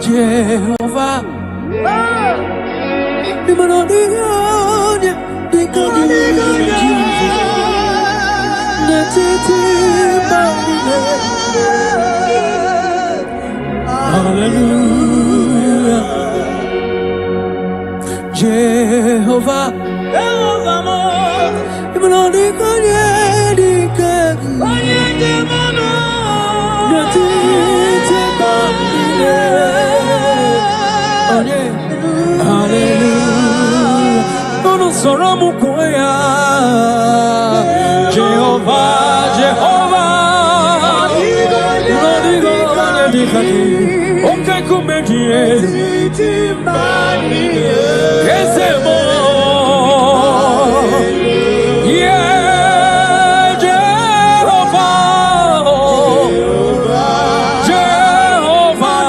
Jehovah. Hallelujah. Jehovah. Jehovah, Jehovah, okay, come here. Yes, yeah, Jehovah, Jehovah,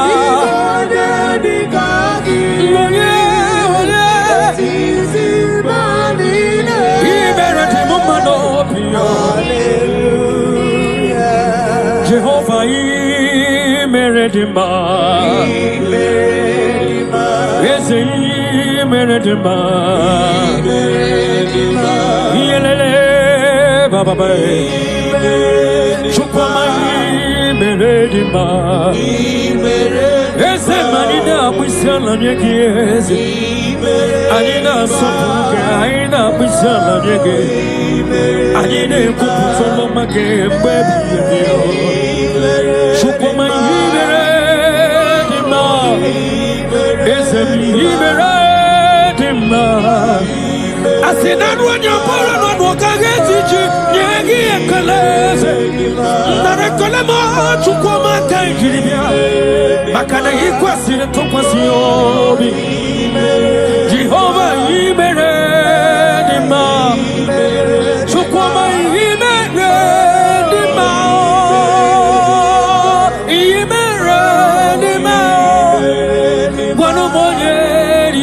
Jehovah, Meredima, Meredima, Yelele, Baba, Chupama, Meredima, Ese Manina, Wisala, Yakies, Anina, Sapuka, Wisala, Yaki, Anina, Kupusoma, baby, Chupama, Meredima, Ese Meredima. I said that when you're born on Wakageti, Yagi and Kalese, Narakolama, Chukoma, Tangiria, Makana Equasi, the Topasiobi, Jehovah, Imeredima, Chukoma, Imeredima, Imeredima, one of more years,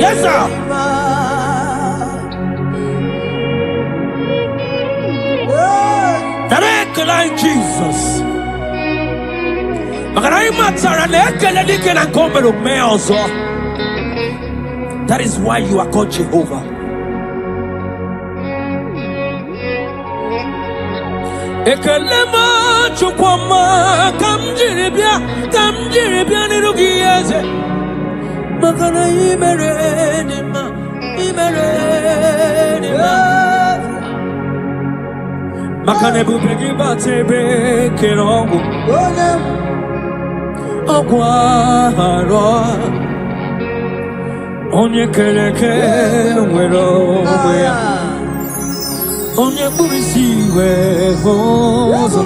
yes, sir. Like Jesus. That is why you are called Jehovah. Ekalema chukwama kamjiribia nirugieze makana imeredima Makane bubegi batebe kerongo Ogwaro Onye kereke wero Onye burisi hozo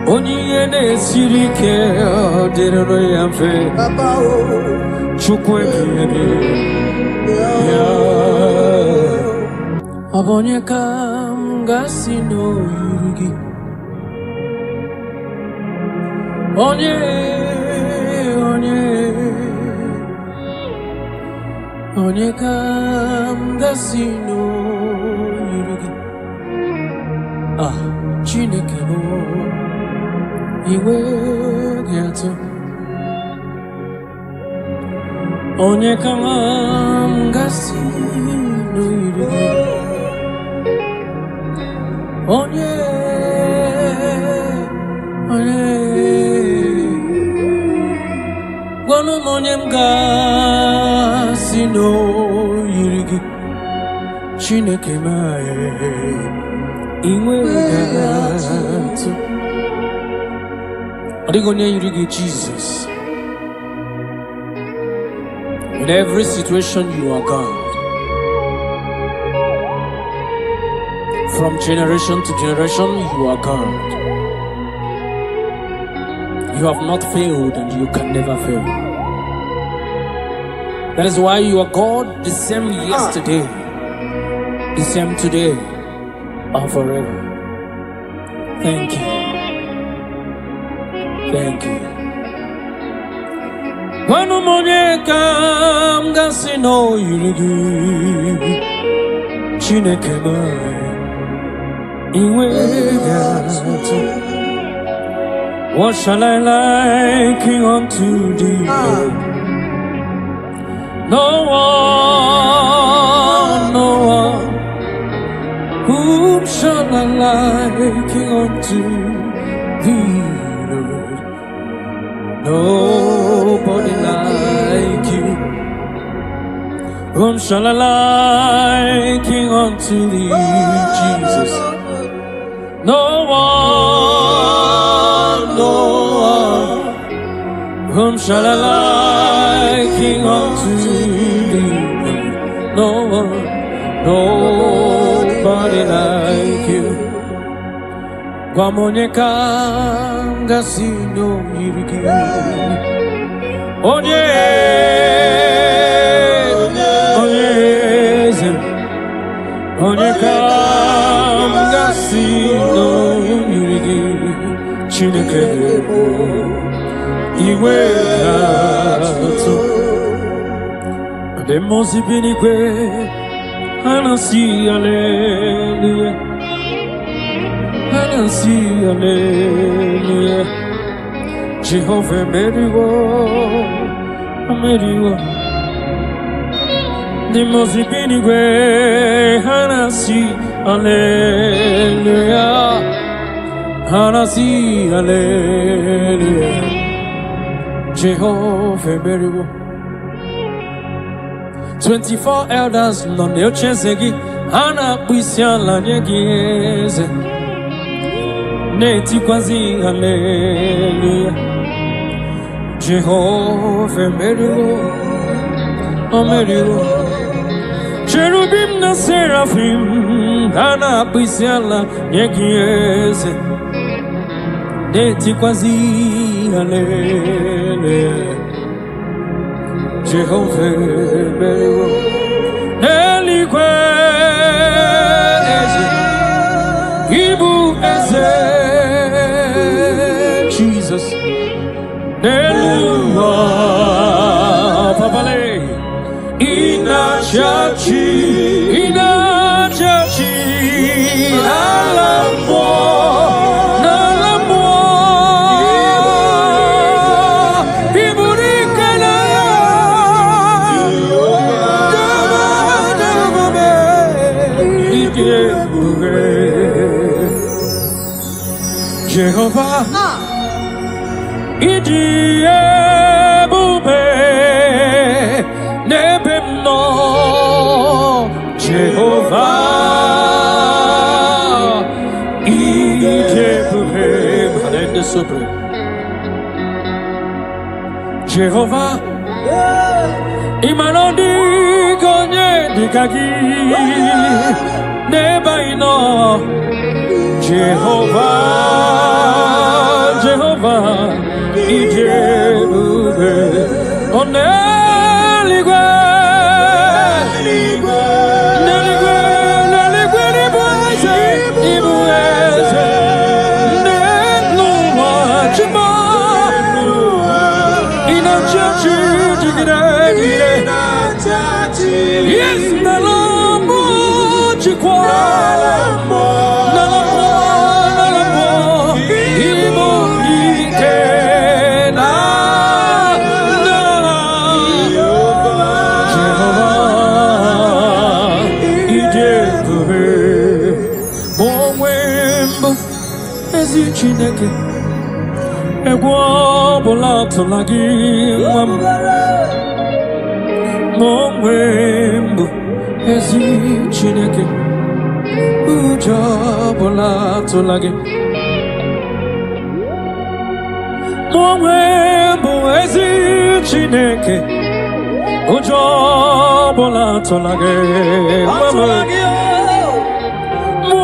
Onye ene sirike Derero yamfe Chukwe biyebi Abonye Gasino Yurugi Onye kam Gasino Yurugi Chineke mo Iwe Gato Onye kam Gasino Yurugi Onye Gwanu monyem gasino yirigi Chineke mae Inwe gato Adigonye yirigi Jesus. In every situation you are God. From generation to generation, you are God. You have not failed and you can never fail. That is why you are God, the same yesterday, the same today, and forever. Thank you. Thank you. When Monie come, gasi no yirigi, Chineke mai, iwe gato. What shall I liken unto thee? No one. Whom shall I liken unto thee, Lord? Nobody like you. Whom shall I liken unto thee, Jesus? No one. Whom shall I liken unto thee? No one, nobody like you. Monie gasi no yirigi. Onye gasi no yirigi. Chineke iwe gato. The most binigwe anasi hallelujah. Anasi hallelujah. Jehovah meriwo. The most binigwe anasi hallelujah. Anasi hallelujah. Jehovah meriwo. 24 elders non ne ochesegi ana kwisiala nyegeze neti kwazi hallelujah. Jehovah meriwo. Cherubim na seraphim ana kwisiala nyegeze neti kwazi hallelujah. Jehovah meriwo. Neligwe eze, Ibu eze, Jesus. Neluwa papale, inachachi, alamo. Jehovah, Idi ebube nebemno. Jehovah, Idi ebube manende sobre. Jehovah, imanodi gonye dikagi nebaino. Jehovah, Ijebube, Oneligwe, Ibueze, Neluwa, Chima, Inachachi, yes, Nalamu, Chikwa, Chineke egwo bụla tụla gị nwa m ma onwe mbụ ezi Chineke ụjọ bụla tụla gị ma onwe mbụ ezi Chineke ụjọ bụla tụla gị nwa m ma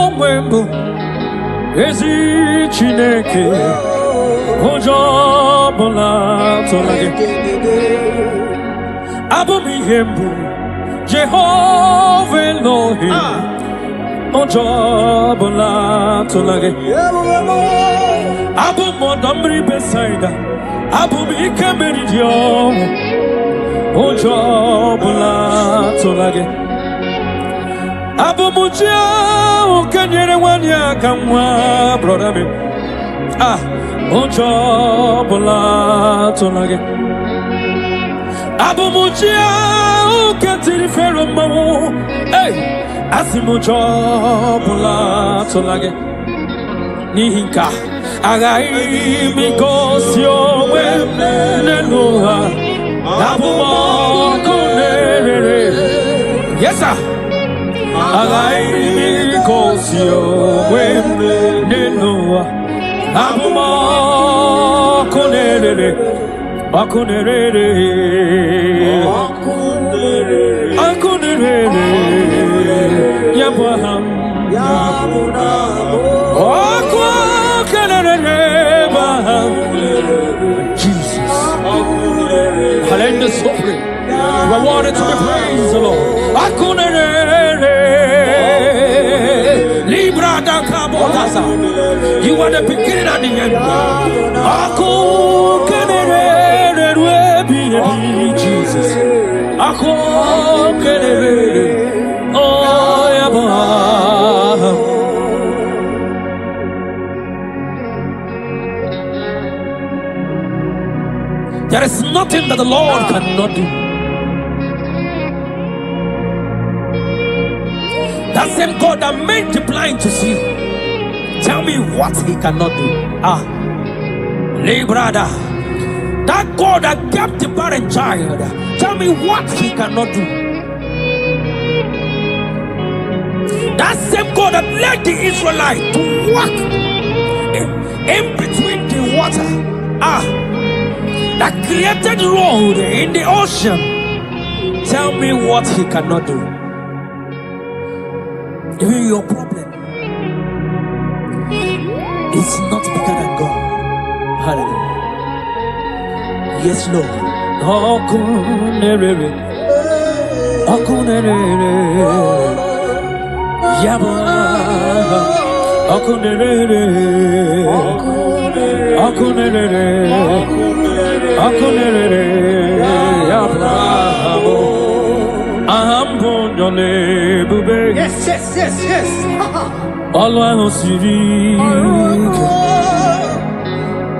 onwe mbụ ezi Chineke Ojobola tolage. Abumihembu Jehovah Elohim. Ojobola tolage. Abumodamri besaida. Abumikemeridio. Ojobola tolage. Abumuja ukanyere wanya kamwa brother me. Ojobola tolage. Abumuja ukatiri fero mawo. Hey, asimujobola tolage. Nihinka agai mikosio weneloha. Abumokonere. Yes sir. Agai mikosio weneloha. Abumokonere. Akunere. Akunere. Yabaham. Jesus. Hallelujah, suffering. Rewarded to be praised, the Lord. Libra da Kabotasa. You are the beginning and the end. Jesus. Oh, Yabah. There is nothing that the Lord cannot do. That same God that made the blind to see, tell me what he cannot do. Brother, that God that kept the barren child, tell me what he cannot do. That same God that led the Israelites to walk in between the water, that created road in the ocean, tell me what he cannot do. Even your problem is not bigger than God. Hallelujah. Yes, Lord. Okunere. Yaba. Okunere. Yes. Always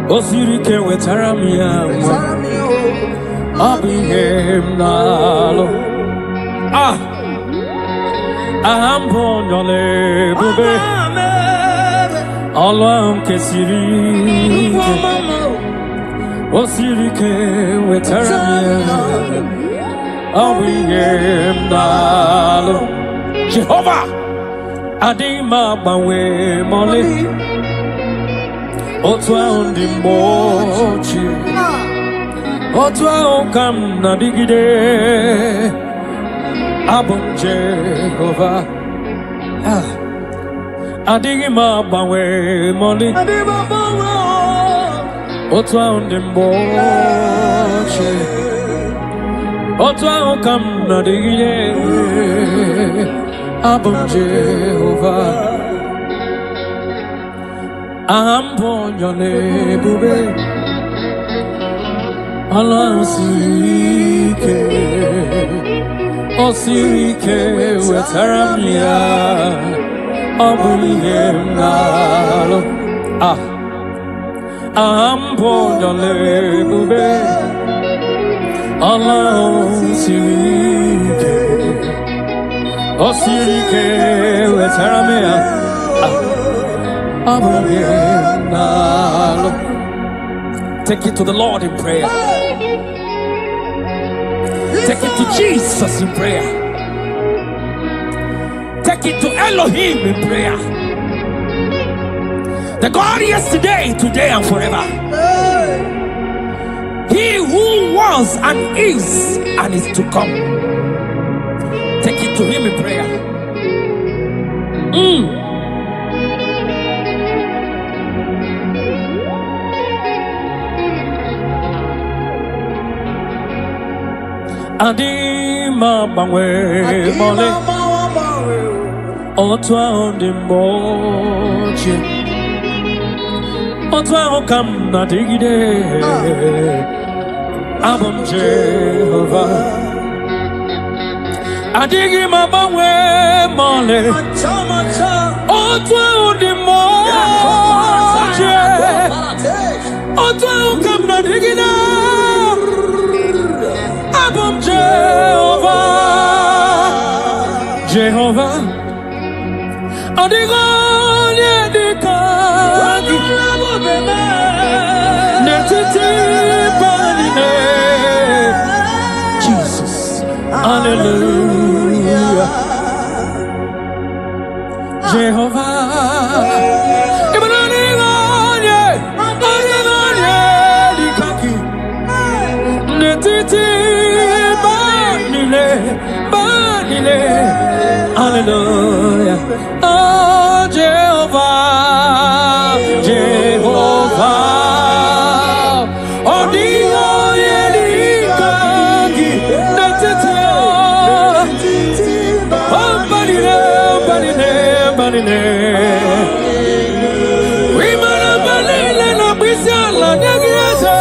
Osirike wetaramia. Abihem nalo. Ahambonyole bube. Alwam kesirike. Osirike wetaramia. Abihem nalo. Jehovah Adima bawe mole. Otwa undi mochi. Otwa okam na digide. Abon Jehovah. Adima bawe mole. Otwa undi mochi. Otwa okam na digide. Abon Jehovah. Ambonyole bube. Alansike. Osirike wetaramia. Abuliem nalo. Ambonyole bube. Alansike. Osirike wetaramia. Take it to the Lord in prayer. Take it to Jesus in prayer. Take it to Elohim in prayer. The God yesterday, today, and forever. He who was and is to come. Take it to him in prayer. Adima Bangwe Mole Otwa on the mochi Otwa Okam Nadigide Abam Jehovah Adima Bangwe Mole Otwa on the mochi Otwa Okam Nadigide Abam Jehovah, Jehovah, Adigone Dikagi, Netiti Banine, Jesus, Hallelujah, Jehovah, Adigone Dikagi, Netiti. Hallelujah. Oh, Jehovah, Jehovah. Oh, Dio, Yelikangi, Natetio. Oh, Banine, Banine, Banine. We must believe in a Bisala, Nagiasa.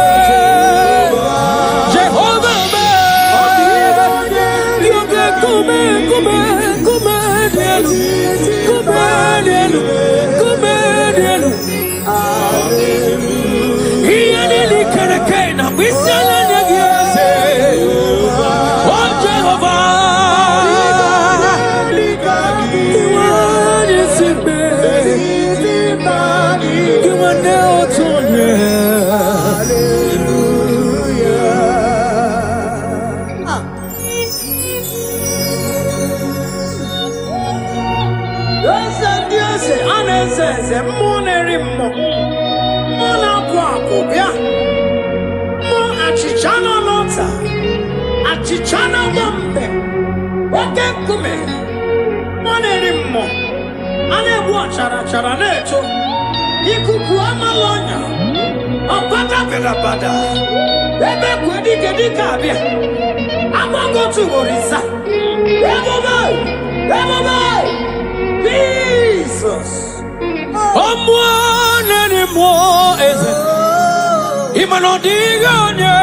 Chichana bombe, oke kume, monerimo, ane buachara chara neto, ikuku amalonya, apata belabada, ebe kwedi kedi kabia, amago tu orisa, ebobai, Jesus, omonerimo eze, imanodiga nye.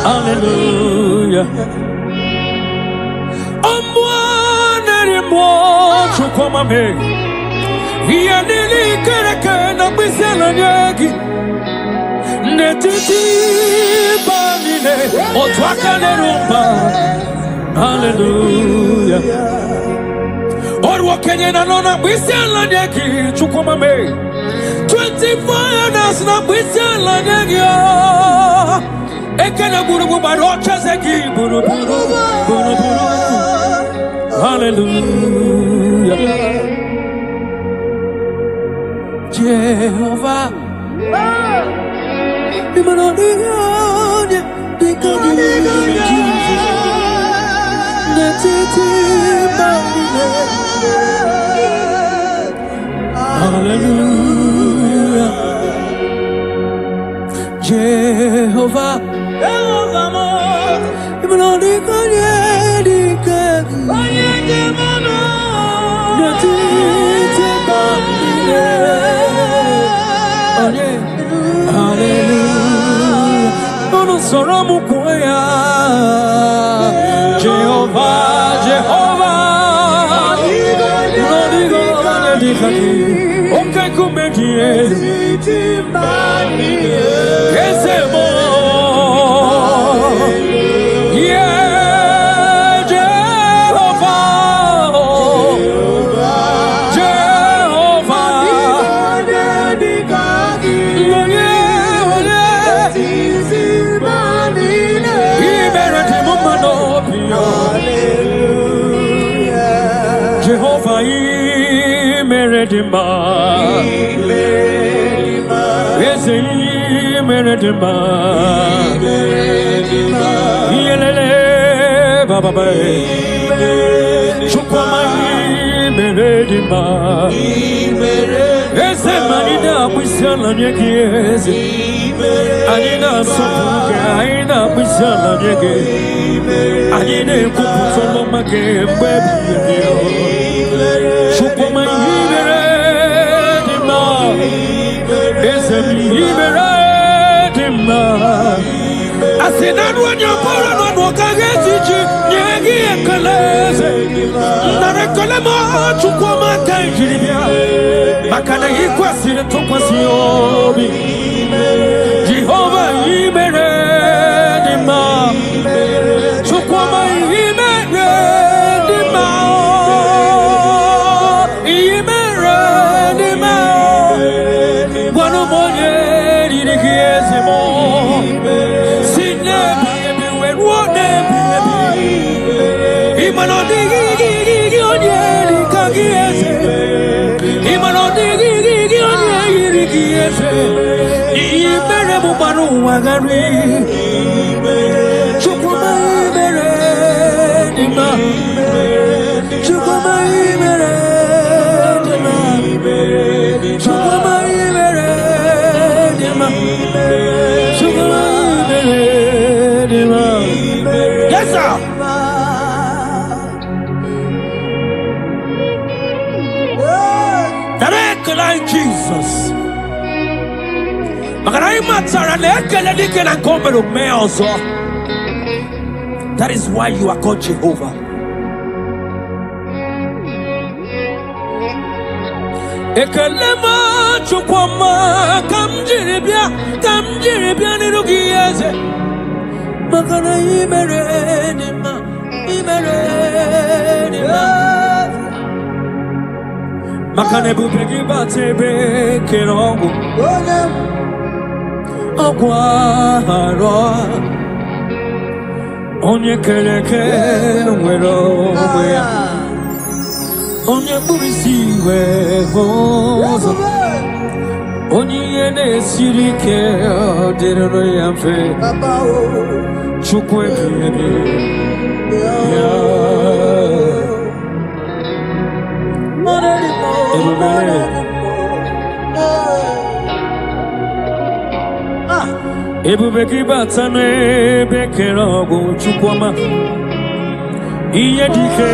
Hallelujah. Chukwamame. Vianili kereke na bisela nyegi. Netiti banile. Otwaka nerumba. Hallelujah. Orwa Kenya na nona bisela nyegi. Chukwamame. 24 years na bisela nyegi. Ekene burubu barocha zeki burubu. Hallelujah. Jehovah. Hallelujah. Jehovah. Jehovah, Jehovah, okay, come here. Jehovah, Meredima, Meredima, Yelele, Baba, Chukwama, imeredima. Ese manina mwisala nyegeze. Anina sofuke aina mwisala nyege. Anine kuputolo make mbebi yo. Chukuma imeredima. Ese imeredima. Asinadu anyapora no kagetichi nyegi ekaleze. Narekolema chukuma kanjiribia. Makana ikwasire tokwasiyobi. Jehovah imeredima. Chukuma imeredima. Imeredima. Wano monye dirikiezemo. Yes, sir. Like Jesus. That is why you are called Jehovah. Ekalema chukwama kamjiribia nirugieze. Makana imeredima. Makane bupegi batebe kerongo. Aguaro. Onye kereke wero wea. Onye burisi we hozo. Onye yene sirike derero yamfe. Chukwe biyebi. Ebubeki batane bekerogo chukwama. Iye dike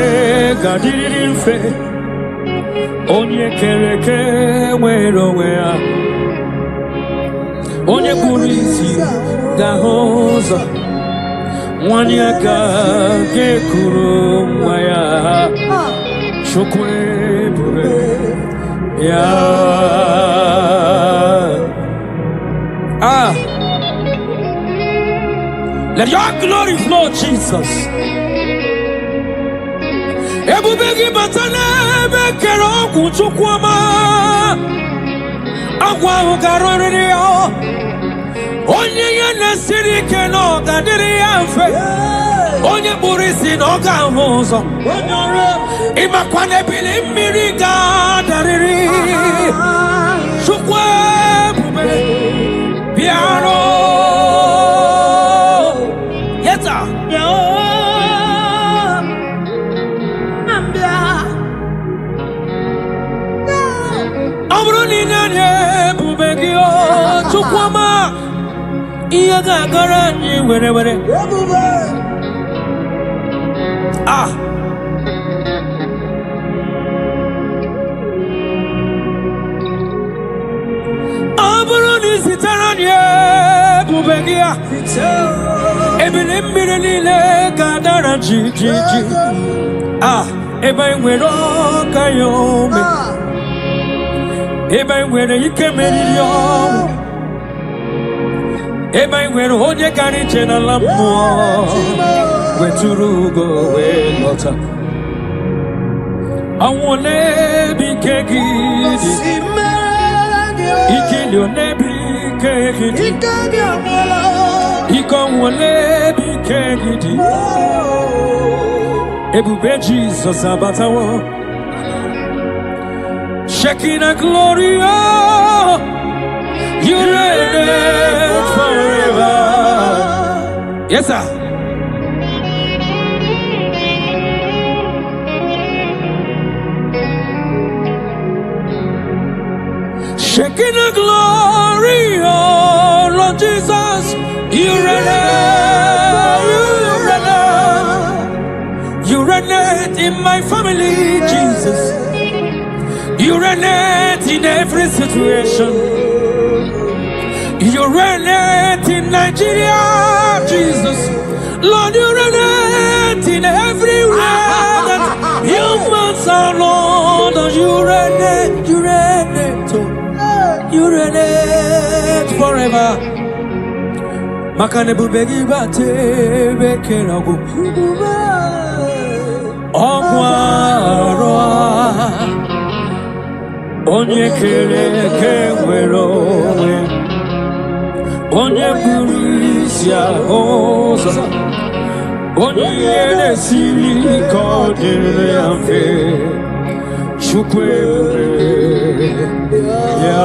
gadiri fe. Onye kereke wero wea. Onye burisi dahoza. Wanyaka gekuru mwaya. Chukwe bure. Let your glory flow, Jesus. Ebubegi batane bekero kuchukwama. Agwa ugarore yo. Onye yene sirike no gadiri yanfe. Onye burisi no gahozo. Imakwane bili miriga dariri. Chukwe bube. Piano. Yeta. Amruni nanye bubegi o chukwama. Iya gagara ni were. Ah. Amruni sitaranye bubegia. Ebile nile gadara ji. Ah. Eba nwero kayome. Eba nwere ike meriri ọnwụ. Eba nwere onye gara ije n'ala mmụọ. Weturu ugo wee lọta. Ọnwụ ole bụ ike gị dị. Ikili ole bụ ike gị dị. Ike ọnwụ ole bụ ike gị dị. Ebube Jesus abatawo. Shekinah glory, oh, you reign forever. Yes, sir. King of glory, oh Lord Jesus, you reign, you reign in my family, Jesus. You reign in every situation. You reign in Nigeria, Jesus. Lord, you reign in everywhere that humans are, Lord. You reign, you reign forever. Makanebu begi bate bekeragu. Ogwaroa onye kere kewero onye burisia oza onye yere siri kodere amfe chukwe ya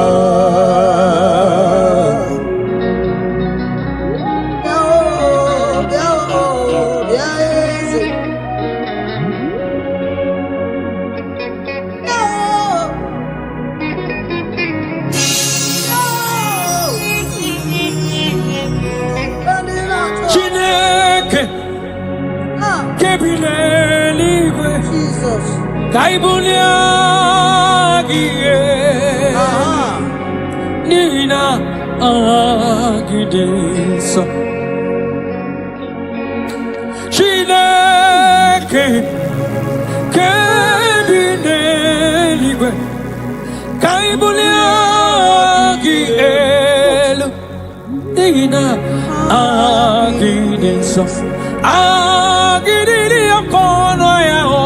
Kaibuliagie Nina Agidisa Chineke Kebineligwe Kaibuliagie Nina Agidisa Agidili Akono Yao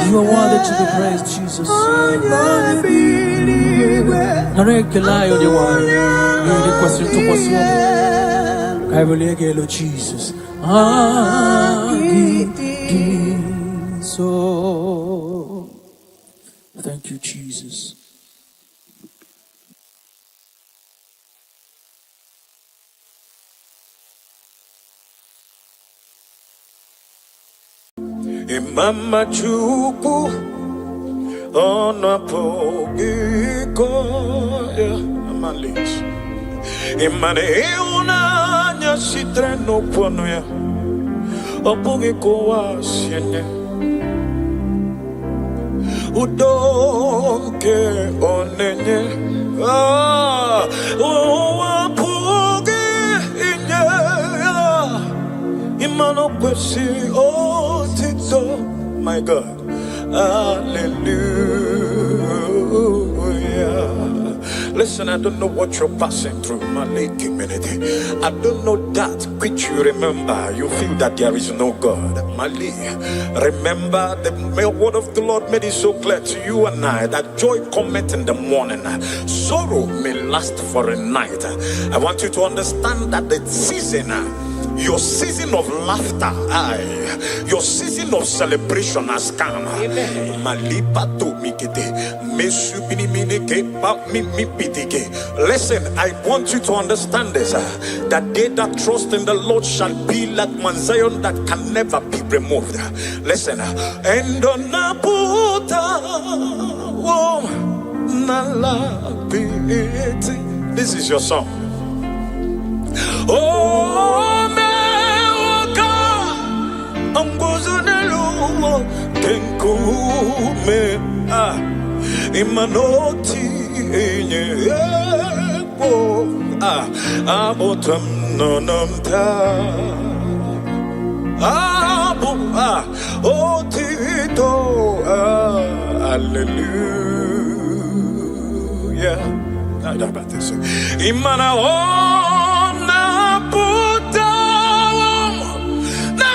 You are worthy to be praised, Jesus. Narekelai the one. The question to us. I will again, Jesus. So thank you, Jesus. Mama chuku ona pogiko ya amalis imane una nya sitreno pono ya opogiko wasiene udonke onenye owapoge inye imano kwesi otito. My God, hallelujah. Listen, I don't know what you're passing through, my late community. I don't know that which you remember. You feel that there is no God. Mali, remember the word of the Lord made it so clear to you and I that joy cometh in the morning, sorrow may last for a night. I want you to understand that the season, your season of laughter, your season of celebration has come. Listen, I want you to understand this, that they that trust in the Lord shall be like Mount Zion that can never be removed. Listen, and on this is your song. Oh, kenkume imanoti enye abotam nonamta otito hallelujah. Imana ona puta na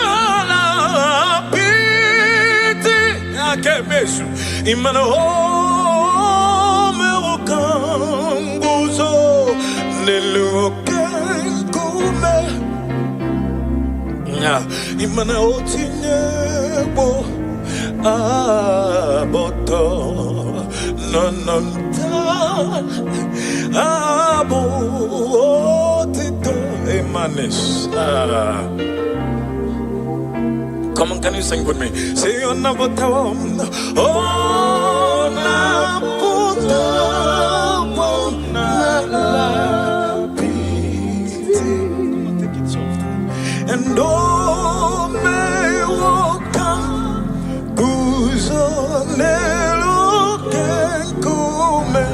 mesu imana o me okanguzo nelukengume imana otinyebo aboto nononta abotito emanes. Come on, can you sing with me? Say on nabotam, oh nabotam, nalapiti. Take it soft. And oh me wakam guzonelo kenkume.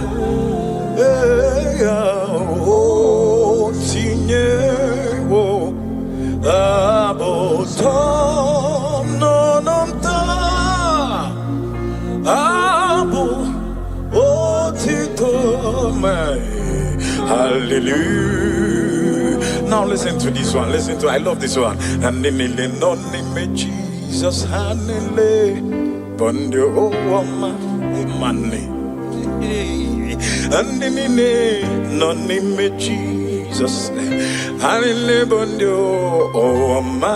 Oh tinye wo abotam nonomta abo otito mai. Hallelujah. Now listen to this one. Listen to, I love this one. And in the name of Jesus, hanele bondio oma money. And in the name of Jesus, hanele bondio oma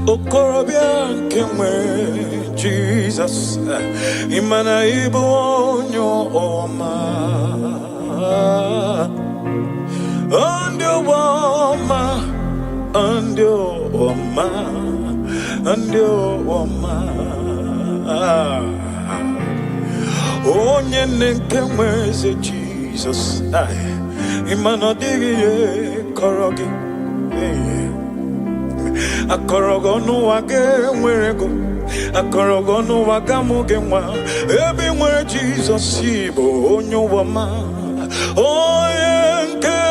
okorobia kemwe Jesus imana ibonyo oma andio oma onye nkemwe ze Jesus imana digi korogi akorogo no wage mwerego akorogo no wagamuge mwa ebi mwe Jesus ibo onyo wama oyenke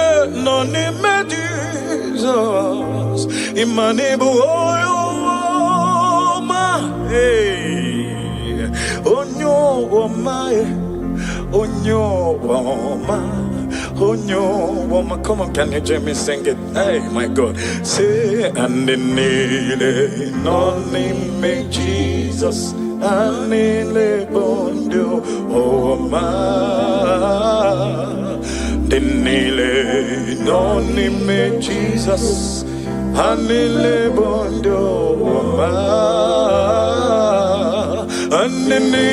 no ni me Jesus imanibu oyo wama onyo wama onyo wama. Oh no, woman, come on, can you join me sing it? Hey, my God, say and in the name of Jesus, and in the bondio, oh ma, the name of Jesus, and in the bondio, oh ma, and in the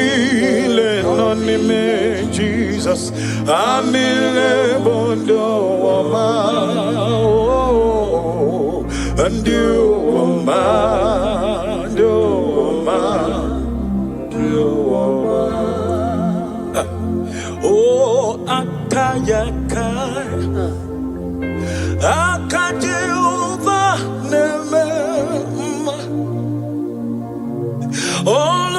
name of Jesus. Amile bondo wama, and you wama, oh akayaka, akajeuva neme, all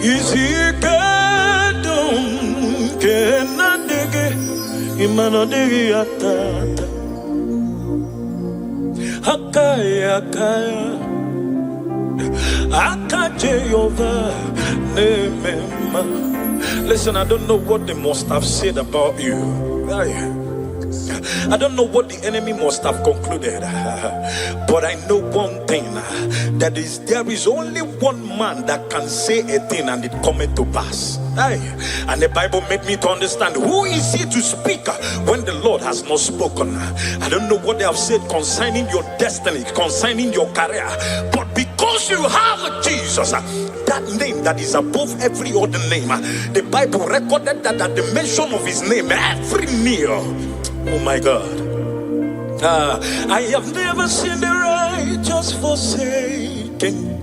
is he kadum kenadege imanodege atata akaya akajeyova nemema. Listen, I don't know what they must have said about you. I don't know what the enemy must have concluded, but I know one thing, that is there is only one man that can say a thing and it cometh to pass. And the Bible made me to understand who is he to speak when the Lord has not spoken. I don't know what they have said concerning your destiny, concerning your career, but because you have Jesus, that name that is above every other name, the Bible recorded that at the mention of his name, every knee, oh my God. I have never seen the righteous forsaken,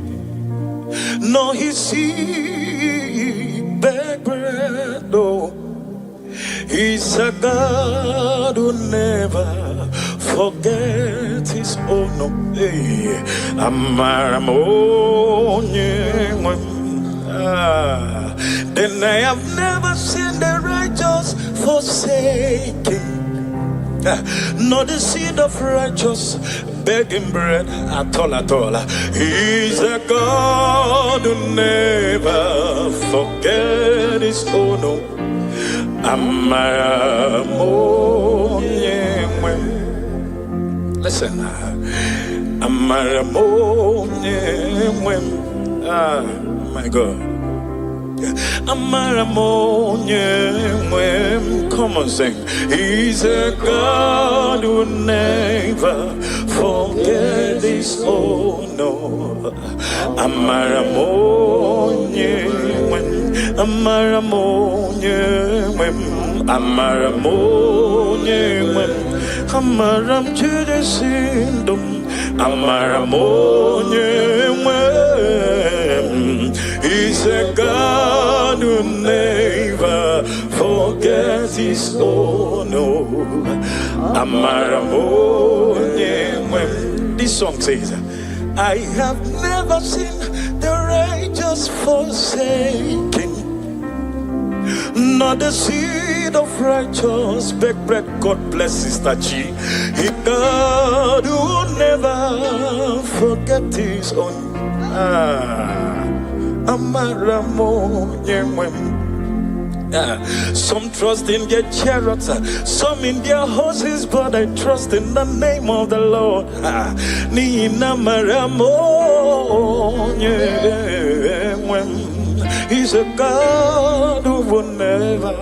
nor his seed beg bread. No, he's a God who never forgets his own. Then I have never seen the righteous forsaken, nor the seed of righteous begging bread at all. He's a God who never forget his own. Amara Monie. Listen, Amara Monie. Ah, my God. Amara Monie. Come on, sing. He's a God who never forget his own. No. Amara Monie. Amara Monie. Amara Monie. Amaram Chudesindum. Amara Monie. He's a God who never forgets his own. Amara Monie. This song says, I have never seen the righteous forsaken, not the seed of righteous beg bread. God bless Sister G. He God who never forget his own. Amara Monie. Some trust in their chariots, some in their horses, but I trust in the name of the Lord. Nina Amara Monie. He's a God who will never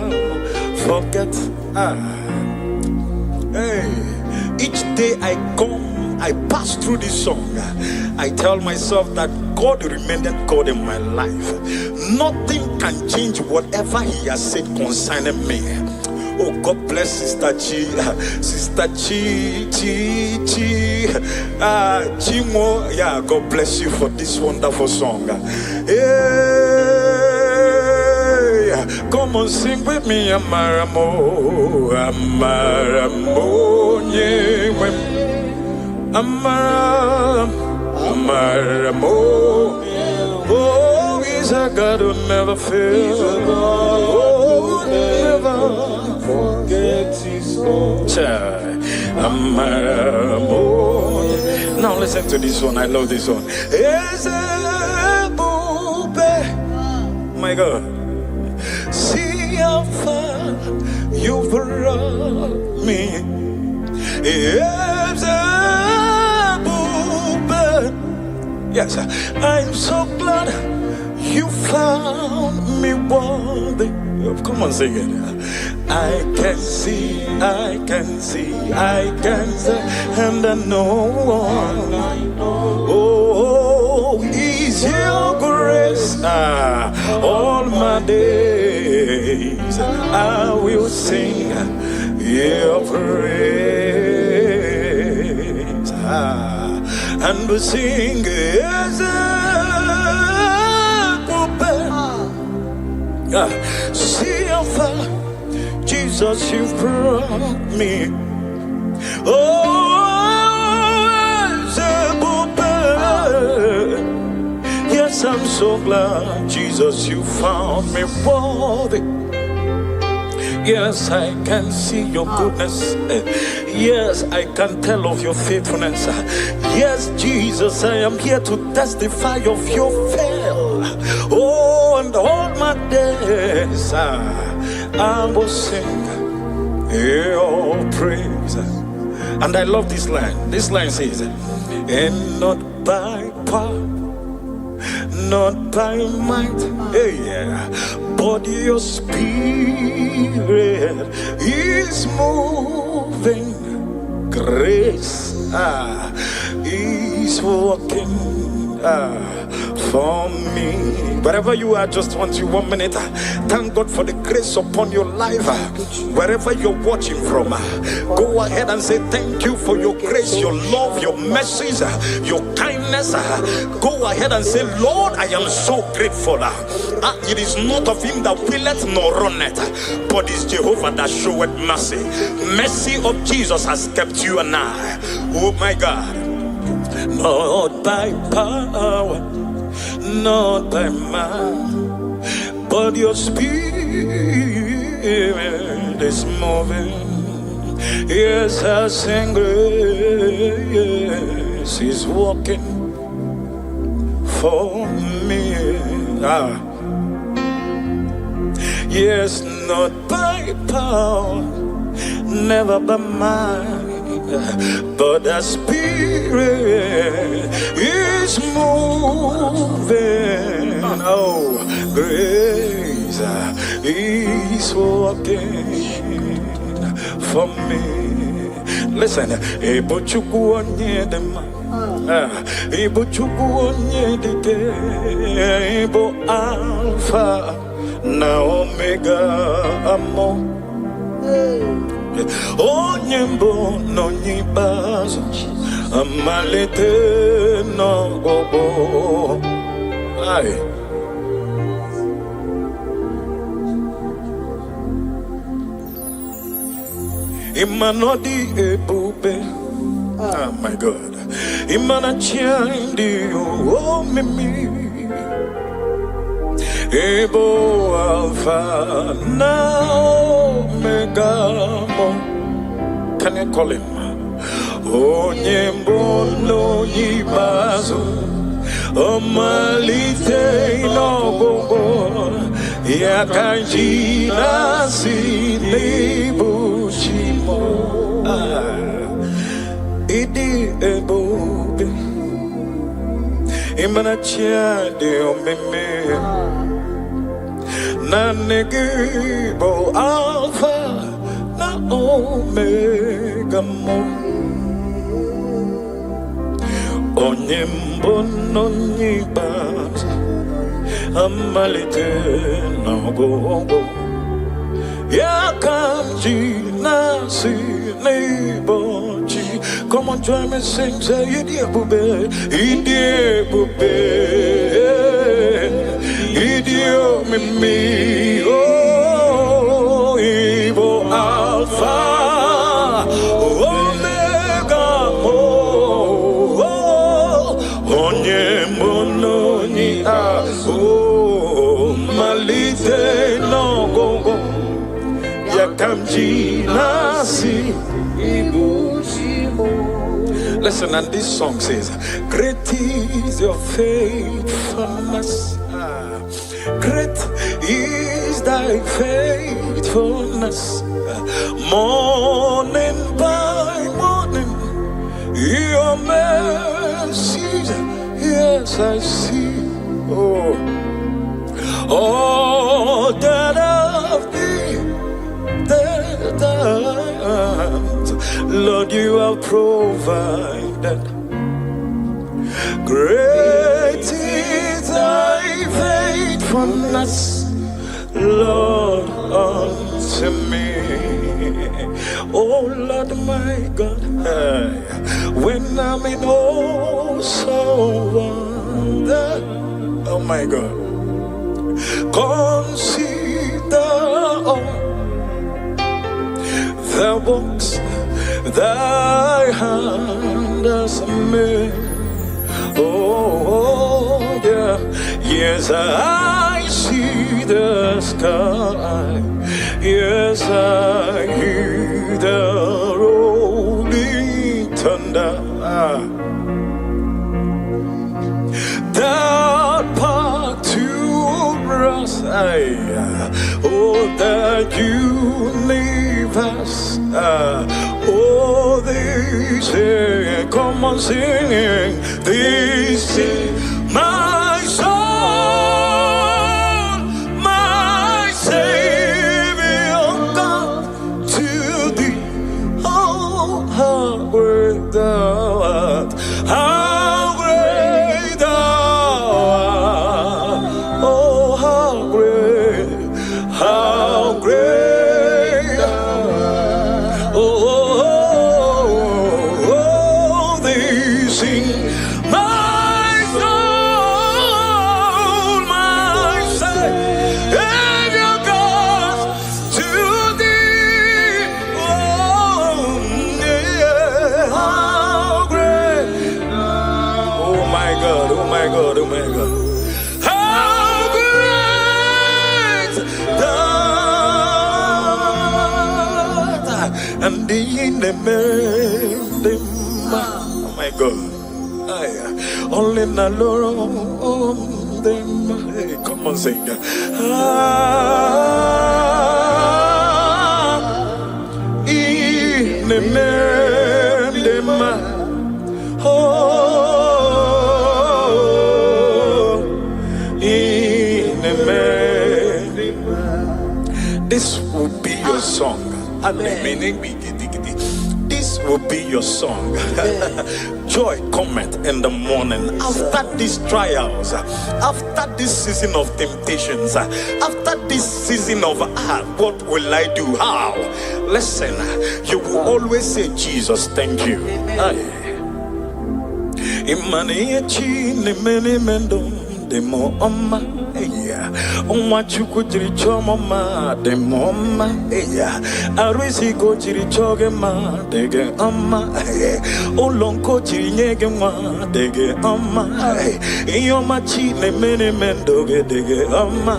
forget. Hey, each day I come, I pass through this song, I tell myself that God remained God in my life. Nothing can change whatever He has said concerning me. Oh, God bless Sister Chi. Sister Chi. Chimo. Yeah, God bless you for this wonderful song. Hey, come on, sing with me. Amara Mo. Amara Monie. Amara Mo. Oh, he's a God who never fails. Oh, never forgets his own. Amara Mo. Now listen to this one. I love this one. My God. See how far you brought me. Yes, I'm so glad you found me worthy. Come on, sing it. I can see, and I know. Oh, is your grace all my days. I will sing your praise. And we sing as a puppet. See how far, Jesus, you've brought me. Oh, as a puppet. Yes, I'm so glad, Jesus, you found me worthy. Yes, I can see your goodness. Yes, I can tell of your faithfulness. Yes, Jesus, I am here to testify of your fail. Oh, and all my days I will sing your praise. And I love this line. This line says, and not by power, not by might, but your spirit is moving. Grace is working for me. Wherever you are, just want you 1 minute. Thank God for the grace upon your life. Wherever you're watching from, go ahead and say thank you for your grace, your love, your mercies, your kindness. Go ahead and say, Lord, I am so grateful. It is not of him that willeth nor runneth, but it's Jehovah that showeth mercy. Mercy of Jesus has kept you and I. Oh my God. Not by power, not by might, but your spirit is moving. Yes, I sing grace is walking for me. Yes, not by power, never by mind, but the Spirit is moving. Oh, grace is working for me. Listen, Ebo Chukwu onye dị mma, Ebo Chukwu onye dị ike, Ebo Alpha na Omega amo. Onye mbụ na onye ikpeazụ, amalite n'ọgwụgwụ. Imanodi ebube, oh my God. Imanachandi oh mimi, Ebo Alpha now Omega. Can you call him? Onyembo no yibazo, Omalite no gogo, Yakanji nasi nebu. Idi ebobe imana chia de omeme na negibo Alpha na Omega mo onyembo no nyibas amalite no gogo Yakamji nasi neighborji. Come on, join me, sing, say, Idi bube, Idi bube, Idi mimi, oh, Ibo Alpha, Omega, oh, Onye mono ni oh, Malite no go. Yakamji nasi ibushimo. Listen, and this song says, great is your faithfulness. Great is thy faithfulness. Morning by morning, your mercies, yes, I see. Oh, that of thee. Lord, you have provided. Great is thy faithfulness, Lord, unto me. Oh Lord my God, when I'm in awesome wonder, oh my God, consider all the works thy hand has made. Oh yeah, yes, I see the sky. Yes, I hear the rolling thunder. That part to us, oh, that universe. Oh, they say, come on, singing. They say, my soul, my Savior, God, to thee. Oh, how great thou art! How great thou art! Oh, how great! How great! And in the oh my God, only na Lord them. Hey, come on, sing. This will be your song. This will be your song. Joy cometh in the morning. After these trials, after this season of temptations, after this season of what will I do? How? Listen, you will always say, Jesus, thank you. Demo oma eya onwa chuku jiri chomo ma demo oma eya arisi go jiri choge ma dege oma olonko jiri nyege ma dege oma iyoma chi ne mene mendoge dege oma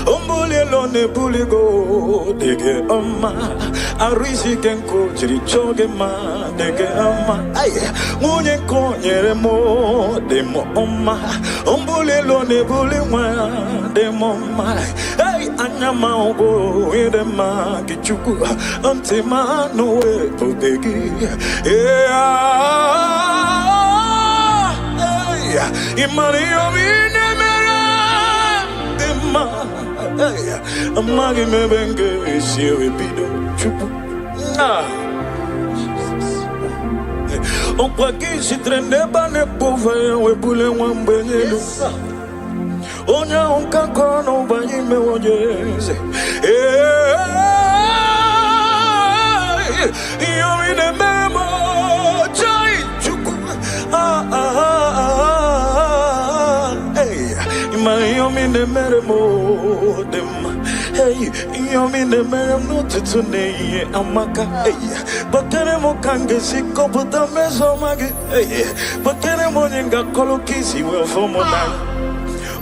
ombule lo ne buligo dege oma arisi genko jiri choge ma dege oma munye ko nyere mo demo oma ombule lo ne buli mwa de mama hey anyama ogo ide ma kichuku antima no we podegi hey imani omine mera de ma hey amagi me benge siwe bido chupu on croit que je traînais pas ne pouvait we bule mwambenye Onya unka kono banyi me wonyeze Iyo ine memo Chai chuku Ima iyo mine mere mo Dema Iyo mine mere no tutune Amaka Bakere mo kange siko Buta meso magi Bakere mo nyinga kolo kisi Wefomo nai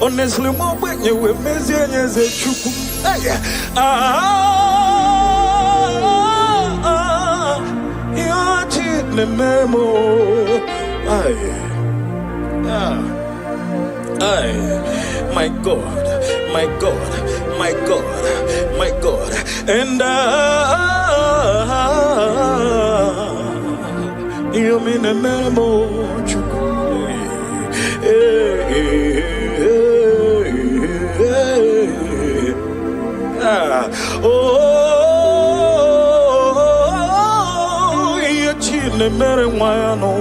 Honestly, mo when you were messy and as a chuku. You're cheating the memo. My God, my God, my God, my God. And you mean a memo, chuku. You chile mere wano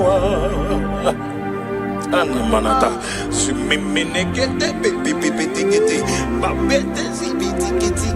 Anamanata Sumimine gete baby gete Babete zibiti giti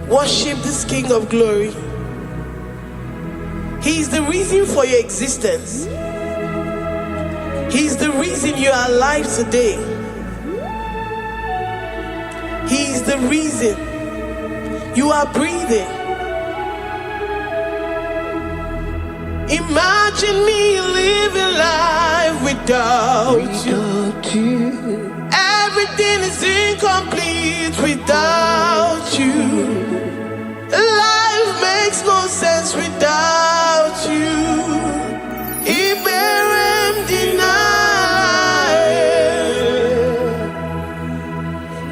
Worship this King of Glory. He is the reason for your existence. He is the reason you are alive today. He is the reason you are breathing. Imagine me living life without you. Everything is incomplete without you. Life makes no sense without you. Iberem deny.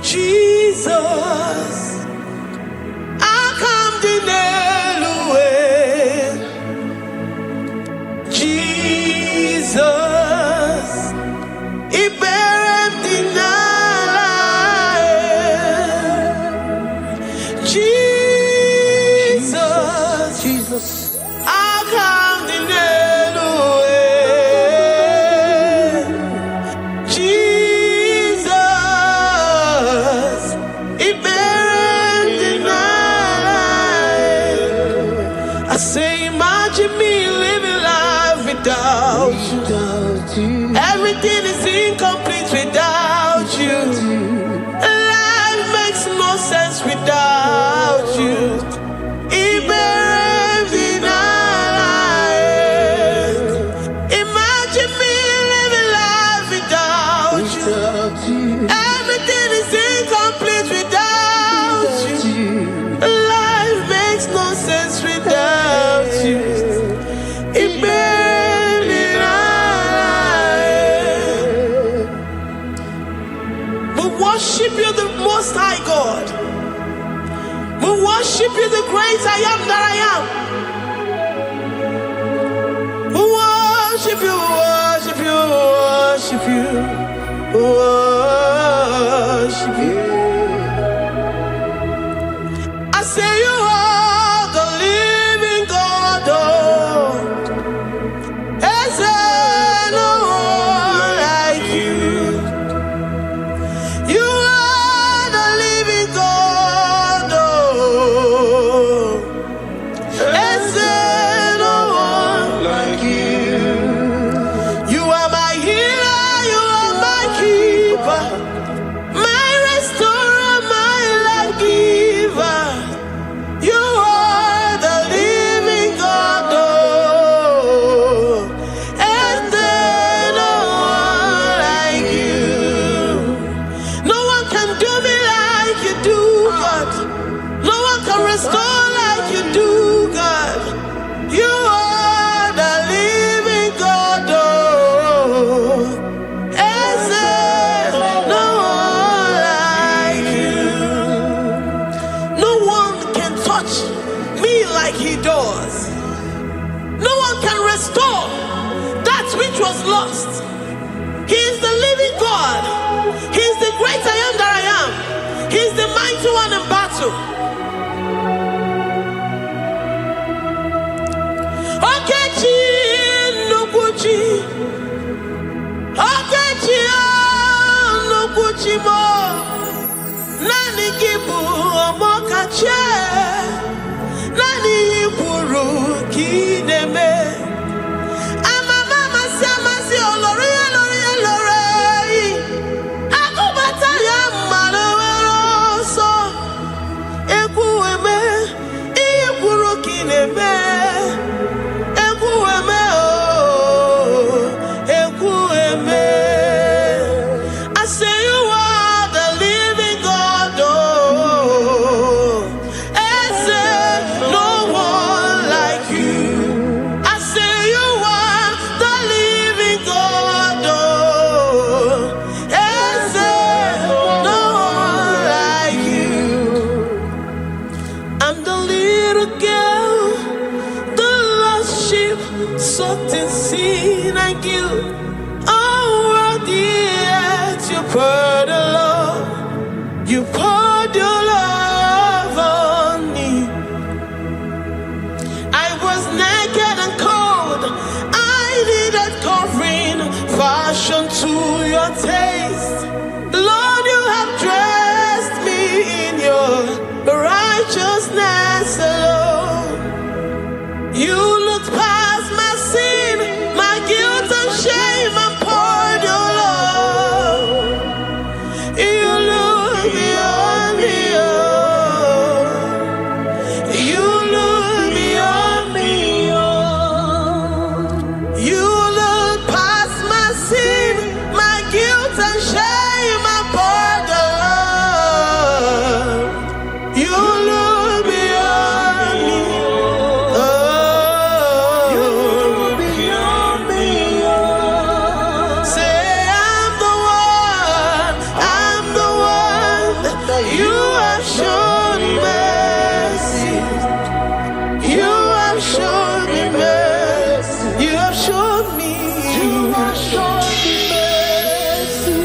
Jesus, I come deny. Jesus, Iberem deny. Jesus. Everything is incomplete without you. Life makes no sense without you. Imagine me living life without you. Everything is incomplete without you. Life makes no sense without you. We worship you, the Most High God. We worship you, the great I am that I am. We worship you, worship you, worship you, worship you. I say you are the living God. Oh, is there no one like you? You are the living God. Oh, is there no one like you? You are my healer, you are my keeper, my restorer, my life giver. You are the living God. Oh, is there no one like you? No one can do me like you do, God. No one can restore like you do, God. You are the living God. Oh, is there no one like you? No one can touch me like he does. No one can restore that which was lost. He is the living God. He is the great I am that I am. He is the mighty one in battle. Okechi Nukuchi. Okechi Nukuchi mo. Nani kibu omokache. Nani iburu kineme. Ama mama sama si olori olori olori. Akubata ya malowero so. Ekueme iburu kineme. Ekueme oh. Ekueme. I say you are the living God. Oh, is there no one like you? I say you are the living God. Oh, is there no one like you? I'm the little girl, the lost sheep, soaked in sin and guilt. Oh, worthy yet you poured a love. You poured your love on me. I was naked and cold. I needed covering, fashioned to your taste. Lord, you have dressed me in your righteousness alone. You looked past my sin, my guilt and shame, and poured your love. You look beyond me, oh. You look beyond me, oh. You look past my sin, my guilt and shame, and poured your love. You look beyond me, oh. You look beyond me, oh. Say I'm the one that you have shown mercy. You have shown me mercy. You have shown me. You have shown me mercy.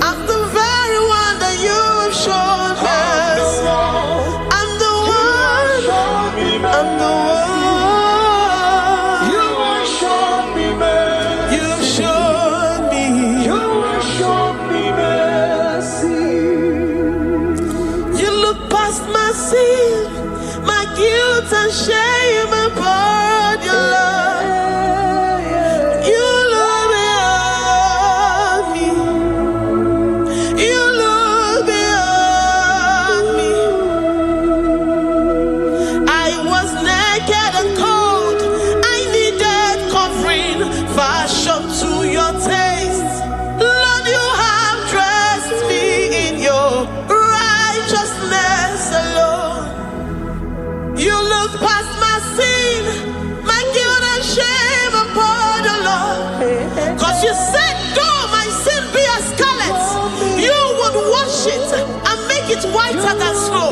I'm the very one that you have shown mercy. I'm the one. I'm the one. You have shown me mercy. You have shown me. You have shown me mercy. You look past my sin, my guilt and shame, and poured your love. You look beyond wash it and make it whiter than snow.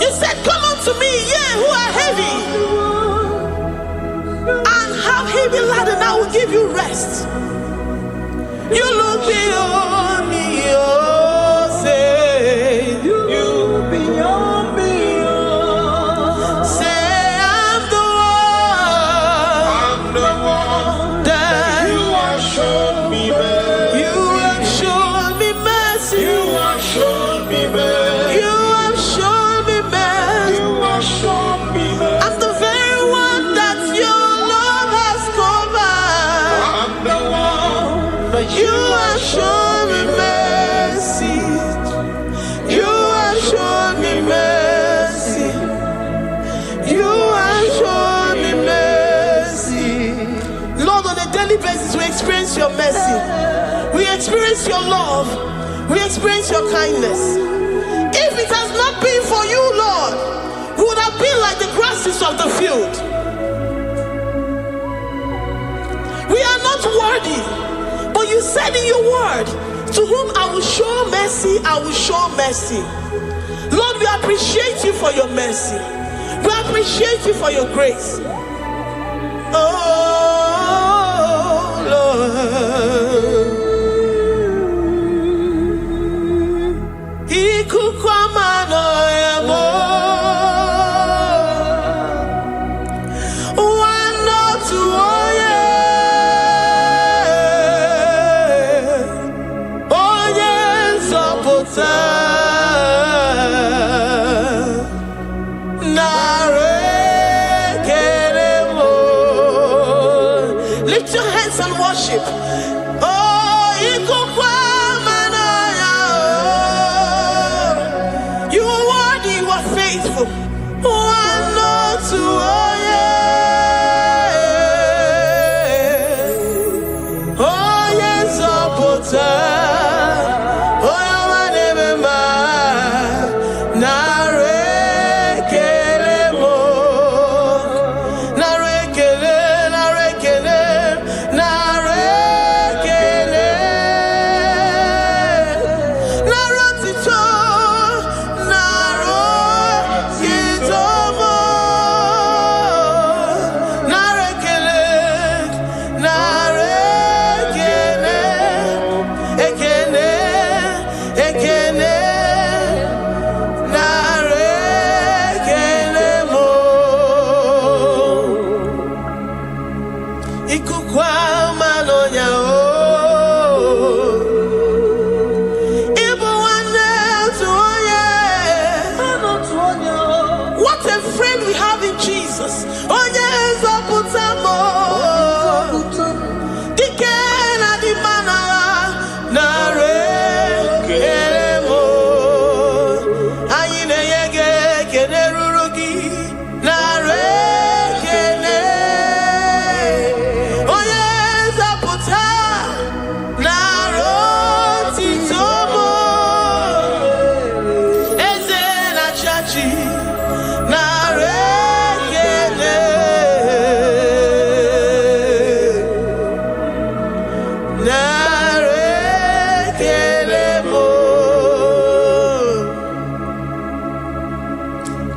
You said, come unto me, ye who are heavy, and have heavy laden, I will give you rest. You look beyond me, oh, say, you look beyond me, oh. Say, I'm the one that you have shown me mercy. You have shown me mercy. You have shown me mercy. You have shown me mercy. You have shown me mercy. I'm the very one that your love has covered. I'm the one that you have shown me mercy. You have shown me mercy. You have shown me mercy. Lord, on a daily basis, we experience your mercy. We experience your love. We experience your kindness. If it has not been for you, Lord, we would have been like the grasses of the field. We are not worthy, but you said in your word, to whom I will show mercy, I will show mercy. Lord, we appreciate you for your mercy. We appreciate you for your grace. Oh, Lord. Lift your hands and worship. Oh, you are worthy, you are faithful. One, no, two, oh yeah. Oh yes, oh butter. Oh, you are never mine.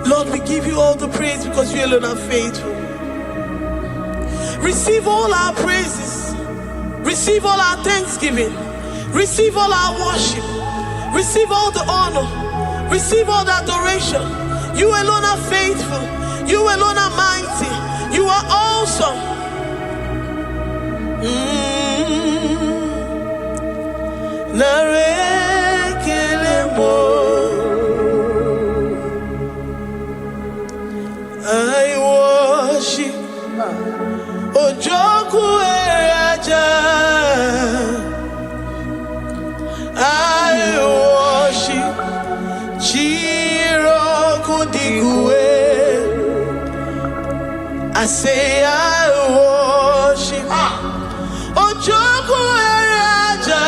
Lord, we give you all the praise because you alone are faithful. Receive all our praises. Receive all our thanksgiving. Receive all our worship. Receive all the honor. Receive all the adoration. You alone are faithful. You alone are mighty. You are awesome. I worship Ojoku Eraja. I worship Chiroku Digwe. I say I worship Ojoku Eraja.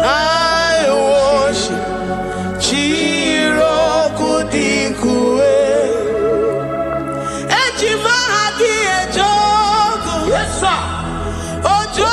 I worship Chiroku Digwe. Ejima hadi ejoku. Yes, sir. Ojo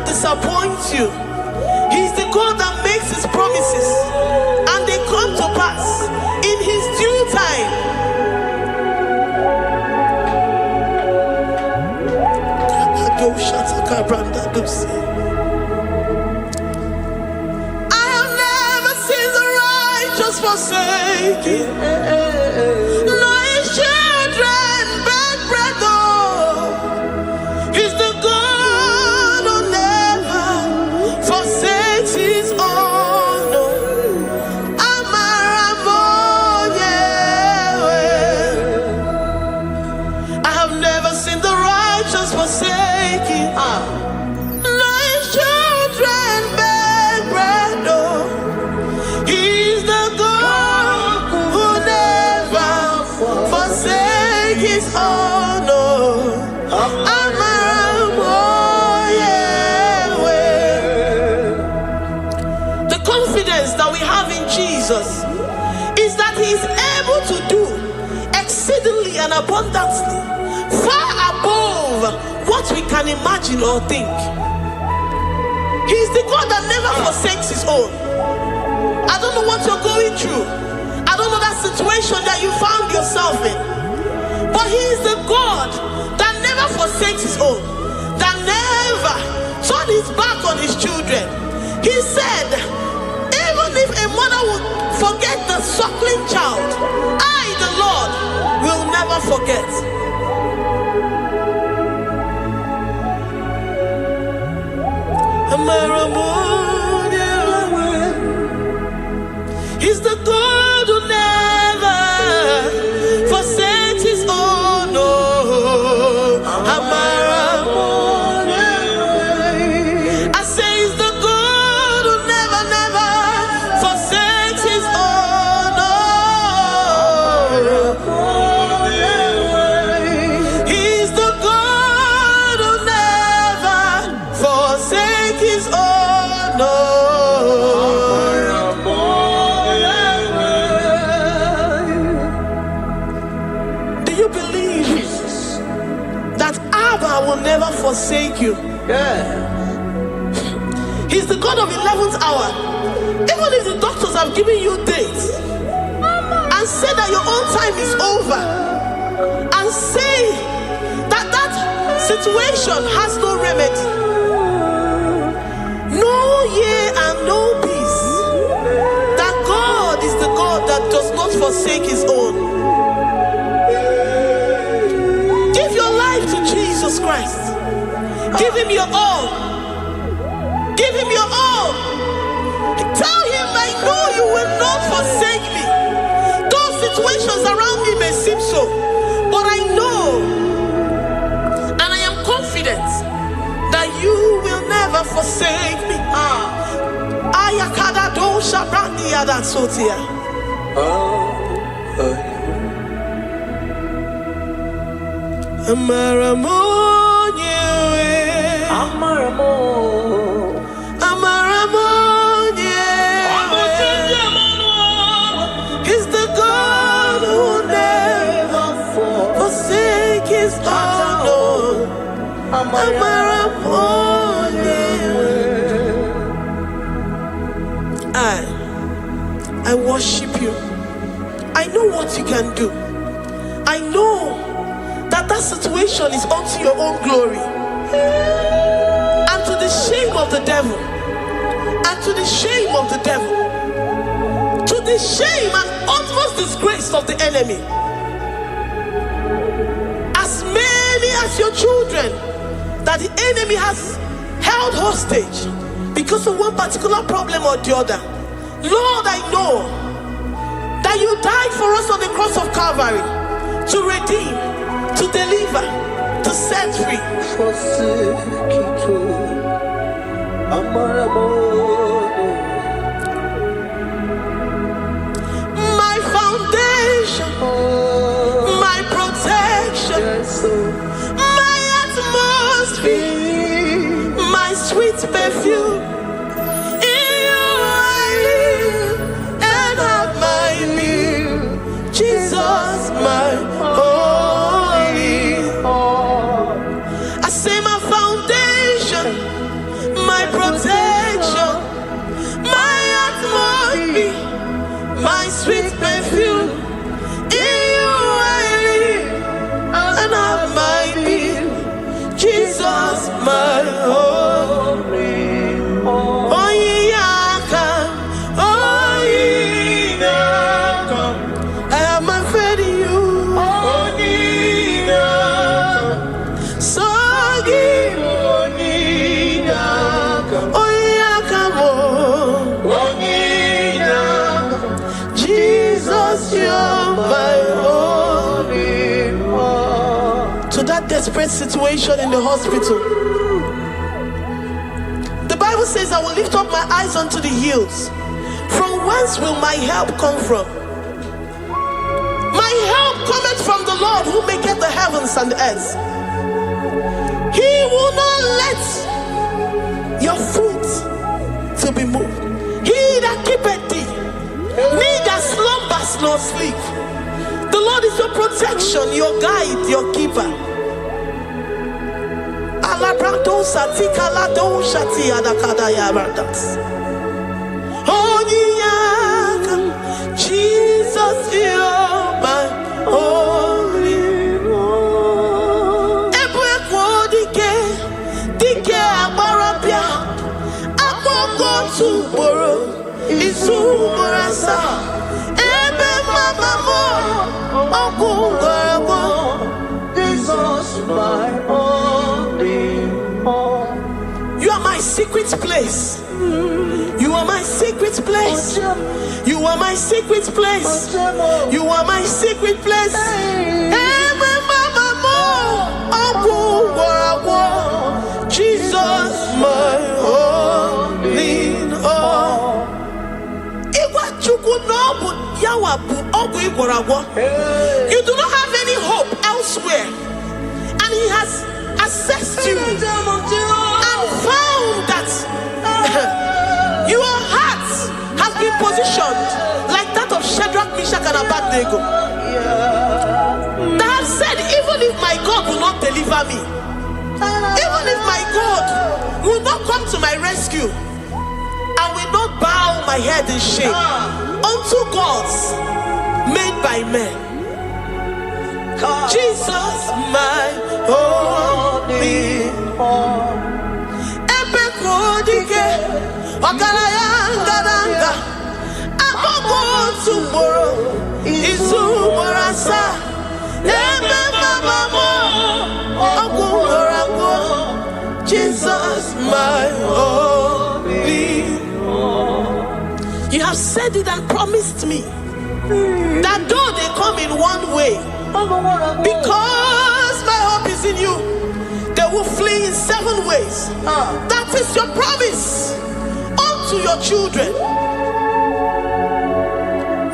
Disappoint you. He's the God that makes his promises and they come to pass in his due time. I have never seen the righteous forsaken, nor his children beg bread. He's the God who never forsakes his own. I have never seen the righteous forsaken, nor his children beg bread. He's the God who never forsakes his own. That we have in Jesus is that he is able to do exceedingly and abundantly, far above what we can imagine or think. He is the God that never forsakes his own. I don't know what you're going through. I don't know that situation that you found yourself in. But he is the God that never forsakes his own, that never turned his back on his children. He said, even if a mother would forget the suckling child, I, the Lord, will never forget. He's the God who never forsakes his own. I say he's the God who never forsakes his own. believe that Abba will never forsake you. He's the God of 11th hour. Even if the doctors have given you dates and said that your own time is over, and say that that situation has no remedy, know ye and know peace, that God is the God that does not forsake his own. Give your life to Jesus Christ. Give him your all. Give him your all. Tell him, I know you will not forsake me. Those situations around me may seem so, but I know and I am confident that you will never forsake me. Ayakada dosha brandi yada sotia. Amaramonye, Amaramonye, he's the God who never forsake his own. Amaramonye. I worship you. I know what you can do. I know that situation is unto your own glory and to the shame of the devil, and to the shame of the devil, to the shame and utmost disgrace of the enemy. As many as your children that the enemy has held hostage because of one particular problem or the other, Lord, I know that you died for us on the cross of Calvary to redeem, to deliver, to set free. My foundation, my protection, my atmosphere, my sweet perfume. In you I live and have my being. Jesus, my my sweet perfume. In you I live and have my being. Jesus, my holy. Oh yeah, oh yeah, I have my faith in you. Oh yeah, so give. Oh yeah, come on. You're my only one. To that desperate situation in the hospital, the Bible says, I will lift up my eyes unto the hills. From whence will my help come from? My help cometh from the Lord who maketh the heavens and the earth. He will not let your foot to be moved. He that keepeth thee, neither slumbers nor sleep. The Lord is your protection, your guide, your keeper. Jesus, you're my only one. You are my secret place. You are my secret place. You are my secret place. You are my secret place. Jesus, my only all. You do not have any hope elsewhere, and he has assessed you and found that your heart has been positioned like that of Shadrach, Meshach, and Abednego. That have said, rescue. I will not bow my head in shame unto gods made by men. Jesus, my holy Ebekodike Ogalayanga Apogo tomorrow Izumorasa Ebe Mama Ogumorago Jesus, my holy. You have said it and promised me that though they come in one way, because my hope is in you, they will flee in 7 ways. That is your promise unto your children.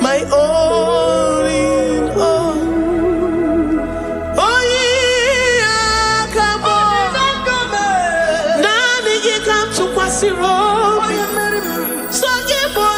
My only, come on. Nani ye come to Kwasiro. So ye boy.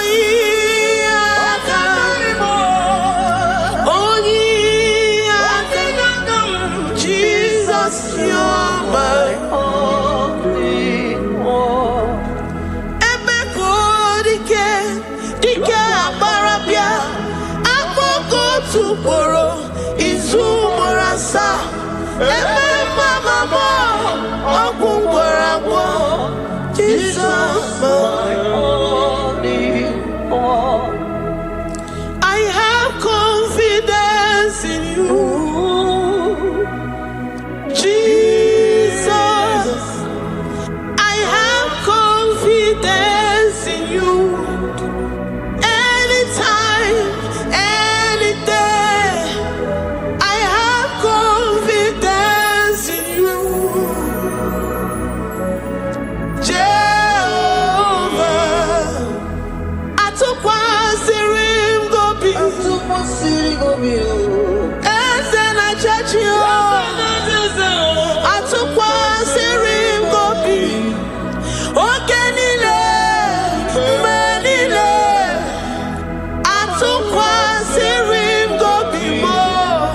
Tomorrow is Umorasa. Jesus, I have confidence in you, Jesus. I have confidence in you. Anytime, any day, I have confidence in you, Jehovah. I took one serim gobi, and then I judge you. I took one serim gobi, okay, Nile, Manile. I took one serim gobi more,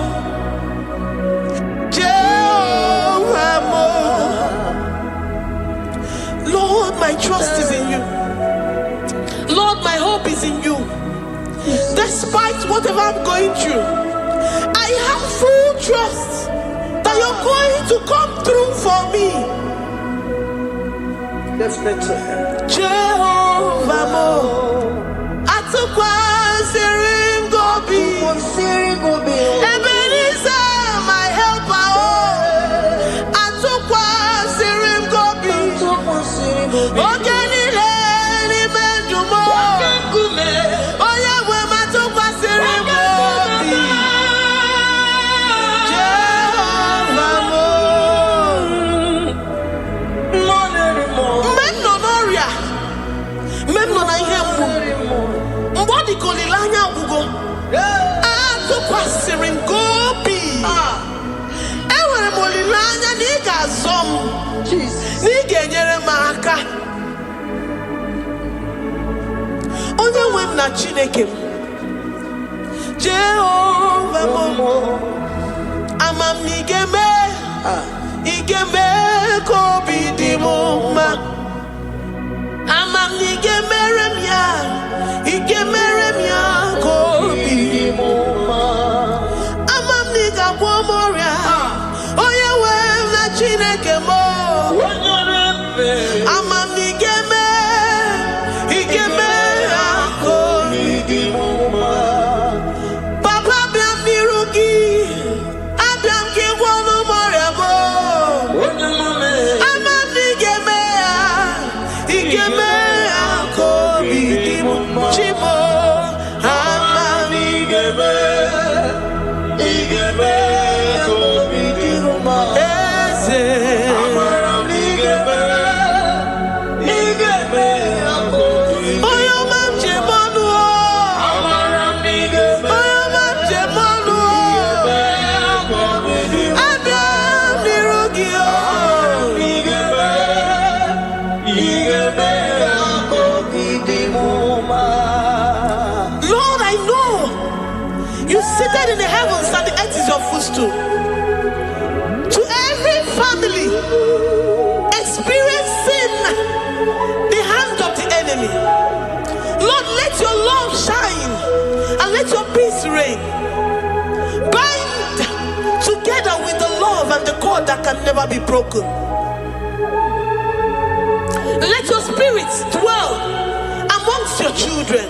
Jehovah more. Lord, my trust is in you. Lord, my hope is in you. Despite whatever I'm going through, I have full trust that you're going to come through for me. Jehovah mo, I took one serim gobi, Ebenezer, my helper. I took one serim gobi, Ogenile, ni mendumo. Oh yeah, when I took one serim gobi, Jehovah mo. Menonoria, menonayemu, mbodi kolilanya ugo. I took one serim gobi. Ewe molilanya niga zom, niga nyere maka. Onye wem na Chineke m, Jehovah mo, amam nigeme, igeme kobi di mo ma, amam nigeme remya, igeme remya kobi di mo ma, amam niga womoria, onye wem na Chineke mo, amam nigeme, igeme kobi di mo ma. Papa biam nirugi, abiam ki wonu moria mo. Amam nigeme, igeme kobi di mo ma. Chimo, amam nigeme, igeme kobi di mo ma. Eze, amam nigeme, igeme kobi. Oyo mam jemonu, amam nigeme, oyo mam jemonu, abiam nirugi o, igeme, igeme kobi di mo ma. Lord, I know you seated in the heavens and the earth is your footstool. To every family experiencing never be broken. Let your spirit dwell amongst your children.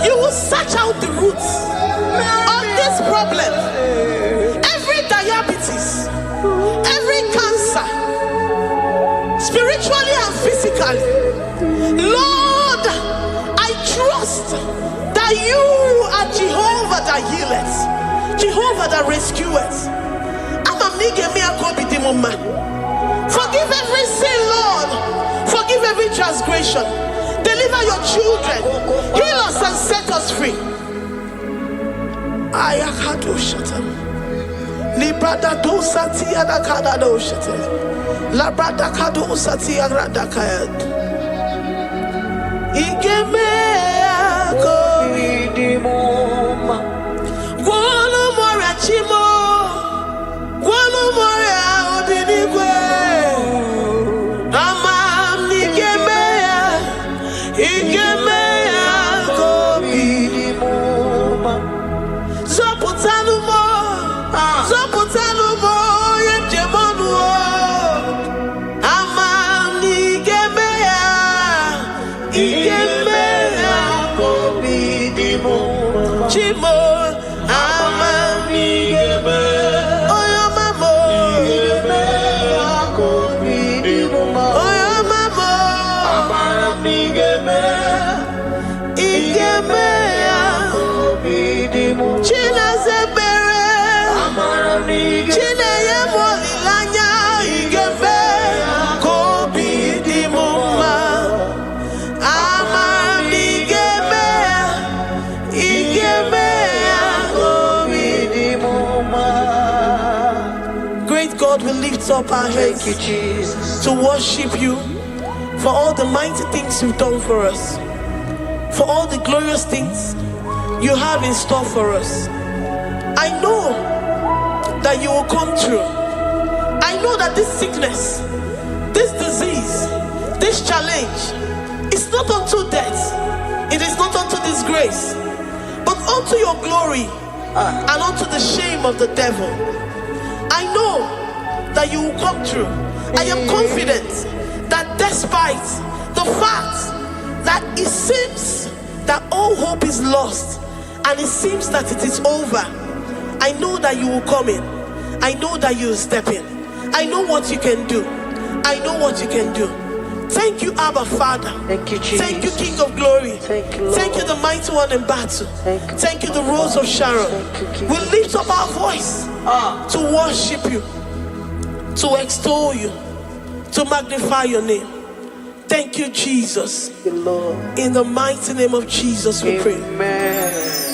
You will search out the roots of this problem. Every diabetes, every cancer, spiritually and physically. Lord, I trust that you are Jehovah that healeth, Jehovah that rescueth. Forgive every sin, Lord. Forgive every transgression. Deliver your children. Heal us and set us free. Ayakado shatam. Librada do sati adakada do shatam. Labrada kado sati agradakayad. Igeme ako idimoma. Guano morachimo. Guano moria odinigwe. Up our heads, thank you, Jesus, to worship you for all the mighty things you've done for us, for all the glorious things you have in store for us. I know that you will come through. I know that this sickness, this disease, this challenge is not unto death, it is not unto disgrace, but unto your glory and unto the shame of the devil. I know that you will come through. I am confident that despite the fact that it seems that all hope is lost and it seems that it is over, I know that you will come in. I know that you will step in. I know what you can do. I know what you can do. Thank you, Abba Father. Thank you, Jesus. Thank you, King of Glory. Thank you, Lord. Thank you, the mighty one in battle. Thank you, the Rose of Sharon. We lift up our voice to worship you, to extol you, to magnify your name. Thank you, Jesus. Thank you, Lord. In the mighty name of Jesus we pray. Amen.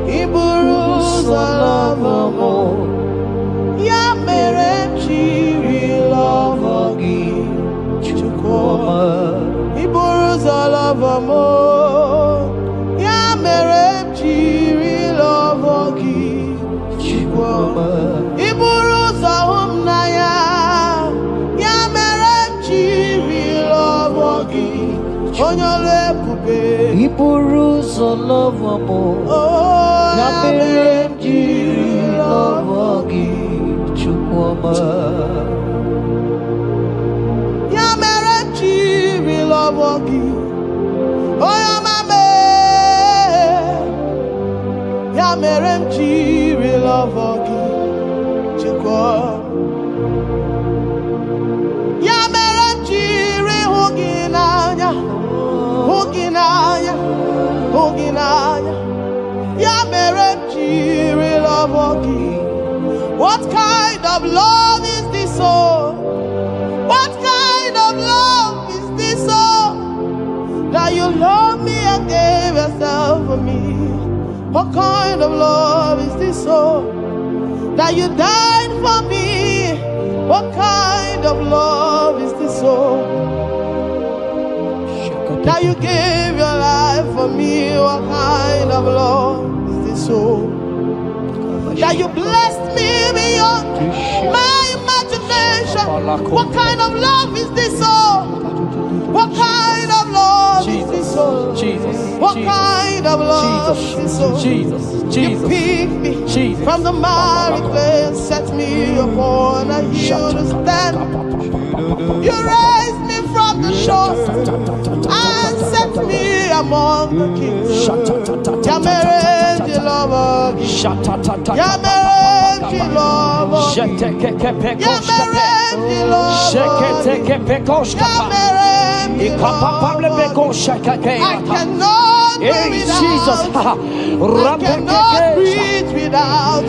Iburu Zahum Naya, Ya Mere Iburuzo love amo. Yamerenji love gi chukwama. Yamerenji love gi. Oh yamame. Yamerenji love gi chukwama. What kind of love is this, oh? What kind of love is this, oh? That you love me and gave yourself for me. What kind of love is this, oh? That you died for me. What kind of love is this, oh? That you gave your life for me. What kind of love is this, oh? That you blessed me beyond my imagination. What kind of love is this, oh? What kind of love is this, oh? What kind of love is this, oh? You picked me from the miry clay and set me upon a hill to stand. You raised me from the shore and set me among the kings. Yamerenji love, Yamerenji love, Yamerenji love, I cannot do without. I cannot breathe without. I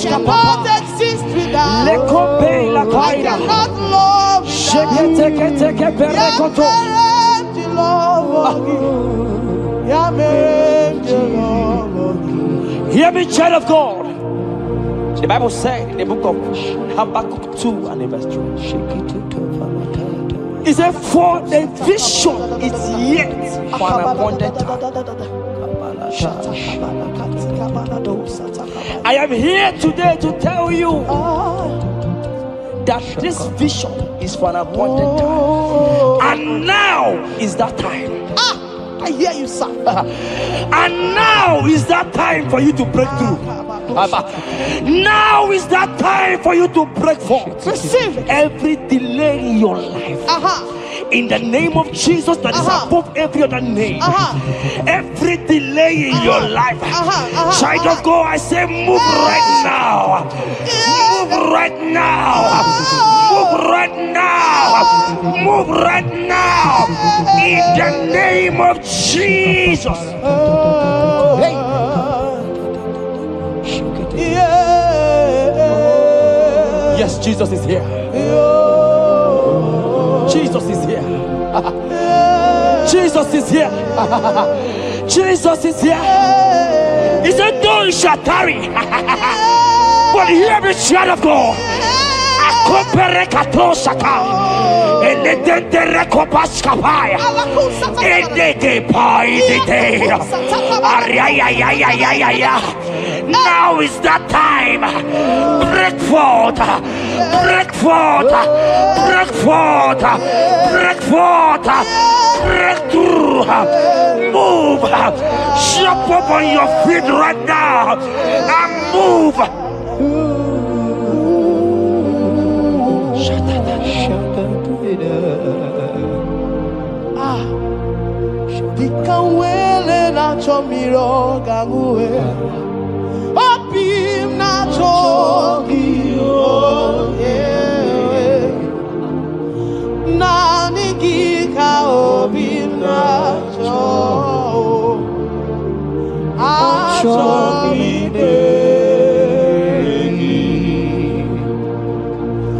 cannot exist without. I cannot love without. Hear me, child of God. The Bible said in the book of Habakkuk 2 and verse 3. It said, for the vision is yet for an appointed time. I am here today to tell you that this vision is for an appointed time. And now is that time. I hear you, sir. And now is that time for you to break through. Now is that time for you to break forth. Receive it. Every delay in your life. In the name of Jesus that is above every other name. Every delay in your life. Child of God, I say move right now. Move right now. Move right now. Move right now. In the name of Jesus. Yes, Jesus is here. Jesus is here. Jesus is here. Jesus is here. He said, though you shall tarry, but hear me, child of God. Now is that time. Break forth, break forth, break forth, break forth, break through. Move, jump up on your feet right now and move. Dikanwele na chomiro gangue. Opim na chogio. Nani gika opim na chog.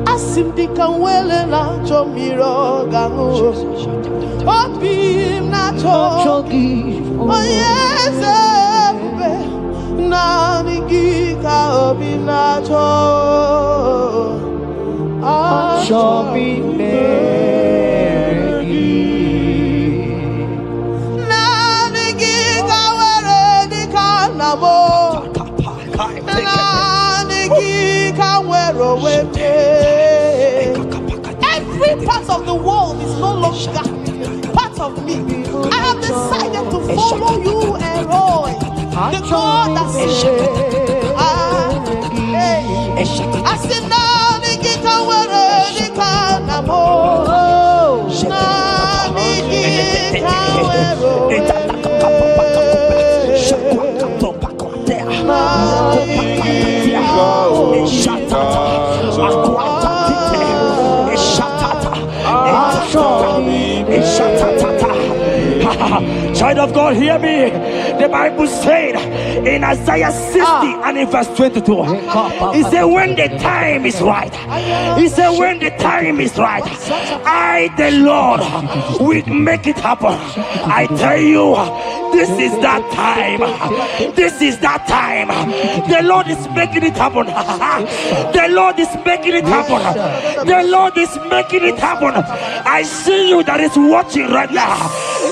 Asim dikanwele na chomiro gangue. Opim na chogi, oh yes, nani gika opim na chogi, chogi nani gika were di kanamo, nani gika were wete. Every part of the world is no longer part of of me. I have decided to follow you, Elroy, the God that saves. I said, now the guitar where the canamo. Child of God, hear me. The Bible said in Isaiah 60 and in verse 22, he said, when the time is right, he said, when the time is right, I, the Lord, will make it happen. I tell you, this is that time. This is that time. The Lord is making it happen. The Lord is making it happen. The Lord is making it happen. I see you that is watching right now.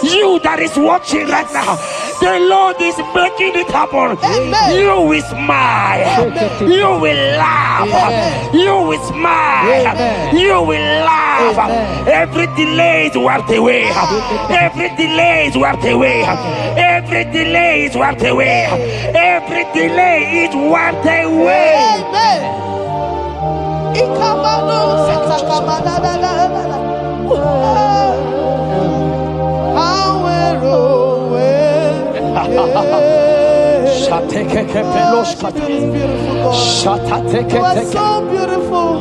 You that is watching right now. The Lord is making it happen. Amen. You will smile. Amen. You will laugh. Amen. You will smile. Amen. You will laugh. Amen. Every delay is wiped away. Every delay is wiped away. Every delay is wiped away. Every delay is wiped away. Amen. You are so beautiful.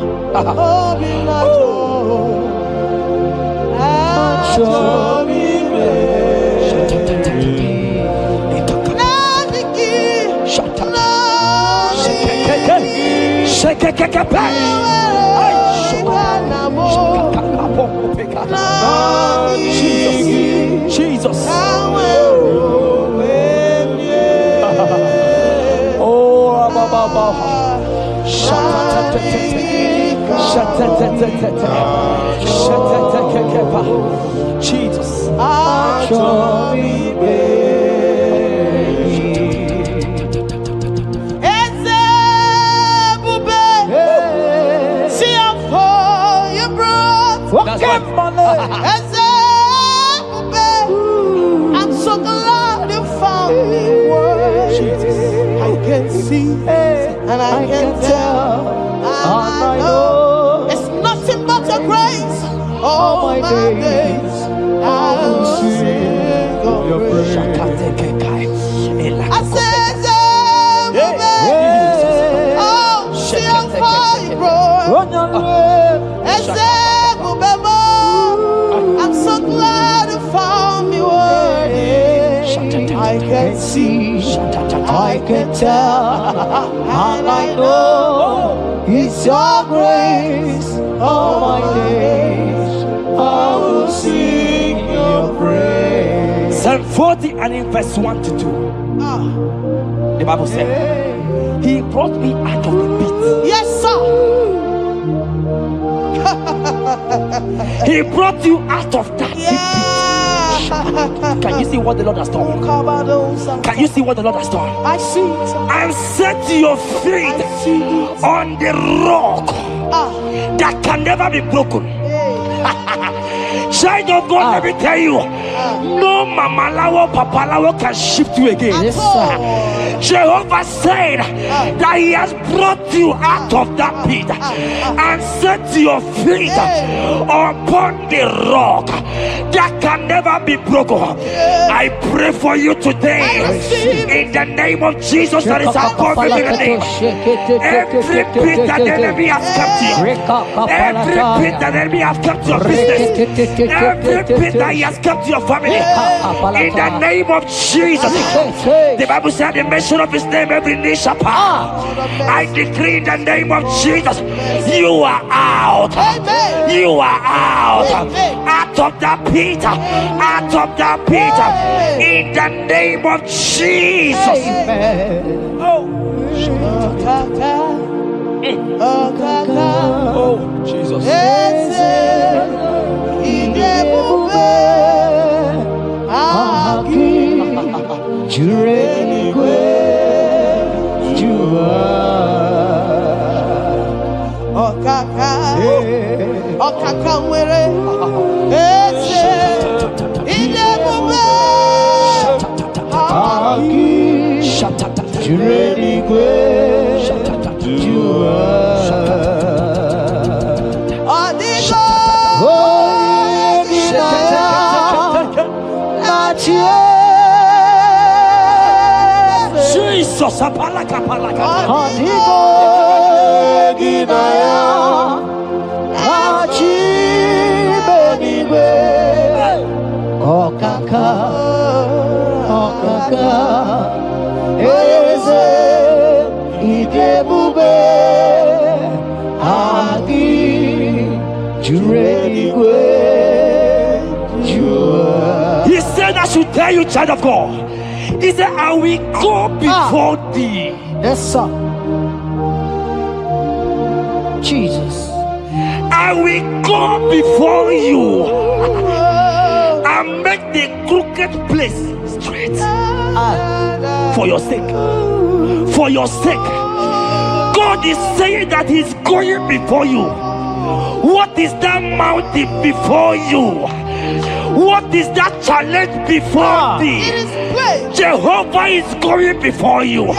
Jesus. Jesus. I'm so glad you found me worthy. I can see and I can tell, and I know it's nothing but a grace. All my days I will sing your praise. I said, oh, see how far you brought. I'm so glad you found me worthy. I can see, I can tell, and I know it's your grace. All my days I will sing your praise. Psalm 40 and in verse 1 to 2. The Bible said, he brought me out of the pit. Yes, sir. He brought you out of that pit. Can you see what the Lord has done? Can you see what the Lord has done? I see it. And set your feet on the rock that can never be broken. Child of God, let me tell you, no mama lawo, papa lawo can shift you again. Yes, Jehovah said that he has brought you out of that pit and set your feet upon the rock that can never be broken. I pray for you today in the name of Jesus that is above every name. Every pit that the enemy has kept you, every pit that the enemy has kept your business, every pit that he has kept your family, in the name of Jesus. The Bible said the mention of his name every knee shall bow. I decree in the name of Jesus, you are out. You are out. Out of the pit. Out of the pit. In the name of Jesus. Oh. Oh, Jesus. Juredigwe, Jua. Jesus, apalaka. Adigo ginaya, achi benigwe, okaka, eze idebube, agi juredigwe, jua. He said, I should tell you, child of God. He said, I will go before thee. Yes, sir. Jesus. I will go before you and make the crooked place straight. For your sake. For your sake. God is saying that He's going before you. What is that mountain before you? What is that challenge before thee? Jehovah is going before you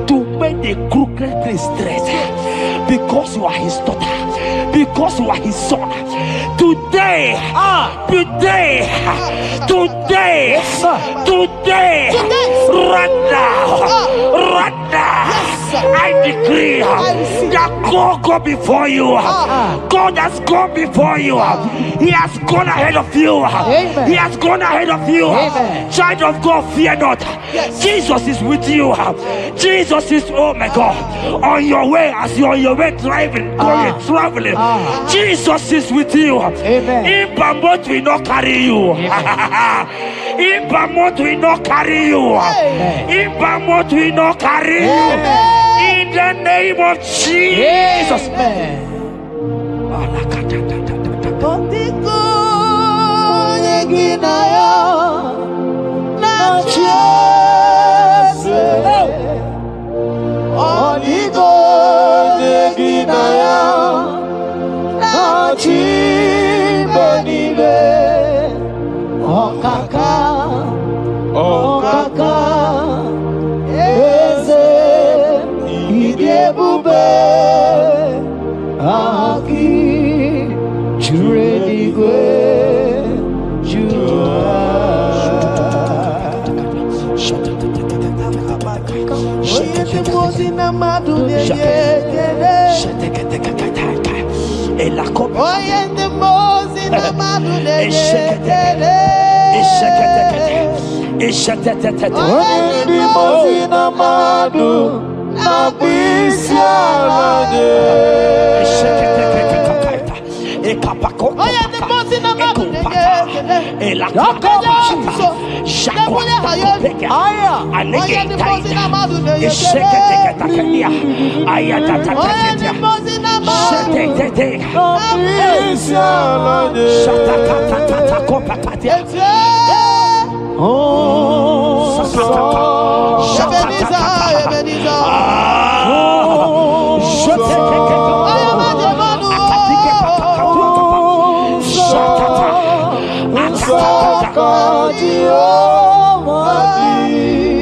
to make the crooked place straight. Because you are His daughter. Because you are His son. Today, right now, I decree that God go before you. God has gone before you. He has gone ahead of you. He has gone ahead of you. Child of God, fear not. Jesus is with you. Jesus is, oh my God, on your way, as you're on your way driving, going, traveling. Jesus is with you. In Bamot will not carry you. In Bamot will not carry you. In Bamot will not carry you. In the name of Jesus.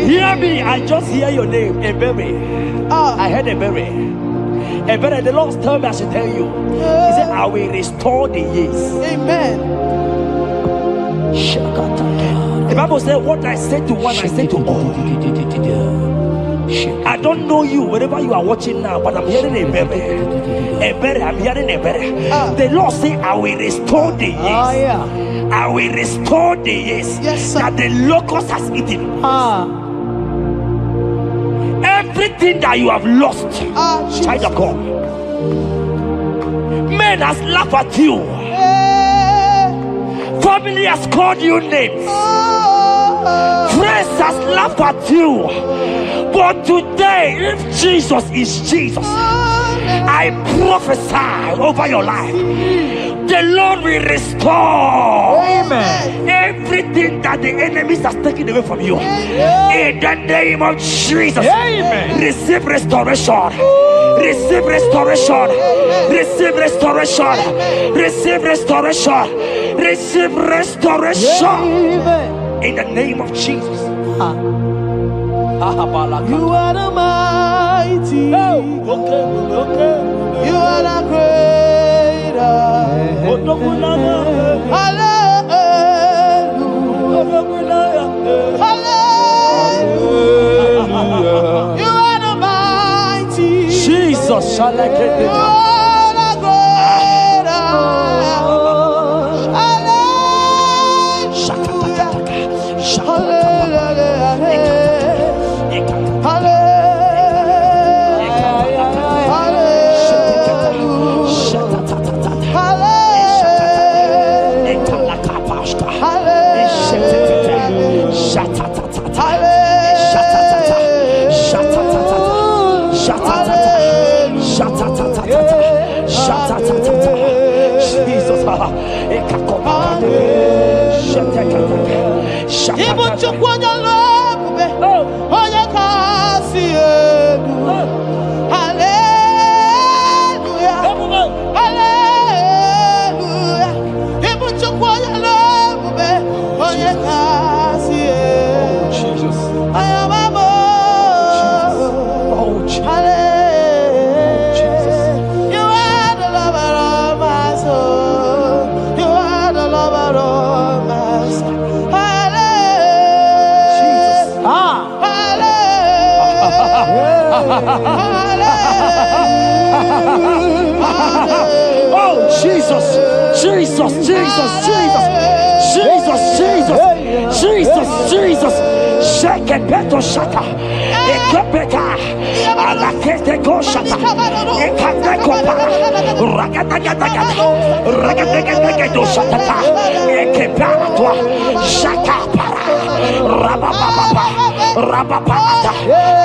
Hear me, I just hear your name, Ebere. I heard Ebere. Ebere, the Lord told me I should tell you. He said, I will restore the years. Amen. The Bible said, what I said to one, I said to all. I don't know you, wherever you are watching now, but I'm hearing Ebere. Ebere, I'm hearing Ebere. The Lord said, I will restore the years. I will restore the years that the locust has eaten. Everything that you have lost, child of God. Men has laughed at you. Family has called you names. Friends has laughed at you. But today, if Jesus is Jesus, I prophesy over your life. The Lord will restore everything that the enemies has taken away from you. In the name of Jesus, receive restoration. Receive restoration. Receive restoration. Receive restoration. Receive restoration. In the name of Jesus. You are the mighty. You are the greater. Hallelujah. Hallelujah. You are the mighty. Jesus shall I get You are the greater. Oh Jesus, Jesus, Jesus, Jesus, Jesus, Jesus, Jesus, Jesus, shake it, beto shaka, ekepeka, alakete go shaka, ekateko para, ragatagataga do shaka, ekepara toi, shaka para, rabababa, rabababa,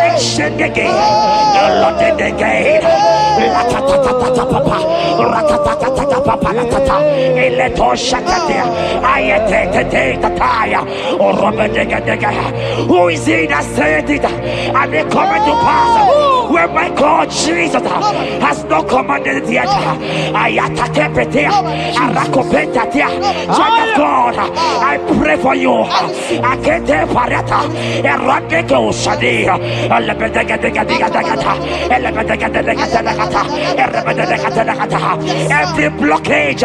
exendege, lotendege, latatatata papa, ratatatata papa, latata, eleto shakatia, ayete tataya, or robedega. Who is he that said it? And they come to pass where my God Jesus has not commanded it yet. Ayatakepetia, Arakopetatia, child of God, I pray for you. Akete parata, Eradeko Shadi, every blockage,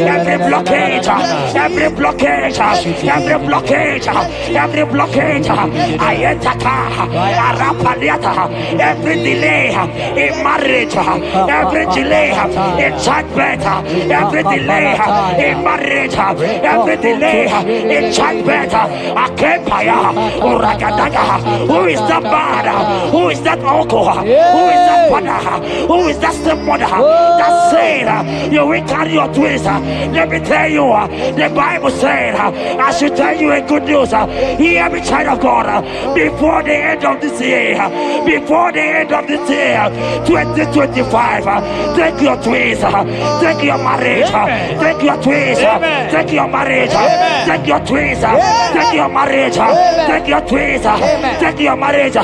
every blockage, every blockage, every blockage, every blockage, ayetaka, arapaliata, every delay in marriage, every delay in childbirth, every delay in marriage, every delay in childbirth, akempaya, uragadaga. Who is that man? Who is that uncle? Who is that father? Who is that stepmother that said you will carry your twins? Let me tell you, the Bible said, I should tell you a good news. Hear me, child of God, before the end of this year, 2025, take your twins, take your marriage, take your twins, take your marriage, take your twins, take your marriage, take your twins, take your marriage.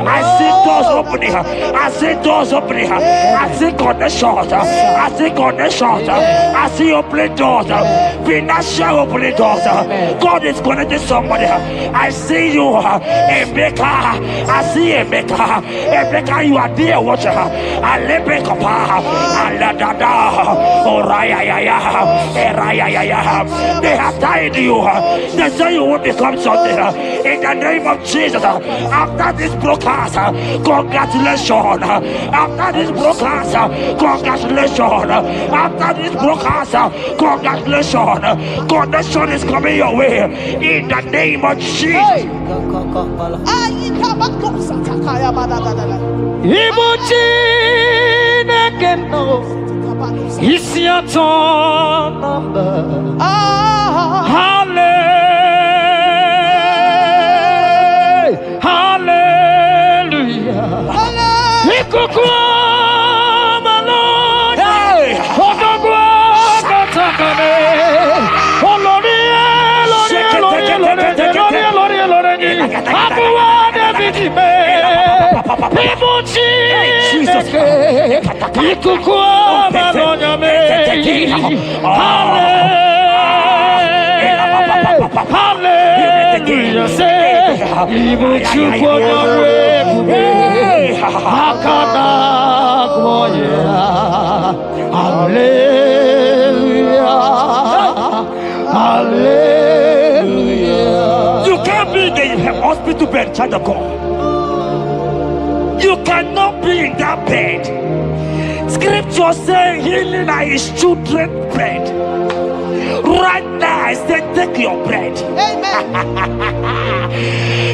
I see doors opening, I see doors opening, I see connections, I see connections, I see opening doors, financial opening doors. God is connecting somebody. I see you, a maker. I see a maker. A maker, you are there, watcher. I let me come. I let that down. Oh, they have tied you. They say you will become something. In the name of Jesus, after this broadcast, congratulations. After this broadcast, congratulations. After this broadcast, congratulations. Connection is coming your way. In the name of Jesus. It's your turn. Hallelujah. You can't be in the hospital bed, child of God. You cannot be in that bed. Scripture saying healing are his children's bread. Right now, I say, take your bread.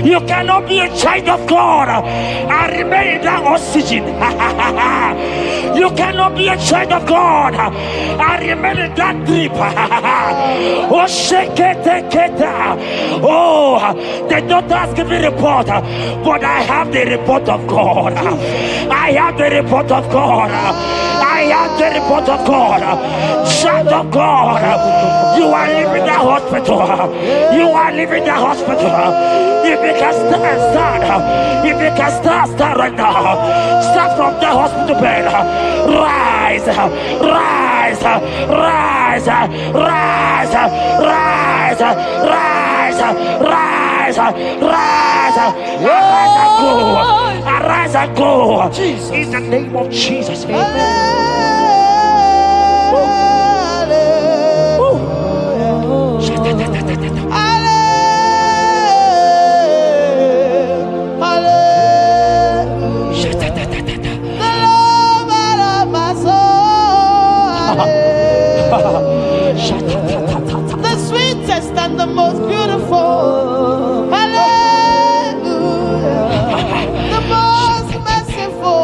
You cannot be a child of God and remain in that oxygen. You cannot be a child of God and remain in that drip. Oh, shake it, take it. Oh, the doctors give me a report, but I have the report of God. I have the report of God. I have the report of God. Child of God, you are leaving the hospital. You are leaving the hospital. If you can stand, if you can stand right now, start from the hospital bed. Rise, rise, rise, rise, rise, rise, rise, rise, arise and go, arise and go. In the name of Jesus. The sweetest and the most beautiful. Hallelujah. The most merciful.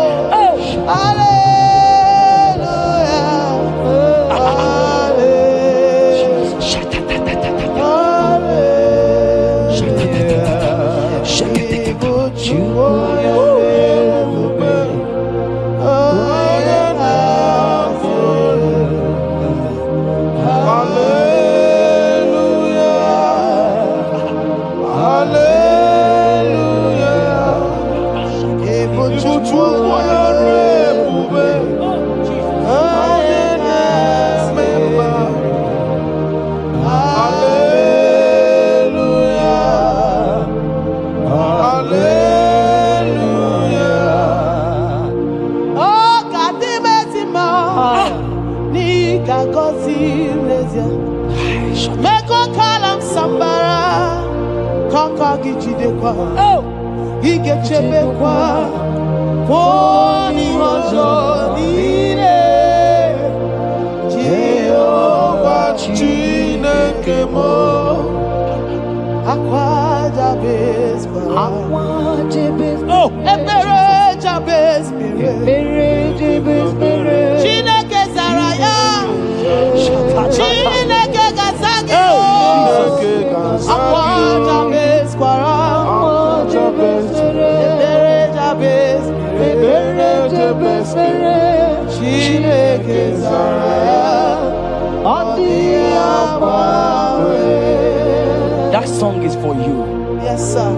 That song is for you. Yes, sir.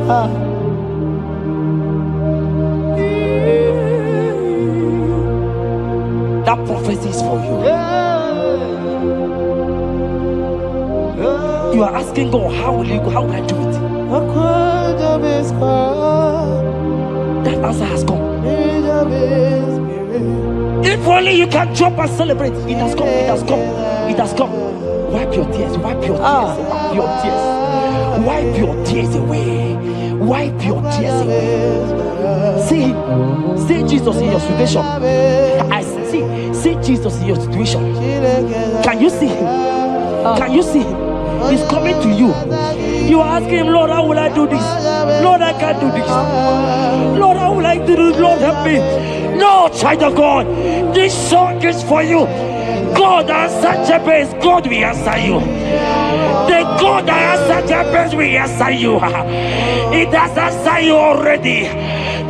That prophecy is for you. You are asking God, how will you go? How will I do it? That answer has come. If only you can jump and celebrate. It has come. It has come. It has come. Wipe your tears. Wipe your tears. Wipe your tears. Wipe your tears away. Wipe your tears away. See Jesus in your situation. I see Jesus in your situation. Can you see him? Can you see him? He's coming to you. You are asking him, Lord, how will I do this? Lord, I can't do this. Lord, how will I do this? Lord, help me. No, child of God, this song is for you. God answered Jabez, God will answer you. The God that answered Jabez will answer you. It has answered you already.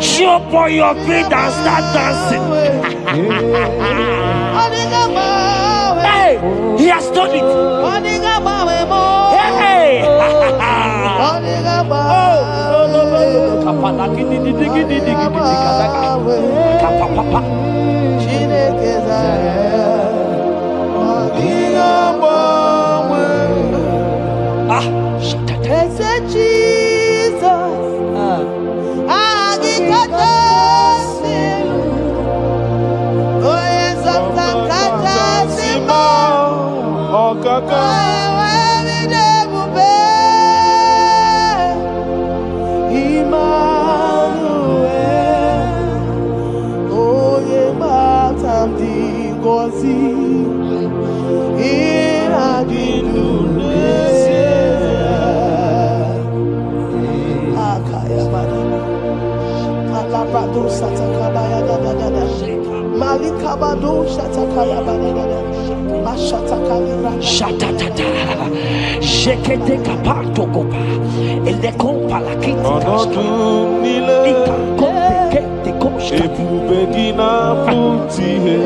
Jump on your feet and start dancing. Hey, he has done it. Hey. Jesus, Okaka. Shatatata, Jekete kapato kopa, ele kompa la kiti kashka, ika kompe kete koshka,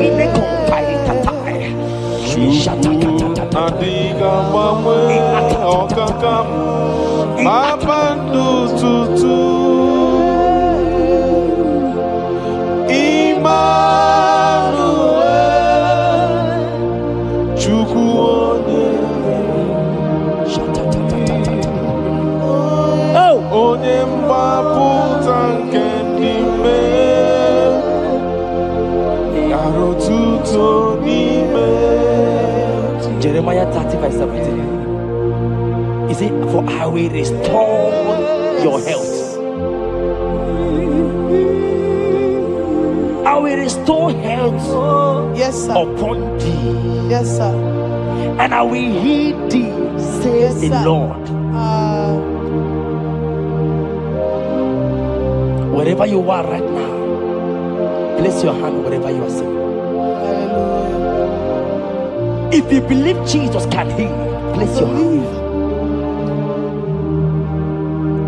ile kompa itatai, shatakatata, Adiga mame okakam, mapandu tutu, Emmanuel, Chukwuonye, onye mgbapụta nke ndị mmehie, yara otuto n'ime. Jeremiah 30:17. He said, for I will restore your health. I will restore health, yes, sir, upon thee. Yes, sir. And I will heal thee, says the Lord. Wherever you are right now, place your hand wherever you are sitting. If you believe Jesus can heal, place your hand.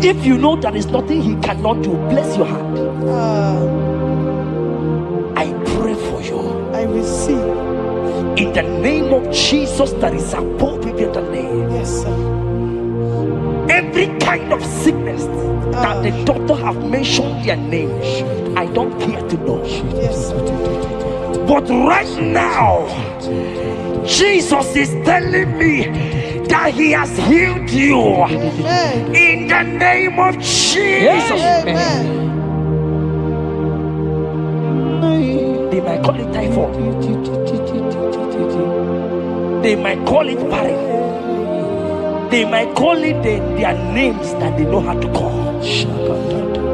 If you know there is nothing he cannot do, place your hand. I pray for you. I receive. In the name of Jesus, that is above every other name. Yes, sir. Every kind of sickness that the doctor have mentioned their name, I don't care to know. Yes, sir. But right now, Jesus is telling me that he has healed you. Amen. In the name of Jesus. Amen. They might call it typhoid. They might call it barren. They might call it their names that they know how to call.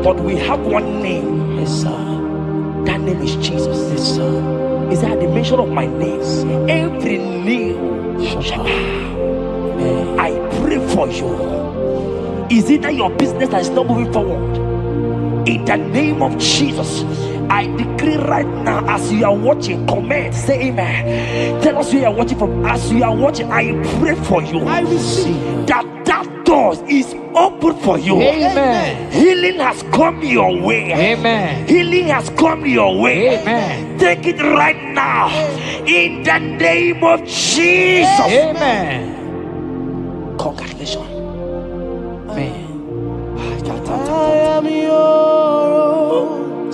But we have one name. Yes, sir. That name is Jesus. Yes, sir. Is that at the mention of my name, every knee shall bow. I pray for you. Is it that your business that is not moving forward? In the name of Jesus, I decree right now, as you are watching, comment, say amen. Tell us where you are watching from. As you are watching, I pray for you. I receive that door is open for you. Amen. Healing has come your way. Amen. Healing has come your way. Amen. Take it right now. In the name of Jesus. Amen. Congratulations. Amen. I am your own.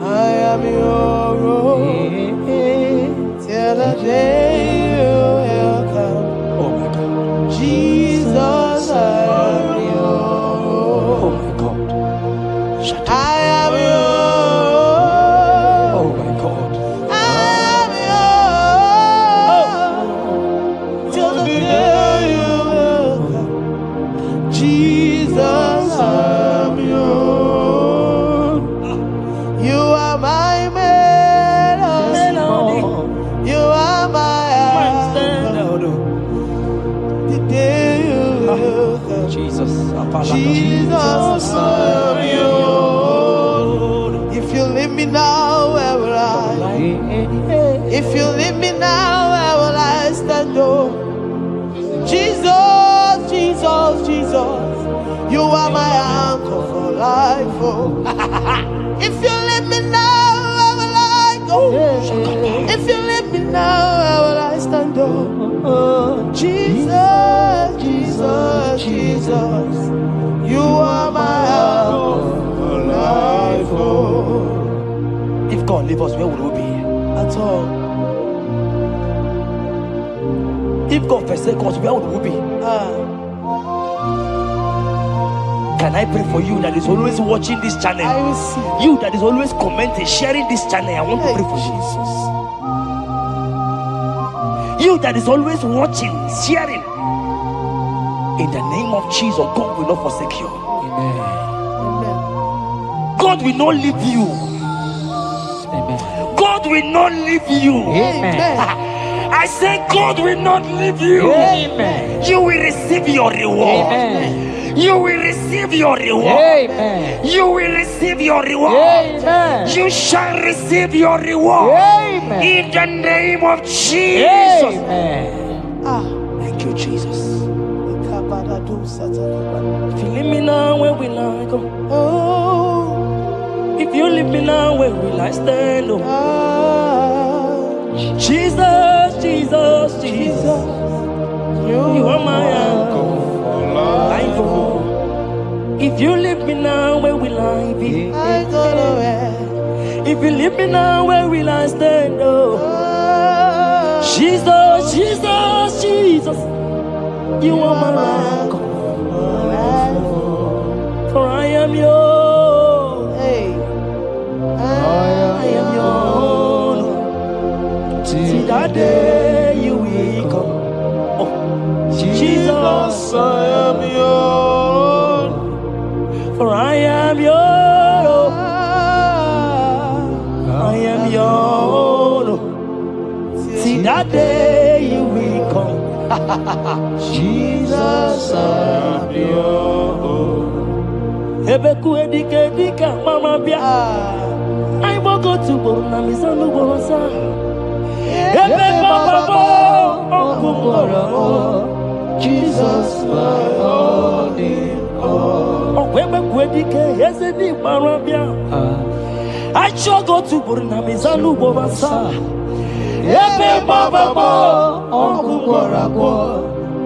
I am your own. Till the day you will come. Oh my God. Jesus, I am your Oh own. my God. Shut up. I am your own. Oh my God. I am your own. Till the day you will come. Jesus, I am your own. You are my melody. You are my anthem. The day you will come. Jesus. Jesus, I am your own. If you leave me now, where will I? If you leave me now, where will I stand? Oh, Jesus, Jesus, Jesus, you are my anchor for life. Oh, if you leave me now, where will I go? If you leave me now, where will I stand? Oh, Jesus, Jesus, Jesus, you are my anchor for life. Oh, If God leave us, where would we be? at all. If God forsake us, where would we be? Can I pray for you that is always watching this channel? I receive. You that is always commenting, sharing this channel, I want to pray for you. Jesus. You that is always watching, sharing. In the name of Jesus, God will not forsake you. Amen. God will not leave you. Amen. God will not leave you. Amen. I say God will not leave you. Amen. You will receive your reward. Amen. You will receive your reward. Amen. You will receive your reward. Amen. You shall receive your reward. Amen. In the name of Jesus. Amen. Thank you, Jesus. Oh, If you leave me now, where will I go? If you leave me now, where will I stand? Oh. Jesus, Jesus, Jesus. You are my uncle. If you leave me now, where will I be? I go nowhere. If you leave me now, where will I stand? Oh. Jesus, Jesus, Jesus. You are my rock. For I am yours. Hey, I am yours. See that day you will come. Oh. Jesus, I am yours. For I am yours. I am yours. See that day you will come. Jesus, I am yours. Ebeku edike dika mama bia. I will go to Borna Misanu Borosa. Ebe Baba Bo. Jesus, my only all. Oh, Ebeku edike Hesedi Marabia. I shall go to Borna Misanu Borosa. Ebe Baba Bo.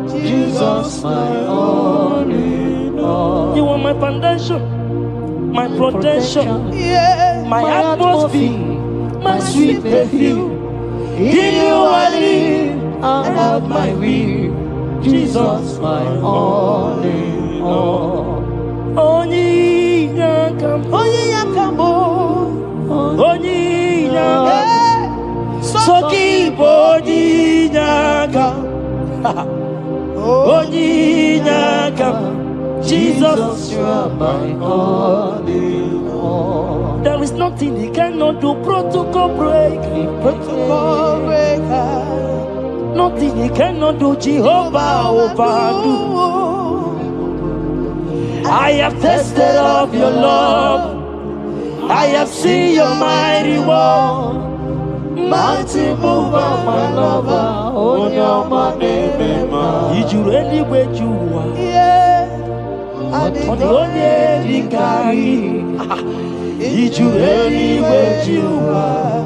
Jesus, my only all. You are my foundation, my protection, yeah, my atmosphere, my sweet perfume. In you I live and have my will. Jesus, my only all. Only Yakam, only Yakam, so keep only Yakam. Only Yakam. Jesus, you are my only all. There is nothing he cannot do. Protocol break. protocol breaker. Nothing he cannot do. Jehovah overdo. I have tasted of your love. I have seen your mighty work. Mighty mover, my lover. On your money, you really where you are. Yeah. On the only carry, you really where you are.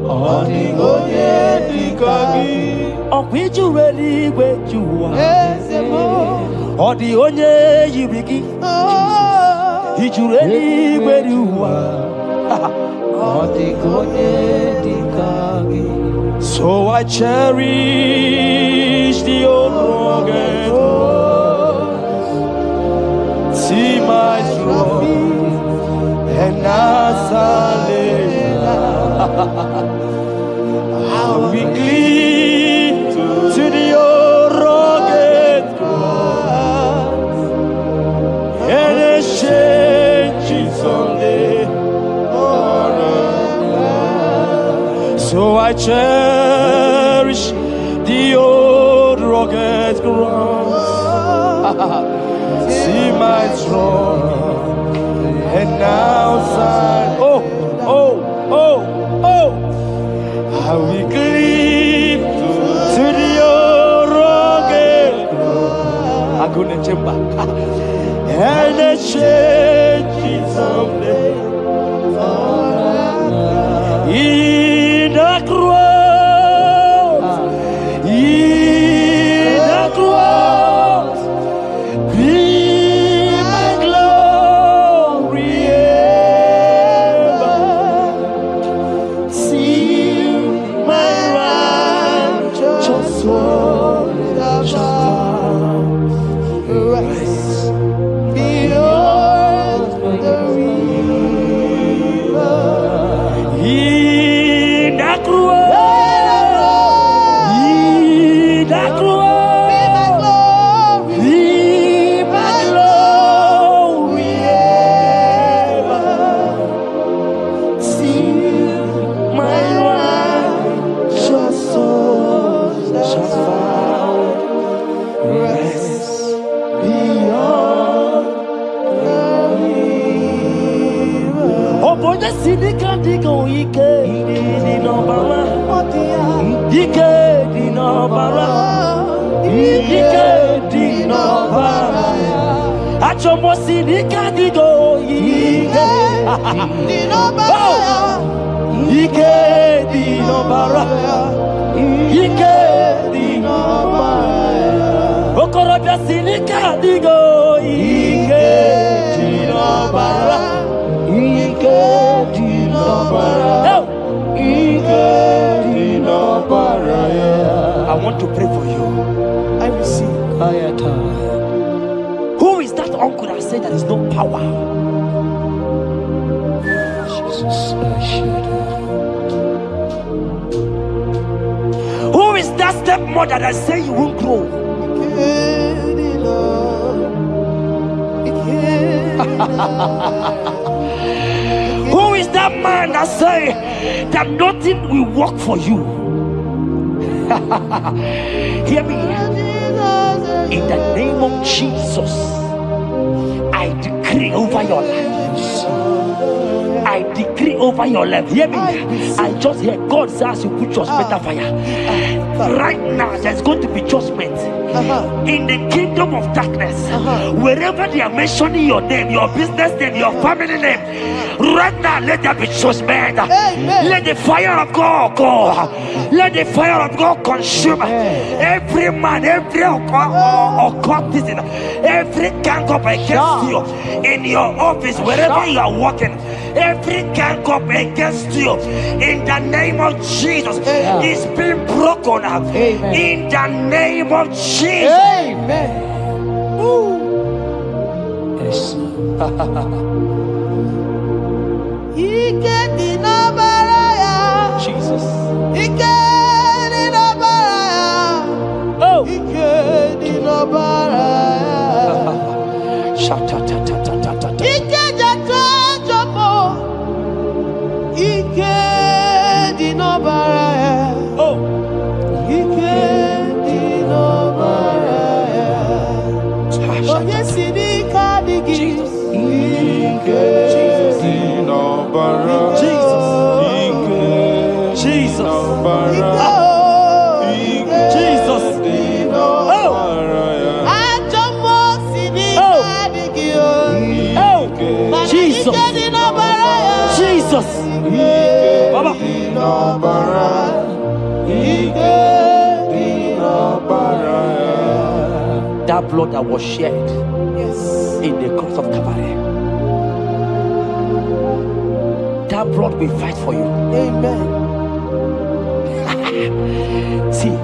On the only carry, on which you really where you are. On the only you begin, you really where you are. On the only carry. So I cherish the old rugged cross. See my trophy and as I lay I'll be clean to the old rugged cross and exchange it someday. So I cherish the old rugged cross. See my throne and now sign. Oh, oh, oh, oh. I will cleave to the old rugged cross. I couldn't chamber and a change it someday. In the cross, in the cross, be my glory ever. See my righteous soul rise beyond the river. In the cross, in my glory. Be my glory ever. See my righteous soul shall find rest beyond the river. Oh, boy, the city can't go. Ike di nobara. Ike di nobara. Ike di nobara. Achomo city can't go. Ike di nobara. Ike di nobara. Ike di nobara. Okorobia city can't go. Ike di nobara. Ike di nobara. Ike di nobara. I want to pray for you. I receive. Who is that uncle that said there is no power? Jesus, I should. Who is that stepmother that said you won't grow? Who is that man that say that nothing will work for you? Hear me. In the name of Jesus, I decree over your life. I decree over your life. Hear me. I just hear God says you put judgment on fire. Right now, there's going to be judgment in the kingdom of darkness. Wherever they are mentioning your name, your business name, your family name, right now, let there be judgment. Let the fire of God go. Let the fire of God consume every man, every occultism, every gang up against you in your office, wherever you are working. Every gang up against you in the name of Jesus is being broken up. In the name of Jesus. Amen. Yes. Jesus. Oh. Jesus. Baba. That blood that was shed in the cross of Calvary, that blood will fight for you. Amen. See,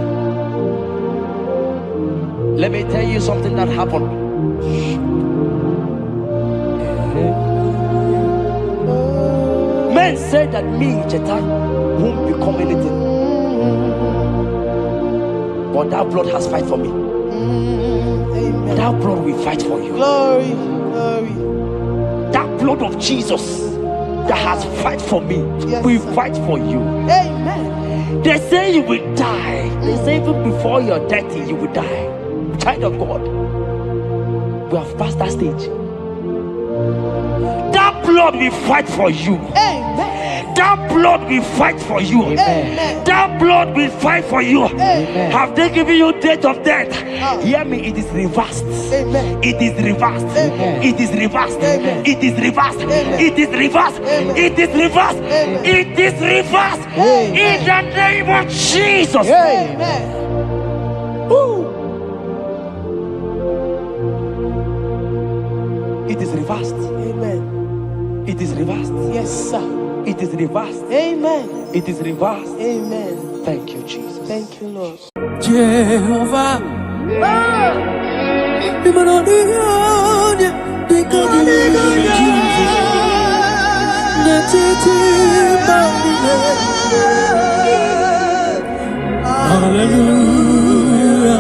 let me tell you something that happened. Men said that me, Jetta, won't become anything. But that blood has fight for me. Amen. That blood will fight for you. Glory, glory. That blood of Jesus that has fight for me will fight for you. Amen. They say you will die. They say even before you're 30, you will die. Child of God, we have passed that stage. That blood will fight for you. Amen. That blood will fight for you. Amen. That blood will fight for you. Amen. Have they given you date of death? Hear me, it is reversed. Amen. It is reversed. Amen. It is reversed. Amen. It is reversed. Amen. It is reversed. Amen. It is reversed. Amen. It is reversed. Amen. In the name of Jesus. Amen. Woo. It is reversed. Amen. It is reversed. Yes, sir. It is reversed. Amen. It is reversed. Amen. Thank you, Jesus. Thank you, Lord. Jehovah. Hallelujah.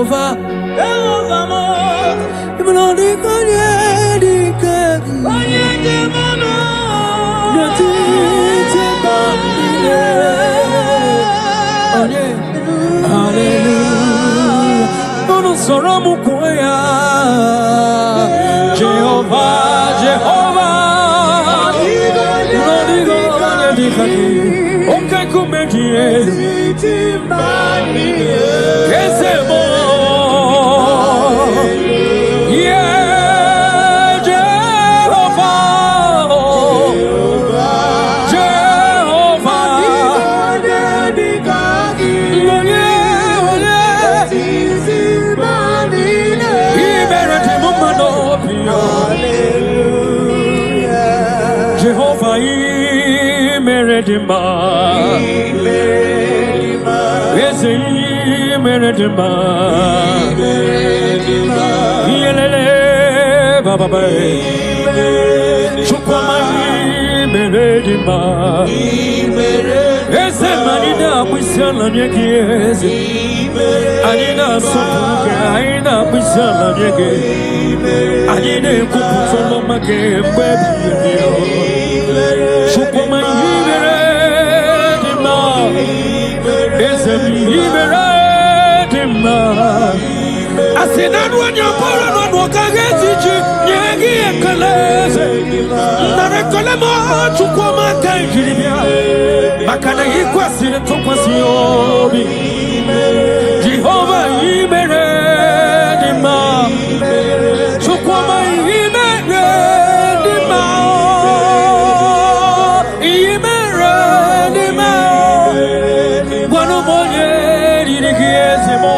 Jehovah, Jehovah mo. Imelodi kanye dikagi. Kanye demono. Nati tebamile. Anye, hallelujah. Ono soramu kwaya. Jehovah, Jehovah. Imelodi kanye dikagi. Okay, kumejie. Kesemo. Yeah, Jehovah. Jehovah. Jehovah, Meredima. Meredima. Yelele baba bay. Chukwa Meredima. Ese manina kwisala nyekeze. Anina sopuke aina kwisala nyeke. Anine kuputolo make mbebi. Chukwa Meredima. Ese Meredima. Asinanu anyapora no kagezi nyegi ekaleze. Narekole mo chukwa makanjiribia. Makana yikwasire tokwasiobi. Jehovah Imeredima. Chukwa Imeredima. Imeredima. Wano monye dirigieze mo.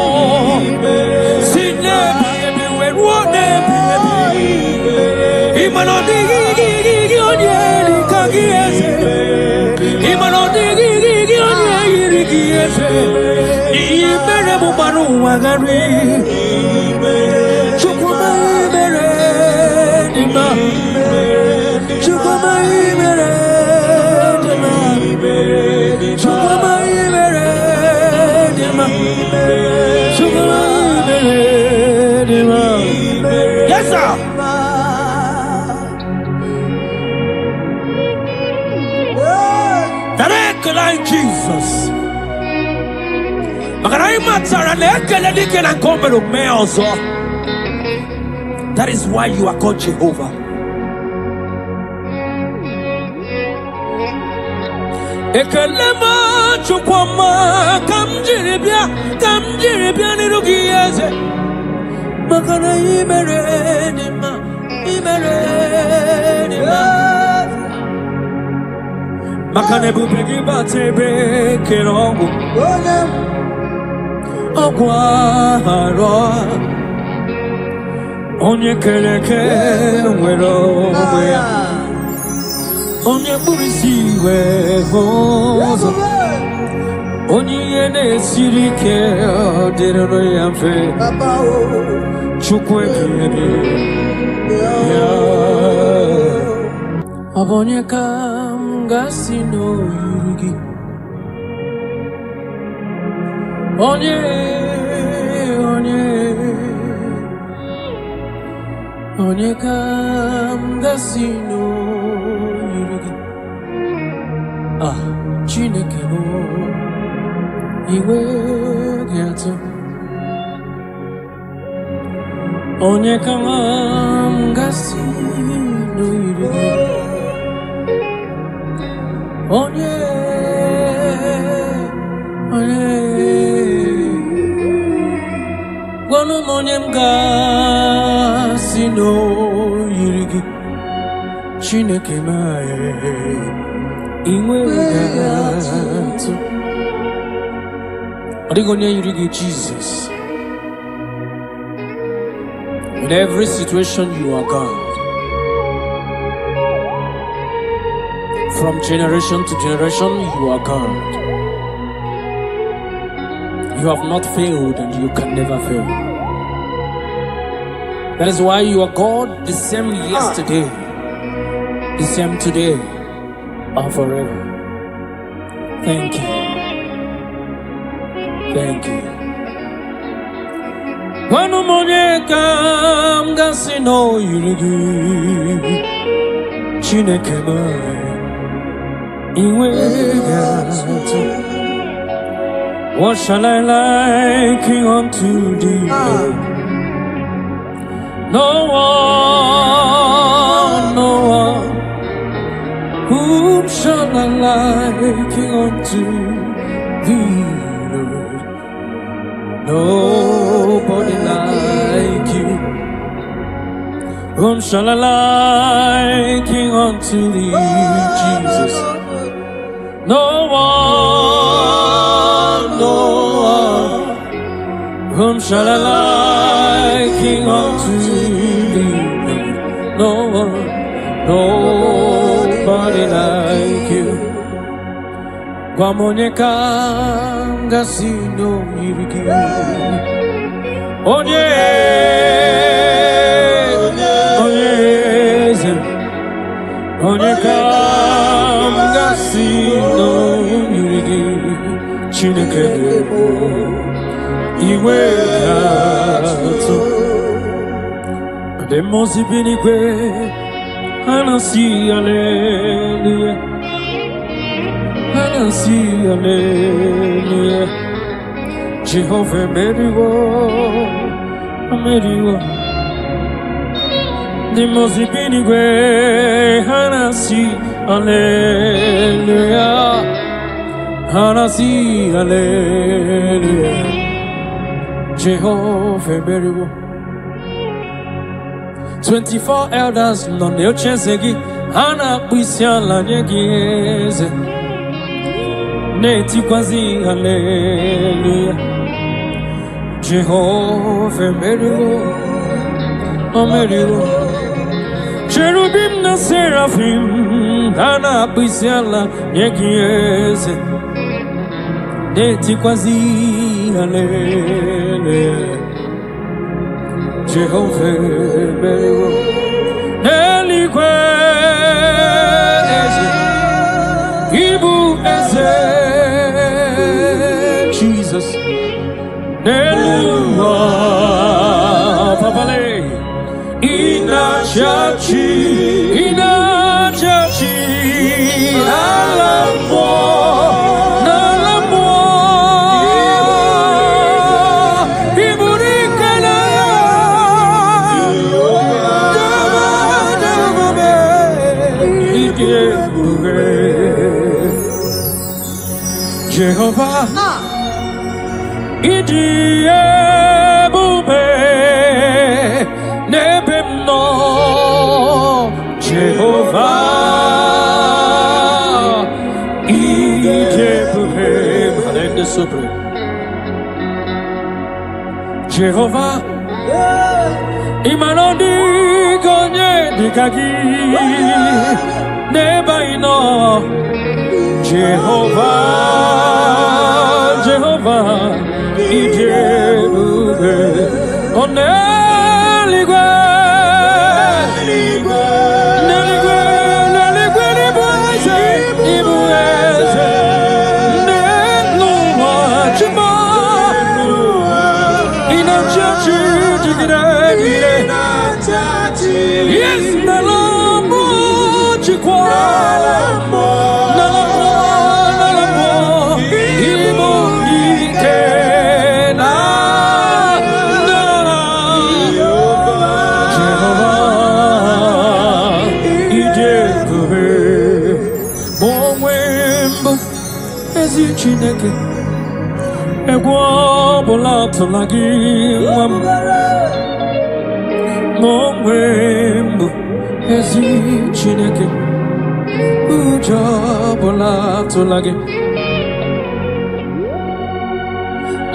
Yes, sir. Like Jesus. That is why you are called Jehovah. Ekelema chukwama kamjiribia nirugieze. Makana imeredima. Makane bubegi batebe kerongo. Ogwaro. Onye keleke wero. Onye burisi hozo. Onye yene sirike derero yamfe. Chukwe kiyebi. Abonye Gasino Yugi Onye kam Gasino Yugi Chineke mo Iwe Gato Onye kam Gasino Yugi Onye Gwanu monye mga sino yirigi Chineke mae Inwe gatu Adigonye yirigi Jesus. In every situation you are God. From generation to generation, you are God. You have not failed and you can never fail. That is why you are God, the same yesterday, the same today, and forever. Thank you. Thank you. Wanu monyeka mgasi no yirigi Chineke mai Iwe gatu What shall I liken unto thee? No one Whom shall I liken unto thee, Lord? Nobody like you. Whom shall I liken unto thee, Jesus? No one. Whom shall I liken unto thee? No one, nobody like you. Guamonyeka gasino yiriki. Oye, onyeka gasino yiriki. Chineke iwe kato. Demosi binigwe anasi hallelujah. Anasi hallelujah. Jehovah meriwo. Demosi binigwe anasi hallelujah. Anasi hallelujah. Jehovah meriwo. 24 elders non ne ochesegi hana kwisiala nyegeze neti kwazi hallelujah. Jehovah meriwo omeriwo. Cherubim na seraphim hana kwisiala nyegeze neti kwazi hallelujah. Jehovah meriwo eligwe eze ibu eze Jesus neluwa papale inachachi alamo Jehovah, Idi ebube nebem no. Jehovah, Idi ebube malende sobre. Jehovah, imanodi gonye dikagi nebaino. Jehovah, Ijebube, Oneligwe, Nibueze, Neluwa, Chima, Inachachi, yes, Nalamo, Chikwa. Chineke egwo bola tolagi wam momwembo ezi Chineke ujo bola tolagi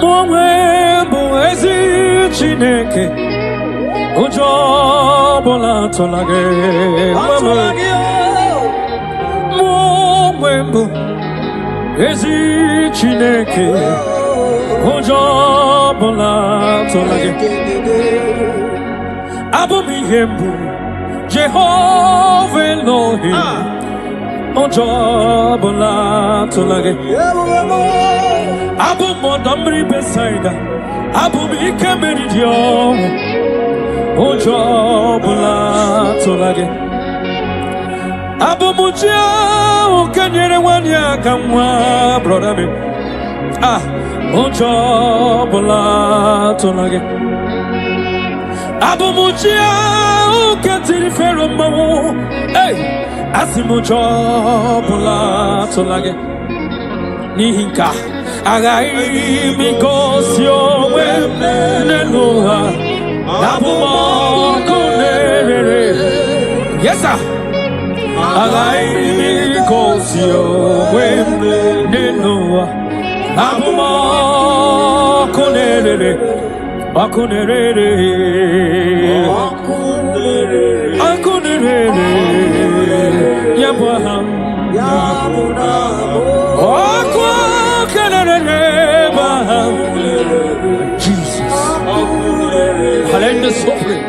momwembo ezi Chineke ujo bola tolagi momwembo ezi Chineke ụjọ ọbụla tụla gị abụ m ihe mbụ Jehova Elohim ụjọ ọbụla tụla gị Abu Modamri Besaida, Abu Bikemeridio, Ojo Bula Tolage, Abu Muja, Kanyere Wanya Kamwa, brother. Ah, Ojo Bula Tolage, Abu Muja, Katiri Ferromo, hey, Asimujo Bula Tolage, Nihinka. Agai mi kosio wenelua nabumo konere. Yes sir. Agai mi kosio wenelua nabumo konere. Akonere. Akonere. Yabaham. Jesus, hallelujah, suffering,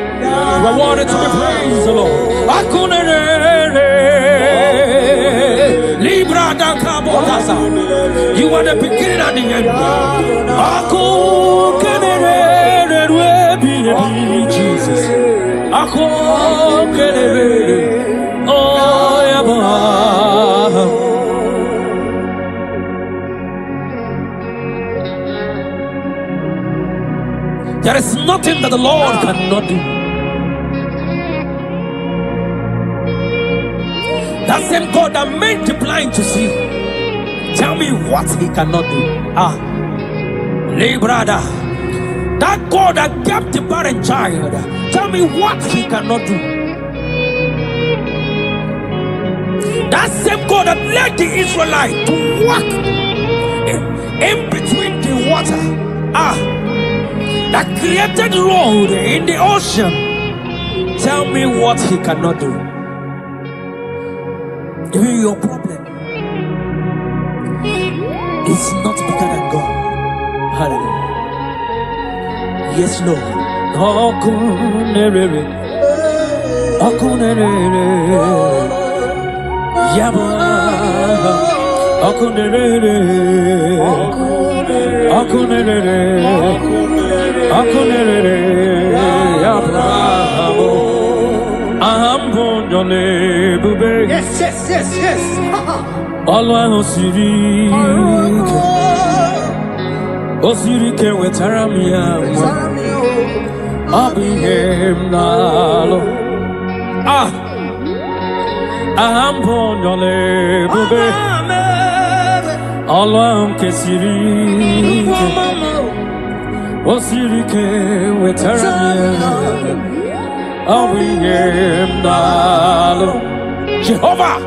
rewarded to be praised, the Lord. Libra da Cabotasa, you are the beginning and the end. Jesus, oh, yeah. There is nothing that the Lord cannot do. That same God that made the blind to see, tell me what he cannot do. Ah, brother, that God that kept the barren child, tell me what he cannot do. That same God that led the Israelites to walk in between the water, that created road in the ocean, tell me what he cannot do. Even your problem is not bigger than God. Hallelujah. Yes, Lord. Yes, yes, yes, yes. Allah Osirike wetaramia Abihem nalo Ahambonyole bube Allah kesirike Osirike wetaramia Abihem nalo Jehovah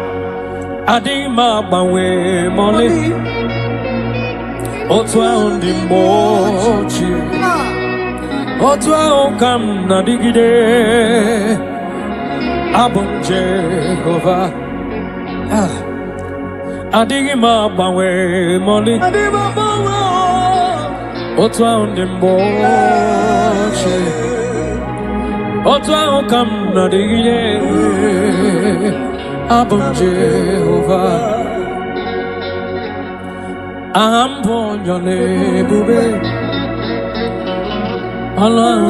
Adima bawe mole Otwa undi mochi Otwa okam nadigide Abum Jehovah Adigima bawe mole Otwa undi mochi Otwa okam nadigide Abum Jehovah Ambonyole bube Allah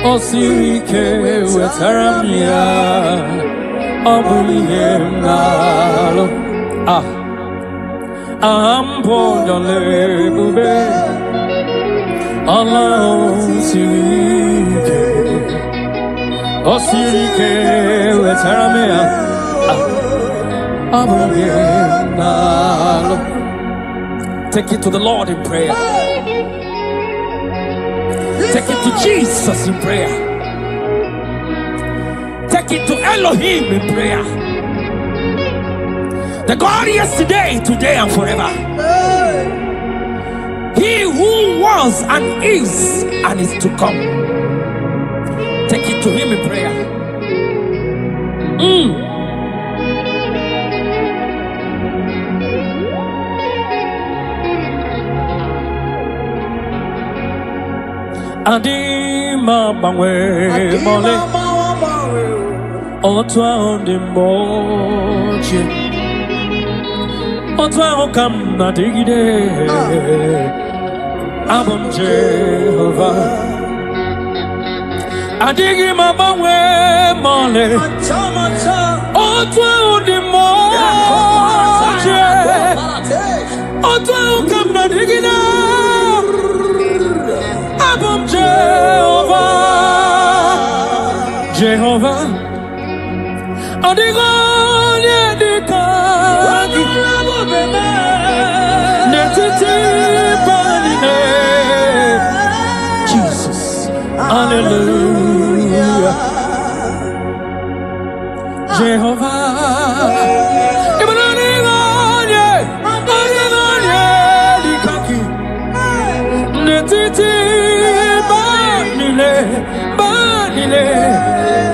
osirike wetaramia Abuliyem nalo Ambonyole bube Allah osirike wetaramia Take it to the Lord in prayer. Take it to Jesus in prayer. Take it to Elohim in prayer. The God yesterday, today, and forever. He who was and is to come. Take it to him in prayer. Adima bangwe mole Otwa undi mochi Otwa come na digide. Abom Jehovah. Adigi mabawe mole. Otwa udimo. Otwa come na digide. Abom Jehovah. Jehovah. Adigo yedika. Jesus, hallelujah, Jehovah,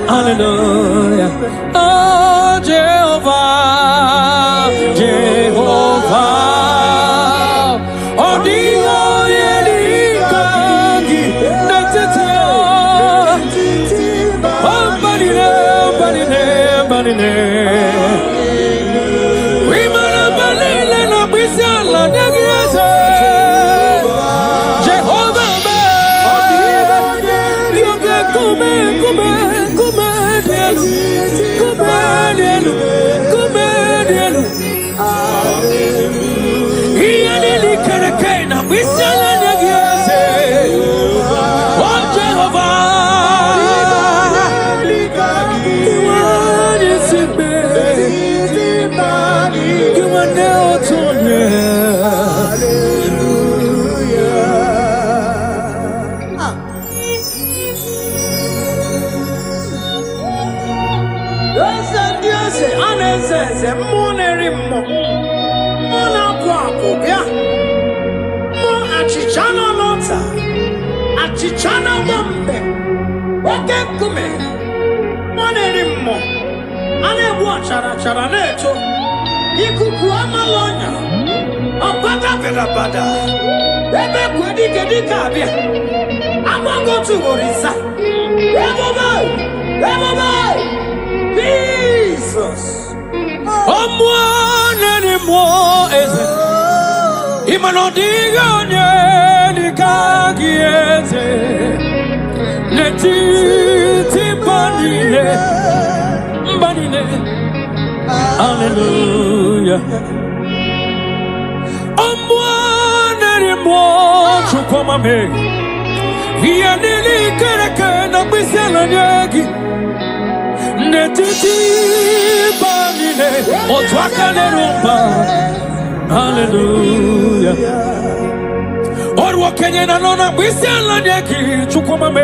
hallelujah, oh Jehovah, Jehovah. Chichana Wambe, Wake Kume, Monerimo, Ane Watchara Charaneto, Ikukuama Lonya, Apata Pedabada, Ebe Quedicabia, I'm not going to Orisa, Everybody, Jesus. One anymore is it? Imanodiga. Hallelujah. Hallelujah. Or Kenya na bwisela nyeki chukuma me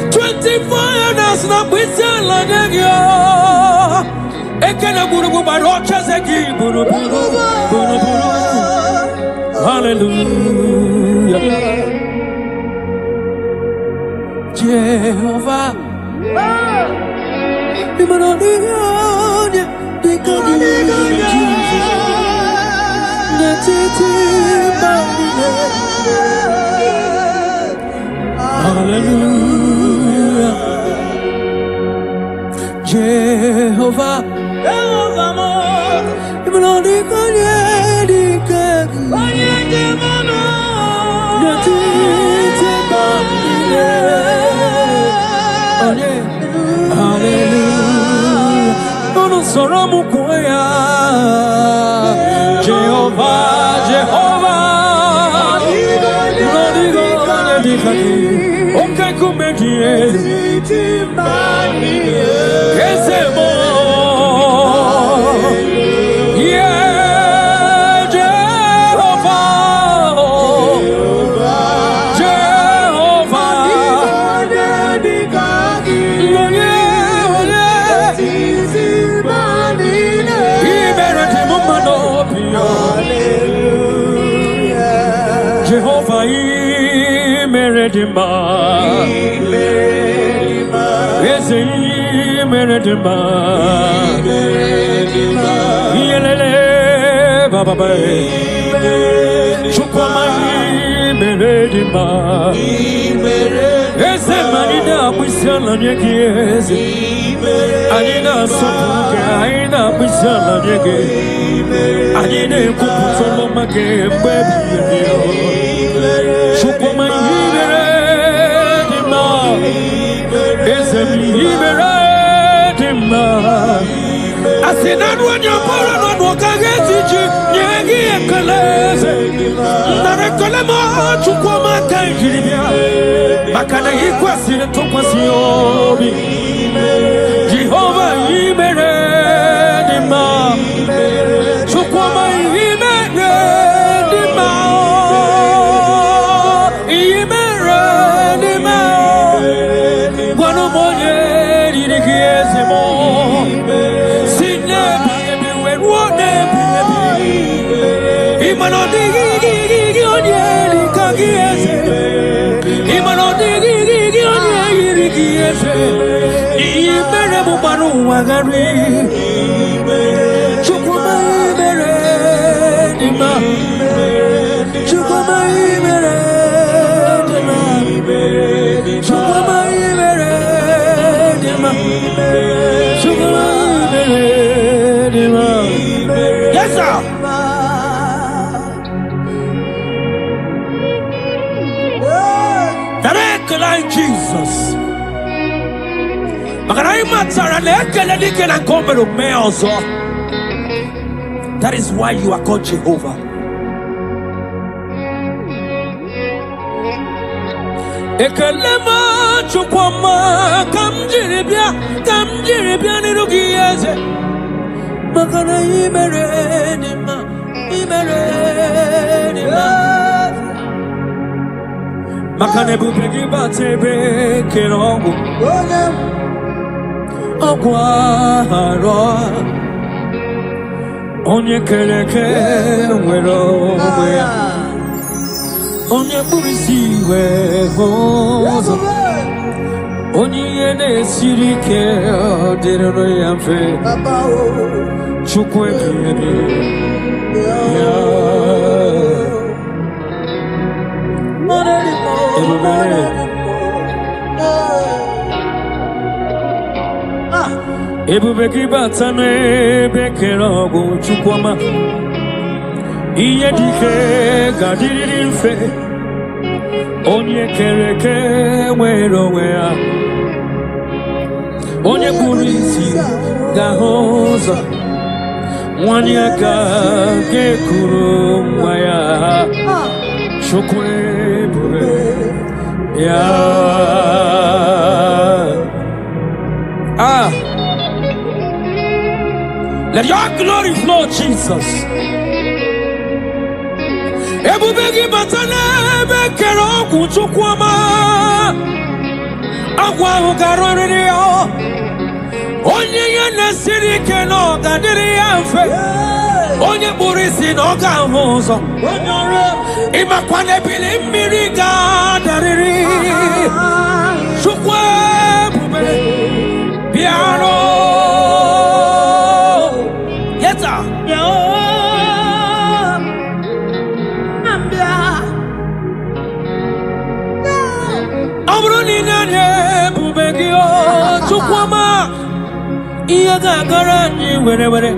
24 years na bwisela nyeki ekena burugu barocha zeki buru. Hallelujah. Jehovah hallelujah. Jehovah, Baba Ese manina bisala nyegeze. Anina sopuke aina bisala nyege. Anine kuputolo mage baby. Shukoma ibere dima. Ese mi ibere dima. Asina nwanya pora no kagezi nyegi ekaleze. Narekole ma chukoma kanjiribia. Makana ikwasire tokwasiobi. Jehovah ibere dima. Chukoma ibere dima. Ibere dima. Gwano monye dirigieze mo. Sine bibi wenwone bibi. Imano digi onye likagieze. Imano digi onye irigieze. Ibere mubanu wagari. Chukuma ibere dima. Chukuma ibere dima. Chukuma ibere dima. Chukuma ibere dima. Yes, sir. Like Jesus. That is why you are called Jehovah. Ekelema chukwama kamjiribia nirugieze. Makana imerenima. Makane bubegi batebe kerongo. Ogwaro. Onye keleke wero wea. Onye burisi we hozo. Onye ene sirike dirano yamfe. Chukwe bibi. Ebubeki batane bekerogo chukwama. Iye dike gadiri mfe. Onye kereke wero wea. Onye kurisi gahoza. Wanyaka gekuru mwaya. Chukwe bube. Let your glory flow, Jesus. Ebubegi batane bekero kuchukwama. Agwa ugarorio. Onye yene siri keno gadiri yanfe. Onye burisi no gahozo. Ima kwane bili miriga dariri. Chukwe bube. Piano. Yeta. Amruni nanye bubegi o chukwama. Iya gagara ni were.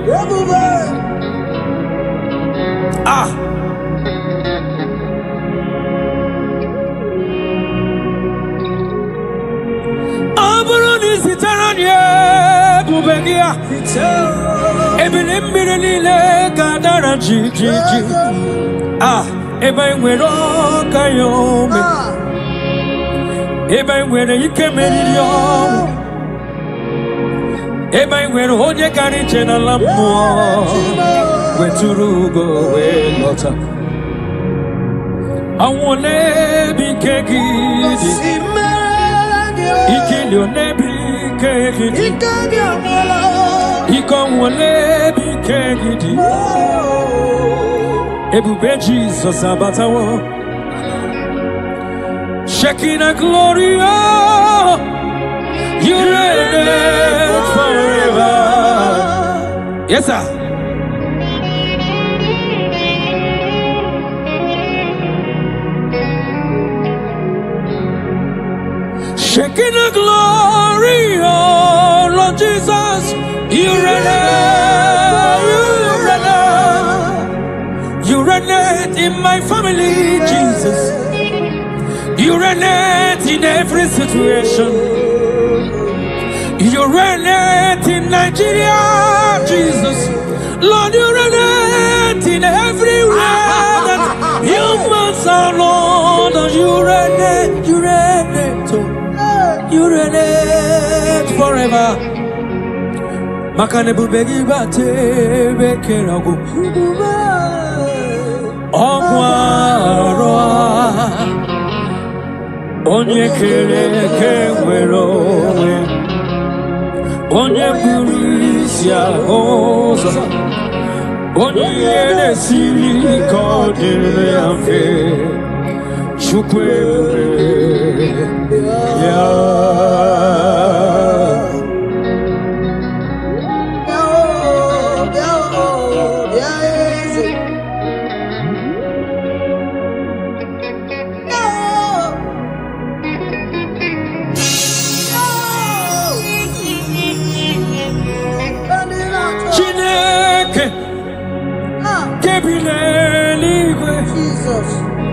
Amruni sitaranye bubegia. Ebile mbirelile gadara ji. Eba nwero kayome. Eba nwere ikemeriri ọnwụ. Eba nwere onye kariche na ala mmụọ. Weturu ugo wee lọta. Anwụ n'ebe ike gị dị. Ikili n'ebe ike gị dị. Ike ọnwụ n'ebe ike gị dị. Ebube Jesus abatawo. Shekinah glory, oh, you reign forever. Yes, sir. Shaking the glory, oh Lord Jesus, you reign in my family, Jesus. You reign in every situation. You reign in Nigeria, Jesus. Lord, you reign in everywhere that humans are, Lord. You reign forever. Makanebu begi bate bekerago. Ogwaro onye kere kewero onye burisia oza onye nesiri kodire amfe chukwe ya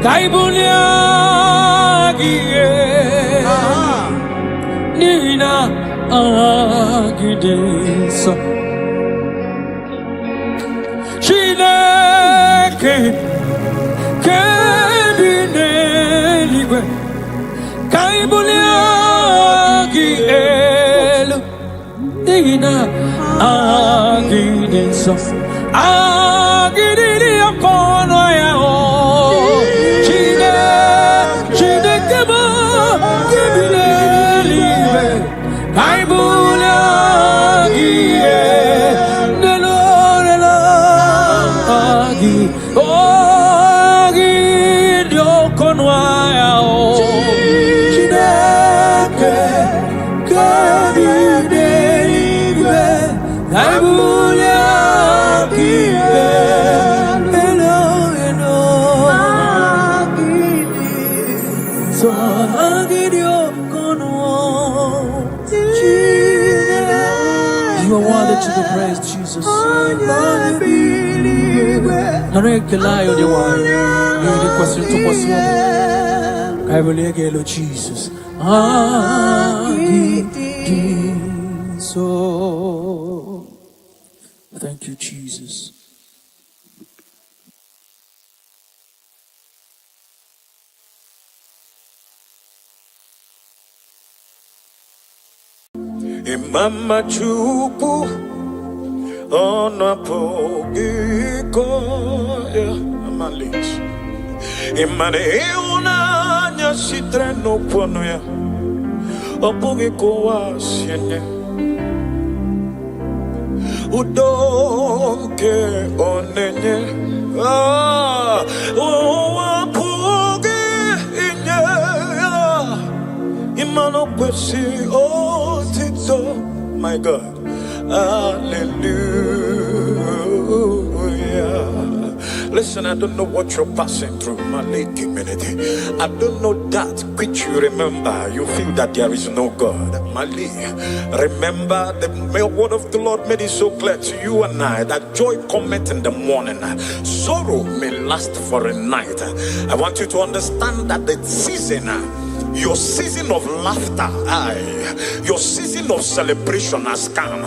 Kaibuliagie Nina Agidesa Chineke Kebineligwe Kaibuliagie Nina Agidesa Agidiri akono ya o to the praise, Jesus. Jesus. Thank you, Jesus. Mama chupu ona pogiko ya amalich imane una nya sitreno pono ya opogiko wasiene udoke onenye owapoge inye imano kwesi otito. My God, hallelujah. Listen, I don't know what you're passing through, my late community. I don't know that which you remember. You feel that there is no God. Mali, remember the word of the Lord made it so clear to you and I that joy cometh in the morning, sorrow may last for a night. I want you to understand that the season, your season of laughter, your season of celebration has come.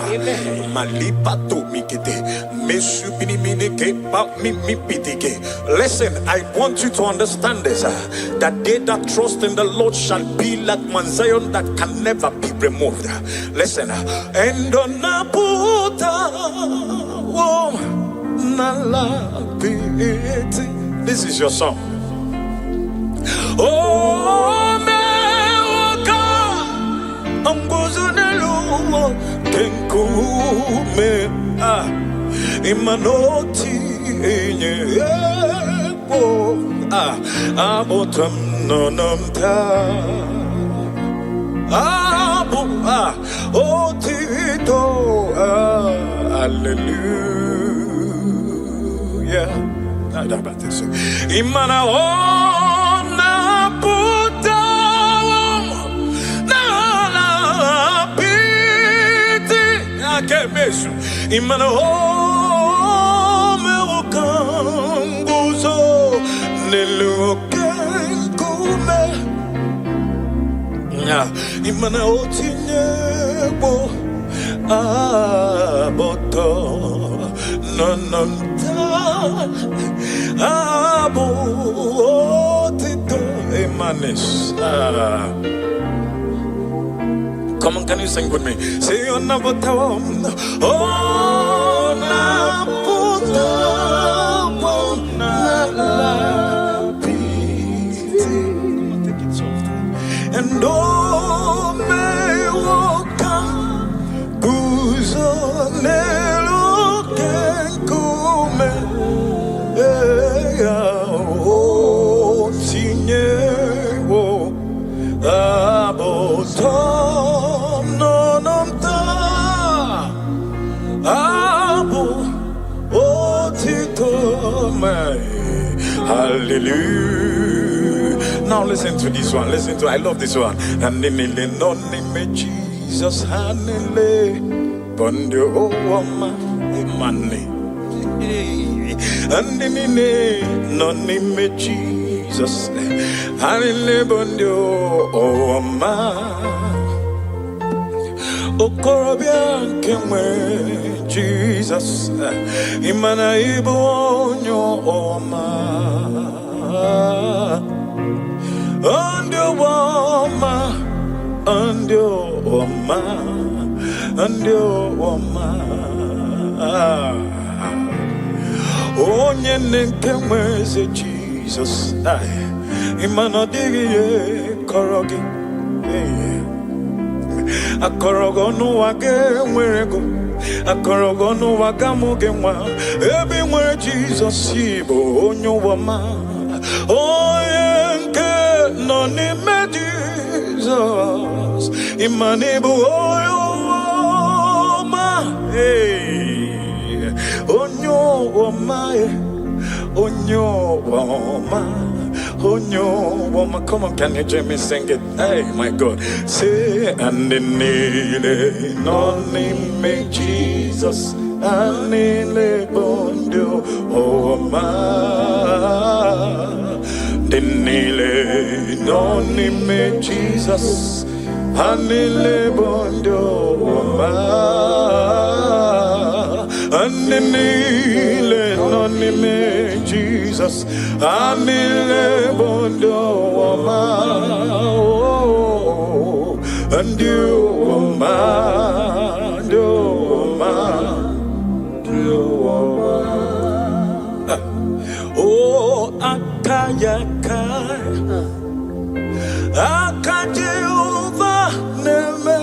Listen, I want you to understand this, that they that trust in the Lord shall be like Mount Zion that can never be removed. Listen, and on this is your song. Oh, Ambozunelu kenkume imanoti enye abotam nonamta abu otito hallelujah. Imana ona puta na Yesu imana o me wakanguzo nelukenkume imana o tinyebo aboto nononta abotito emanes. Come on, can you sing with me? Say on Nabotam, oh Nabotam, take it softly. And oh may walk Buzonelo Kenkume, oh Tinyewo Abotom Nonomta Abo Otitome. Hallelujah. Now listen to this one. Listen to, I love this one. And in the name Jesus, hanele bondio oma emane. And in the name of Jesus, hanele bondio oma. Okorobia kemwe Jesus, imana ibonyo oma. Ondio oma. Andio Oma Onye nenkemweze Jesus Imano digi korogi Akorogo no wage mwerego Akorogo no wagamuge mwa Ebi mwe Jesus Ibo onyo wama Oyenke no ni medi Jesus, Imanibu Oyoma, hey, Onyo Woma. Come on, can you join me sing it? Hey, my God, say and the nile, no name Jesus, and nile bondo Oma. Denile no name Jesus, Hanile bondo oma. Denile no name Jesus, Hanile bondo oma. And you oma, oh, akayaka, akajeuva neme,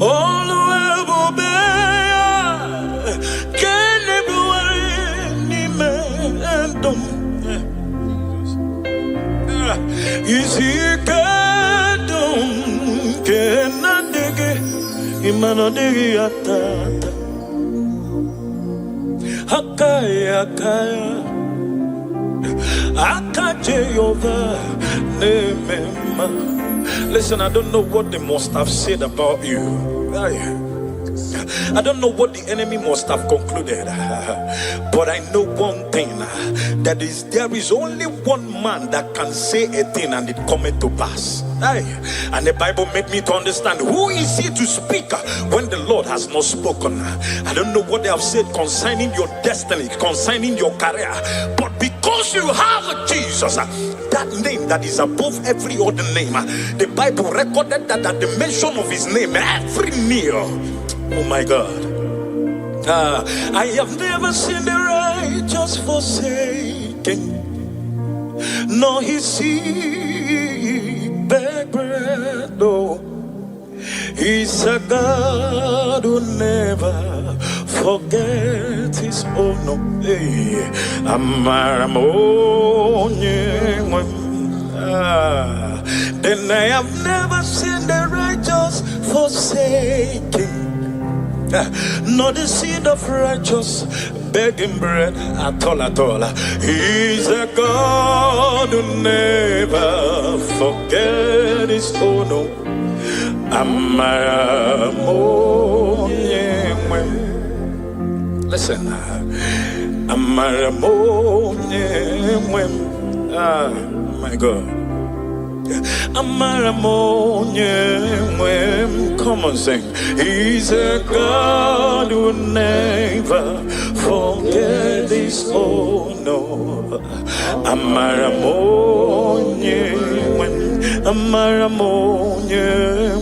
olu ebubea, kenebuwe nime endum, isikedum, kenandege, imanodege atata. Akaya, Akajeyova, Nemema. Listen, I don't know what they must have said about you. I don't know what the enemy must have concluded, but I know one thing, that is there is only one man that can say a thing and it cometh to pass. And the Bible made me to understand, who is he to speak when the Lord has not spoken? I don't know what they have said concerning your destiny, concerning your career, but because you have Jesus, that name that is above every other name, the Bible recorded that at the mention of his name, every knee, oh my God. I have never seen the righteous forsaken, nor his seed beg bread. Oh, he's a God who never forget his own. No, hey, then I have never seen the righteous forsaken, nor the seed of righteous begging bread at all, at all. He's a God who never forget his own. Amara Monie. Listen. Amara Monie. Ah, my God. Amara Monie. Come on, sing. He's a God who never forget this. Oh no. Amara Monie. Amara Monie.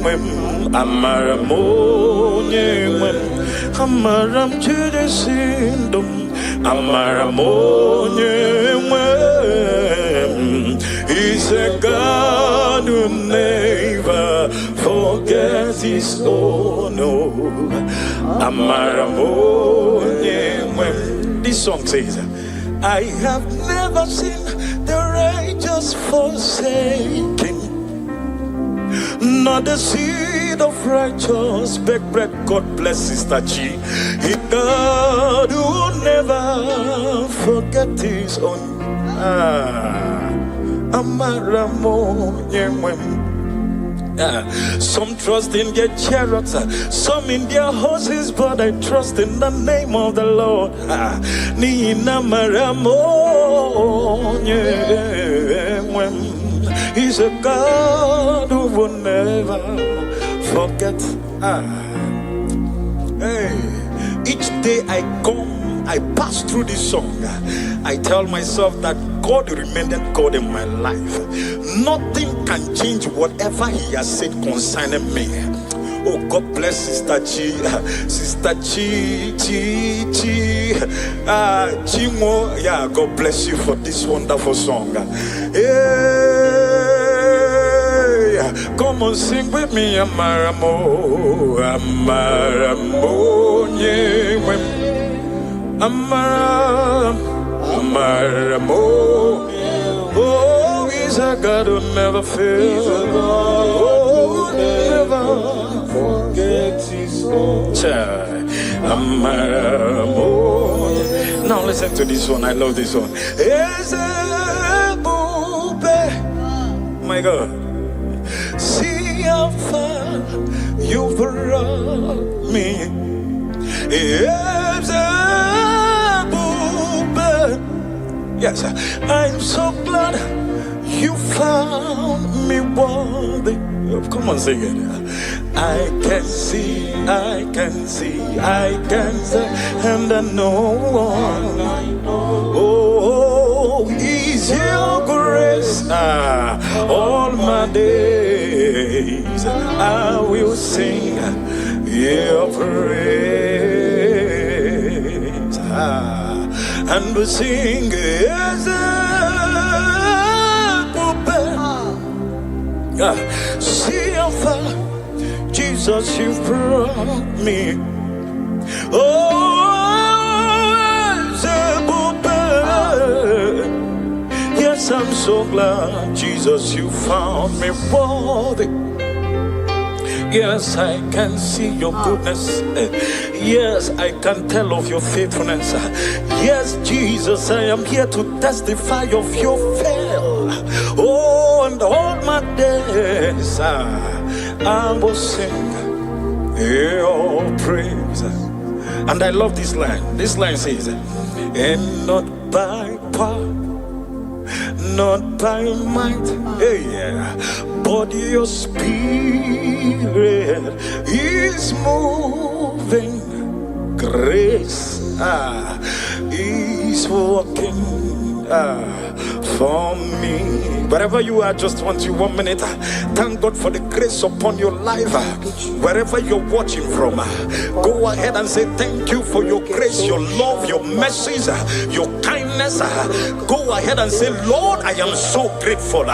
Amara Monie. Amaram Chudesindum. Amara Monie. He's a God who never forgets his own. Amara Monie. This song says, I have never seen the righteous forsaken, not the seed of righteous beg bread. God bless Sister G. He God who never forget his own. Amara Monie. Some trust in their chariots, some in their horses, but I trust in the name of the Lord. Nina Amara Monie. He's a God who will never forget. Hey, each day I pass through this song, I tell myself that God remained God in my life. Nothing can change whatever He has said concerning me. Oh, God bless Sister Chi. Sister Chi. Chimo. Yeah, God bless you for this wonderful song. Hey, come on, sing with me. Amara Monie. Amara Monie. Oh, he's a God who never fails. Oh, never forgets his own. Amara Monie. Now listen to this one. I love this one. My God. See how far you brought me. Yes, I'm so glad you found me worthy. Come on, sing it. I can see, and I know. Oh, is your grace all my days. I will sing your praise. And we sing as a see how far, Jesus, you've brought me. Oh, as a yes, I'm so glad, Jesus, you found me worthy. Yes, I can see your goodness. Yes, I can tell of your faithfulness. Yes, Jesus, I am here to testify of your fail. Oh, and all my days I will sing your praise. And I love this line. This line says, and not by power, not by might, but your spirit is moving. Grace is working for me. Wherever you are, just want you 1 minute. Thank God for the grace upon your life. Wherever you're watching from, go ahead and say thank you for your grace, your love, your mercies, your kindness. Go ahead and say, Lord, I am so grateful.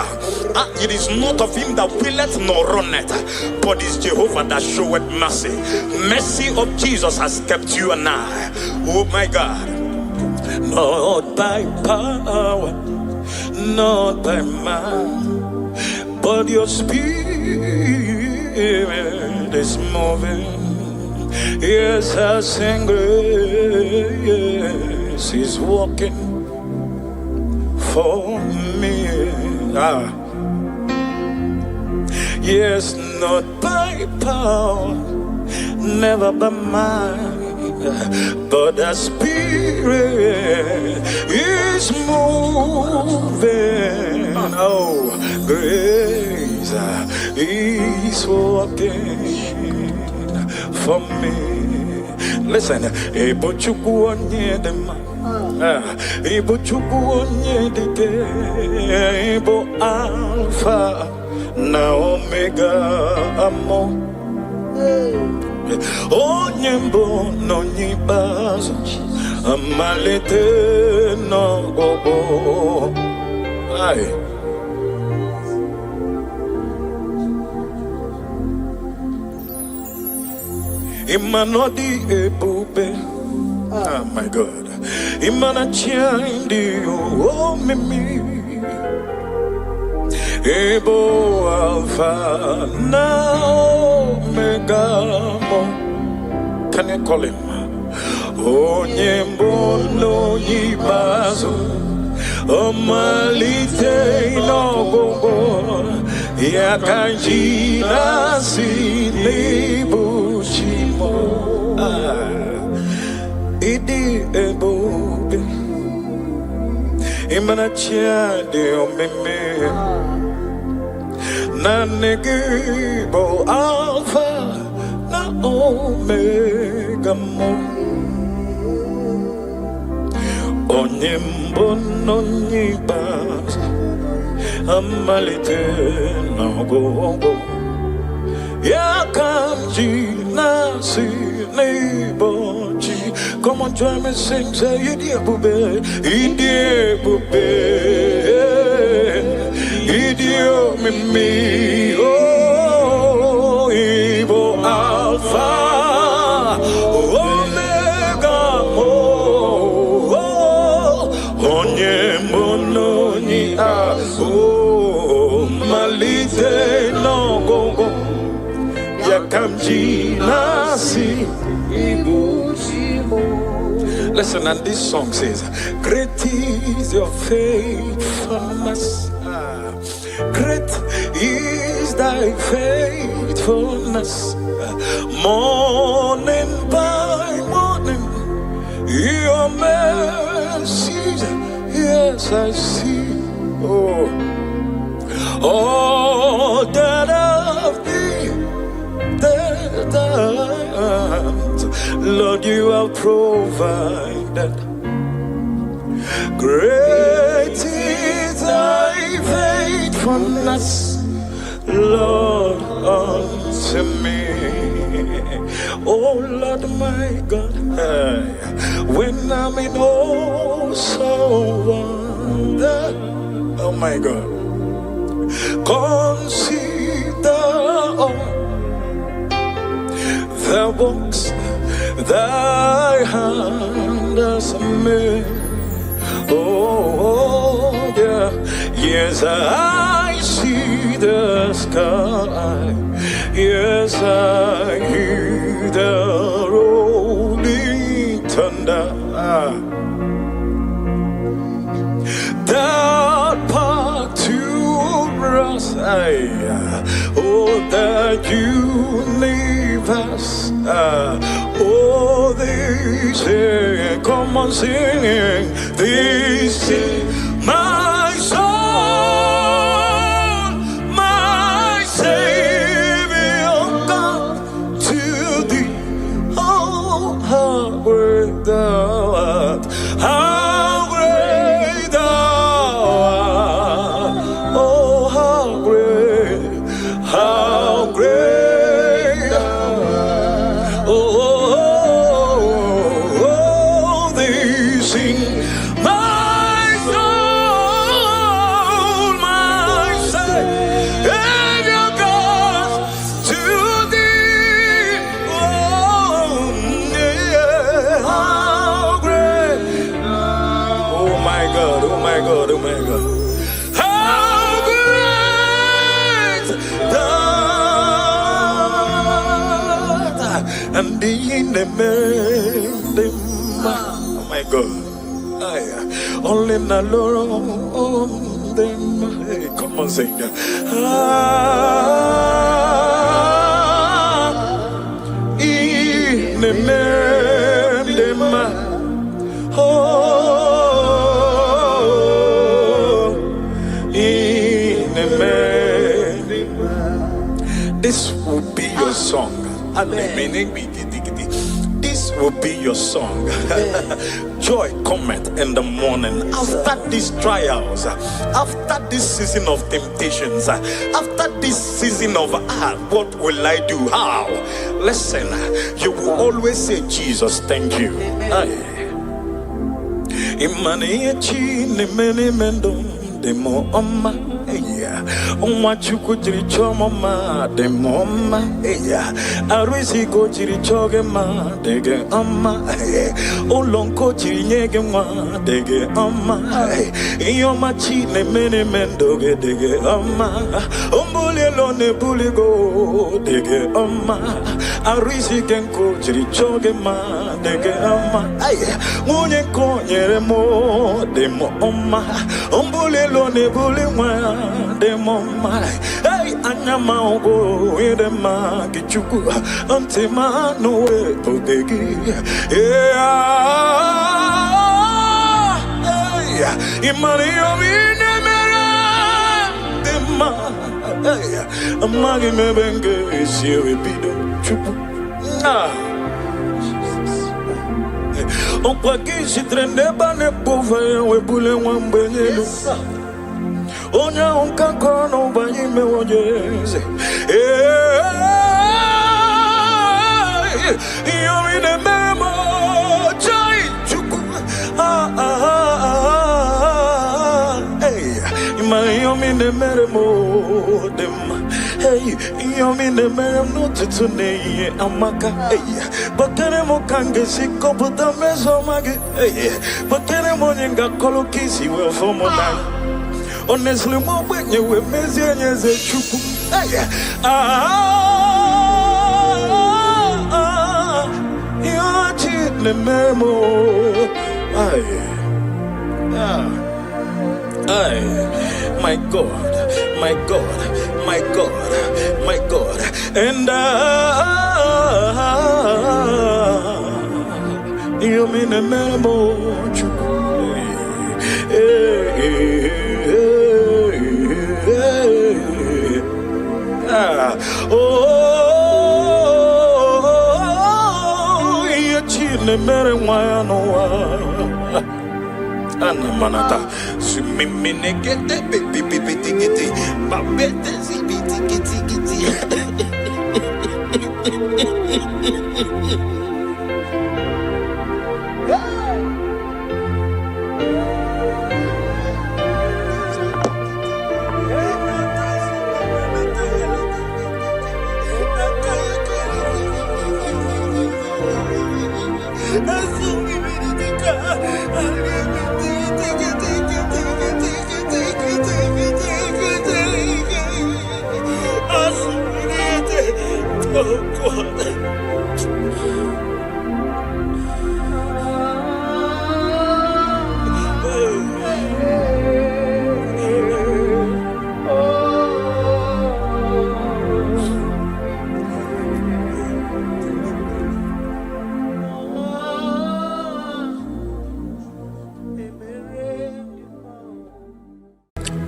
It is not of him that willeth nor runneth, but it's Jehovah that showeth mercy. Mercy of Jesus has kept you and I. Oh my God. Not by power, not by might, but your spirit is moving. Yes, I sing grace is walking for me. Yes, not by power, never by mind, but the Spirit is moving. Oh, grace is working for me. Listen, Ebochukwu onye dị mma, Ebochukwu onye dị ike, Ebo Alpha na Omega amo. Onye mbụ na onye ikpeazụ, amalite n'ọgwụgwụ. Imanodi ebube, oh my God. Imana chandi oh mimi, Ebo Alpha na Omega. Can you call him? Onye mbono yibazo, omalite n'ọgwụgwụ, ya kanji na sinibuchimo. Idi ebube, imana chiade omeme, na negibo Alpha na Omega mo. Onye mbono yibazo, amalite n'ọgwụgwụ, ya kanji na sinibuchi. Come on, join me, sing, say, Idi ebube, Idi ebube, Idi omimi, oh, Ibo Alpha, Omega, oh, onye mono ni oh, malite no go, yakamji nasi ibu. Listen, and this song says, great is your faithfulness. Great is thy faithfulness. Morning by morning, your mercies, yes, I see. Oh, that of thee, Lord, you have provided. Great is thy faithfulness, Lord, unto me. Oh, Lord, my God, when I'm in awesome wonder, oh, my God, consider all the works thy hand has made. Oh, yeah. Yes, I see the sky. Yes, I hear the rolling thunder. That part to us, oh, that universe. Oh, they say, come on, singing. This is my soul, my Savior God, to thee. Oh, how great thou art! How great thou art! Oh, how great! How great! And in the oh my God, only na Lord them. Hey, come on, sing. This will be your song. This will be your song. Joy cometh in the morning. After these trials, after this season of temptations, after this season of what will I do? How? Listen, you will always say, Jesus, thank you. Demo oma eya onwa chuku jiri chomo ma demo oma eya arisi ko jiri choge ma dege oma olonko jiri nyege ma dege oma iyoma chi ne mene mendoge dege oma ombule lo ne buligo dege oma arisi kenko jiri choge ma dege oma munye ko nyere mo demo oma ombule ne bully one, the mama. Hey, Anyama go in the market, you go until my no way to beg. Yeah, hey, money of me, the man. Hey, a maggie me benge is here, repeat. On paquet, she traînait pas les pauvres, we boule one benelo. Onya unkako no banyi me wonyeze. Yo in the memo, chai chuku. Hey, yo in the memo, dem. Hey, yo in the memo no tutune amaka. Hey, bakere mo kange siko puta meso mage. Hey, bakere mo nyinga kolo kisi we fomo na. Honestly, more when you were messing as a chuku. You're cheating the memo. My God, my God, my God, my God. And you mean the memo, chuku. Oh, you're cheating, Mary. Why I know? Anna Manata, swimming, get the baby,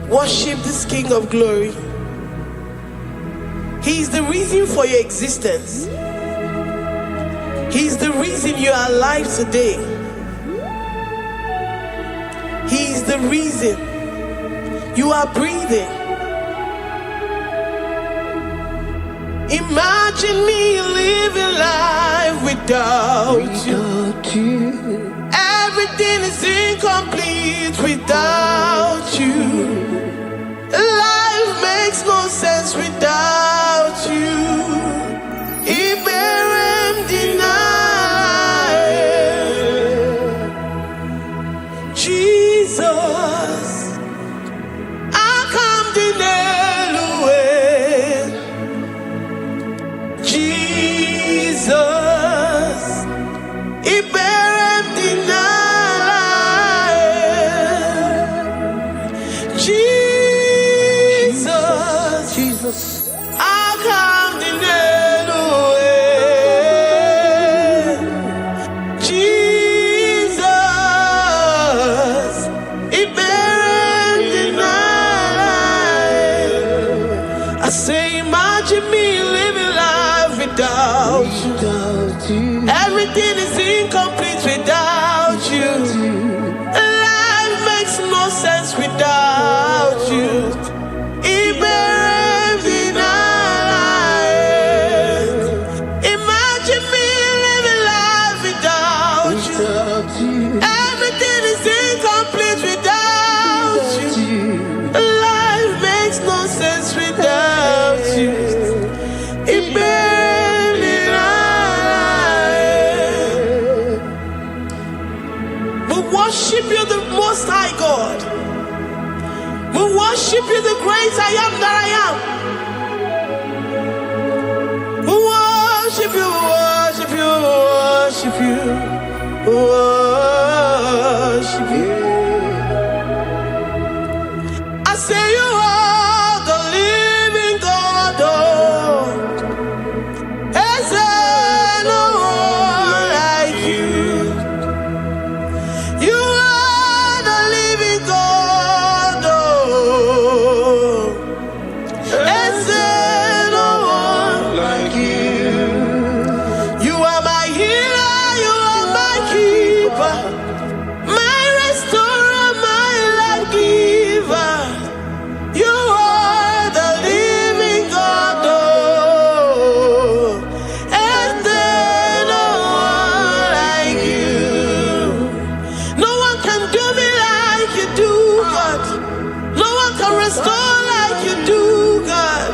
Worship this King of Glory. He is the reason for your existence. He is the reason you are alive today. He is the reason you are breathing. Imagine me living life without you. Everything is incomplete without you. Life makes no sense without you. Iberem deny. Jesus, I come deny. Jesus, Iberem deny. Jesus. without you. Imagine me living life without you. Everything is incomplete without you. Life makes no sense without you. We worship you, the Most High God. We worship you, the great I am that I am. We worship you, worship you, worship you, worship you. I say you are the living God. Is there no one like you? You are the living God. Is there no one like you? You are my healer, you are my keeper, my restorer, my life giver. You are the living God. Is there no one like you? No one can do me like you do, God. No one can restore like you do, God.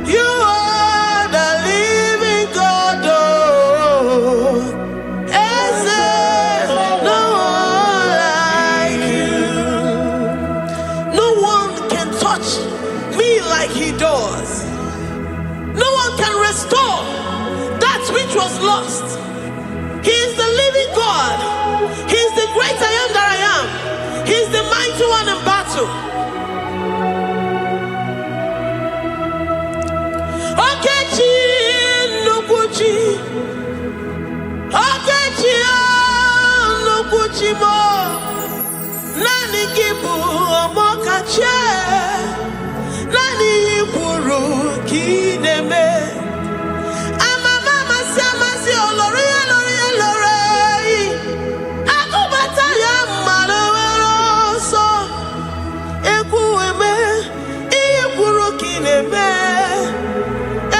You are the living God. Is there no one like you? No one can touch me like he does. No one can restore that which was lost. He is the living God. He is the great I am that I am. He is the mighty one in battle. Okechi Nukuchi. Okechi Nukuchi mo. Nani kibu omokache. Nani iburu kineme. Ama mama si olori olori olori. Akubata ya malowero so. Ekueme iburu kineme.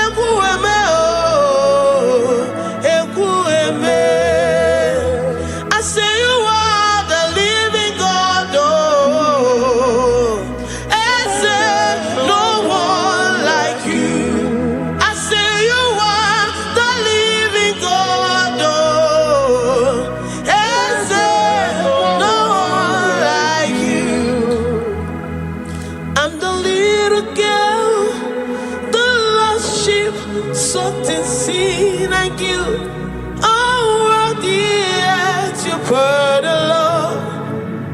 Ekueme oh. Ekueme. I say you are the living God. Oh. Is there no one like you? I say you are the living God. Oh. Is there no one like you? I'm the little girl, the lost sheep, soaked in sin and guilt. Oh, worthy yet you poured a love.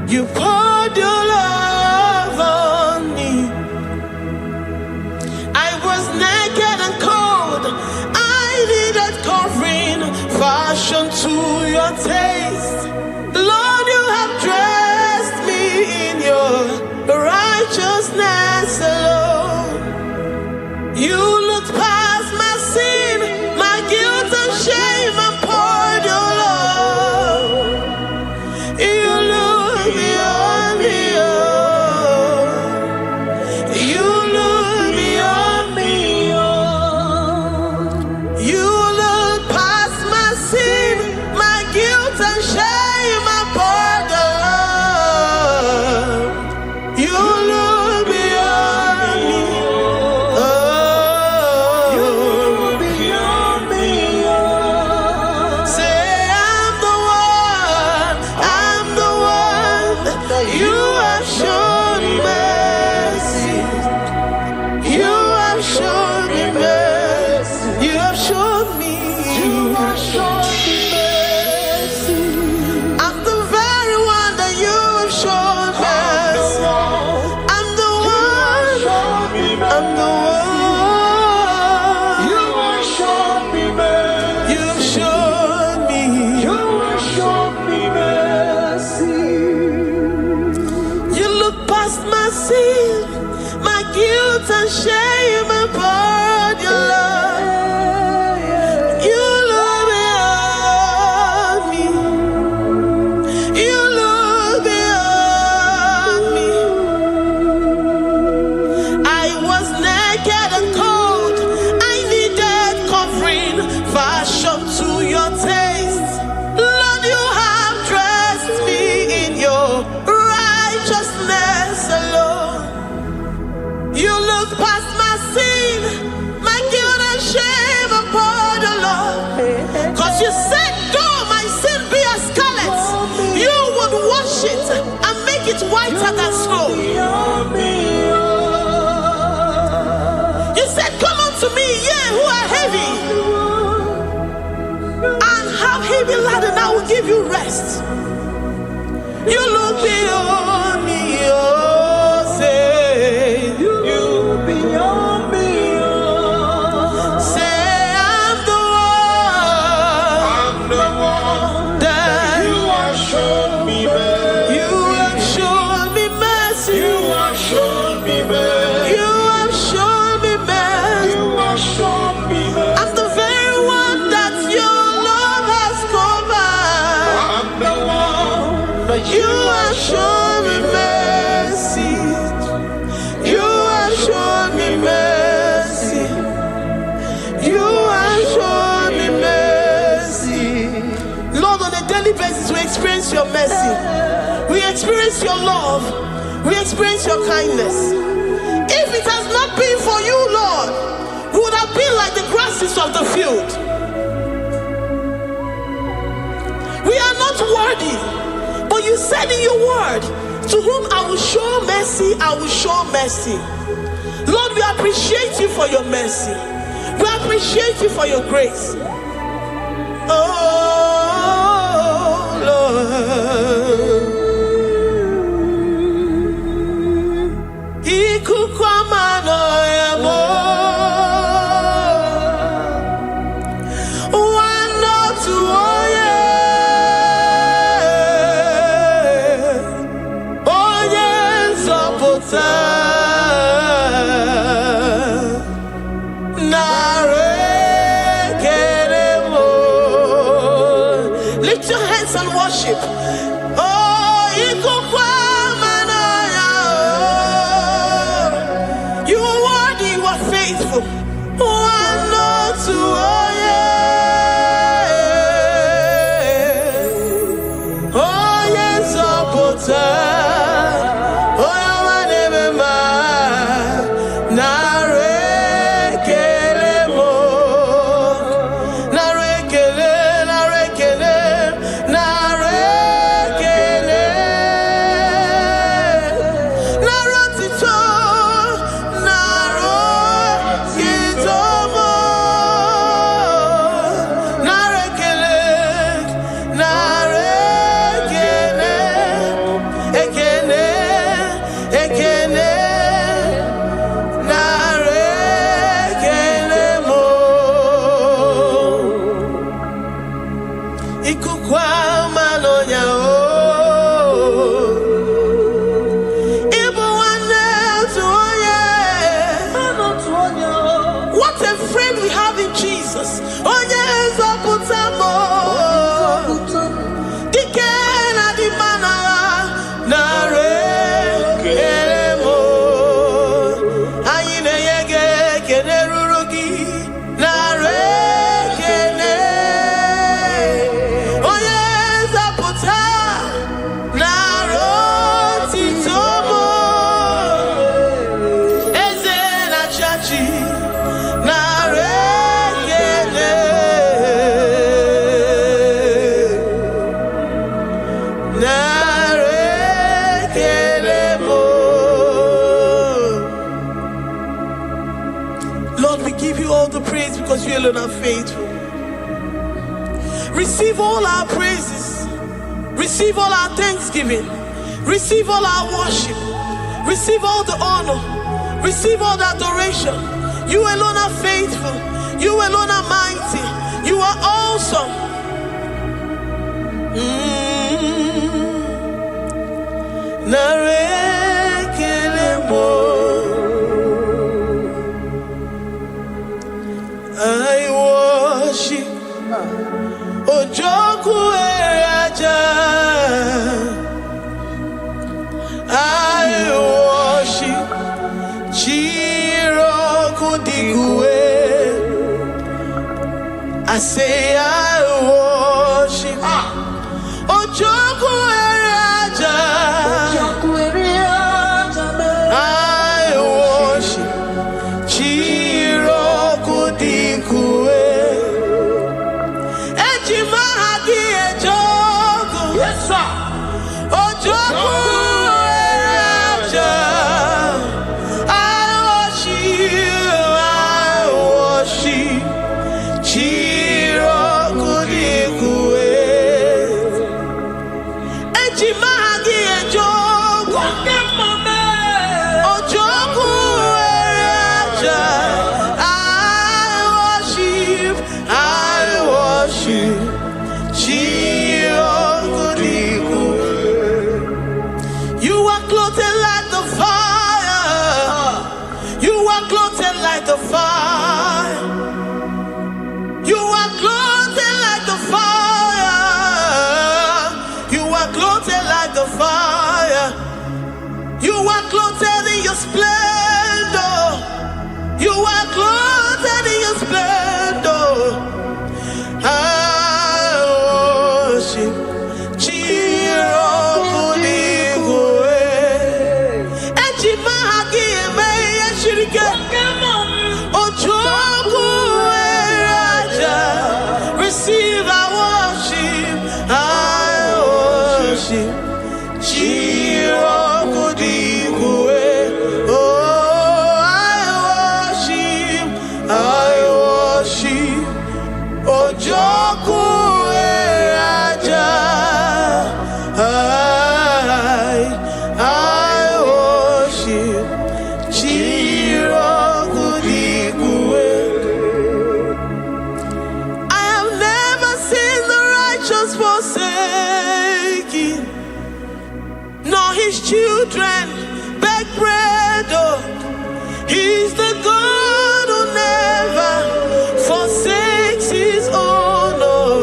You poured your love on me. I was naked and cold. I needed covering, fashioned to your taste. Lord, you have dressed me in your righteousness alone. You looked past my sin, my guilt and shame, and poured your love. You look beyond me, oh. You look beyond me, oh. You look past my sin, my guilt and shame, and poured your love. You look beyond me, oh. You look beyond me, oh. Say I'm the one, I'm the one. You have shown mercy. You have shown me mercy. You have shown me. You have shown me mercy. I'm the very one that you have shown mercy. I'm the one. I'm the one. You have shown me mercy. You have shown me. You have shown me mercy. You look past my sin, my guilt and shame, and poured your love. You look beyond me. You look beyond me. it whiter than snow. You said, come unto me, ye who are heavy, and have heavy laden, I will give you rest. You look beyond me, oh, say, you beyond me, oh. Say, I'm the one that you have shown me mercy. You have shown me mercy. You have shown me mercy. You have shown me mercy. You have shown me mercy. I'm the very one that your love has covered. I'm the one that you have shown me mercy. You have shown me mercy. You have shown me mercy. Lord, on a daily basis, we experience your mercy. We experience your love. We experience your kindness. If it has not been for you, Lord, we would have been like the grasses of the field. We are not worthy, but you said in your word, to whom I will show mercy, I will show mercy. Lord, we appreciate you for your mercy. We appreciate you for your grace. Oh, Lord. Lift your hands and worship. Oh, you are worthy, you are faithful. Oh, yes, What a friend we have in Jesus. Oh yes, Lord, we give you all the praise because you alone are faithful. Receive all our praises. Receive all our thanksgiving. Receive all our worship. Receive all the honor. Receive all the adoration. You alone are faithful. You alone are mighty. You are awesome. I worship Ojoku Eraja. I worship Chiroku Digwe. I say I worship Ojoku Eraja. I worship Chiroku Digwe. Ejima Hagi Ejoku. Yes, sir. Ojoku You are clothed like the fire. You are clothed like the fire. You are clothed like the fire. You are clothed like the fire. You are clothed in your splendor. You are clothed in your splendor. I worship receive our worship. I worship. Children beg bread, oh. He's the God who never forsakes his own, oh.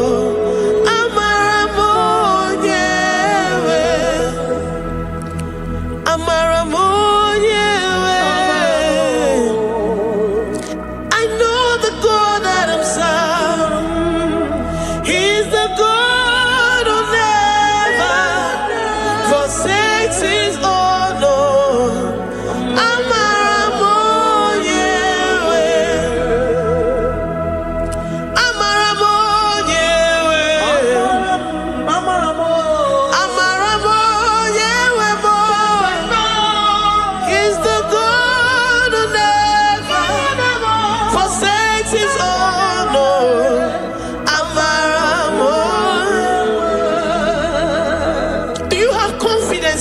I know the God that I'm serving. He's the God who never forsakes his own.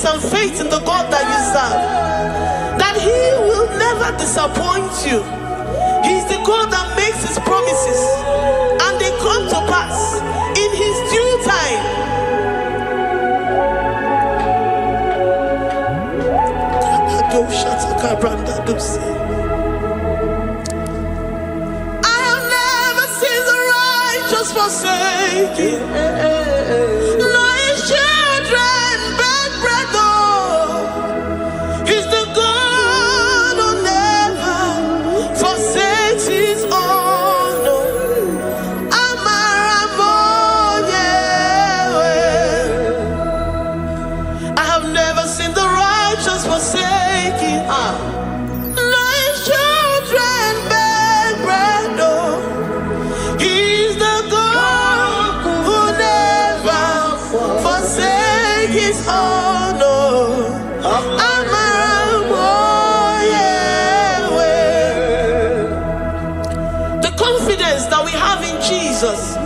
And faith in the God that you serve, that he will never disappoint you. He's the God that makes his promises and they come to pass in his due time. I have never seen the righteous forsaken, nor his children beg bread. He's the God who never forsakes his own. I have never seen the righteous forsaken, nor his children beg bread. He's the God who never forsakes his own. That we have in Jesus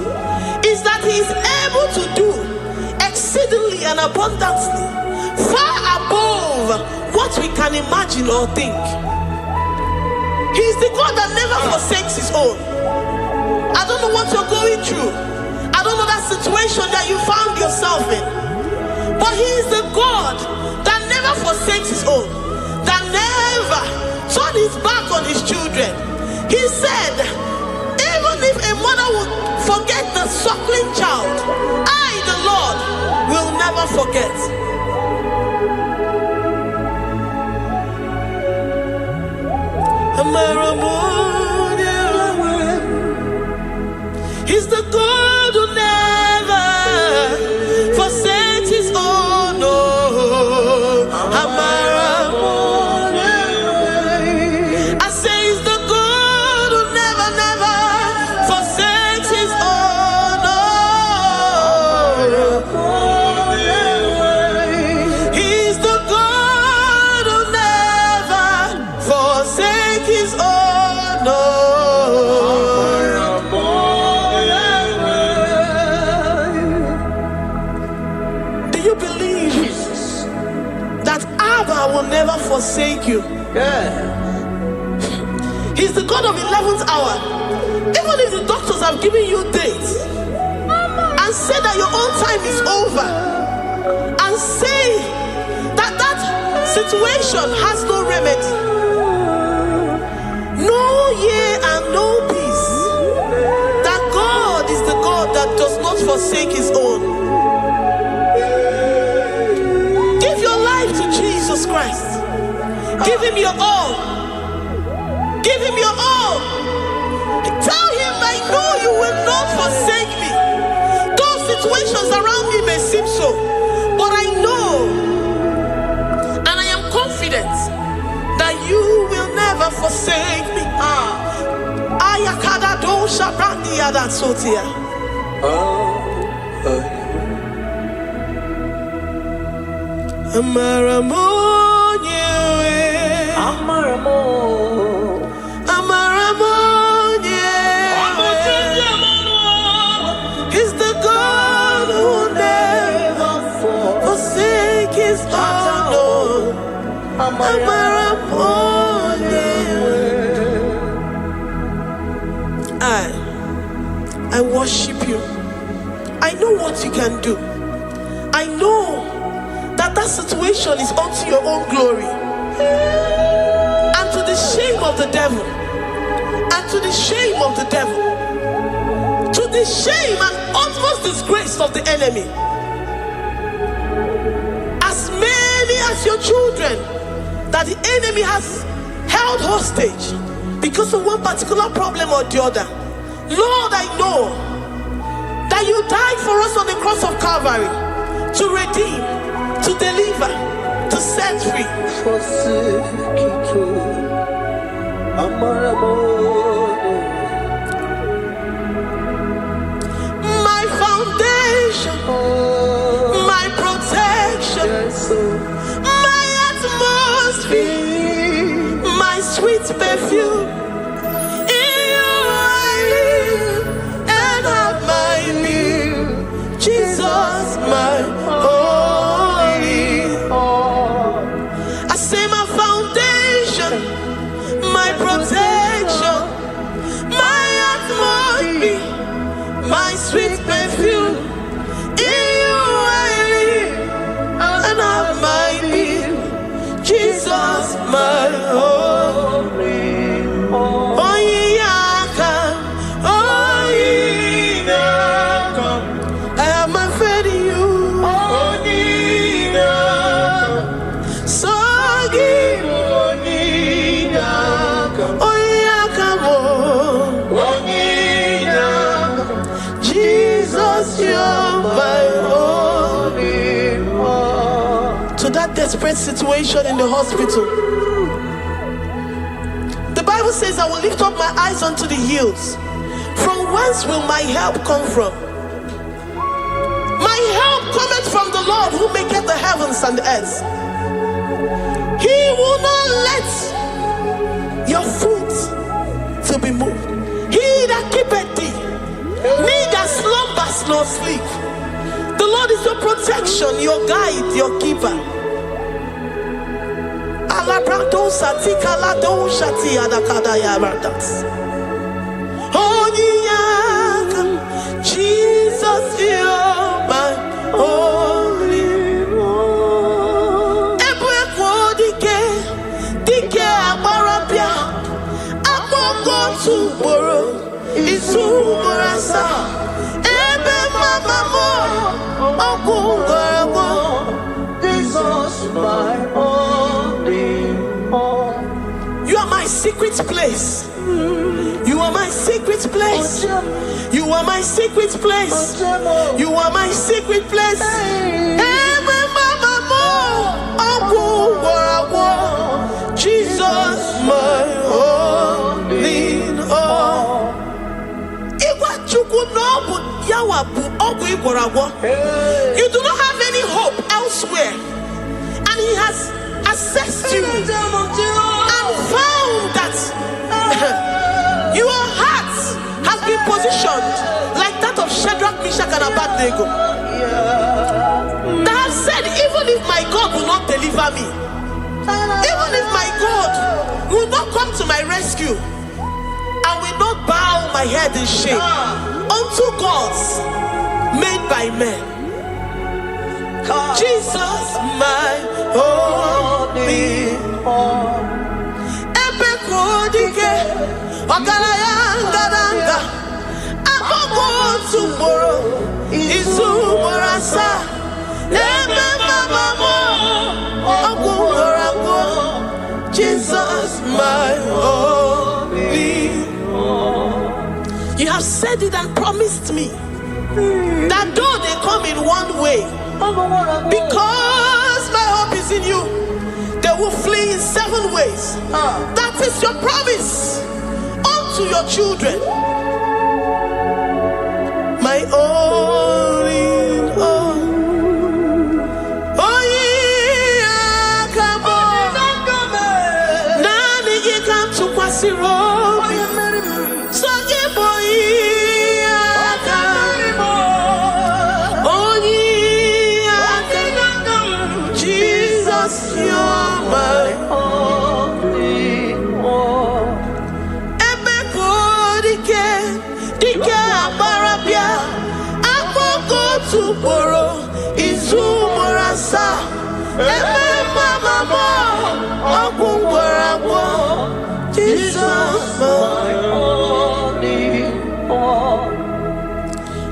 is that he is able to do exceedingly and abundantly, far above what we can imagine or think. He is the God that never forsakes his own. I don't know what you're going through. I don't know that situation that you found yourself in, but he is the God that never forsakes his own, that never turned his back on his children. He said, even if a mother would forget the suckling child, I, the Lord, will never forget. He's the God who never forsakes his own. I say he's the God who never forsakes his own. He's the God who never forsakes his own. Do you believe that Abba will never forsake you? He's the God of 11th hour. Even if the doctors have given you dates and say that your own time is over, and say that that situation has no remedy. No year and no peace. That God is the God that does not forsake his own. Give your life to Jesus Christ. Give him your all. Give him your all. Tell him, I know you will not forsake me. Those situations around me may seem so, but I know and I am confident that you will never forsake me. Ayakada do shabrandi ada sotia. Amaramonye, Amaramonye. He's the God who never forsake his own. Amaramonye. I worship you. I know what you can do. I know that situation is unto your own glory and to the shame of the devil, and to the shame of the devil, to the shame and utmost disgrace of the enemy. As many as your children that the enemy has held hostage because of one particular problem or the other, Lord, I know that you died for us on the cross of Calvary to redeem, to deliver, to set free. My foundation, my protection, my atmosphere, my sweet perfume. In you I live and have my being. Jesus, my my sweet perfume. In you I live and have my being. Jesus, my only. Oh, I have my faith in you. So give. You're my only one. To that desperate situation in the hospital, the Bible says, I will lift up my eyes unto the hills. From whence will my help come from? My help cometh from the Lord who maketh the heavens and the earth. He will not let your foot to be moved. He that keepeth thee, neither slumbers nor sleep. The Lord is your protection, your guide, your keeper. Jesus, you're my only one. You are my secret place. You are my secret place. You are my secret place. You are my secret place. Jesus, my only all. You do not have any hope elsewhere, and He has assessed you and found that your heart has been positioned like that of Shadrach, Meshach, and Abednego. That have said, even if my God will not deliver me, even if my God will not come to my rescue, I will not bow my head in shame unto gods made by men. Jesus, my only me. Ebe kodike, Ogalayanga, Agogo tomorrow, Izumorasa, Ebe Mama, Ogumorago, Jesus, my only. You have said it and promised me that though they come in one way, because my hope is in you, they will flee in 7 ways. That is your promise unto your children. My only, oh yeah, come on. Nani you come to Kwasiro. So you boy, Jesus, you're my only one. Ebe kodike, dike abarabia, agogo tuboro, izumorasa. Ebe mama, ogungorabo, Jesus, my only one.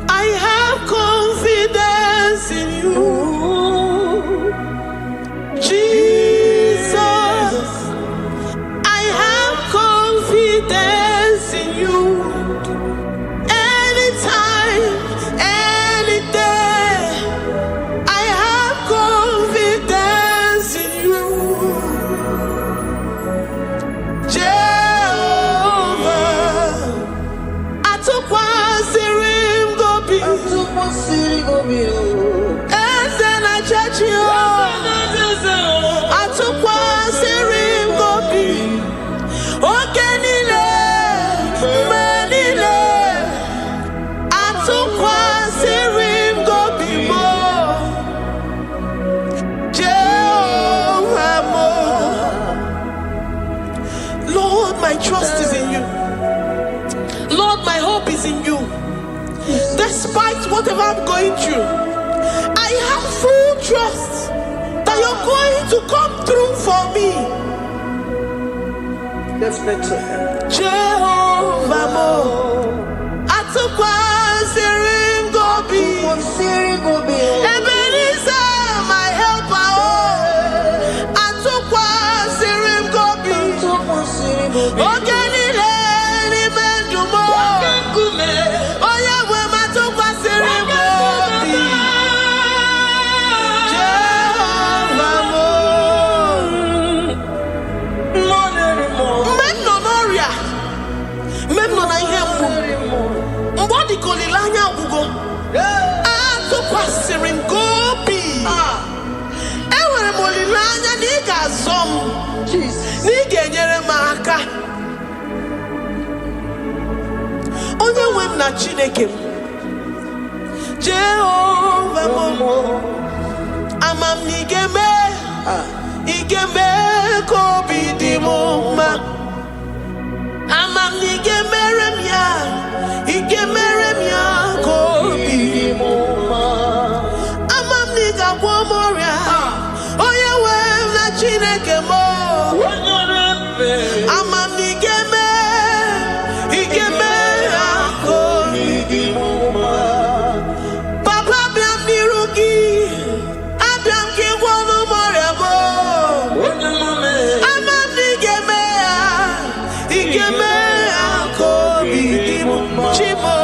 I have confidence in you, Jesus. I have confidence in you. Anytime, any day, I have confidence in you. Jehovah, I took one serim gobi. And then I judge you. I took one serim gobi. Ogenile, manile. I took one serim gobi mo. Jehovah mo. Lord, my trust is in you. Lord, my hope is in you. Despite whatever I'm going through, I have full trust that you're going to come through for me. Let's make to him. Jehovah mo, atukwa sirim gobi, Ebenezer my helper oh, atukwa sirim gobi, Ogenile ni mendumo, oya we matukwa sirim gobi, Jehovah mo. Memnona ihe mgbu mgbe ọ dị ka olileanya ọgwụgwọ atụkwasịrị m gị obi. Enwere m olileanya na ị ga-azọ m, na ị ga-enyere m aka. Onye nwe m na Chineke m, Jehova m, ama m na ị ga-eme ka obi dị m mma. Amam ni gemere mia, igemere mia kobi moma. Amam ni gagwo moria, oye we na Chineke mo. Amam ni igemere kobi moma. Papa biam ni rugi, abiam ki wonu moria bo. Amam ni Chimo,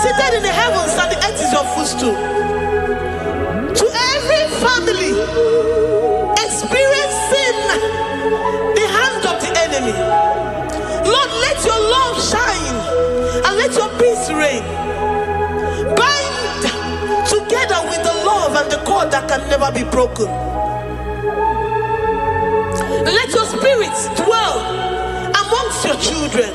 seated in the heavens and the earth is your footstool. To every family experiencing the hand of the enemy, Lord, let your love shine and let your peace reign. Bind together with the love and the cord that can never be broken. Let your spirit dwell amongst your children.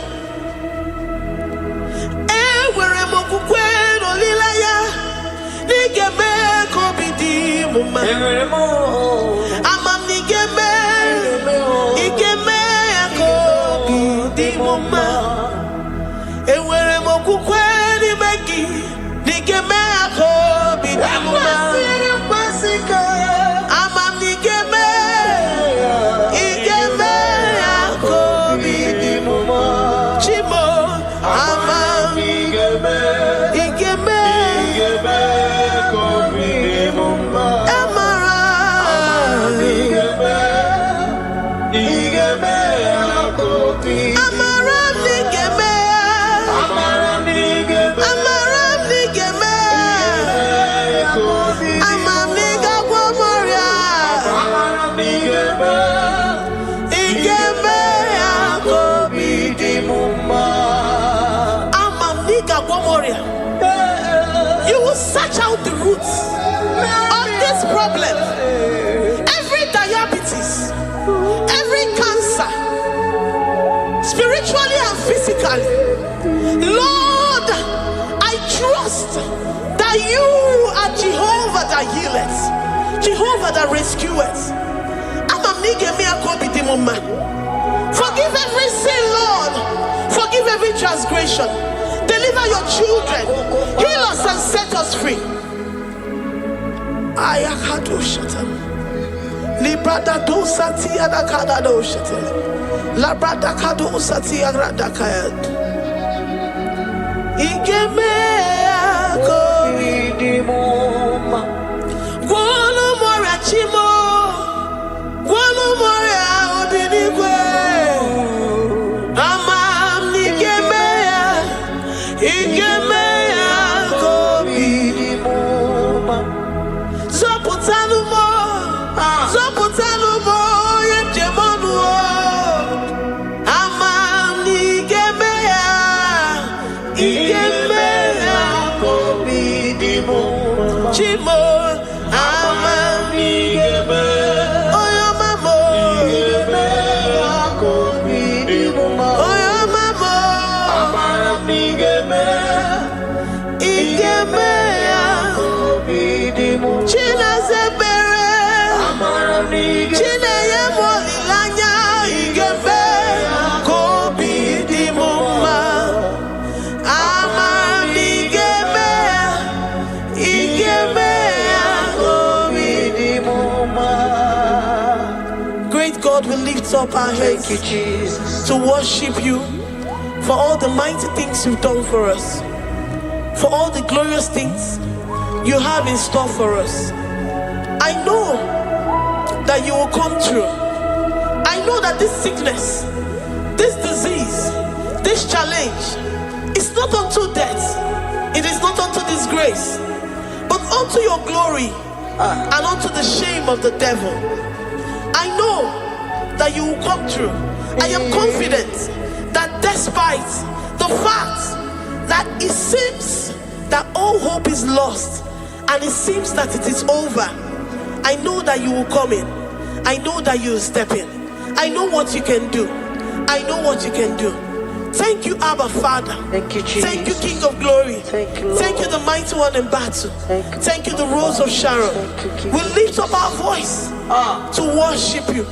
You will search out the roots of this problem. Every diabetes, every cancer, spiritually and physically. Lord, I trust that you are Jehovah that healeth, Jehovah that rescueth. Forgive every sin, Lord. Forgive every transgression. Deliver your children. Heal us and set us free. Ayakado shata. Librada do sati adakada do shata. Labrada kado sati agrada kayad. Igeme akoridimoma. Guano morachimo. Guano moria odinigwe. Amam nigemea. Igemea koridimoma. Zopotanumo. Zopotanumo yemjemonuo. Amam nigemea. Igemea koridimoma. Chimo. Amam nigemea. Great God, we lift up our heads. Thank you, Jesus. To worship you for all the mighty things you've done for us, for all the glorious things you have in store for us. I know that you will come through. I know that this sickness, this disease, this challenge is not unto death, it is not unto disgrace, but unto your glory and unto the shame of the devil. I know that you will come through. I am confident that despite the fact that it seems that all hope is lost and it seems that it is over, I know that you will come in. I know that you will step in. I know what you can do. I know what you can do. Thank you, Abba Father. Thank you, Jesus. Thank you, King of Glory. Thank you, Lord. Thank you, the mighty one in battle. Thank you, the Rose of Sharon. Thank you, We lift up our voice to worship you,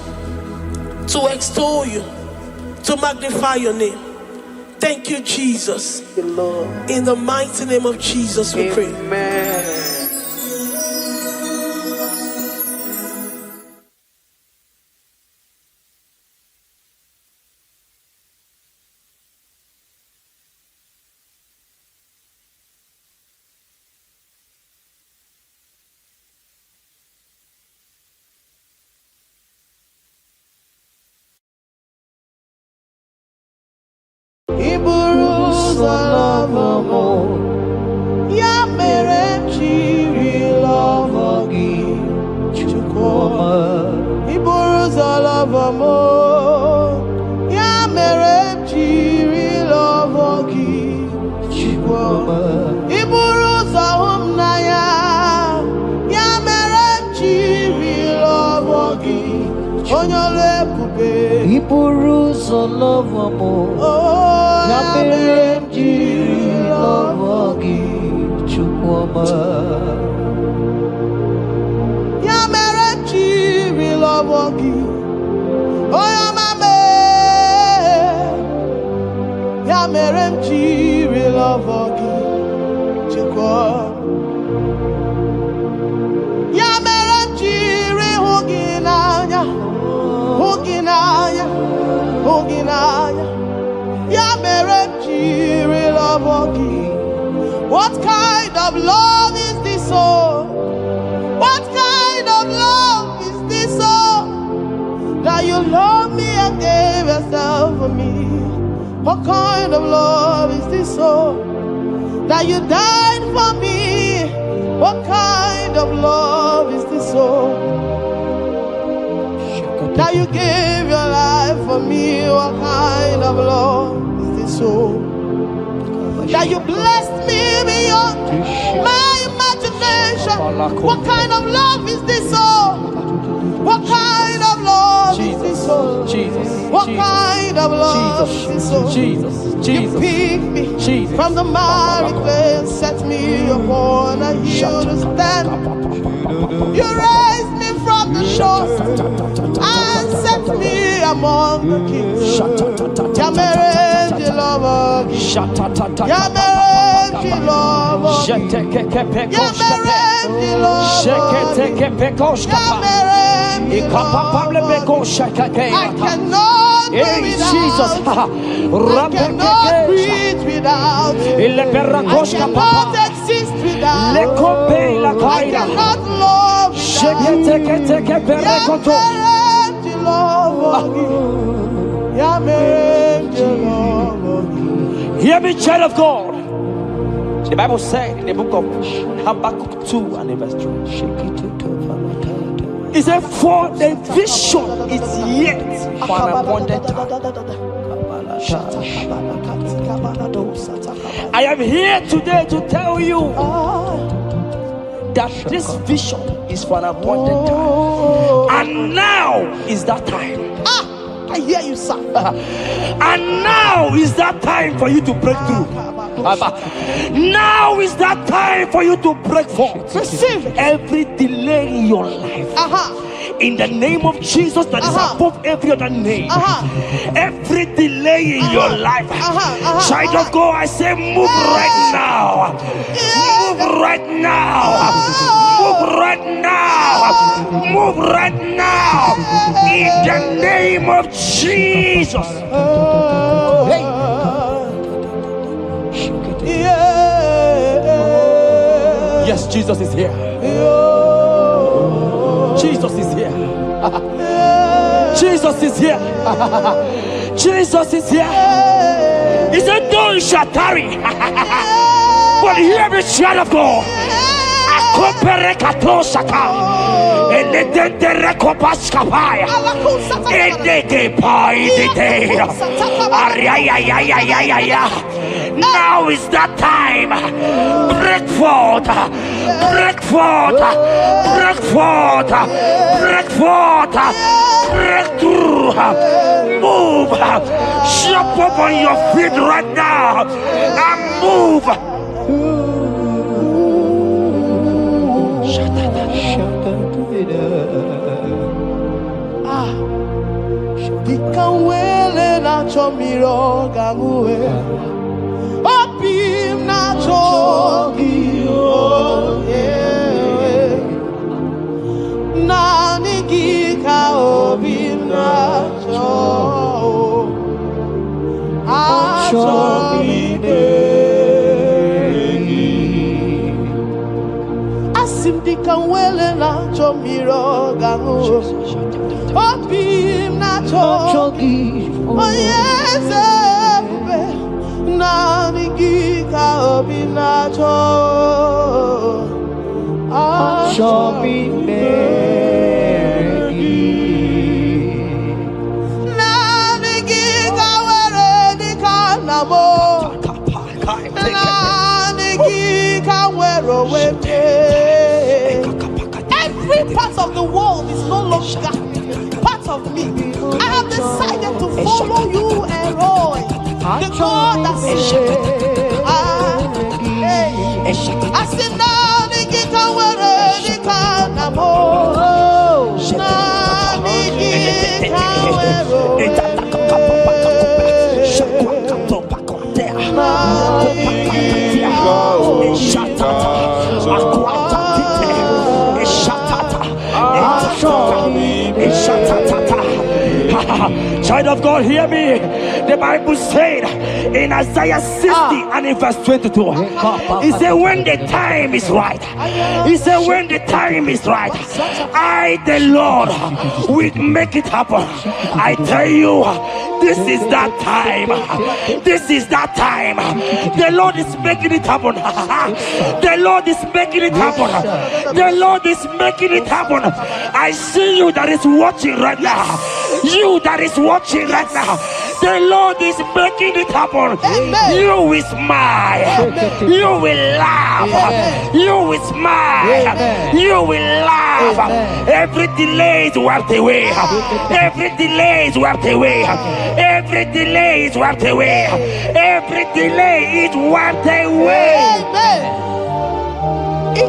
to extol you, to magnify your name. Thank you, Jesus. Thank you, Lord. In the mighty name of Jesus, we pray. Amen. Ya mere chiri love gi chukoma. Iburu love mo. Ya mere chiri love gi chukoma. Iburu hum na ya. Ya mere Iburuzo love mo. Yamerenji love gi chukwama. Yamerenji love gi. Oh yamame. Yamerenji love gi chukwama. Yamerenji huginanya. Huginanya, Huginanya, Yamerenji, love. What kind of love is this? Oh, what kind of love is this? Oh, that you love me and gave yourself for me. What kind of love is this? Oh, that you died for me. What kind of love is this? Oh, that you gave your life for me. What kind of love is this? So that you blessed me beyond my imagination. What kind of love is this? So what kind of love is this? So what kind of love is this? So you picked me from the miry clay and set me upon a hill to stand. You raised me from the shore and set me among the kings. Yamerenji lover, Yamerenji lover, Yamerenji lover, I cannot breathe without. I cannot breathe without. I cannot exist without. I cannot love without. Hear me, child of God. The Bible said in the book of Habakkuk 2 and verse 3. It said, for the vision is yet for an appointed time. I am here today to tell you that this vision is for an appointed time. And now is that time. I hear you, sir. And now is that time for you to break through. Now is that time for you to break forth. Receive every delay in your life. In the name of Jesus that is above every other name. Every delay in your life. Child of God, I say move right now. Move right now. Move right now. Move right now. In the name of Jesus. Hey. Yes, Jesus is here. Jesus is here. Jesus is here. Jesus is here. He said, no, you shall tarry. But hear me, child of God. Now is that time. Break forth, break forth, break forth, break forth, break through, move, jump up on your feet right now and move. Dikawele na chomiro gamuwe Opim na chogi Nani gika opim na chogi Asim dikawele na chomiro gamuwe Opim na chogi Oh yes, Nani gika opim na chogi Chogi Nani gika were di kanamo Nani gika were wete Every part of the world is no longer part of of me. I have decided to follow you, Elroy, the God that saves. I said, now the guitar where the canamo. Child of God, hear me. The Bible said in Isaiah 60 and in verse 22, he said, when the time is right, he said, when the time is right, I, the Lord, will make it happen. I tell you, this is that time. This is that time. The Lord is making it happen. The Lord is making it happen. The Lord is making it happen. I see you that is watching right now. You that is watching right now. The Lord is making it happen. Amen. You will smile. Amen. You will laugh. Amen. You will smile. Amen. You will laugh. Amen. Every delay is wiped away. Every delay is wiped away. Every delay is wiped away. Every delay is wiped away. Amen. You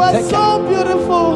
are so beautiful.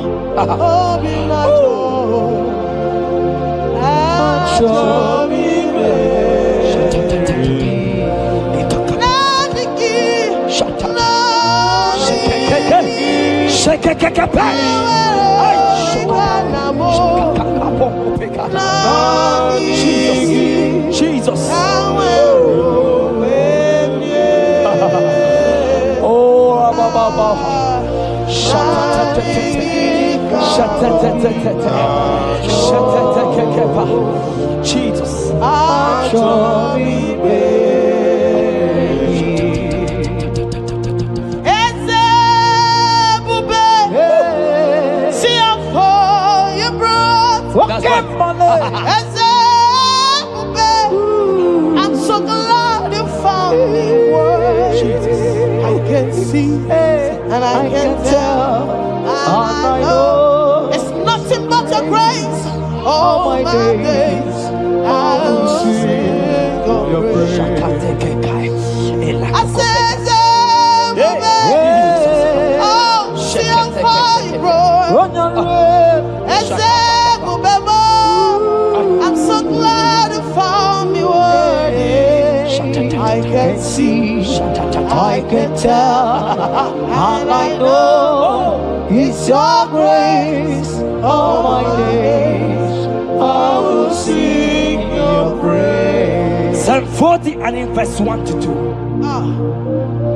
Jesus. Jesus. I'm so glad you found me worthy. I can see and I can tell, and I know it's nothing but your grace. All my days I will sing your praise. I said, oh, see how far you brought. I'm so glad you found me worthy. I can see, I can tell, and I know it's your grace. All my days I will sing your praise. Psalm 40 and in verse 1 to 2.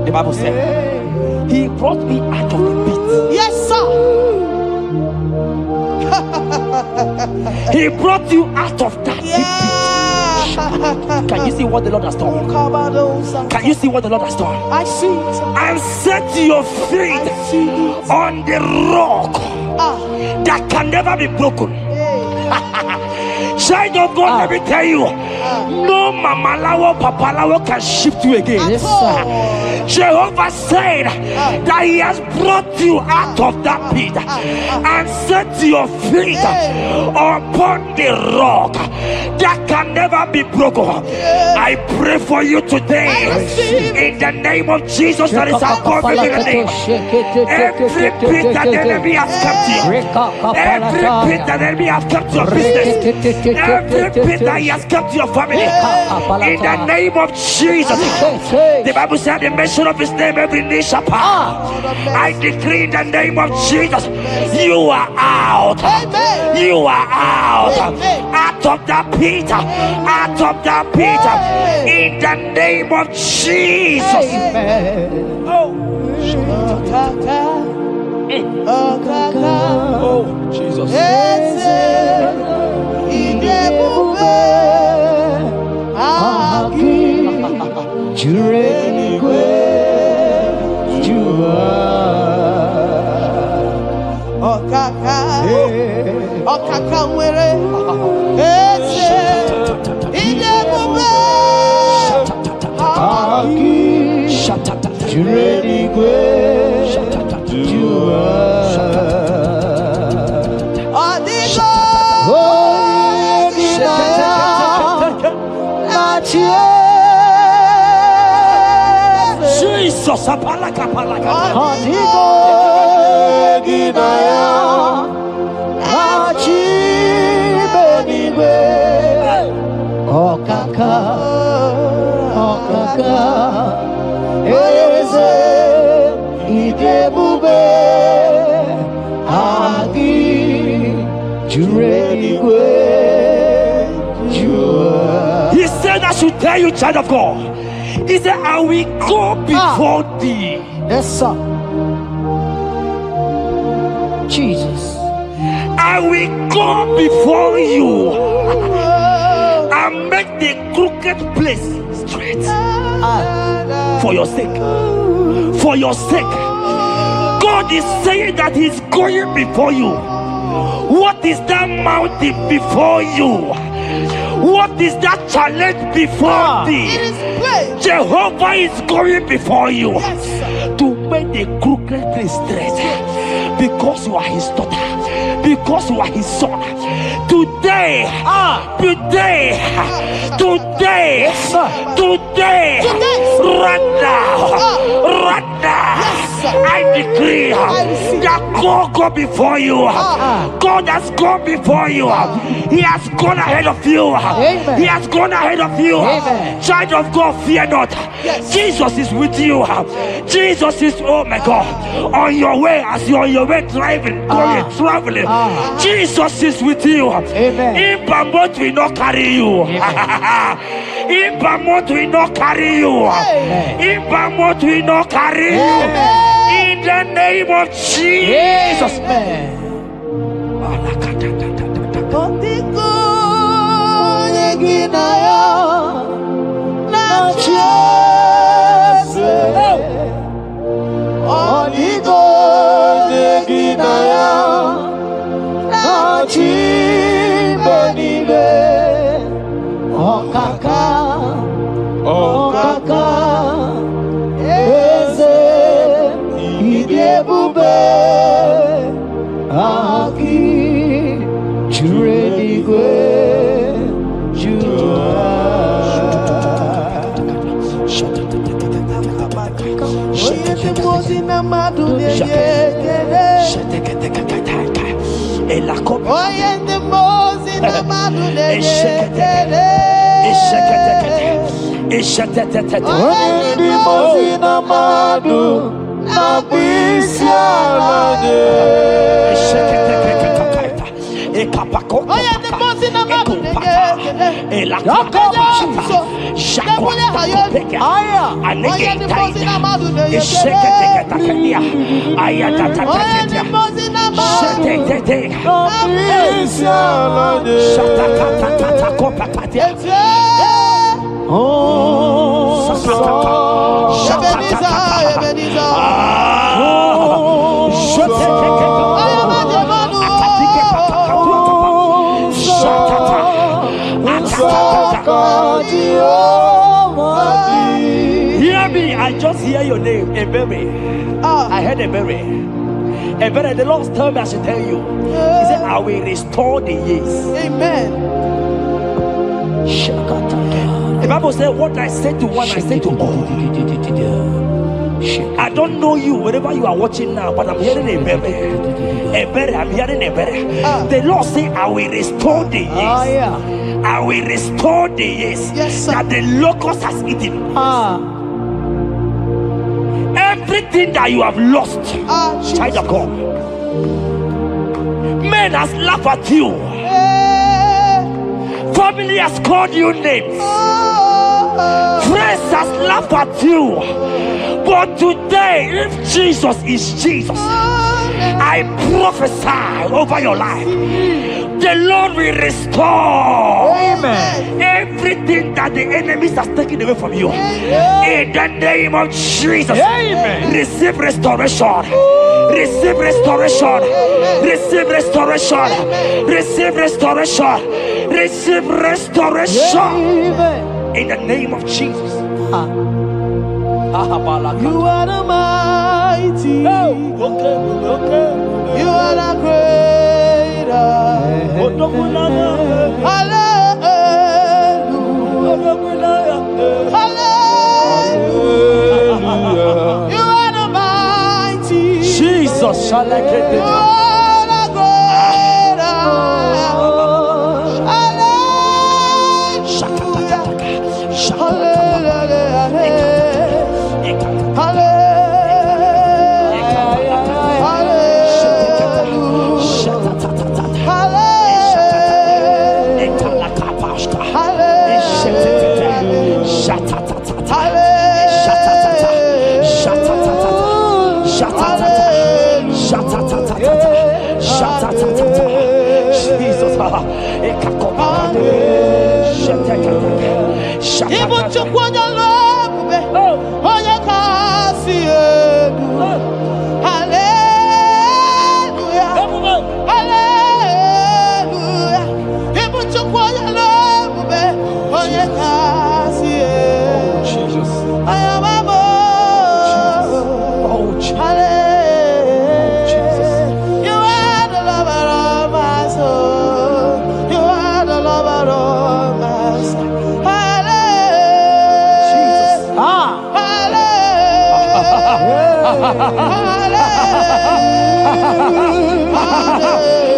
The Bible said, he brought me out of the pit. Yes, sir. He brought you out of that pit. Can you see what the Lord has done? Can you see what the Lord has done? I see it. And set your feet on the rock that can never be broken. Child of God, let me tell you, no mama lawo, papa lawo can shift you again. Yes, sir. Jehovah said that he has brought you out of that pit and set your feet upon the rock that can never be broken. I pray for you today in the name of Jesus that is above every name. Every pit that the enemy has kept you, every pit that the enemy has kept your business, every pit that he has kept your family, in the name of Jesus. The Bible said the mention of his name every knee shall bow. I decree in the name of Jesus, you are out. You are out. Out of that pit. Out of that pit. In the name of Jesus. Oh Jesus. Okaka nwere eze ide Adigo ginaya achi benigwe okaka eze idebube agi jurenigwe jua. He said I should tell you, child of God. He said, I will go before thee. Yes, sir. Jesus. I will go before you and make the crooked place straight. For your sake. For your sake. God is saying that He's going before you. What is that mountain before you? What is that challenge before thee? Jehovah is going before you to make the crooked place straight. Because you are His daughter. Because you are His son. Today, right now, I decree that God go before you. God has gone before you. He has gone ahead of you. He has gone ahead of you. Child of God, fear not. Jesus is with you. Jesus is, oh my God, on your way, as you're on your way driving, going, traveling. Jesus is with you. In Bamot will not carry you. In Bamot will not carry you. In Bamot will not carry you. In the name of Jesus. Hear me, I just hear your name, Ebere. I heard Ebere. Ebere, the Lord told me I should tell you. He said, I will restore the years. Amen. The Bible said, what I say to one, I say to all. I don't know you, wherever you are watching now, but I'm hearing Ebere. Ebere, I'm hearing Ebere. The Lord said, I will restore the years. I will restore the years that the locust has eaten. Everything that you have lost, child of God. Men has laughed at you. Family has called you names. Friends has laughed at you. But today, if Jesus is Jesus, I prophesy over your life. The Lord will restore everything that the enemies has taken away from you. In the name of Jesus, receive restoration. Receive restoration. Receive restoration. Receive restoration. Receive restoration. In the name of Jesus. You are the mighty. You are the greater. Hallelujah. Hallelujah.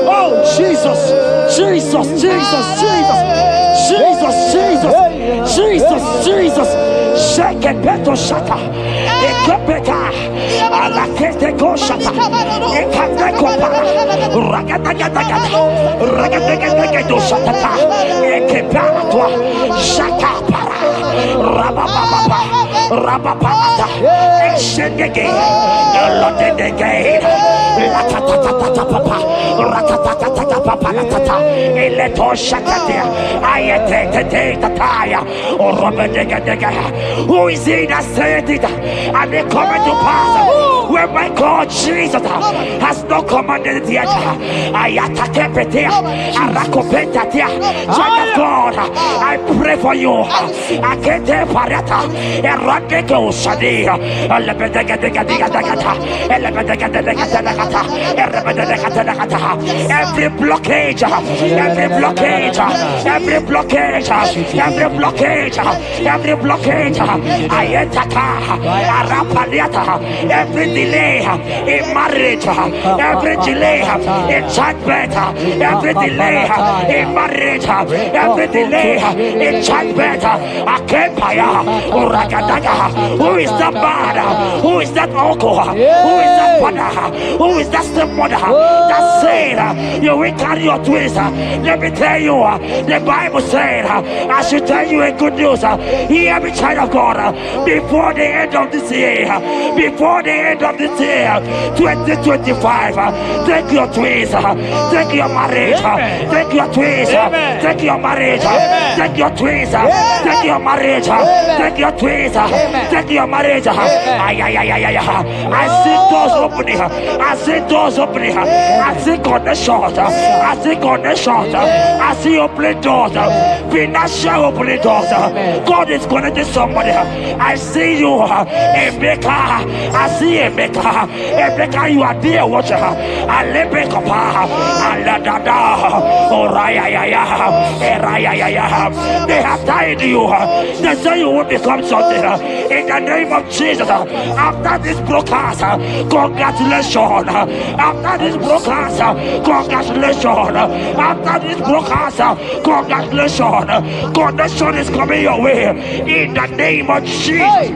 Oh, Jesus, Jesus, Jesus, Jesus, Jesus, Jesus, Jesus, Jesus. Shake it, beto shaka. Ekepeka, alakete go shaka. Ekateko para. Ragatagataga. Ragatagataga shaka. Ekepara toi. Shaka para. Rabababa. Rabababa. Exendege. Lotendege. Latatatata papa. Ratatatata papa. Latata. Eleto shakatia. Ayete tataya. Who is he that said it? And they come to pass when my God Jesus has not commanded it yet. Child of God, I pray for you. Every blockage, every blockage, every blockage, every blockage, every blockage, every delay in marriage, every delay in childbirth, every delay in marriage, every delay in childbirth. Who is that man? Who is that uncle? Who is that father? Who is that stepmother that said you will carry your twins? Let me tell you, the Bible said, I should tell you a good news. Hear me, child of God, before the end of this year, before the end of this year, 2025, take your twins, take your marriage, take your twins, take your marriage, take your twins, take your marriage, take your twins, take your marriage. I see doors opening, I see doors opening, I see connections, I see connections, I see opening doors, financial opening doors. God is connecting somebody. I see you, Emeka. I see Emeka. Emeka, you are there, watcher. I let me come. I let they have tied you. They say you will become something. In the name of Jesus, after this broadcast, congratulations. After this broadcast, congratulations. After this broadcast, congratulations. Connection is coming your way. In the name of Jesus.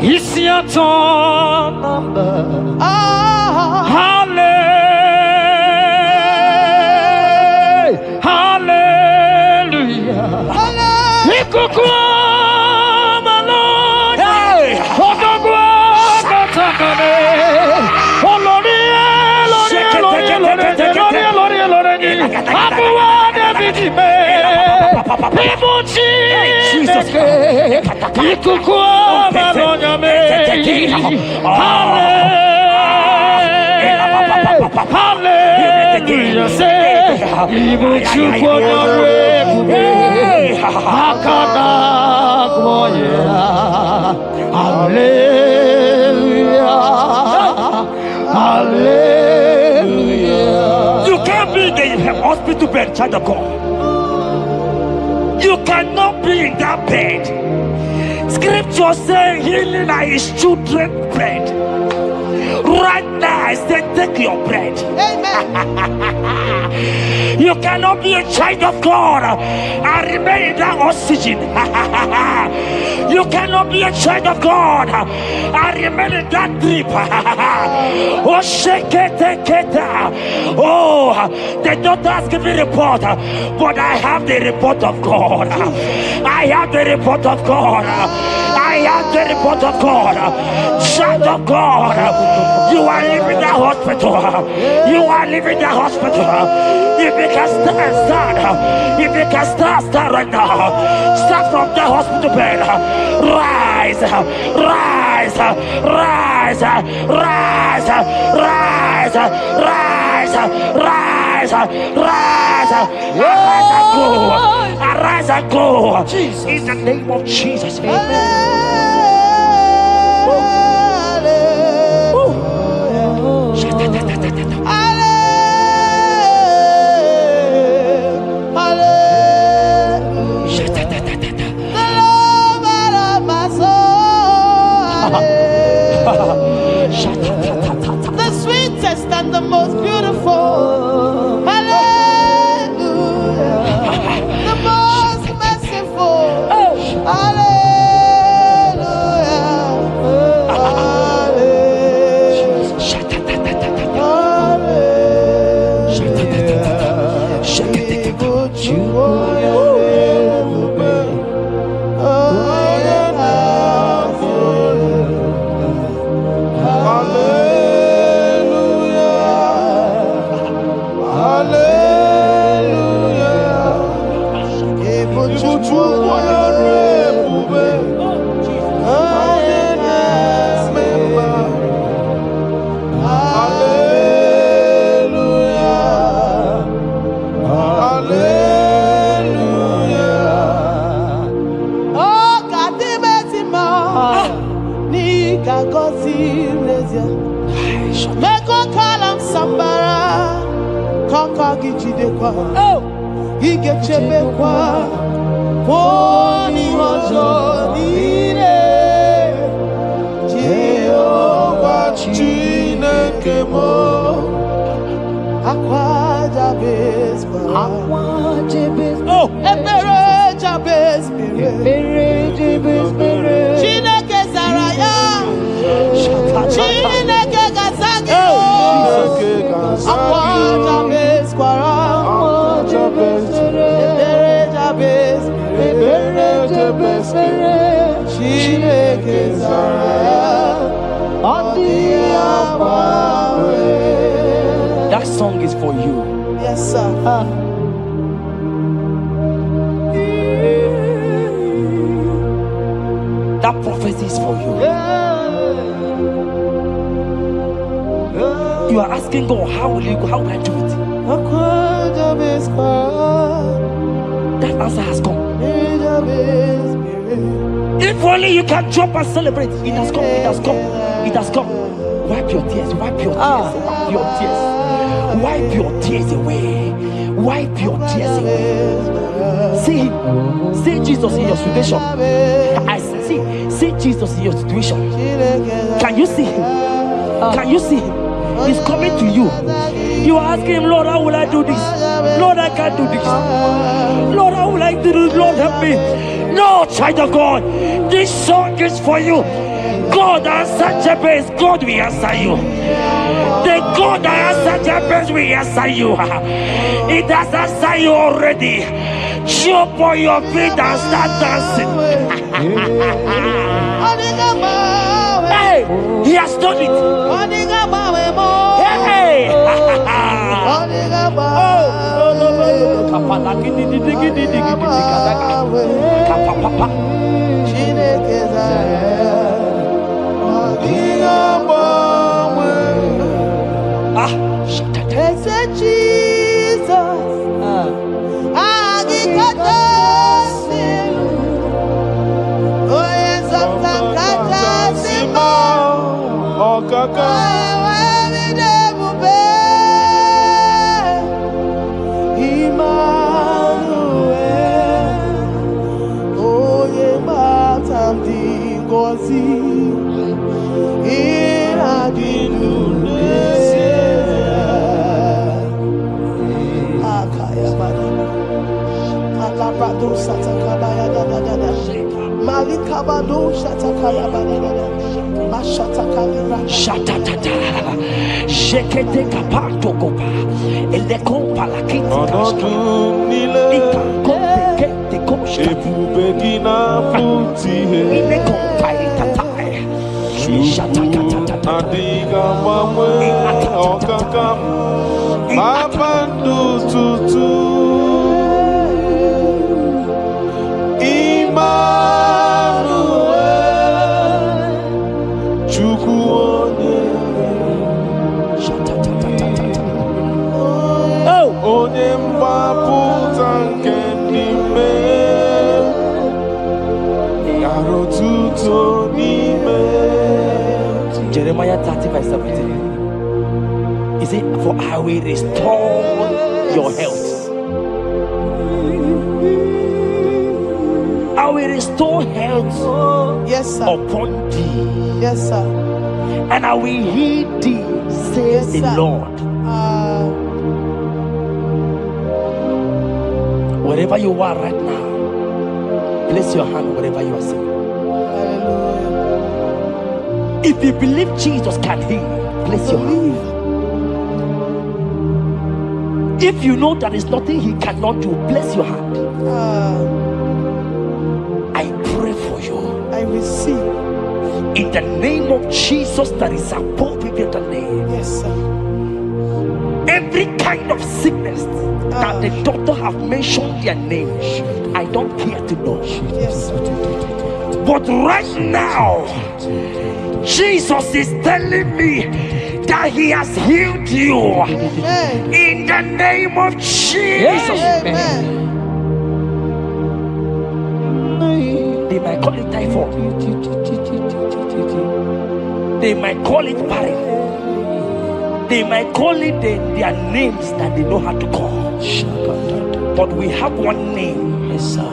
It's your turn. Hallelujah. Hallelujah. You can't be in the hospital bed, child of God. You cannot be in that bed. Scripture says healing are his children's bread. Right now, I said, take your bread. Amen. You cannot be a child of God and remain in that oxygen. You cannot be a child of God and remain in that drip. Oh, shake it, take it. Oh, the doctors give me a report, but I have the report of God. I have the report of God. I have the report of God. Child of God, you You are leaving the hospital. You are leaving the hospital. If you can stand, if you can stand right now, start from the hospital bed. Rise, rise, rise, rise, rise, rise, rise, rise, arise and go, arise and go. In the name of Jesus, amen. The sweetest and the most beautiful, hallelujah, the most merciful, he gets a bequa, Monie Point Jehovah Chinekemo, Aqua Jabez, oh, Ebere Jabez, Chineke Zaraya, Chineke Gazagi, Aqua Jabez, that song is for you. Yes, sir. That prophecy is for you. You are asking God, how will you go? How will I do it? That answer has come. If only you can jump and celebrate. It has come, it has come, it has come. Wipe your tears, wipe your tears, wipe your tears. Wipe your tears away. Wipe your tears away. See Jesus in your situation. I see Jesus in your situation. Can you see him? Can you see him? He's coming to you. You are asking him, Lord, how will I do this? Lord, I can't do this. Lord, how will I do this? Lord, help me. No, child of God, this song is for you. God answered Jabez, God will answer you. The God that answered Jabez will answer you. It has answered you already. Jump on your feet and start dancing. Hey, he has done it. Hey, Jekete kapato kopa, ele kompa la kiti kashka, ika kompe kete koshka, ile kompa itatae, shata katata. Adiga mamwe okakam mapandu tutu Emmanuel Chukwu onye mgbapụta nke ndị mmehie gara otuto n'ime. Jeremiah 30:17. He said, for I will restore your health. I will restore health upon thee. Yes, sir. And I will heal thee, says the Lord. Wherever you are right now, place your hand wherever you are sitting. If you believe Jesus can heal, place your hand. If you know there is nothing he cannot do, place your hand. I pray for you. I receive. In the name of Jesus that is above every other name. Yes, sir. Every kind of sickness that the doctor have mentioned their name, I don't care to know. Yes, sir. But right now, Jesus is telling me that he has healed you. Amen. In the name of Jesus. Amen. They might call it typhoid. They might call it barren. They might call it their names that they know how to call. But we have one name. Yes, sir.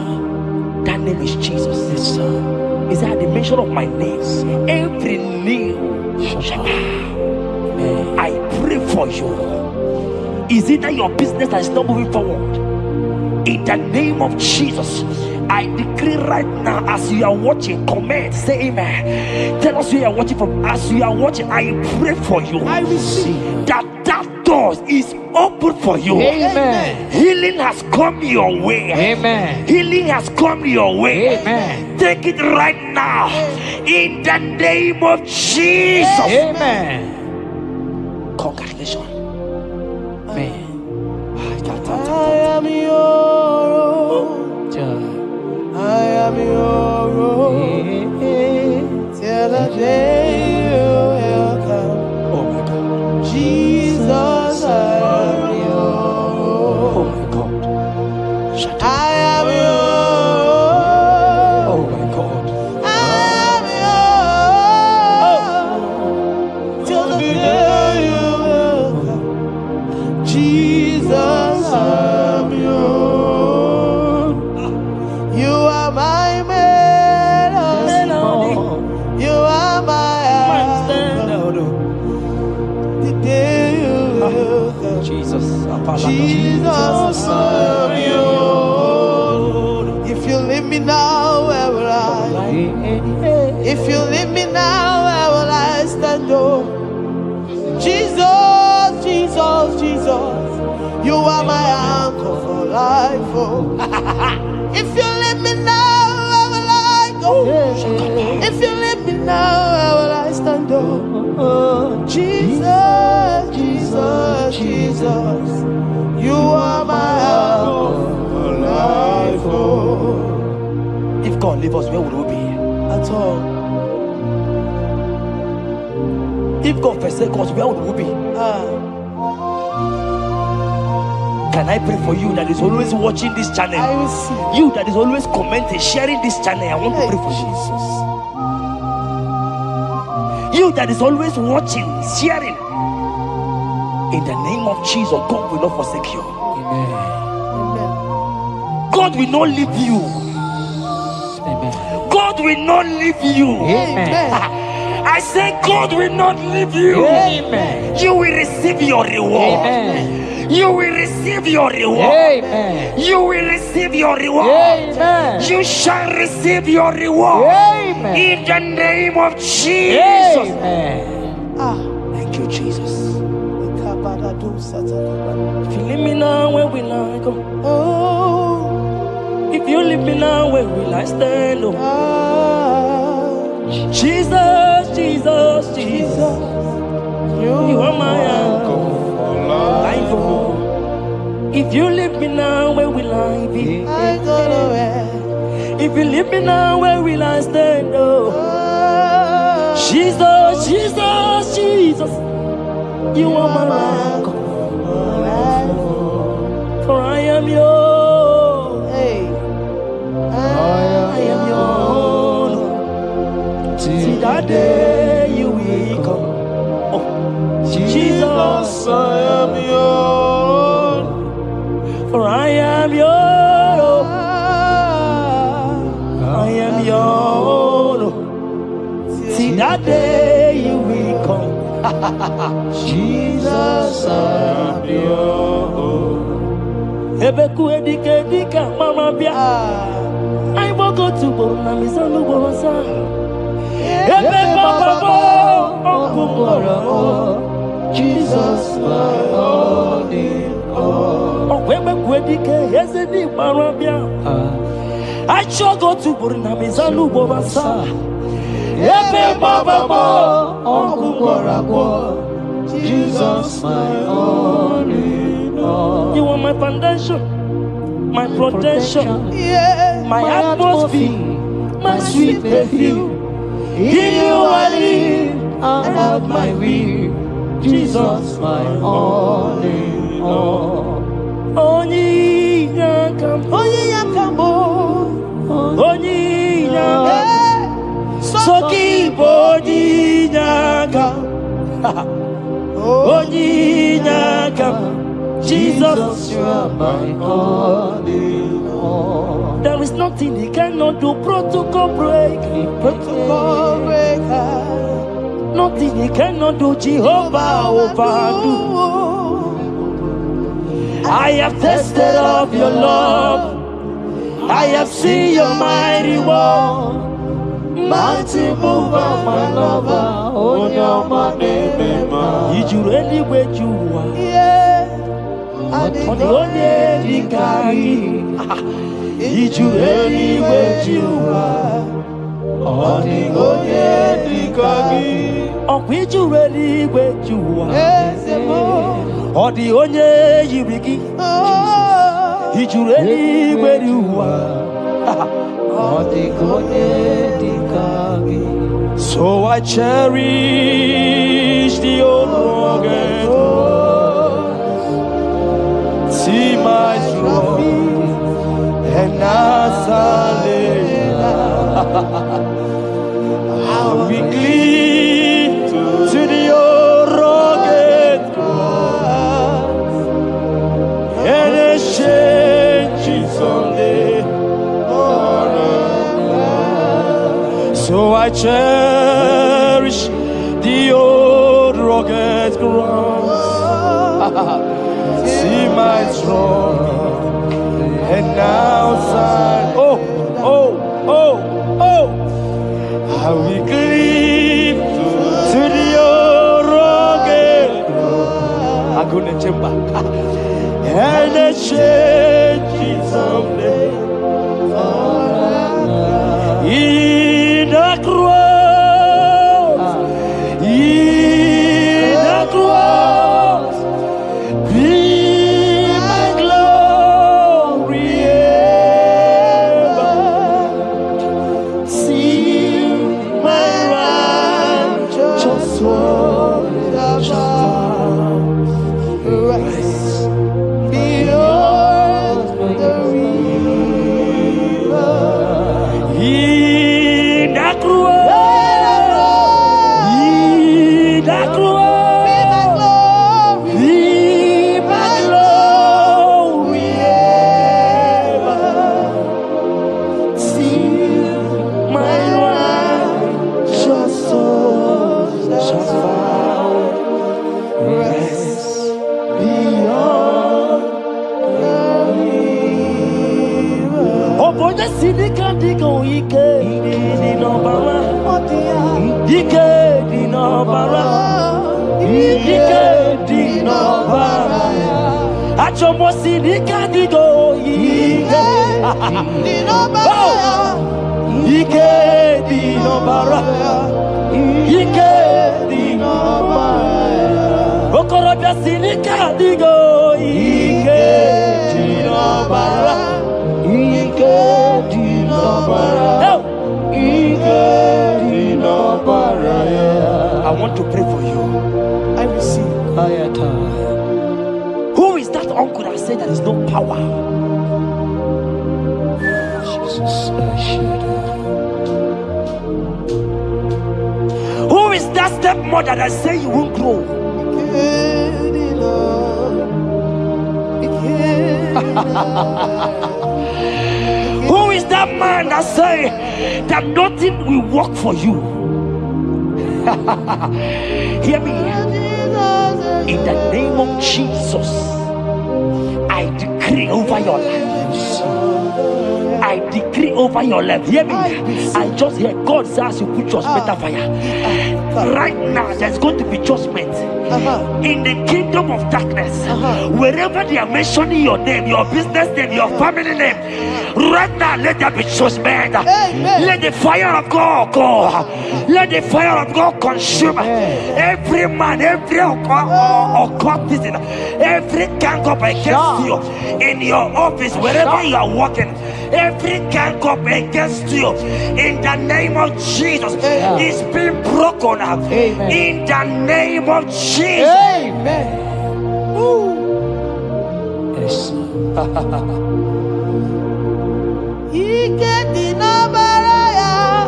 That name is Jesus. Yes, sir. Is that the mention of my name? Every knee shall bow. I pray for you. Is it that your business that is not moving forward? In the name of Jesus, I decree right now, as you are watching, comment, say amen. Tell us where you are watching from. As you are watching, I pray for you. I receive that door is open for you. Amen. Healing has come your way. Amen. Healing has come your way. Amen. Take it right now. In the name of Jesus. Amen. Congratulations. Amen. I am your own. I am your own. Till the day you will come. Oh my God. Jesus, I am your Oh own. my God. I am your own. Oh my God. I am your own. Till the day you will come. Jesus, I am your own. You are my melody. You are my anchor. The day you will come. Jesus. Jesus, I am your own. If you leave me now, where will I? If you leave me now, where will I stand? Oh, Jesus, Jesus, Jesus, you are my anchor for life. Oh, if you leave me now, where will I go? If you leave me now, where will I stand? Oh, Jesus, Jesus, Jesus, you are my anchor for life. Oh, If God leave us, where would we be? at all. If God forsake us, where would we be? Can I pray for you that is always watching this channel? I will see. You that is always commenting, sharing this channel, I want to pray for you. You that is always watching, sharing. In the name of Jesus, God will not forsake you. Amen. God will not leave you. Amen. God will not leave you. Amen. I say God will not leave you. Amen. You will receive your reward. Amen. You will receive your reward. Amen. You will receive your reward. Amen. You shall receive your reward. Amen. In the name of Jesus. Amen. Thank you, Jesus. If you leave me now, where will I go? Oh, If you leave me now, where will I stand? Oh, Jesus, Jesus, Jesus. You are my anchor. If you leave me now, where will I be? I go nowhere. If you leave me now, where will I stand? Oh, Jesus, Jesus, Jesus. You are my anchor. For I am yours. Hey, I am yours. See that day you will come. Oh, Jesus, I am yours. for I am yours. I am yours. See that day you will come. Jesus, I am yours. Ebeku edike dika mama bia. I will go to Borna Misanu Borosa. Ebe Baba Jesus, my only all. Oh, Ebeku edike yezedi mama bia. I shall go to Borna Misanu Borosa. Ebe Baba Jesus, my only all. You are my foundation, my protection, yeah, my atmosphere, my sweet perfume. In you I live and have my will. Jesus, my only all. Only yakam, only yakamo, only yakam, soki bodi yakam. Only yakam. Jesus, you are my only all. There is nothing he cannot do. Protocol break, protocol breaker. Nothing he cannot do. Jehovah overdo. I have tasted of your love. I have seen your mighty work. Mighty mover, my lover. On your money, did you really where you are? Yeah. On the only Dikari, did you really where you are? On the only Dikari, on which you really where you are? On the only Yibiki, did you really where you are? On the only Dikari. So I cherish the old rugged cross. See my trophy and I will be clean to the old rugged cross and exchange it someday. So I cherish the old rugged cross. See my throne and now sign. Oh, oh, oh, oh. I will cleave to the old rugged cross. I'm gonna jump back and exchange it someday. In the cross, in the cross, be my glory ever. See my righteous soul rise beyond the river. In the cross, in the cross, be my glory ever. See my righteous soul shall find rest beyond the river. Oh boy, the city can't go. Ike di nobara, Ike di nobara, Ike di nobara. Achomo city can't go. Ike di nobara, Ike di nobara. Ike di nobara. Okorobia sinika digo. Ike di nobara. Ike di nobara. Ike di nobara. I want to pray for you. I receive. Who is that uncle that said there is no power? Jesus, who is that stepmother that say you won't grow? Who is that man that say that nothing will work for you? Hear me. In the name of Jesus, I decree over your life. I decree over your life. Hear me. I just hear God says you put your better fire. Right now, there's going to be judgment in the kingdom of darkness. Wherever they are mentioning your name, your business name, your family name, right now, let there be judgment. Let the fire of God go. Let the fire of God consume every man, every occultism, every gang up against you in your office, wherever you are working. Every gang up against you in the name of Jesus is being broken up. In the name of Jesus. Amen. Yes.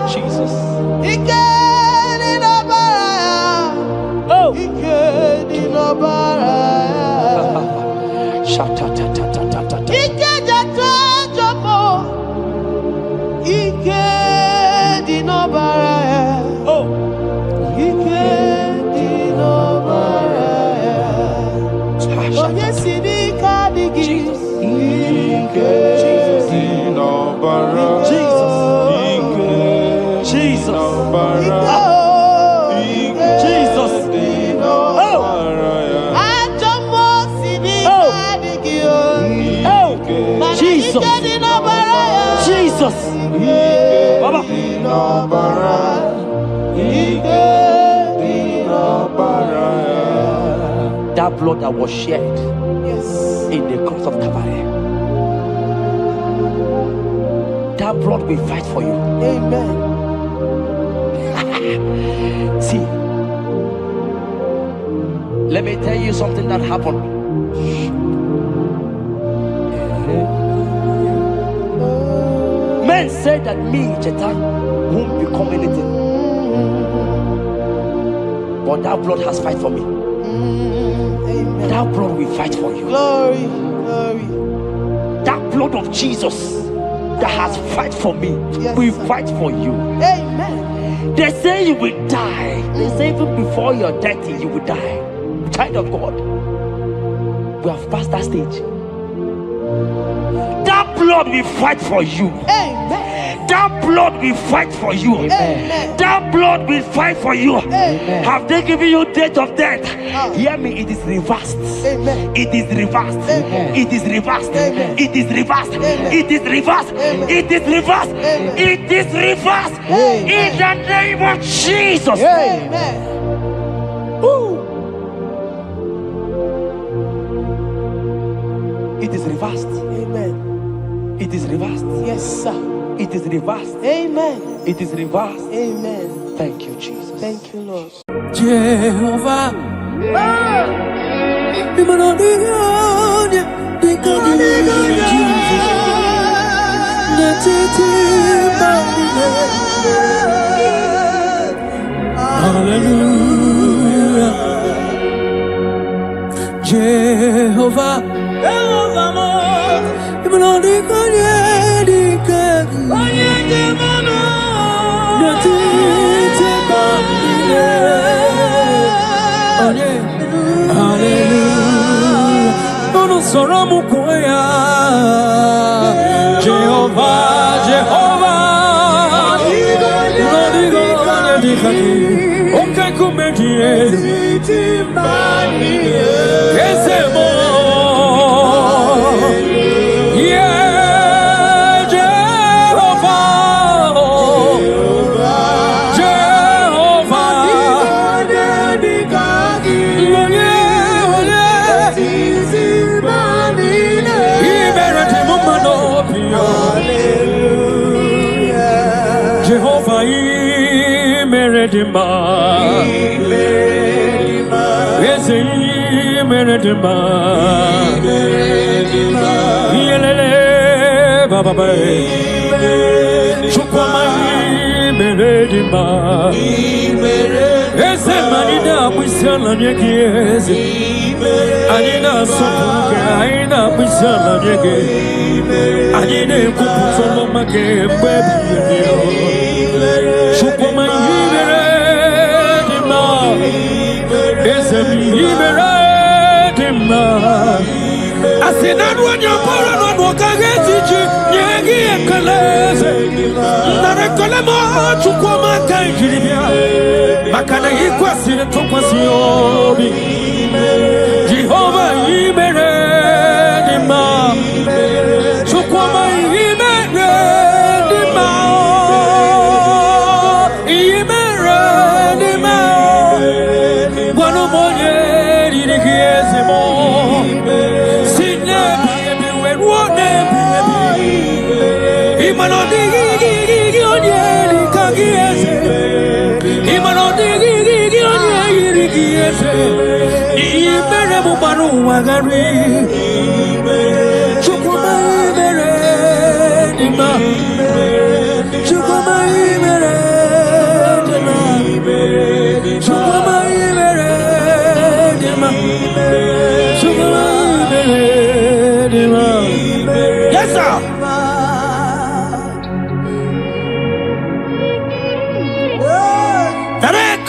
Jesus. Oh. Jesus. Baba. That blood that was shed in the cross of Calvary, that blood will fight for you. Amen. See, let me tell you something that happened. Men said that me, Jeta, won't become anything. But that blood has fight for me. Amen. That blood will fight for you. Glory, glory. That blood of Jesus that has fight for me will fight for you. Amen. They say you will die. They say even before you're 30, you will die. Child of God, we have passed that stage. That blood will fight for you. Amen. That blood will fight for you. Amen. That blood will fight for you. Amen. Have they given you date of death? Hear me, it is reversed. Amen. It is reversed. Amen. It is reversed. Amen. It is reversed. Amen. It is reversed. Amen. It is reversed. Amen. It is reversed. Amen. In the name of Jesus. Amen. It is reversed. Amen. It is reversed. Yes, sir. It is reversed. Amen. It is reversed. Amen. Thank you, Jesus. Thank you, Lord. Jehovah. Hallelujah. Jehovah. Jehovah, Jehovah, okay, come here. Yeah, Jehovah. Meredima. Meredima. Yelele Baba Chukuma Meredima. Ese manida bisala nyegeze. Anina sopuke aina bisala nyege. Anine kuputolo make baby. Chukuma Meredima. Ese Meredima. Asinadu anyapora no wakagetichi nyegi ekaleze. Narekolemo chukuma kanjiribia. Makana yikwasire tokwasiyobi. Jehovah Imeredima. Chukuma Imeredima. Imeredima. Wano monye dirikiezemo. Yes, sir.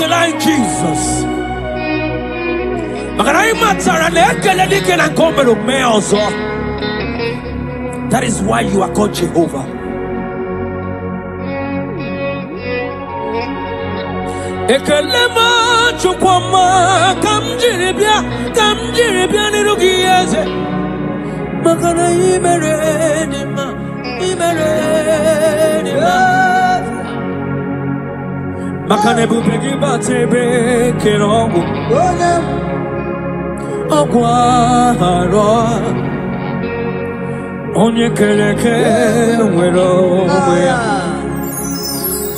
Like Jesus. That is why you are called Jehovah. Ekelema chukwama kamjiribia nirugieze. Makana imeredima. Makane bupegi batebe kerongo. Ogwaro. Onye keleke wero wea.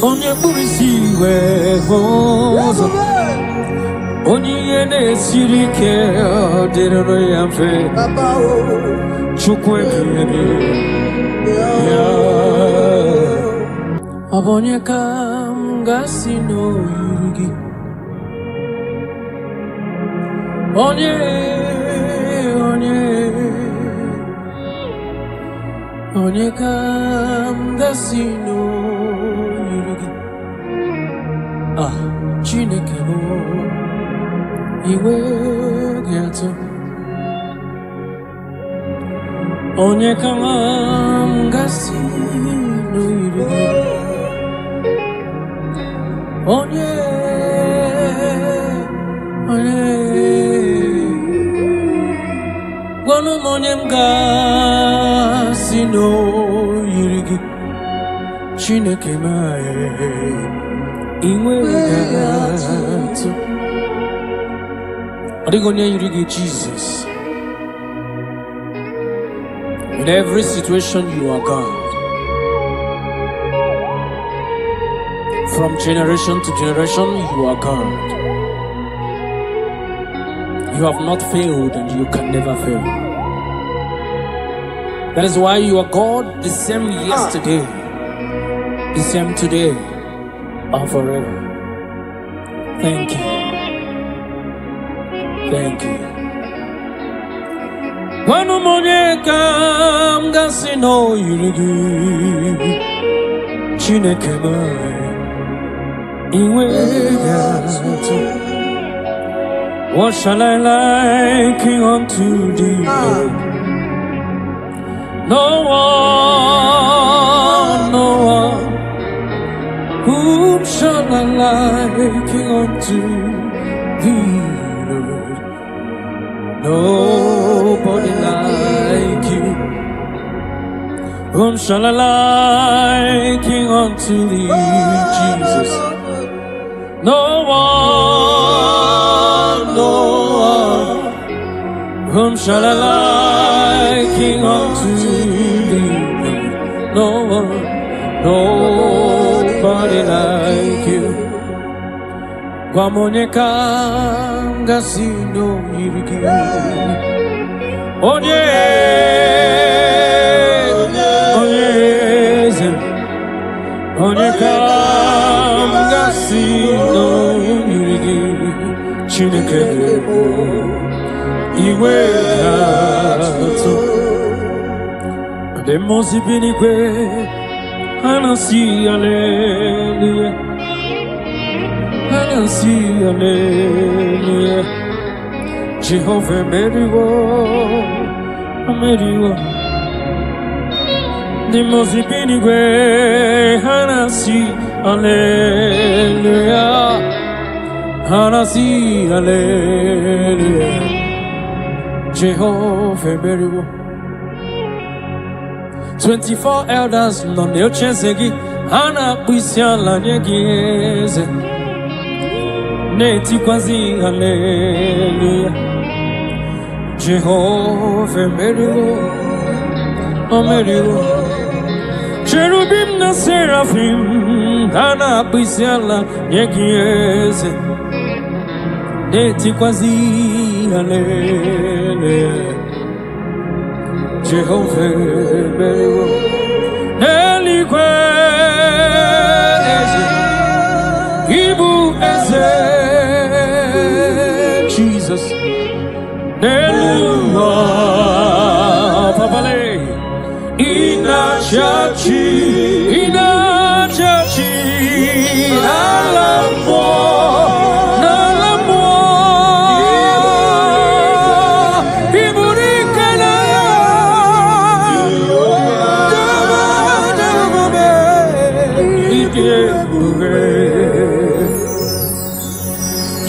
Onye burisi wehozo. Onye yene sirike dirano yamfe. Chukwe bibi. Abonye Gasino yugi onye kam gasino yugi Chineke mo iwe gato onye kam gasino yugi Onye Gwanu monye mga sino yirigi Chineke mae Iwe gatu Adigonye yirigi Jesus. In every situation you are God. From generation to generation, you are God. You have not failed and you can never fail. That is why you are God, the same yesterday, the same today, and forever. Thank you. Thank you. Wanu moneka mgasi no yirigi Chineke mai Iwe gato. What shall I liken unto thee? No one. Whom shall I liken unto thee, Lord? Nobody like you. Whom shall I liken unto thee, Jesus? No one. Whom shall I liken unto thee? No one. nobody like you. Guamoneka gasino yirigi. Onye gasino yirigi. Chineke iwe kato. The most binigwe anasi hallelujah. Anasi hallelujah. Jehovah meriwo. The most binigwe anasi hallelujah. Anasi hallelujah. Jehovah meriwo. 24 elders no ne ochensegi ana kwisiala nyegeze neti kwazi hallelujah. Jehovah meriwo omeriwo. Cherubim na seraphim ana kwisiala nyegeze neti kwazi hallelujah. Jehovah meriwo neligwe eze ibu eze Jesus neluwa papale inachachi alamo.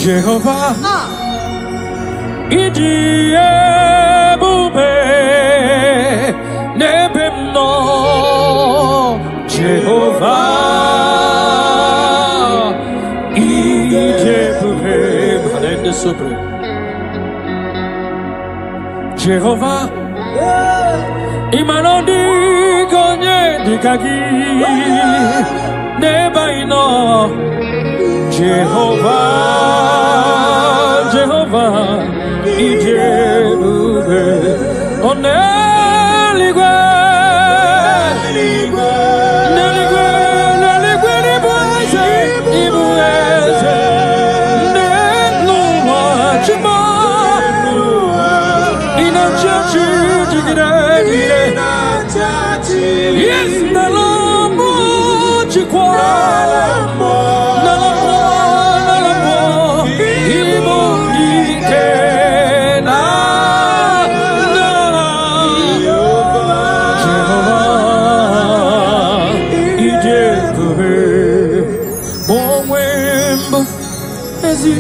Jehovah, Idie Bube Nebemno. Jehovah, Idie Bube Malende Sobre. Jehovah, Imanodi Gonye Dikagi Nebaino. Jehovah, Ijebube, Oneligwe, Nibueze, Neluwa, Chima, Inachachi, yes, Nalamu, Chikwa.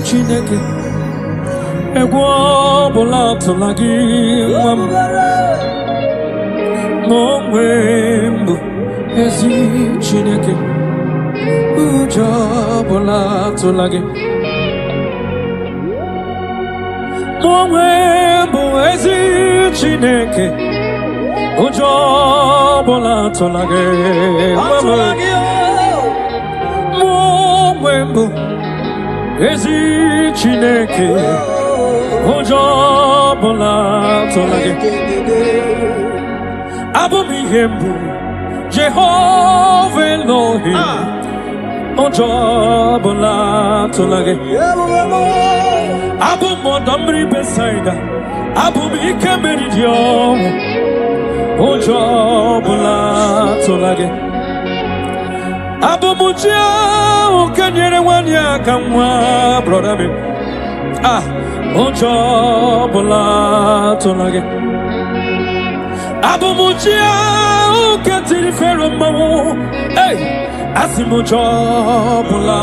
Chineke egwo bụla tụla gị nwa m n'onwe mbụ ezi Chineke ụjọ bụla tụla gị n'onwe mbụ ezi Chineke ụjọ bụla tụla gị nwa m n'onwe mbụ ezi Chineke ụjọ ọbụla tụla gị. Abụ m ihe mbụ Jehova Elohim ụjọ ọbụla tụla gị. Abụ m ọdọ mmiri Besaida, abụ m ike mmiri dị ọnwụ ụjọ ọbụla tụla gị. Abụ m chi ahụ nke nyere nwanyị aka nwa brọda m. Ụjọ ọbụla tụla gị. Abụ m chi ahụ nke tiri Fero mmanwụ. Asị m ụjọ ọbụla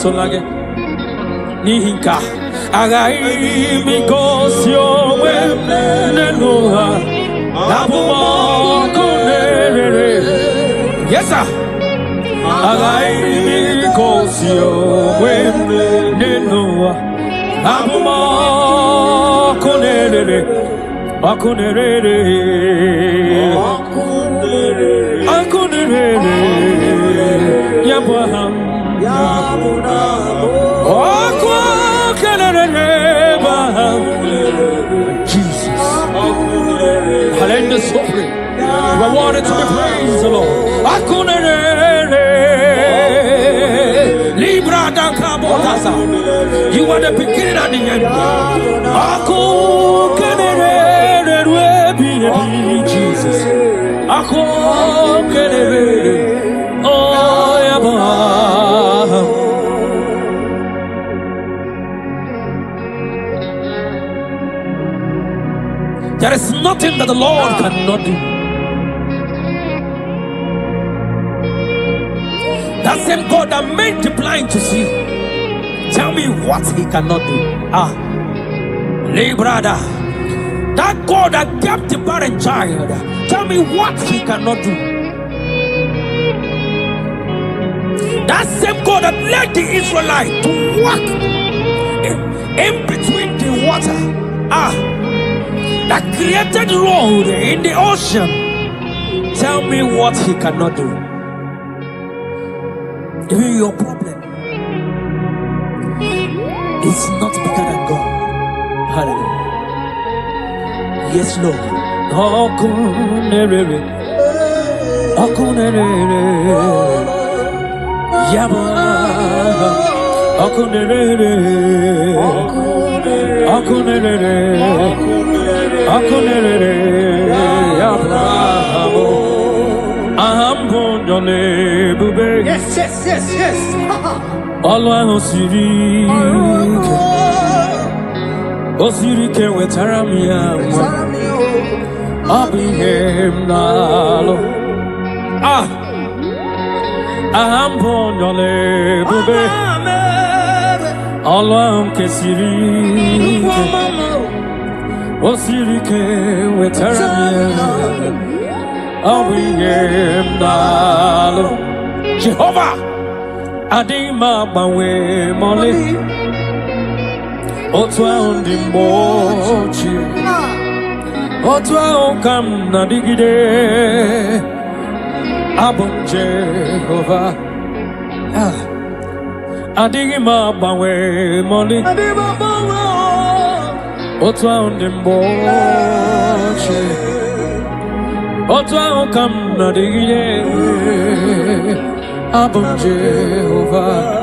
tụla gị. N'ihi nke a aghaghị m igosi onwe m n'elu ụwa. Abụ m ọkụ na-erere. Yes sir. Aghaghị m igosi onwe m n'elu ụwa. Abụ m ọkụ na-erere. Ọkụ na-erere. Ọkụ na-erere. Ya Abraham. Jesus. Hallelujah, suffering. You are wanted to be praised, the Lord. You are the beginning and the end. Jesus. There is nothing that the Lord cannot do. That same God that made the blind to see, tell me what he cannot do. Brother, that God that kept the barren child, tell me what he cannot do. That same God that led the Israelites to walk in between the water, that created the road in the ocean, tell me what he cannot do. Even your problem is not bigger than God. Hallelujah. Yes, Lord. Yes, yes, yes, yes. Allah Osirike wetaramia Abihem nalo Ahambonyole bube Allah kesirike Osirike wetaramia Abihem nalo Jehovah Adima bawe mole Otwa undi mochi Otwa okam na digide Abum Jehovah Adigima bawe mole Otwa undi mochi Otwa okam na digide Abum Jehovah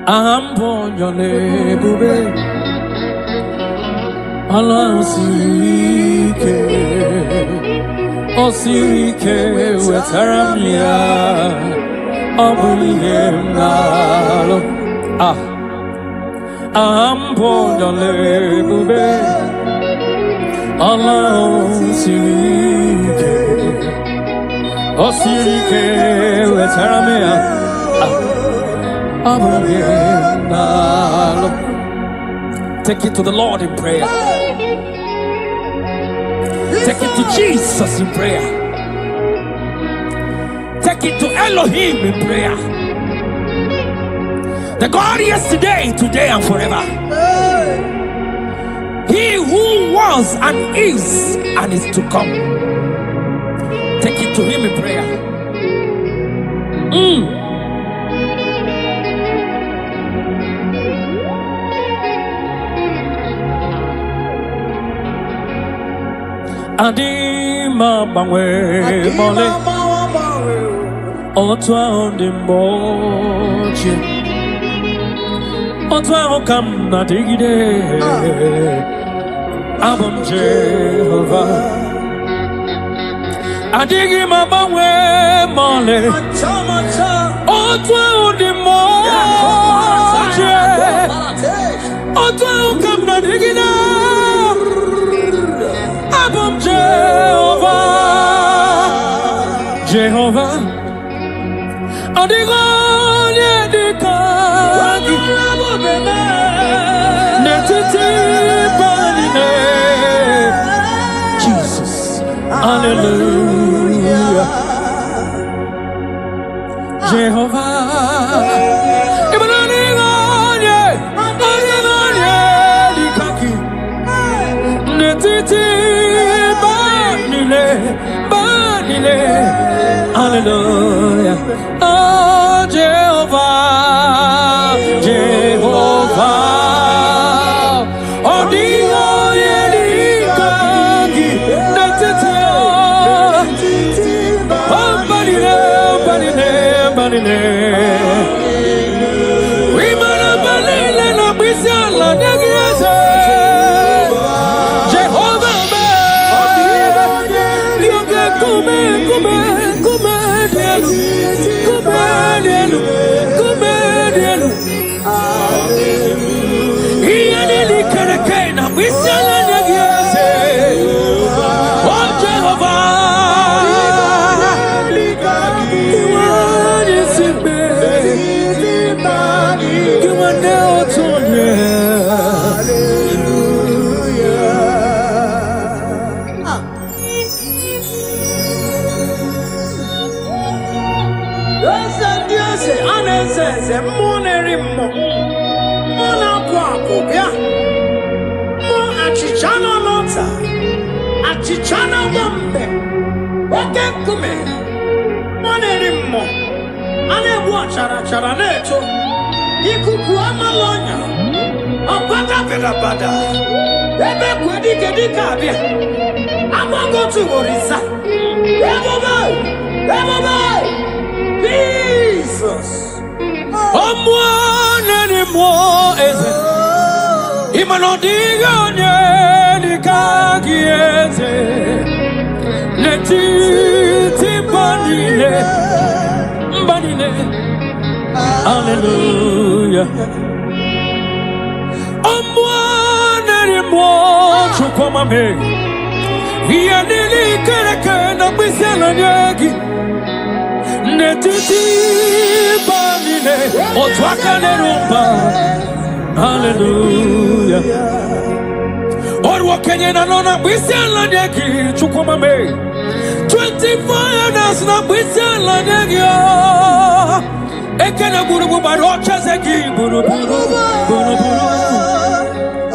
Ambonyole bube Alasike Osirike wetaramia Abuyem nalo Ambonyole bube Alasike Osirike wetaramia Take it to the Lord in prayer. Take it to Jesus in prayer. Take it to Elohim in prayer. The God yesterday, today, and forever. He who was and is to come. Take it to him in prayer. Adima bawe mole Otwa undi mochi Otwa okam na digide Abum Jehovah Adigima bawe mole Otwa undi mochi Otwa okam na digide Abum Jehovah, Jehovah, Adigone dikagi, netiti banine, Jesus, Hallelujah, Jehovah, Adigone dikagi, netiti. Hallelujah. hallelujah. Oh, Jehovah, Jehovah. Oh, Dio, Yedikagi, Natitio. Oh, Badine, Badine, Badine. We must believe in our Bisala, Nagiasa. Chichana Wambe, Wake Kume, Monerimo, Ane Watchara Charaneto, Ikukuama Lonya, Apata Pedabada, Ebe Quedicadicabia, I'm going to go to Orisa, Everybody, Jesus, one anymore is it? Imanodiga. Hallelujah. Hallelujah. Or what can you know? We sell on the key to come away. 24 hours now, we sell on the key. Ekena buru barocha zeki buru.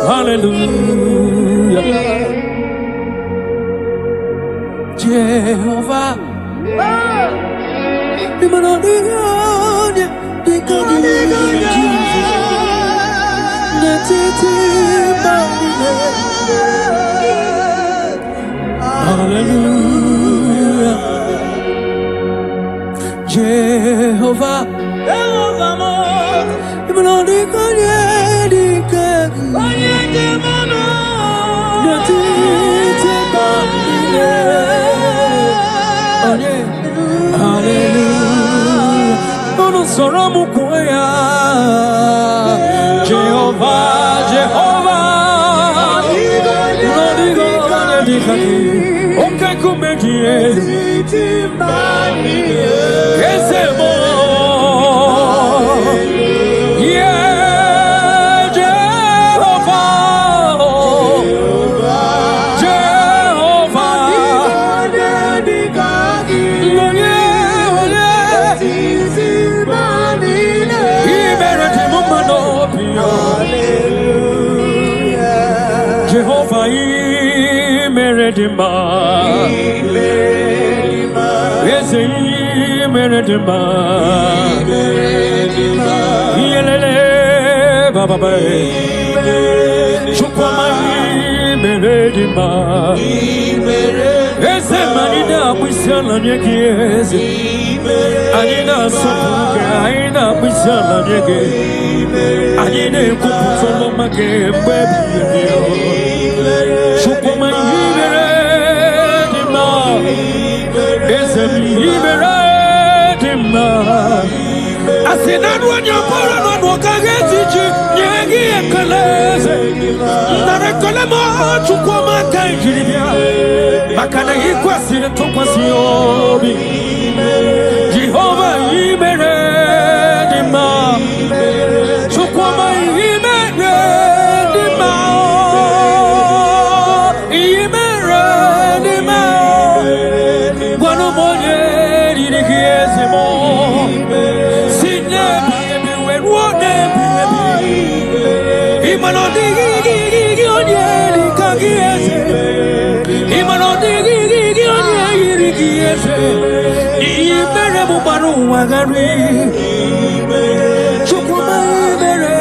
Hallelujah. Jehovah. Hallelujah. Jehovah. Jehovah, Jehovah, okay, come here. Jehovah, Meredima, Meredima, Yelele, Baba, Chupama, Meredima, Ezemanida, Wisala, Yakies, Anina Sopuka, Aina, Wisala, Yaki, Anina Kupusoma, baby. Chupama, Meredima, Ezemanida, I said, not when you're born on Wakageti, Yagi and Kalese, Narakalama, Chukoma, Kanjibia, Makana Equasi, and Topasiobi, Jehovah, Imeredima, Chukoma, Imeredima, Imeredima, one of more years, Imano wagari Chukuma imere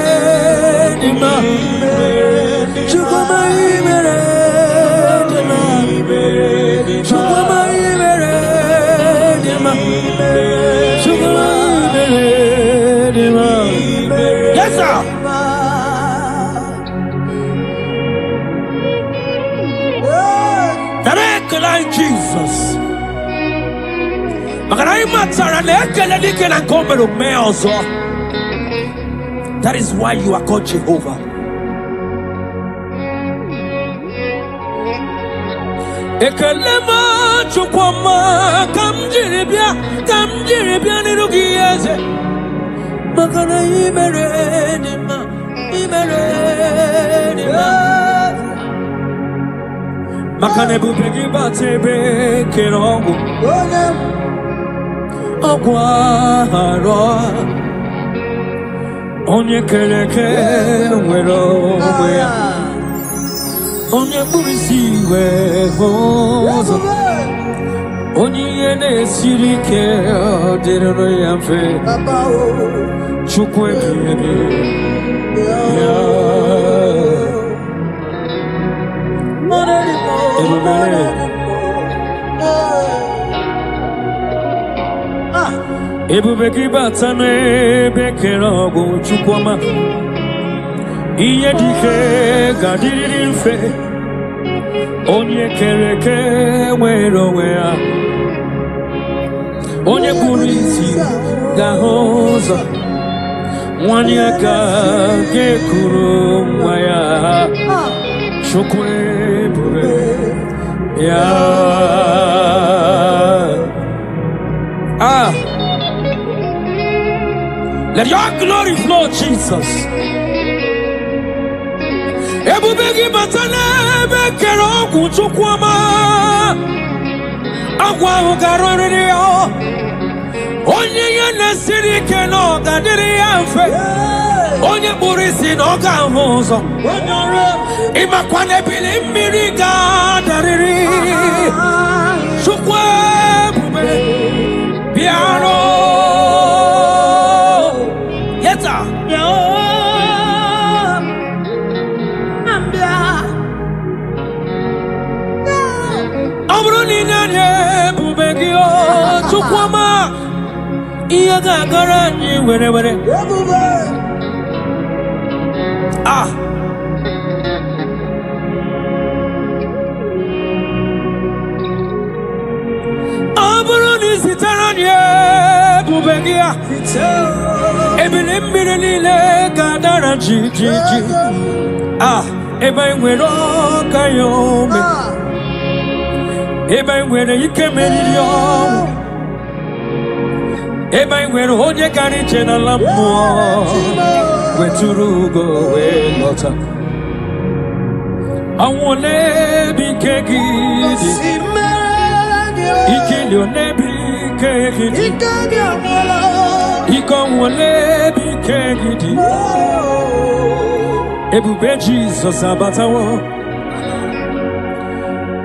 dima Chukuma imere dima Chukuma imere dima Chukuma imere dima. Yes sir. Like Jesus. That is why you are called Jehovah. Ekelema chukwama kamjiribia nirugieze makana imeredima makane bubegi batebe kerongo ogwaro onye keleke nwero ya onye burisi we hozo onye na-esiri ke ọdịrịrị ya mfe chukwu ebighị ya ebube gị bata n'ebe kere ọgwụ chukwuma ihe dike ga-adịrịrị mfe onye kere eke nwere onwe ya onye kpụrụ isi ga-ahụ ụzọ nwanyị aka ga-ekuru nwa ya chukwu ebube ya let your glory flow, Jesus. Ebube gị bata n'ebe kere ọgwụ chukwuma agwa ahụ ga-arụrịrị ya onye ya na-esiri ike na ọ ga-adịrị ya mfe onye kpụrụ isi na ọ ga-ahụ ụzọ ịmakwa n'ebili mmiri ga-adarịrị chukwu ebube bịara yeta ọ bụrụ na ị na-anya ebube gị chukwuma ihe ga-agara anyị were were ọ bụrụ na ị zitere anyị ebube gị ebili mmiri niile ga-adara jijiji ebe anyị nwere ọka ya ome ebe anyị nwere ike meriri ọnwụ ebe anyị nwere onye gara ije n'ala mmụọ wetụrụ ugo wee lọta ọnwụ n'ebe ike gị dị ike dị n'ebe ike gị dị ike ọnwụ n'ebe ike gị dị ebube Jizọs abatawo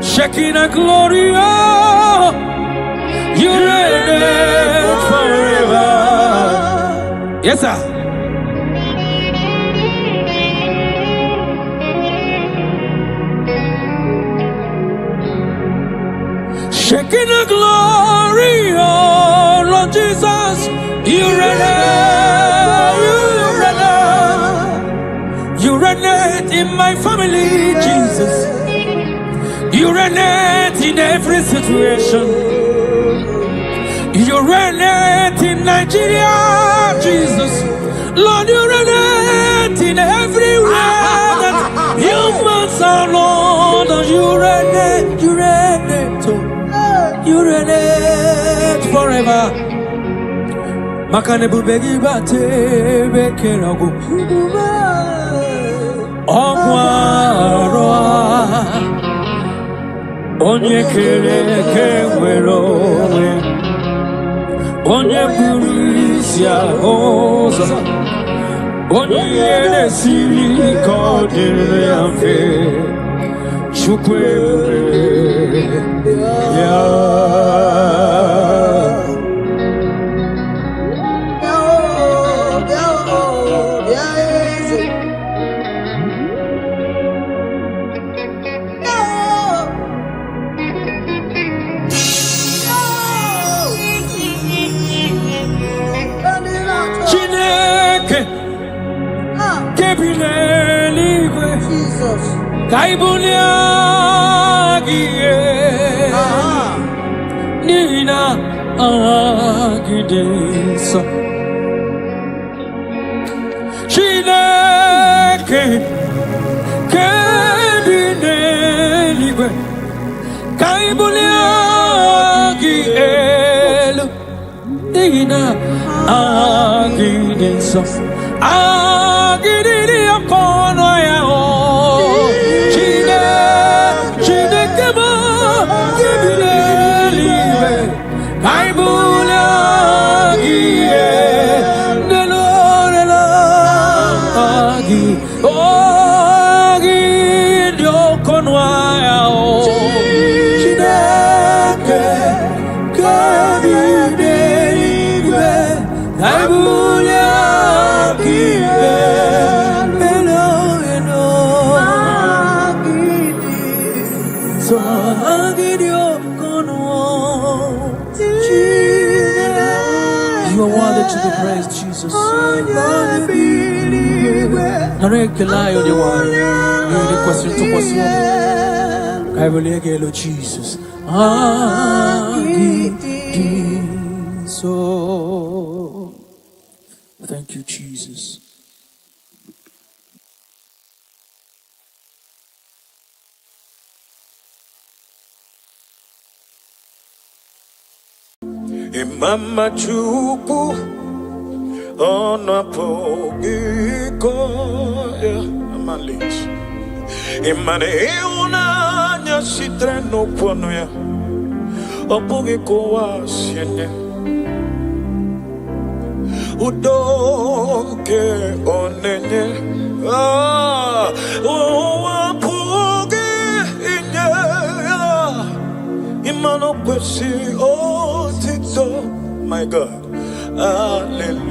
Shekinah glory, oh, you reign forever. Yes, sir. Shekinah glory, oh, Lord Jesus, you reign, you reign in my family, Jesus. You reign in every situation. You reign in Nigeria, Jesus. Lord, you reign in everywhere that humans are, Lord. You reign, you reign forever. Makane bubegi bate bekerago. Ogwaro. Onye kere eke nwere onwe onye buru isi ụzọ onye ihe na-esiri ike ọ dịrị ya mfe chukwu ebube ya Kaibulia Nina Agidesa Chineke Kedineliwe Kaibulia Gielu Nina Agidesa Agidiri Akono Yao Chinekeba Kedineliwe Kaibulia Gielu You are worthy to be praised, Jesus. Narekela yo de wa yo de question to question. I will get Jesus. So thank you, Jesus. Mama chupu ona pogiko ya amalis imane una nya sitreno pono ya opogiko wa siene udonke onenye o poge inye imano kwesi o tito. My God, hallelujah.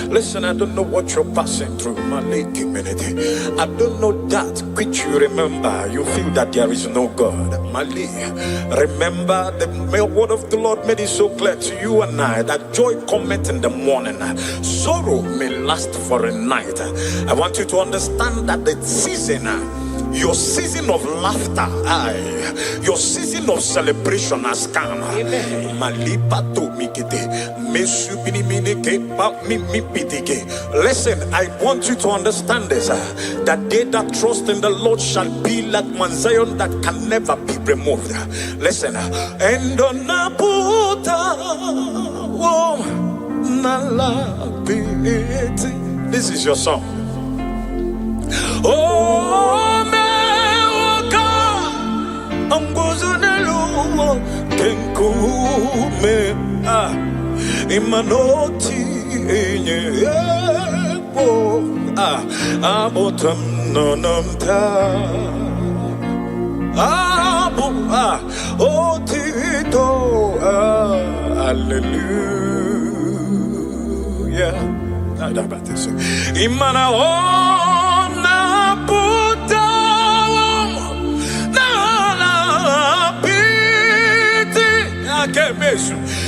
Listen, I don't know what you're passing through, my community. I don't know that which you remember. You feel that there is no God. Mali, remember the word of the Lord made it so clear to you and I that joy cometh in the morning, sorrow may last for a night. I want you to understand that the season, your season of laughter, your season of celebration has come. Listen, I want you to understand this, that they that trust in the Lord shall be like Mount Zion that can never be removed. Listen, and this is your song. Oh, Ambozonelo kenkume imanoti enye po abotam nonamta abo otito hallelujah. Imana ona puta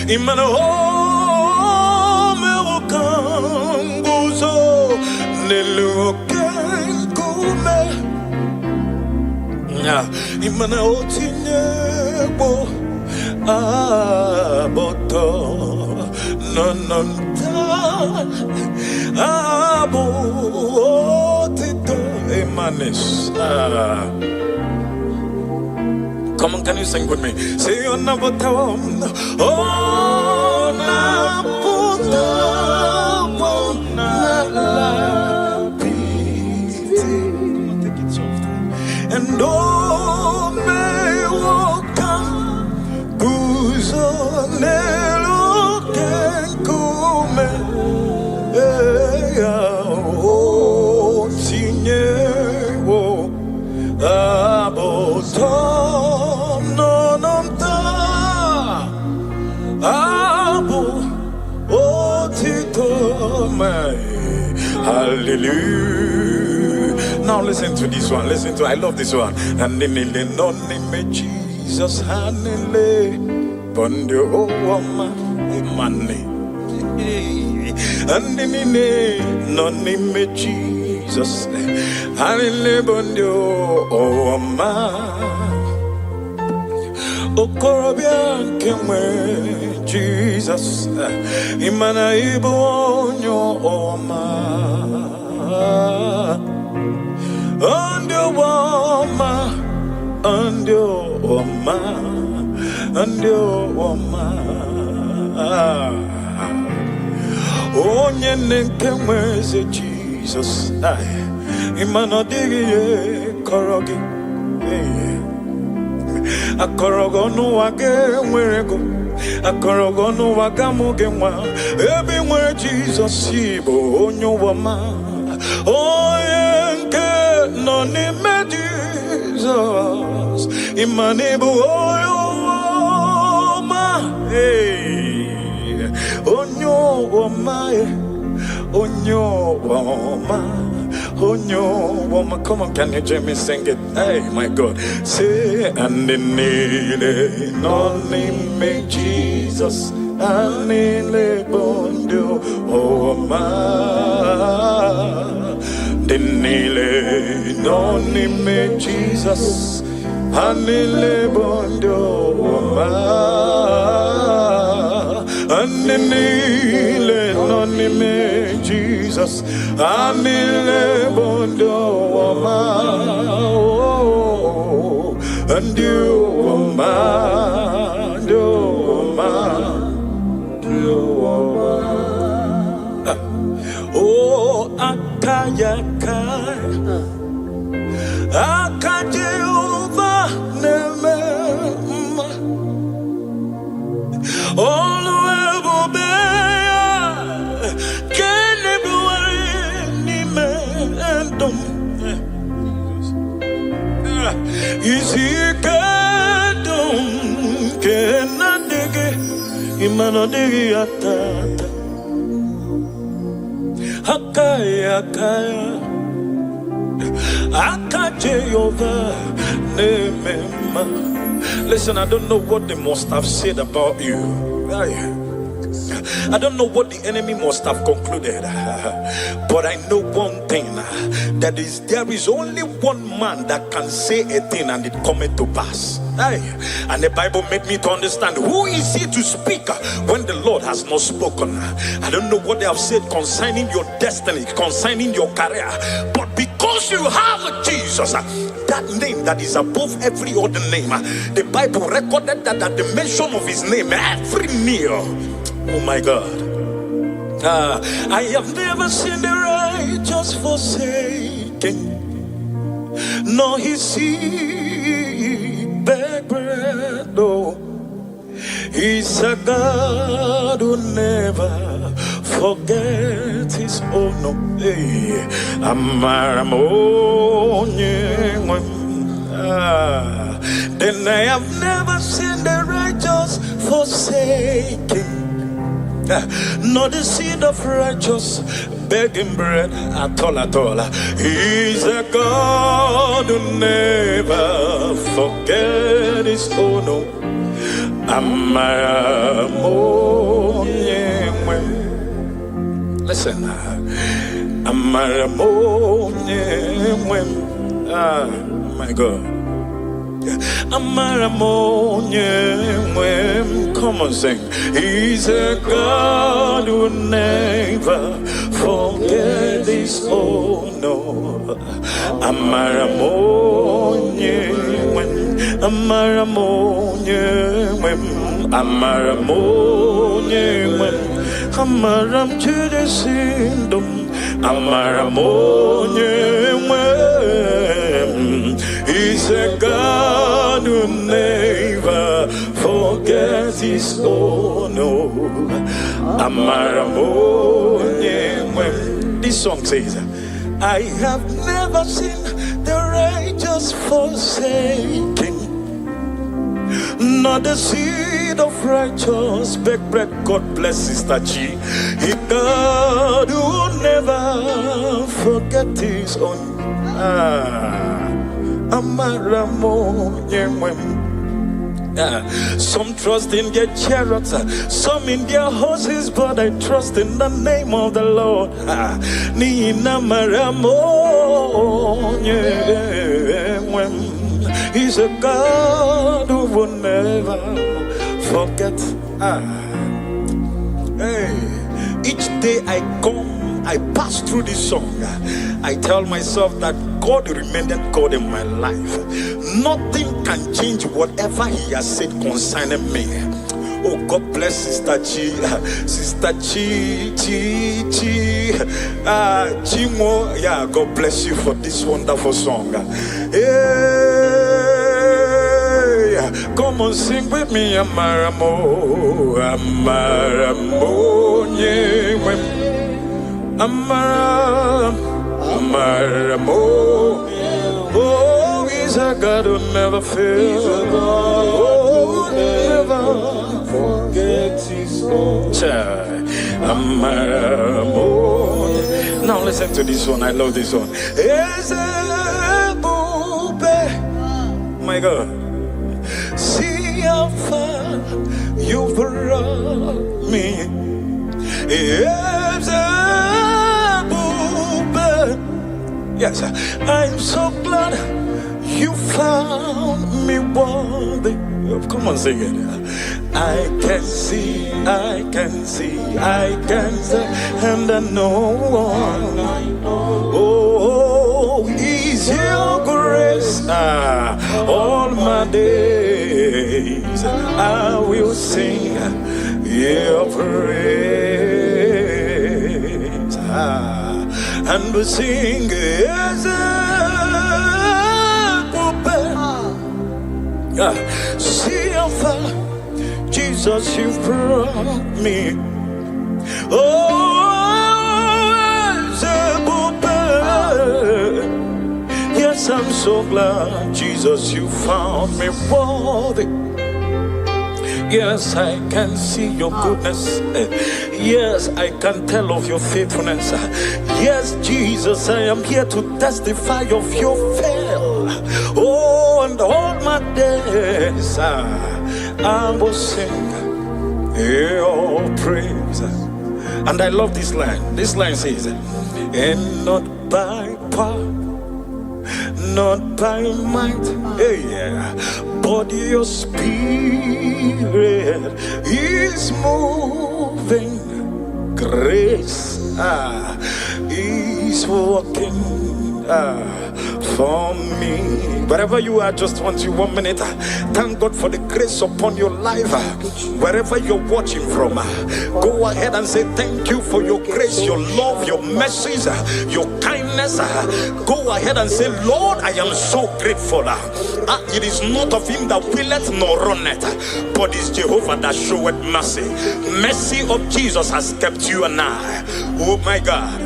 Imana home ukanguzo nelukenkume Imana otinyebo aboto nononta abo otito emanes. Come on, can you sing with me? Say on number one. Oh, take it soft. And oh, may walk Guzonelo can come. Oh, Tinyewo Abotom Nonamta Abo Otito Mai. Hallelujah. Now listen to this one. Listen to, I love this one. And in the name of Jesus, Hanele Pondio Oma Money. and in the name, no name of Jesus. Hallelujah, oh ma. Okorobia kemwe Jesus imana ibonyo oma andio oma onye nkemwe ze Jesus imana digi korogi Akorogonu wage mwerego Akorogonu wagamuge mwa Ebi mwe Jesus ibo onyo wama Oyenke no nime Jesus Imanibu oyo wama Onyo wama Onyo wama Onyo woman, come on, can you join me sing it? Hey, my God, say and the nile, no name Jesus, and the bondo, oh ma, the nile, no name Jesus, and the bondo, oh ma, and the nile, no name Jesus. Amile bondo wama, and you wama, oh akayaka, akajeuva neme, all the way is he kadum kenadege imanodege atata hakaya akajeyova nemema. Listen, I don't know what they must have said about you. I don't know what the enemy must have concluded, but I know one thing, that is there is only one man that can say a thing and it cometh to pass. And the Bible made me to understand who is he to speak when the Lord has not spoken. I don't know what they have said concerning your destiny, concerning your career, but because you have Jesus, that name that is above every other name, the Bible recorded that at the mention of his name, every knee, oh my God. I have never seen the righteous forsaken, nor his seed beg bread. No, he's a God who never forgets his own. No, then I have never seen the righteous forsaken, nor the seed of righteous begging bread at all. He's a God who never forget his own. Listen, my God. Come on, sing. He's a God who never forget his own. No, Amaram to the sindom, he's a God who never forgets his own. This song says, I have never seen the righteous forsaken, not the seed of righteous beg bread. God bless Sister G. He God who never forget his own. Some trust in their chariots, some in their horses, but I trust in the name of the Lord. He's a God who will never forget. Hey, each day I pass through this song, I tell myself that God remained God in my life. Nothing can change whatever He has said concerning me. Oh, God bless Sister Chi, Sister Chimo. Yeah, God bless you for this wonderful song. Hey, come on, sing with me, Amaramo, Amaramo, yeah. Amaramo, oh, He's a God who never fails, oh, never forgets His own. Amaramo. Now listen to this one. I love this one. My God, see how far you brought me. Yes, I'm so glad you found me worthy. Come on, sing it. I can see, and I know, oh, is your grace. All my days I will sing your praise. And we sing as a puppet. See how far, Jesus, you've brought me. Oh, as a puppet. Yes, I'm so glad, Jesus, you found me worthy. Yes, I can see your goodness. Yes, I can tell of your faithfulness. Yes, Jesus, I am here to testify of your fail. Oh, and all my days I will sing your praise. And I love this line. This line says, and not by power, not by might, but your spirit is moving. Grace is working for me. Wherever you are, just want you 1 minute. Thank God for the grace upon your life. Wherever you're watching from, go ahead and say thank you for your grace, your love, your mercies, your kindness. Go ahead and say, Lord, I am so grateful. It is not of him that willeth nor runneth, but it's Jehovah that showeth mercy. Mercy of Jesus has kept you and I. Oh my God.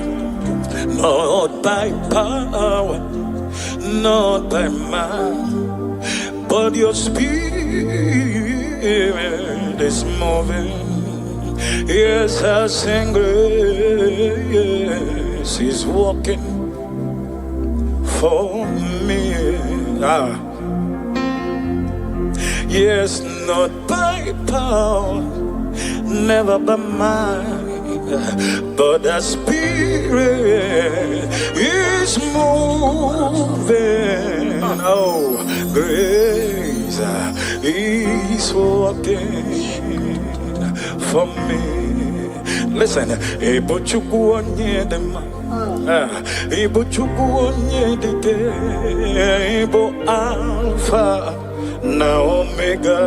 Not by power, not by might, but your spirit is moving. Yes, I sing grace is walking for me. Yes, not by power, never by might, but the spirit is moving. Oh, grace is working for me. Listen, Ebo Chukwu onye dị mma, Ebo Chukwu onye dị ike, Ebo Alpha na Omega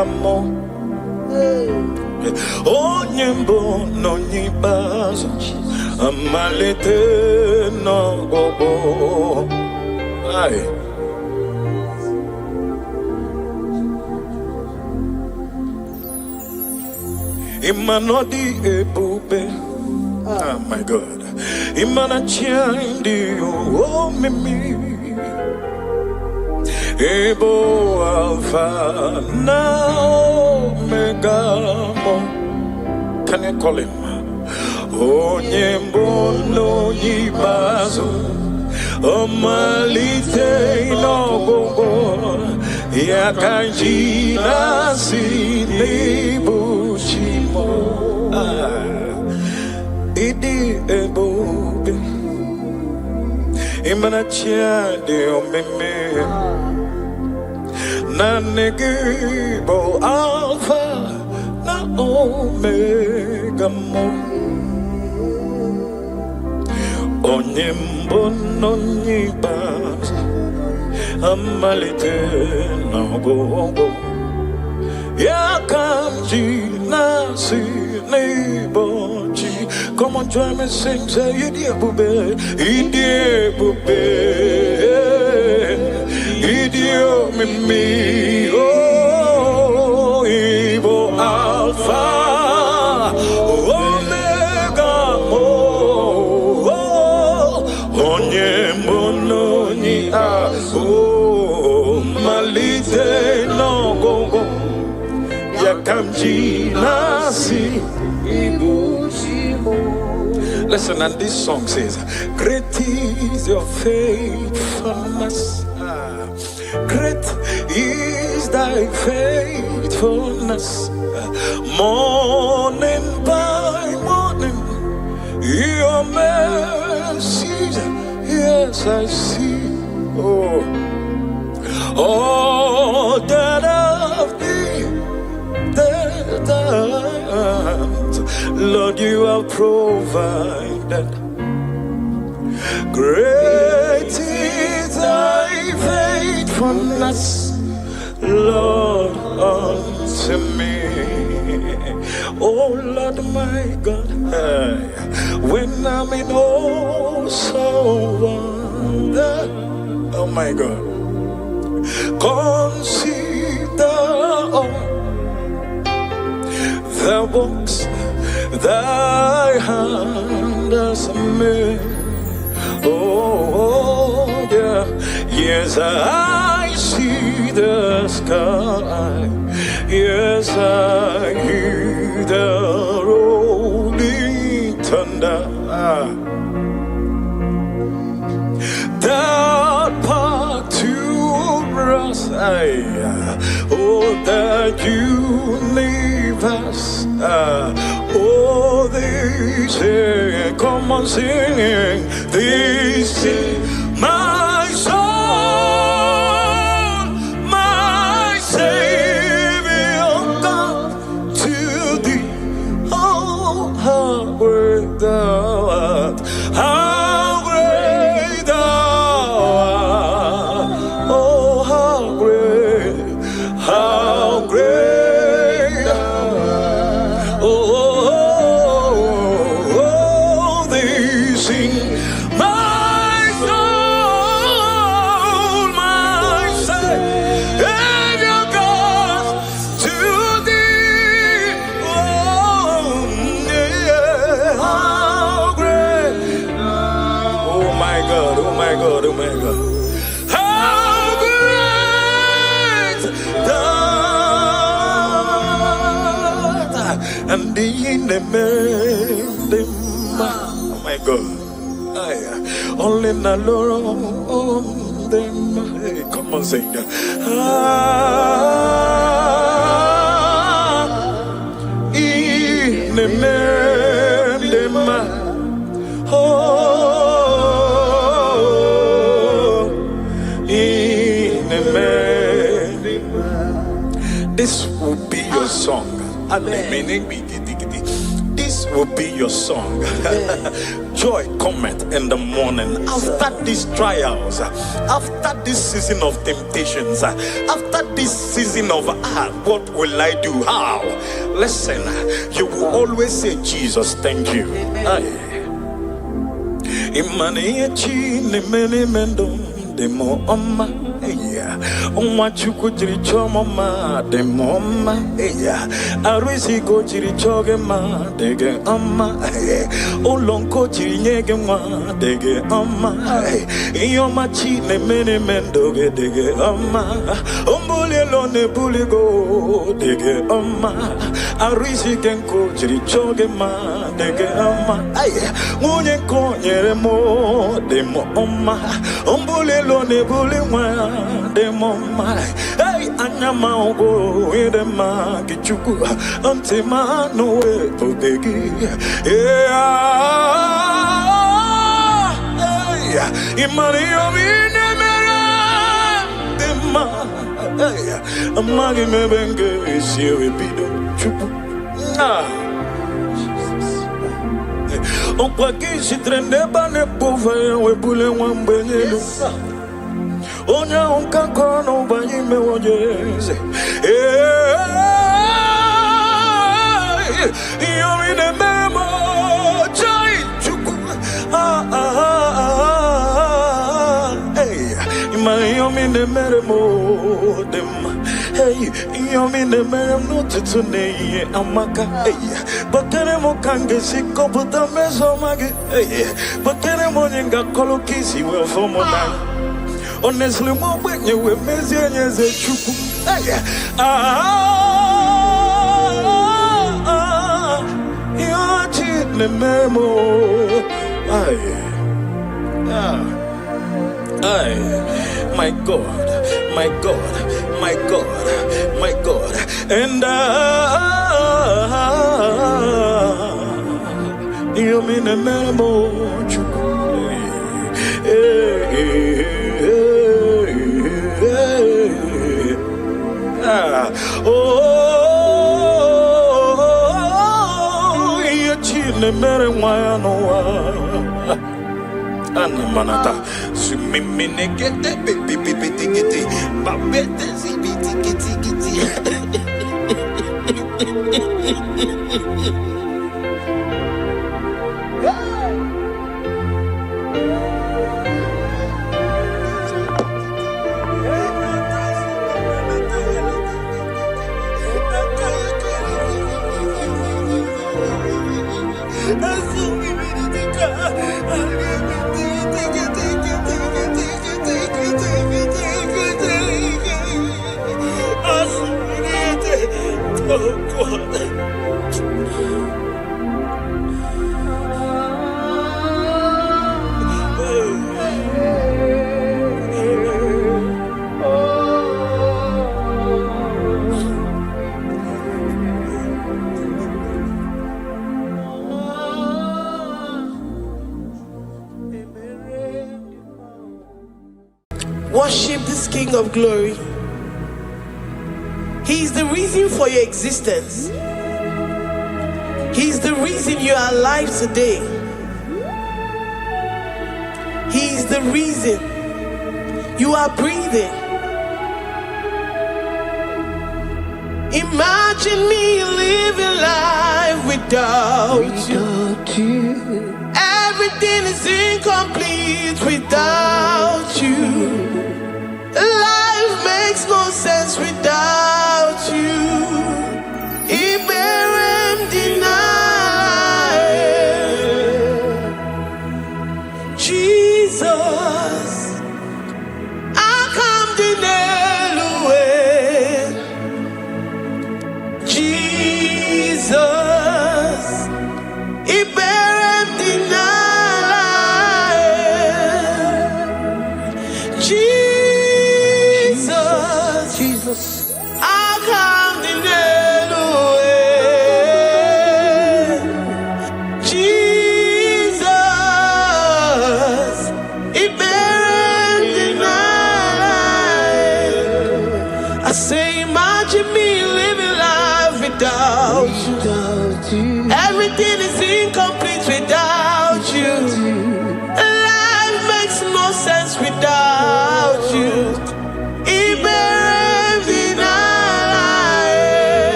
amo. Onye mbụ n'onye ikpeazụ, amalite n'ọgwụgwụ. Imanodi ebube, oh my God. Imanachindi oh mimi, Ebo Alpha na Omega. Can you call him? Onye mbono yibazo, omalite inogogo, Yakanji nasi nebu chimo idi ebobe imana chia de omeme na negibo alpha na omega mo onyembo no nyibas amalite no go Yakanji nasi nebochi. Come on, join me, sing, say, Idi bube, Idi bube, Idi o mimi, oh, Ibo Alpha, Omega, oh, Onye mono ni a, oh, Malite no go. Yakamji nasi ibushimo. Listen, and this song says, great is your faithfulness. Great is thy faithfulness. Morning by morning, your mercies, yes I see. Oh, that of thee. Lord, you have provided. Great is thy faithfulness, Lord, unto me. Oh Lord my God, when I'm in awesome wonder, oh my God, consider all the works thy hand has made. Oh, yeah. Yes, I see the sky. Yes, I hear the rolling thunder. That part to us, oh, that universe. Oh, they say, come on, sing. They say, my soul, my Savior, God, to thee. Oh, how great thou art! How great thou art! Oh, how great! How great! And in the oh my God, only the Lord them. Hey, come on, sing that. In the oh, in the this will be your song. This will be your song. Joy cometh in the morning. After these trials, after this season of temptations, after this season of what will I do? How? Listen, you will always say, Jesus, thank you. Demo oma eya onwa chuku jiri chomo ma demo oma eya arisi go jiri choge ma dege oma olonko jiri nyege ma dege oma iyoma chi ne mene mendoge dege oma ombole lo ne buligo dege oma arisi genko jiri choge ma dege oma munye ko nyere mo demo oma ombole lo ne buli wa de mama Anyamago with a magichuku until my no way to begin. Yeah, Imario in the man. A magi me benge is here with Pido Chupu. On qualquer se trene bane pouve we bule wan benelu. Onya on kankono bayi me wonyeze. Yo mi ne memo chai chuku. Hey, yo mi ne meremo dem. Hey, yo mi ne meremo tutune amaka. Hey, bateremo kange siko buta meso mage. Hey, bateremo nyinga kolokisi we fomona. Honestly, more when you were messy as a chuku. You're cheating the memo. My God, my God, my God, my God. And you mean the memo, chuku. Oh, you're cheating, Mary, why I know. And Manata, Sumimine get the baby, Babette, Worship this King of Glory. He is the reason for your existence. He is the reason you are alive today. He is the reason you are breathing. Imagine me living life without you. Everything is incomplete without you. Life makes no sense without you. Iberem deny. Jesus, I come deny. Jesus, Iberem deny. Jesus, I come the Jesus, it buried the night. I say, imagine me living life without you. Everything is incomplete without you. Life makes no sense without you.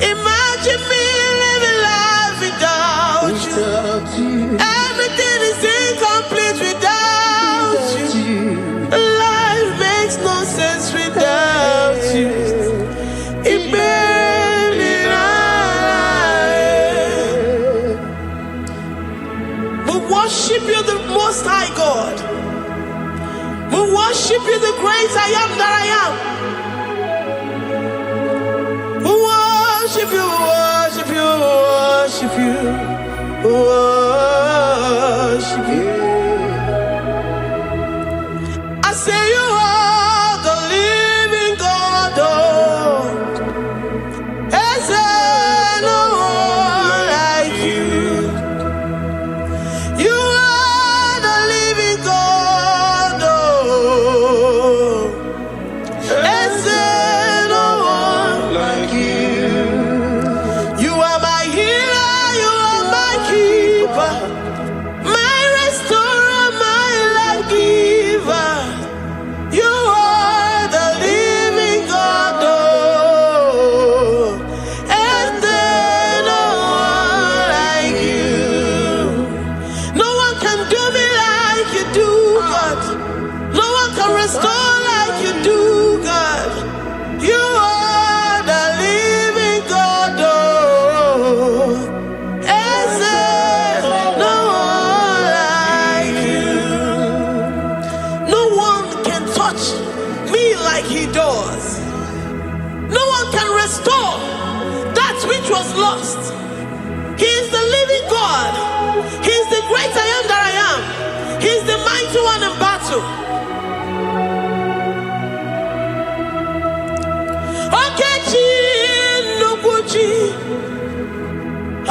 Imagine me living life without you. Everything is incomplete without you. Life makes no sense without you. We worship you, the Most High God. We worship you, the great I am that I am. We worship you, worship you, worship you, worship you. I say you are the living God. God. No one can restore like you do, God. You are the living God. Oh, is there no one like you? No one can touch me like he does. No one can restore that which was lost. He is the living God. He is the great I am that I am. He is the mighty one in battle. Okechi Nukuchi.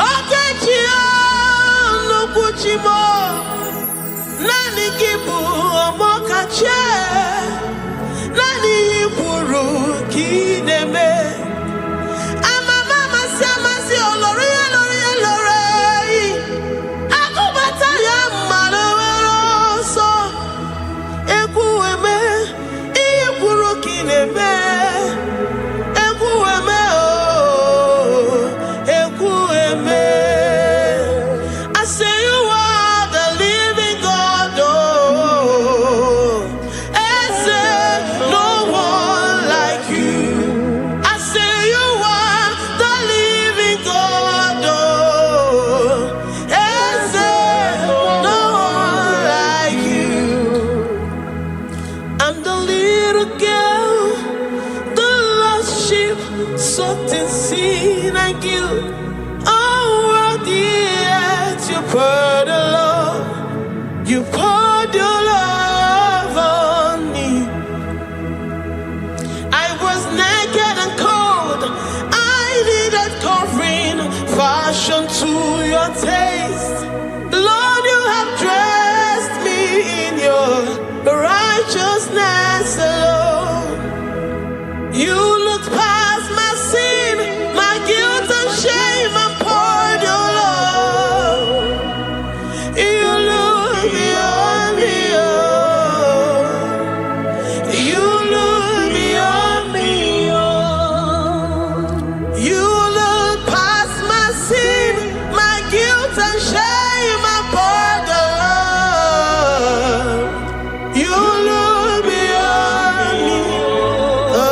Okechi Nukuchi mo. Nani kibu omokache. Nani iburu kineme. To your taste, Lord, you have dressed me in your righteousness alone. You looked past my sin, my guilt and shame, and poured your love. You look beyond me, oh. You look beyond me, oh. You look past my sin, guilt and shame, and poured the love. You look beyond me. Oh,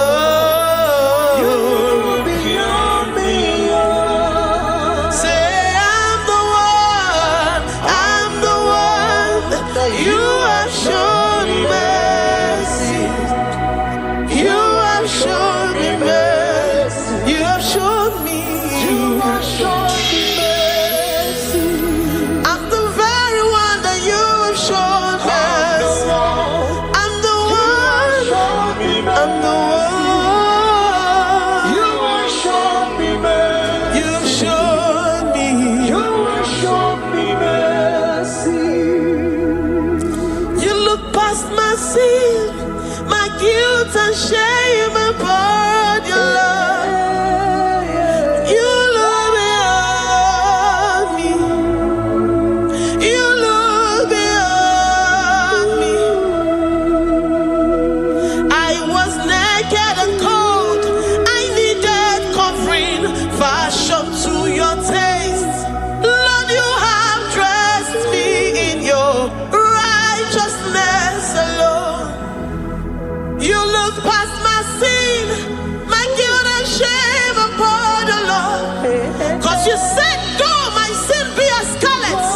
you look beyond me. Oh. Say I'm the one that you have shown mercy. You have shown me mercy. You have shown me. You have shown me. Shame and poured your love. You look beyond me. You look beyond me. I was naked and cold. I needed covering, fashioned to your taste. Lord, you have dressed me in your righteousness alone. You look past my sin, my guilt and shame, and poured your love. Cause you said, though my sin be as scarlet,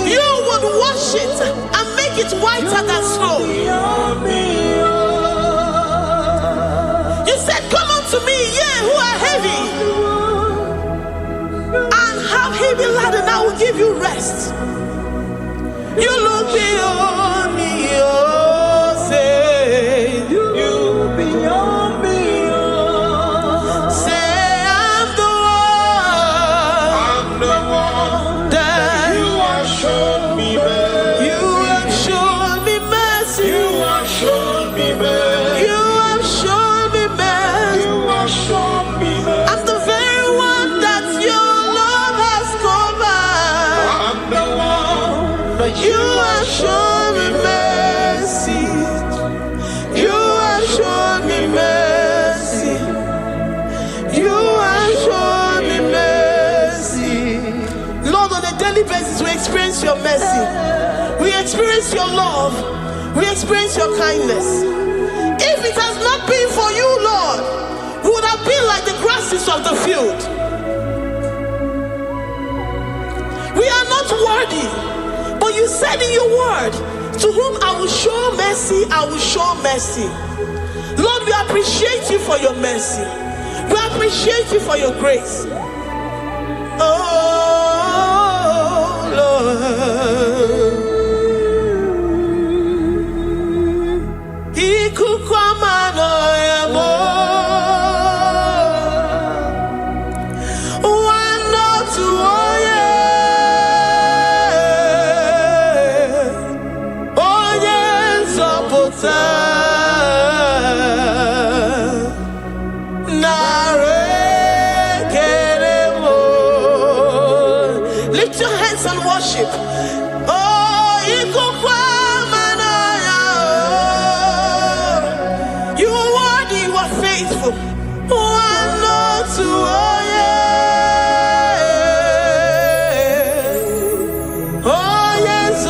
you would wash it and make it whiter than snow. You said, come unto me, ye who are heavy, and have heavy laden, I will give you rest. You look beyond me, oh, say you beyond me, oh. Say I'm the one that you have shown me mercy. You have shown me mercy. You have shown me mercy. You have shown me mercy. You have shown me mercy. I'm the very one that your love has covered. I'm the one that you have shown me mercy. You have shown me mercy. You have shown me mercy. Lord, on a daily basis, we experience your mercy. We experience your love. We experience your kindness. If it has not been for you, Lord, we would have been like the grasses of the field. We are not worthy, but you said in your word, to whom I will show mercy, I will show mercy. Lord, we appreciate you for your mercy. We appreciate you for your grace. Oh, Lord. Lift your hands and worship. Oh, you are worthy, you are faithful. Oh, yes,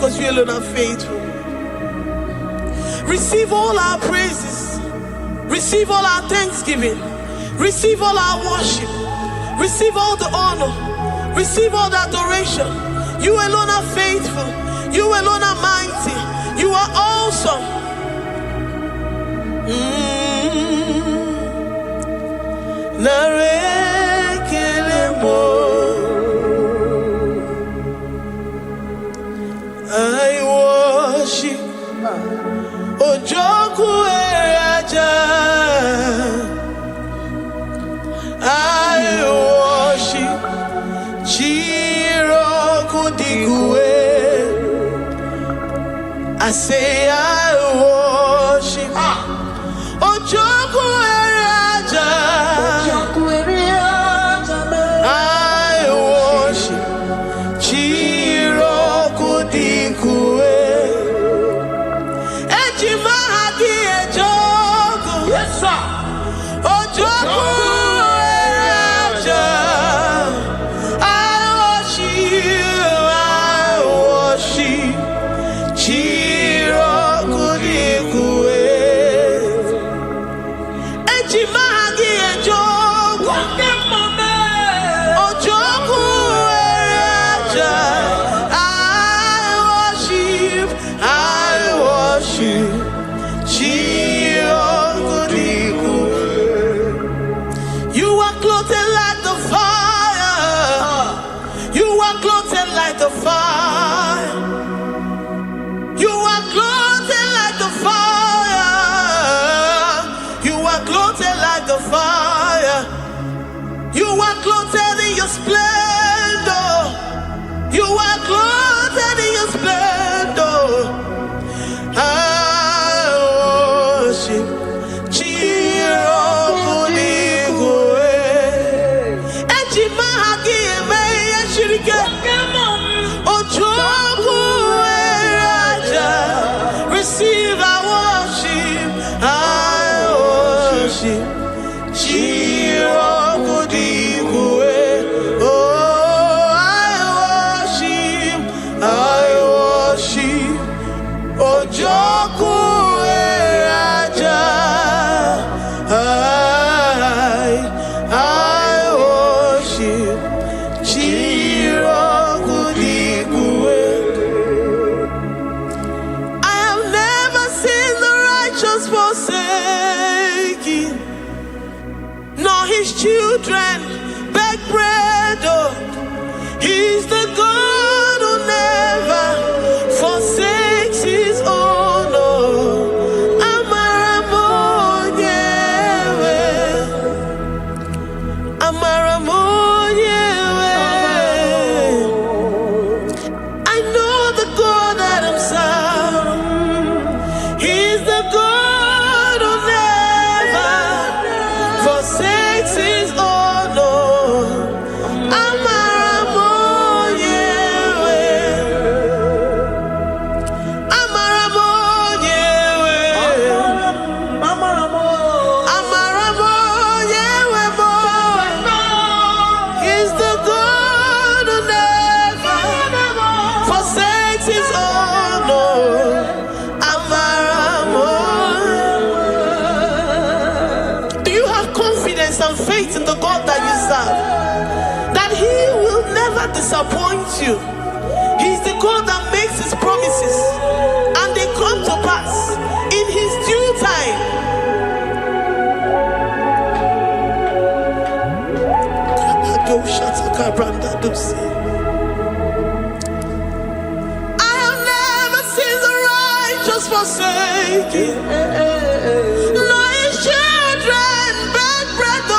because you alone are faithful. Receive all our praises. Receive all our thanksgiving. Receive all our worship. Receive all the honor. Receive all the adoration. You alone are faithful. You alone are mighty. You are awesome. I worship Ojoku Eraja. I worship Chiroku Digwe. I say I worship Ojoku Eraja. I worship Chiroku Digwe. Ejimahagi Ejoku. Yes, sir. Ojoku Eraja. I worship Chiroku Digwe. Ejimahagi Ejoku. Ojoku Eraja. I worship Chiroku Digwe. You are clothed like the fire. You are clothed like the fire. You are clothed like the fire. You are clothed like the fire. You are clothed in your splendor. You are clothed in your splendor. I worship Chiroku Digwe. never disappoint you. He's the God that makes his promises and they come to pass in his due time. I have never seen the righteous forsaken, nor his children beg bread.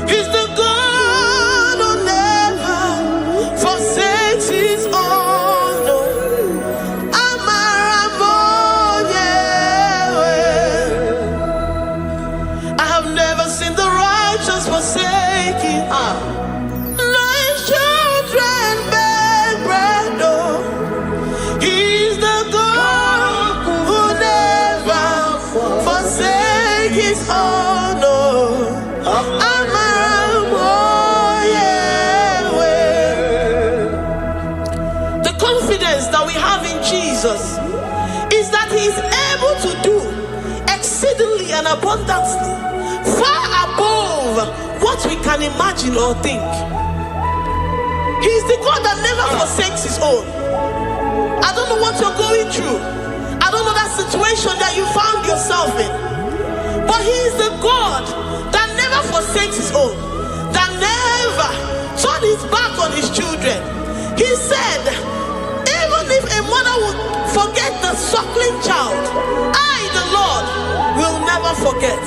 He's the God who never forsakes his own. I have never seen the righteous forsaken, nor his children beg bread. He's the God who never forsakes his own. The confidence that we have in Jesus is that he is able to do exceedingly and abundantly, far above what we can imagine or think. He is the God that never forsakes his own. I don't know what you're going through. I don't know that situation that you found yourself in. But he is the God that never forsakes his own, that never turned his back on his children. He said, even if a mother would forget the suckling child, I, the Lord, will never forget.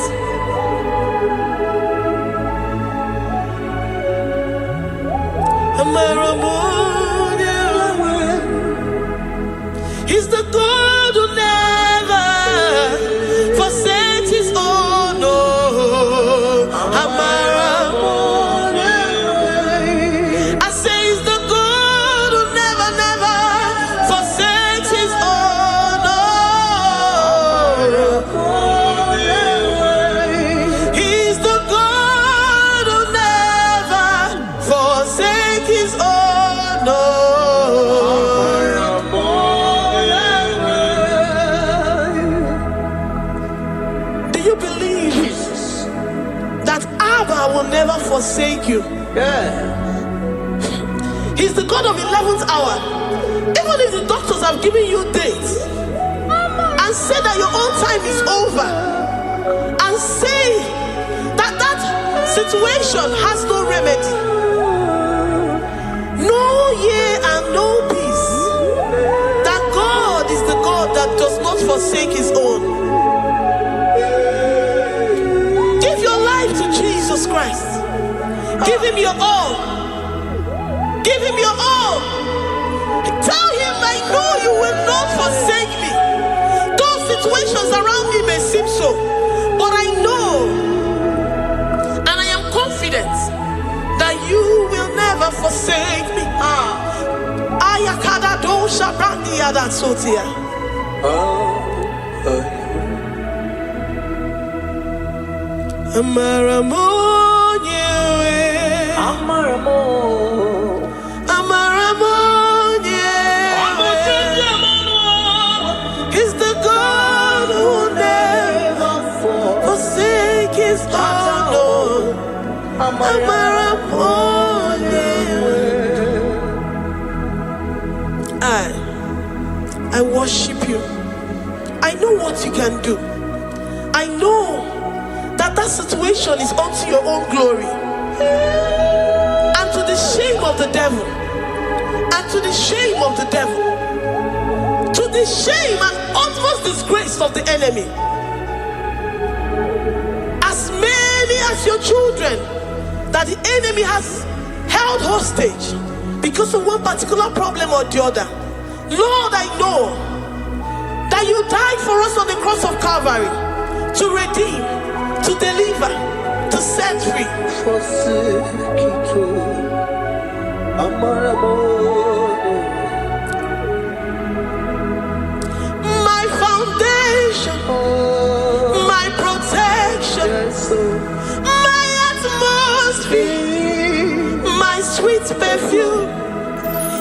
He's the God who never forsakes his own. I say he's the God who never, never forsakes his own. He's the God who never forsakes his own. Will never forsake you. He's the God of 11th hour. Even if the doctors have given you dates and say that your own time is over, and say that that situation has no remedy, no year and no peace, that God is the God that does not forsake his own. Jesus Christ. Give him your all. Give him your all. Tell him, I know you will not forsake me. Those situations around me may seem so, but I know and I am confident that you will never forsake me. Ayakada dosha brandi yada sotia. He's the God who never forsakes his own. I worship you. I know what you can do. I know that situation is unto your own glory and to the shame of the devil, and to the shame of the devil, to the shame and utmost disgrace of the enemy. As many as your children that the enemy has held hostage because of one particular problem or the other, Lord, I know that you died for us on the cross of Calvary to redeem, to deliver, to set free. My foundation, my protection, my atmosphere, my sweet perfume.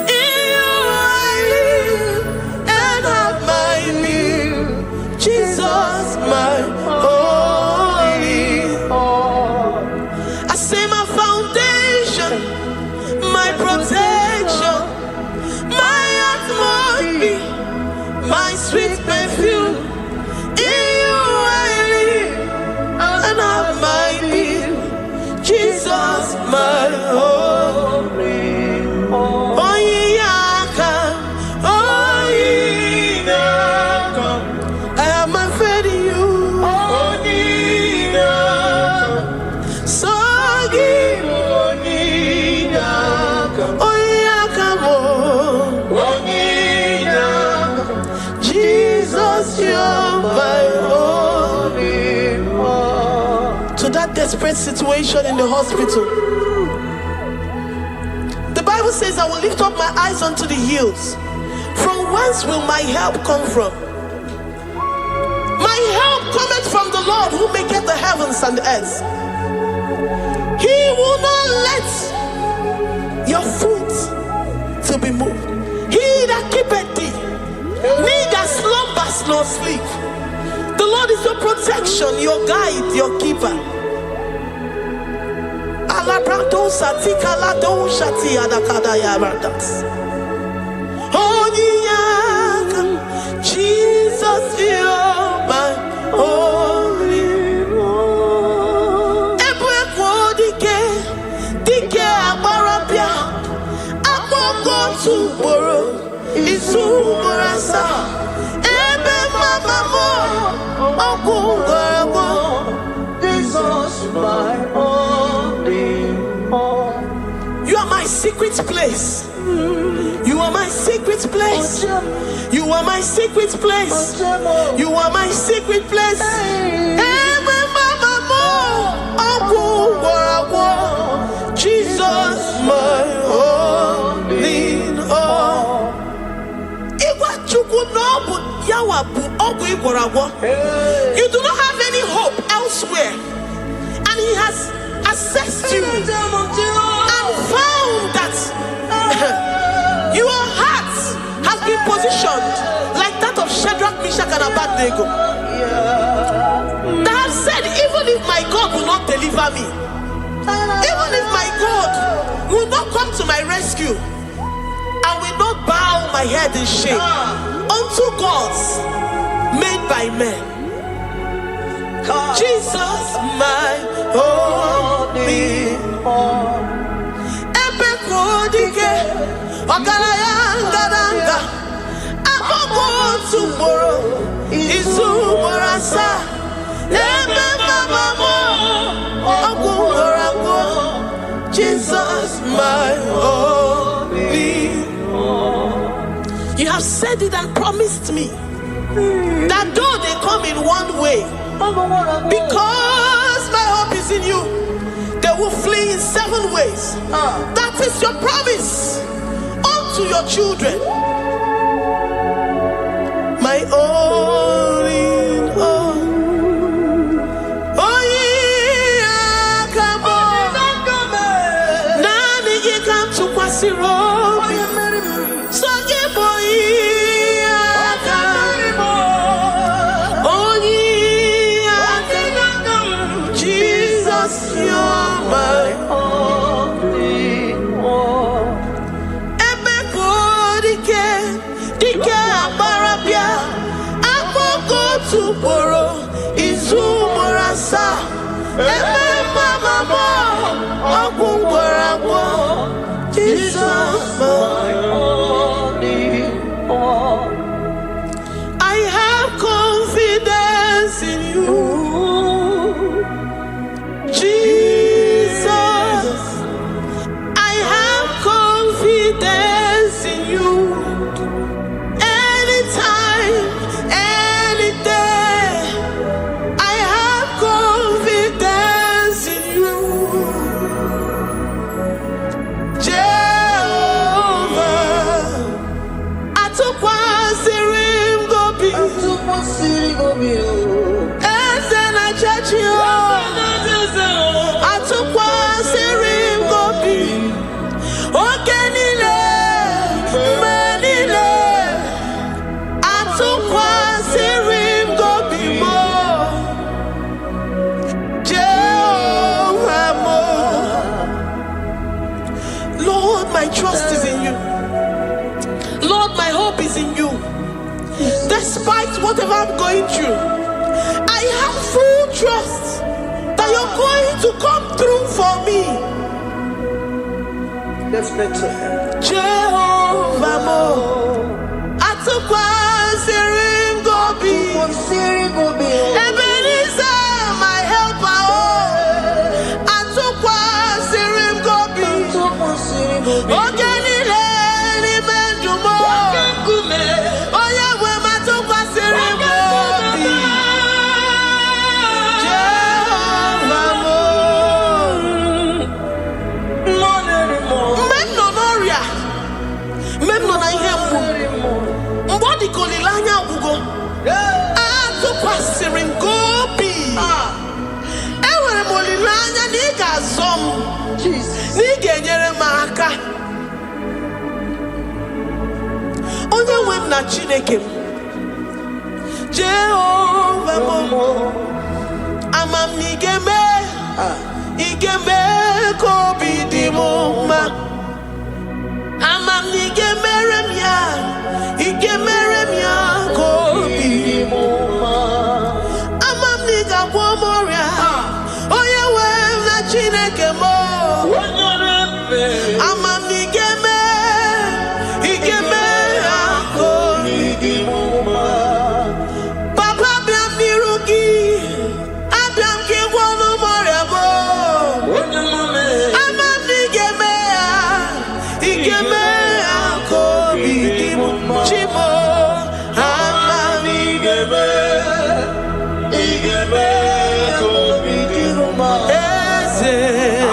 In you I live and have my being. Jesus, my holy. I say my foundation, my protection, my atmosphere, my sweet perfume. In you I live and have my being. Jesus, my holy. Oh, yeah, come. Oh, yeah, come. I have my faith in you. Oh, yeah, so give. Oh, yeah, come on. Jesus, you're my holy one. To that desperate situation in the hospital, the Bible says, I will lift up my eyes unto the hills. From whence will my help come from? My help cometh from the Lord who maketh the heavens and the earth. He will not let your foot to be moved. He that keepeth thee, neither slumbers nor sleep. The Lord is your protection, your guide, your keeper. Jesus, you're my holy one. You are my secret place. You are my secret place. You are my secret place. You are my secret place. Jesus, my holy one. You do not have any hope elsewhere, and He has assessed you and found that your heart has been positioned like that of Shadrach, Meshach, and Abednego. That have said, even if my God will not deliver me, even if my God will not come to my rescue, I will not bow my head in shame unto gods made by men. Jesus, my holy one. Ebekodike, Ogalayanga, Amogo tomorrow, Izumarasa, Ebemamo, Ogumarago. Jesus, my holy one. You have said it and promised me that though they come in one way, because my hope is in you, they will flee in 7 ways. That is your promise unto your children. My only oh, yeah, come on. Nani ye come to Kwasiro. So ye boy. Jesus. trust is in you. Lord, my hope is in you. Despite whatever I'm going through, I have full trust that you're going to come through for me. Definitely. Jehovah Mo, Atukwasirim Gobi, Ebenezer, my helper. Atukwasirim Gobi, Ogenile ni Mendumo, Oya Wema Atukwasirim Gobi, Jehovah Mo. Mbodi kolilanya gugo atukwasirim gobi enwere m olilanya na ị ga-azọ m na ị ga-enyere m aka. Onye nwe m na Chineke m Jehova m ama m na ị ga-eme ka obi dị m mma. Ama m na ị ga-emere m ya, ị ga-emere m ya ka obi dị m mma. Ama m na ị ga-agwọ m ọrịa, onye nwe m na Chineke m. Ama m na ị ga-eme ya ka obi dị m mma. Papa, abịa m n'iru gị, abịa m ka ị gwọọ m ọrịa m. Ama m na ị ga-eme ya, ị ga-eme ya ka obi dị m mma. Chimo, ama m na ị ga-eme ka obi dị m mma. Eze,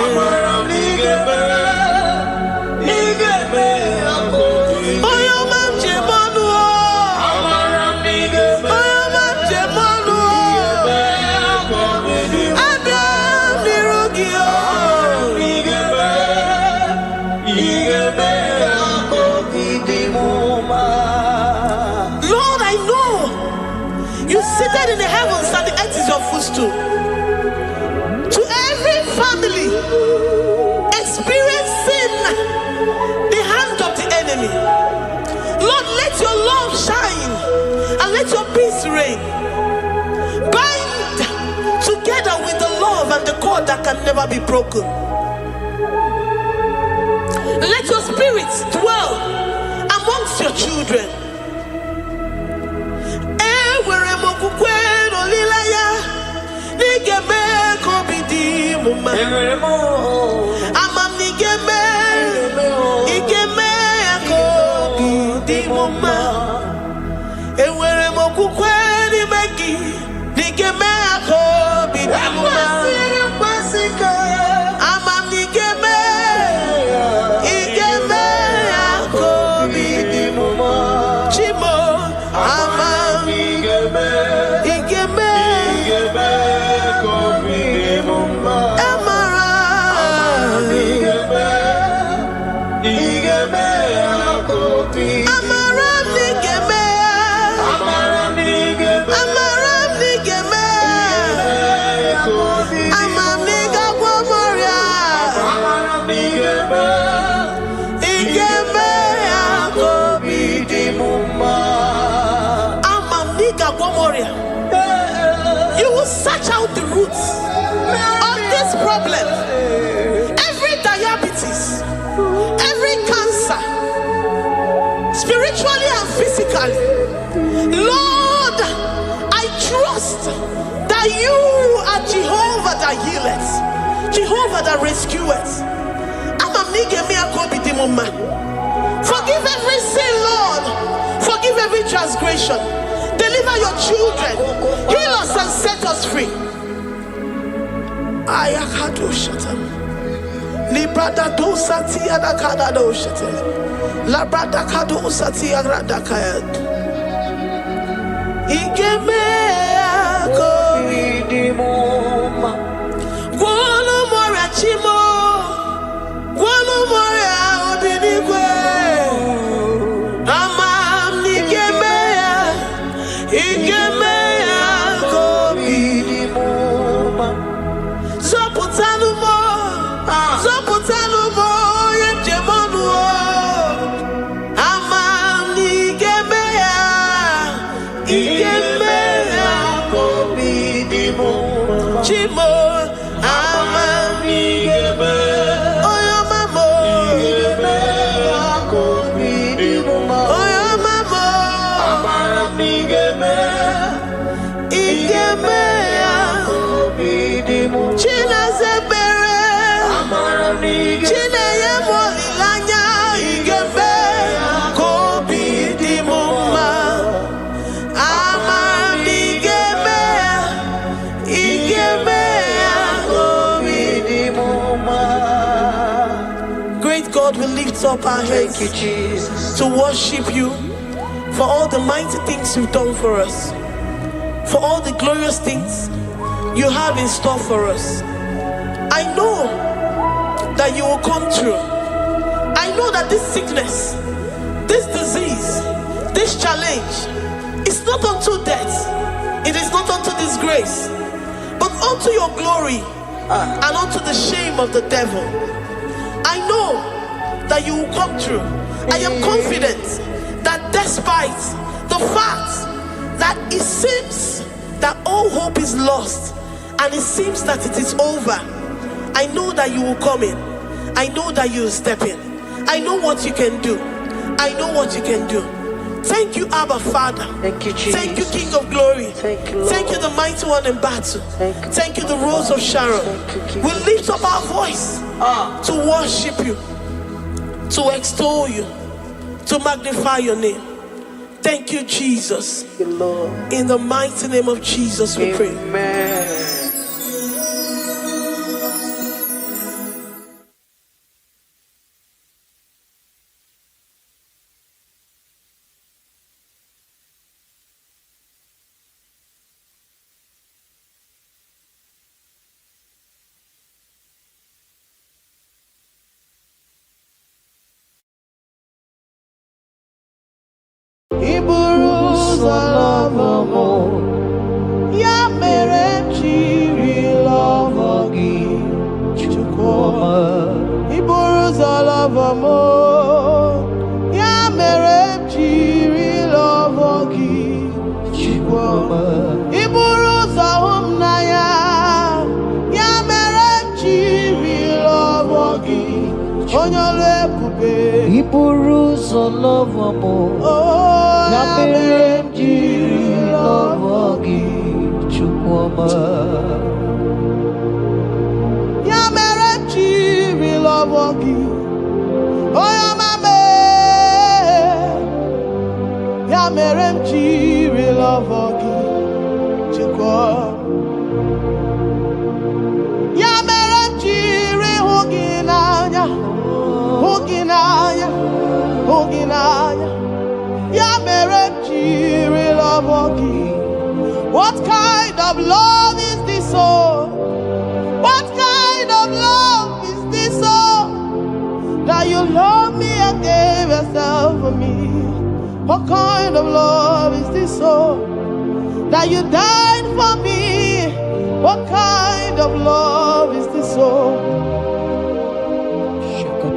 amara m na ị ga-eme ya ka obi dị m mma. Onye ọma m ji eme ọnụ, amara m na ị ga-eme, onye ọma m ji eme ọnụ, abịa m n'iru gị, Lord, I know you seated in the heavens and the earth is your footstool. To every family experiencing the hand of the enemy, Lord, let your love shine and let your peace reign. Bind together with the love and the cord that can never be broken. Let your spirit dwell amongst your children. You will search out the roots of this problem. Every diabetes, every cancer, spiritually and physically. Lord, I trust that you are Jehovah that healeth, Jehovah that rescueth. Forgive every sin, Lord. Forgive every transgression. Deliver your children. Heal us and set us free. Ayakado shatam. Librada do sati adakada do shatam. Labrada kado sati agrada kayad. Igeme akoridimoma. Guano morachimo. Guano mora obinigwe. Amam nigeme. Igeme akoridimoma. Zoputanumo. Zoputanumo. Yemjemonuo. of God, we lift up our hands to worship you for all the mighty things you've done for us, for all the glorious things you have in store for us. I know that you will come through. I know that this sickness, this disease, this challenge is not unto death, it is not unto disgrace, but unto your glory and unto the shame of the devil. I know that you will come through. I am confident that despite the fact that it seems that all hope is lost and it seems that it is over, I know that you will come in. I know that you will step in. I know what you can do. I know what you can do. Thank you, Abba Father. Thank you, Jesus. Thank you, King of Glory. Thank you, Lord. Thank you, the mighty one in battle. Thank you, the Rose of Sharon. We lift up our voice to worship you, to extol you, to magnify your name. Thank you, Jesus. Thank you, Lord. In the mighty name of Jesus, we pray. Amen. What kind of love is this, oh? What kind of love is this, oh? That you love me and gave yourself for me. What kind of love is this, oh? That you died for me. What kind of love is this, oh?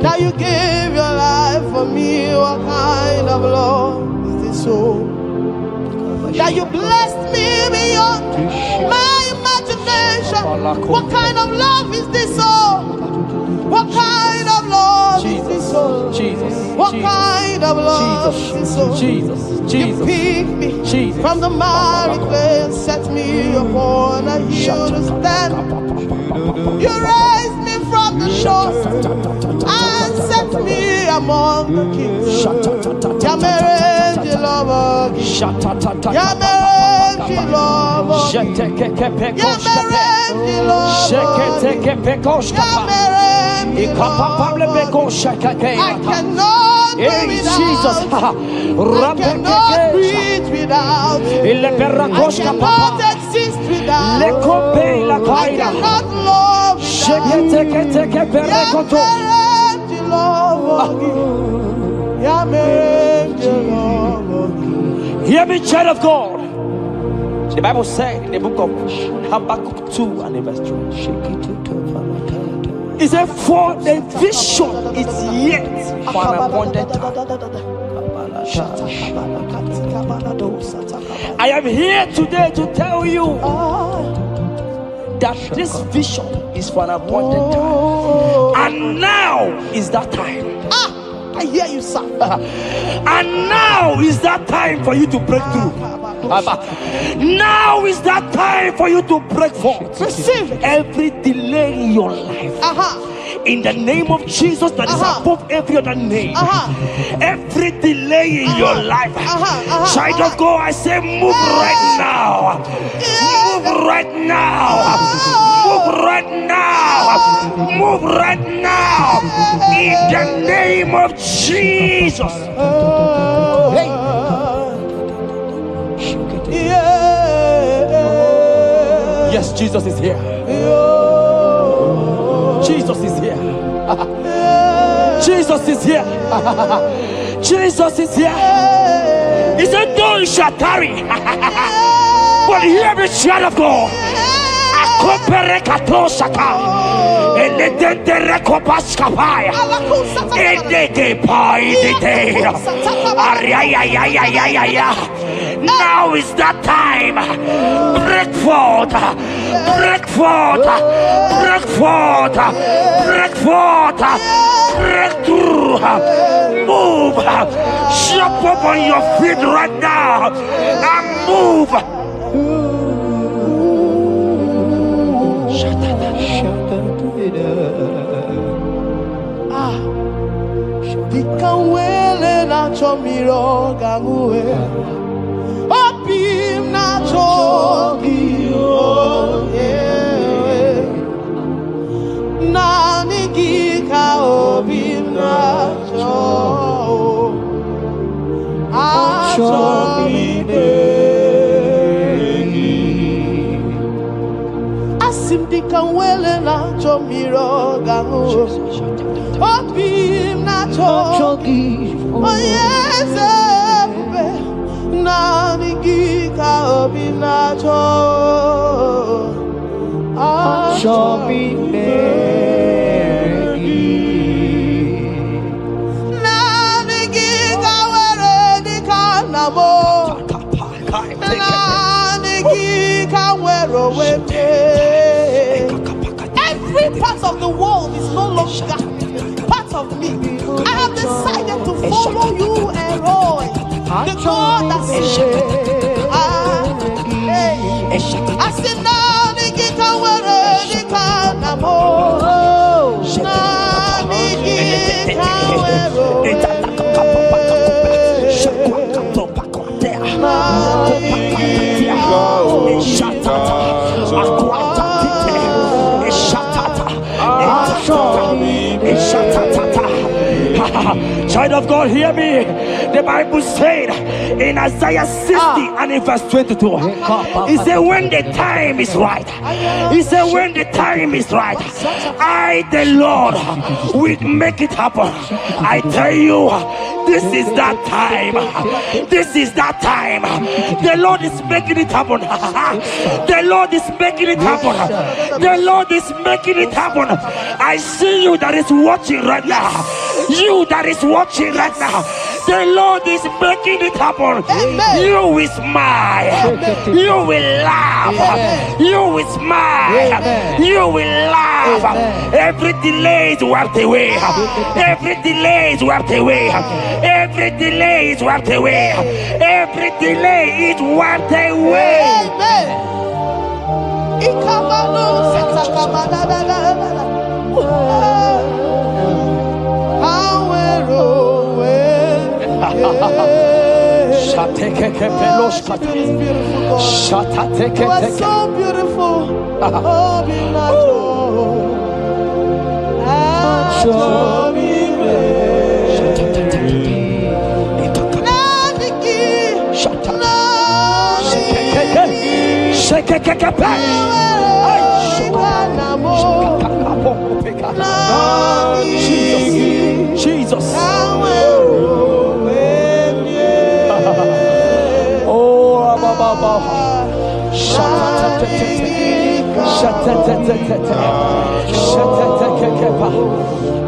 That you gave your life for me. What kind of love is this, oh? That you blessed me beyond my imagination. What kind of love is this, oh? What kind of love is this, oh? What kind of love is this, oh? You picked me from the miry clay and set me upon a hill to stand. You raised me from the shore and set me among the kings. Yamerenji lover, Yamerenji lover, Yamerenji lover, I cannot do without. I cannot breathe without. I cannot exist without. I cannot love without. Hear me, child of God. The Bible said in the book of Habakkuk 2 and verse 3. It said, for the vision is yet for an appointed time. I am here today to tell you that this vision is for an appointed time. And now is that time. I hear you, sir. And now is that time for you to break through. Now is that time for you to break forth. Receive every delay in your life. In the name of Jesus that is above every other name. Every delay in your life, child of God, I say move right now. Move right now. Move right now. Move right now. In the name of Jesus. Yes, Jesus is here. Jesus is here. Jesus is here. Jesus is here. He said, though you shall tarry, but hear the child of God. Now is that time. Break forth, break forth, break forth, break forth, break through. Move, jump up on your feet right now and move. Dikawele na chomiro gamuwe Opim na chogi Nani gika opim na cho Achomi begi Asim dikawele na chomiro gamuwe Opim na chogi Oh yes, Nani gika opim na cho Achomi begi Nani gika were di kanamo Nani gika were wete Every part of the world is no longer part of me. I have decided to follow you and Roy, the God that says, I said, Nani gika were di kanamo Nani gika were Child of God, hear me. The Bible said in Isaiah 60 and in verse 22, he said, when the time is right, he said, when the time is right, I, the Lord, will make it happen. I tell you, this is that time. This is that time. The Lord is making it happen. The Lord is making it happen. The Lord is making it happen. I see you that is watching right now. You that is watching right now. The Lord is making it happen. Amen. You will smile. Amen. You will laugh. Amen. You will smile. Amen. You will laugh. Amen. Every delay is wiped away. Every delay is wiped away. Every delay is wiped away. Every delay is wiped away. Amen. You are so beautiful. Oh, be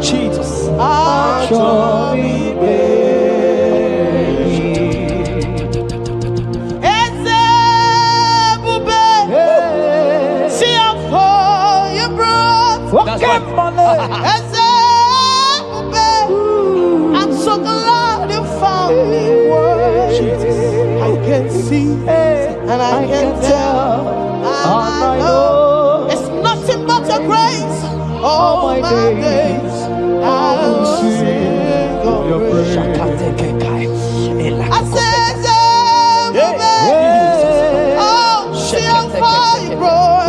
Jesus. Jesus. See how far you brought. That's right. I'm so glad you found me worthy. I can see and I can tell. I know it's nothing but your grace. All my days I will sing your praise. I said, oh, see how far you brought.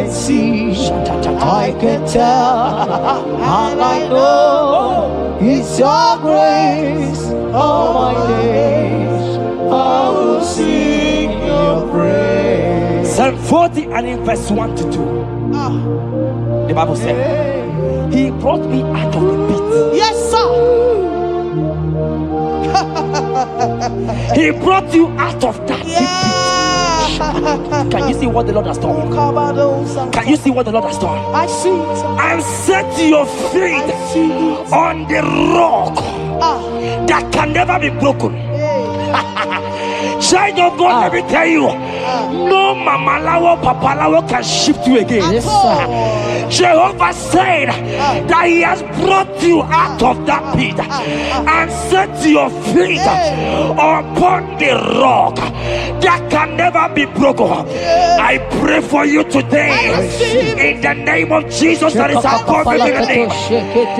can see, I can tell, and I know it's your grace. All my days I will sing your praise. Psalm 40 and in verse 1 to 2. The Bible said, He brought me out of the pit. Yes, sir. He brought you out of that deep pit. Can you see what the Lord has done? Can you see what the Lord has done? I see it. And set your feet on the rock that can never be broken. Child of God, let me tell you, no mama lawo, papa lawo can shift you again. Yes, sir. Jehovah said that He has brought you out of that pit and set your feet upon the rock that can never be broken. I pray for you today in the name of Jesus that is above every name.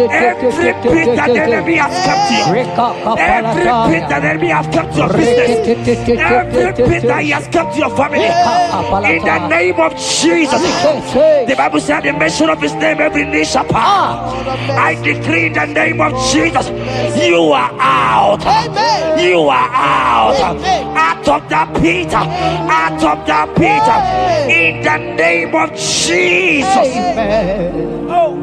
Every pit that the enemy has kept you, every pit that the enemy has kept your business, every pit that he has kept your family, in the name of Jesus. The Bible said the mention of His name every knee shall bow. I decree in the name of Jesus, you are out. You are out. Out of that pit. Out of that pit. In the name of Jesus. Oh,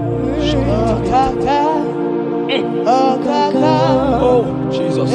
Jesus.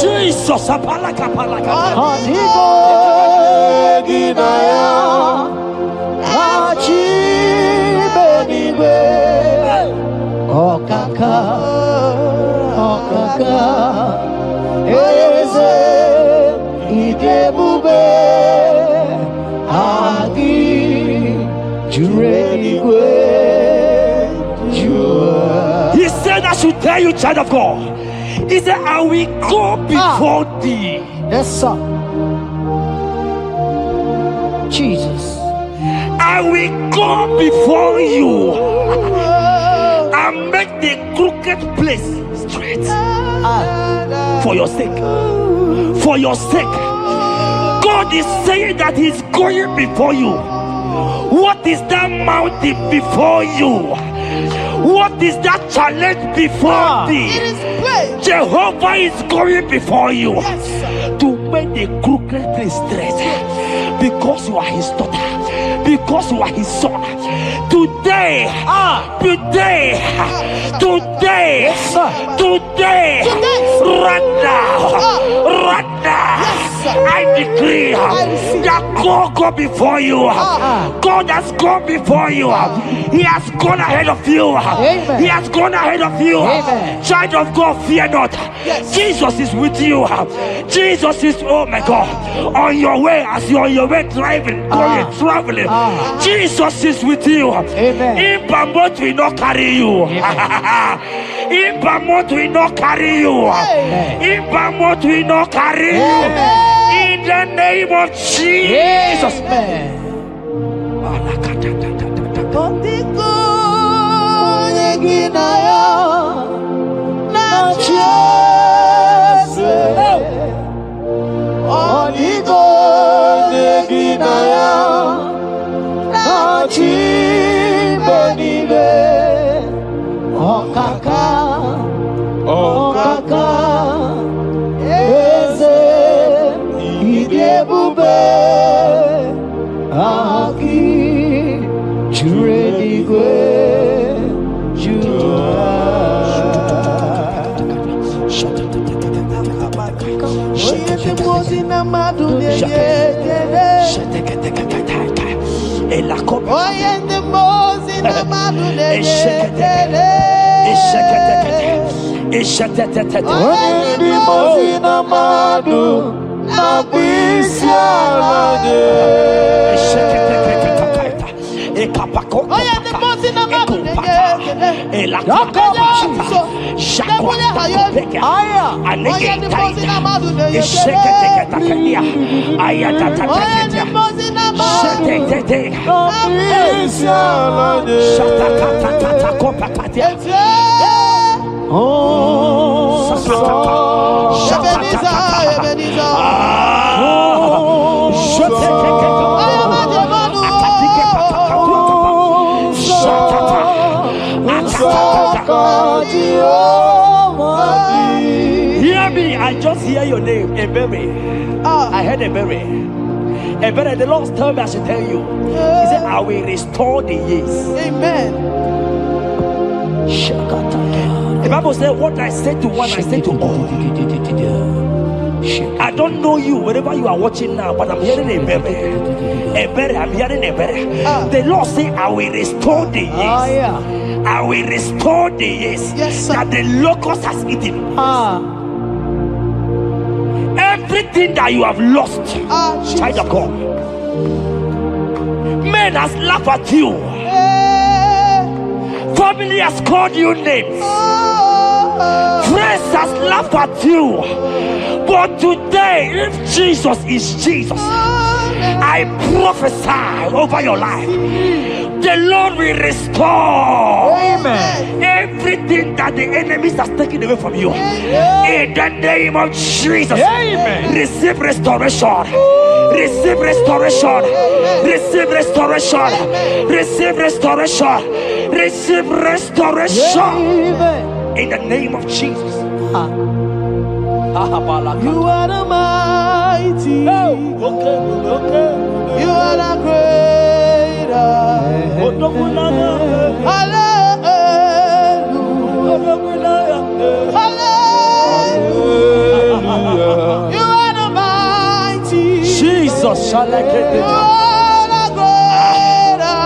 Jesus, apalaka. He said I should tell you, child of God. He said, I will go before thee. Yes, sir. Jesus. I will go before you and make the crooked place straight. For your sake. For your sake. God is saying that He's going before you. What is that mountain before you? What is that challenge before thee? Jehovah is going before you to make the crooked place straight. Because you are His daughter, because you are His son. Today, right now, I decree that God go before you. God has gone before you. He has gone ahead of you. He has gone ahead of you. Child of God, fear not. Jesus is with you. Jesus is, oh my God, on your way, as you're on your way driving, going, traveling. Jesus is with you. Impamot will not carry you. Impamot will not carry you. Impamot will not carry you. In the name of Jesus. Hear me, I just hear your name, Ebere. I heard Ebere. Ebere, the Lord told me I should tell you. He said, I will restore the years. Amen. The Bible said, what I said to one, I said to all. I don't know you, wherever you are watching now, but I'm hearing Ebere. Ebere, I'm hearing Ebere. The Lord said, I will restore the years. I will restore the years that the locust has eaten. Everything that you have lost, child of God. Men has laughed at you. Family has called you names. Friends has laughed at you. But today, if Jesus is Jesus, I prophesy over your life. The Lord will restore. Amen. Everything that the enemies has taken away from you. In the name of Jesus. Amen. Receive restoration. Receive restoration. Receive restoration. Receive restoration. Receive restoration. In the name of Jesus. You are the mighty. You are the greater. Hallelujah. Hallelujah. You are the mighty. Jesus shall I get it. You are the greater.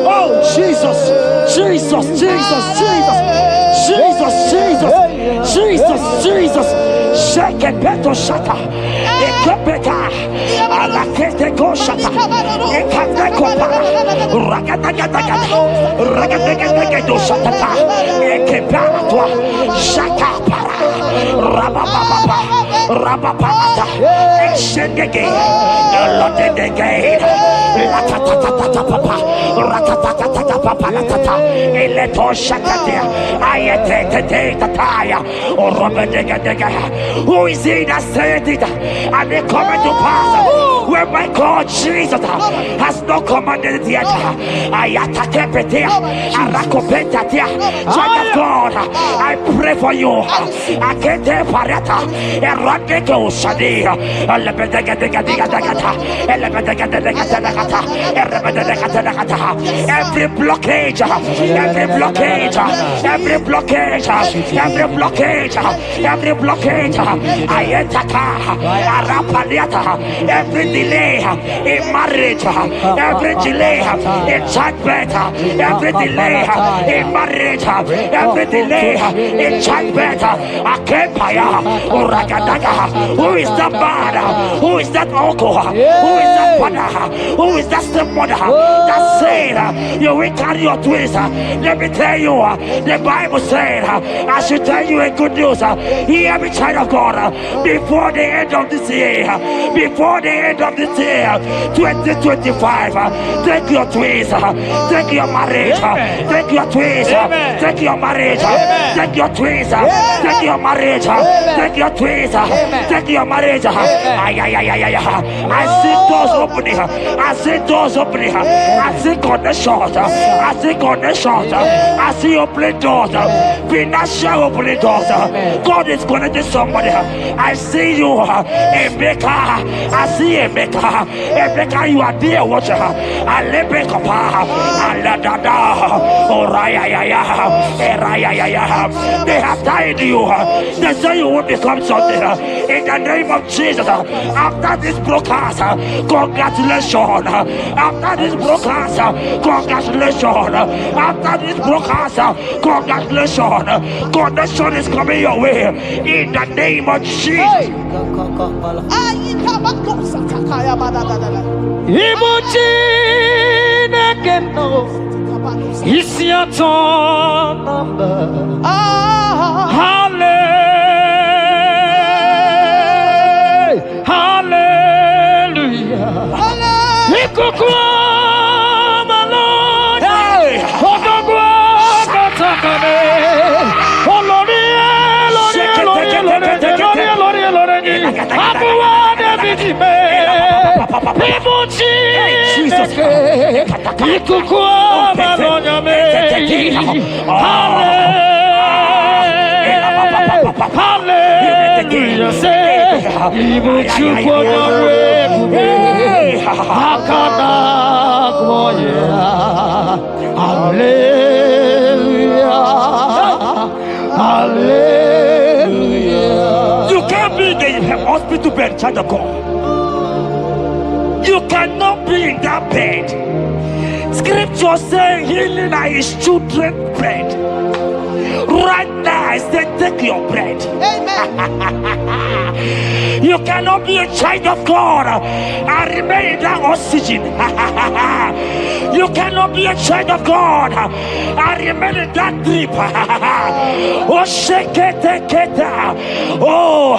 Oh Jesus, Jesus, Jesus, Jesus, Jesus, Jesus, Jesus, Jesus. Shake it, beto shaka. Ekepeka, alakete go shaka. Ekateko para. Ragatagataga. Ragatagataga shaka. Ekepara toi. Shaka para. Rabababa. Rabababa. Exendege. Lotedege. Latatatata. Ratatatata. Eleto shakatia. Ayete tataya. Who is he that said it? And it coming to pass when my God Jesus has not commanded it yet. Child of God, I pray for you. I can't parata. Mandeko Shadia, every blockage, every blockage, every blockage, every blockage, every blockage, Ayetaka, Arapaliata, every delay in marriage, every delay in childbirth, every delay in marriage, every delay in childbirth, Akepaya, Uragadaga, who is that man? Who is that uncle? Who is that father? Who is that stepmother that said you will carry your twins? Let me tell you, the Bible said, I should tell you a good news. Hear me, child of God, before the end of this year, before the end of this year, 2025, take your twins, take your marriage, take your twins, take your marriage, take your twins, take your marriage, take your twins, take your marriage. I see doors opening, I see doors opening, I see connections, I see connections, I see opening doors, financial opening doors. God is connecting somebody. I see you, Emeka. I see Emeka. Emeka, you are there, watcher. I let me come. I let Dada. They have tied you. They say you will become something. In the name of Jesus, after this broadcast, congratulations. After this broadcast, congratulations. After this broadcast, congratulations. Connection is coming your way. In the name of Jesus. It's your turn number. Hallelujah. Hallelujah. You can't be in the hospital bed, child of God. You cannot be in that bed. Scripture saying healing are his children's bread. Right now, I say take your bread. You cannot be a child of God and remain in that oxygen. You cannot be a child of God and remain in that drip. Oh, shake it. Oh,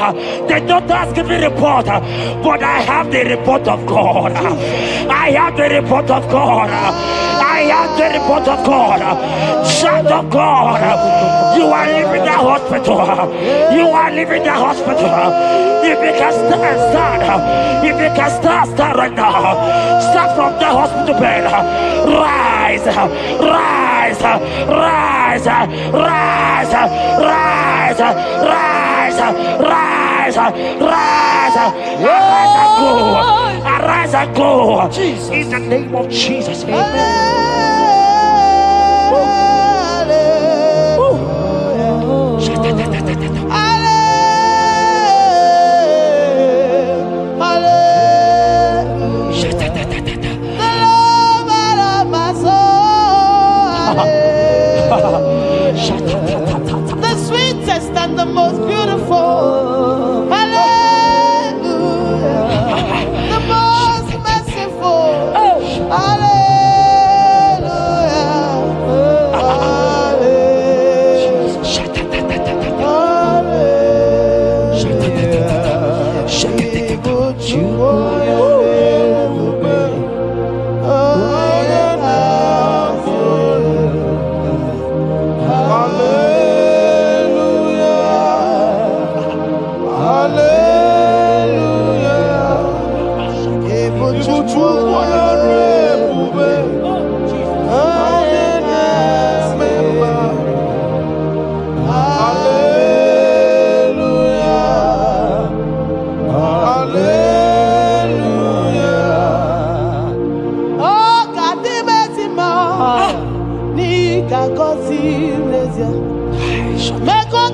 the doctors give me a report, but I have the report of God. I have the report of God. I have the report of God. Child of God, you are leaving the hospital. You are leaving the hospital. If you can stand, if you can stand right now, start from the hospital bed. Rise, rise, rise, rise, rise, rise, rise, rise, arise and go. In the name of Jesus. Amen. The sweetest and the most beautiful. Hallelujah. The most merciful.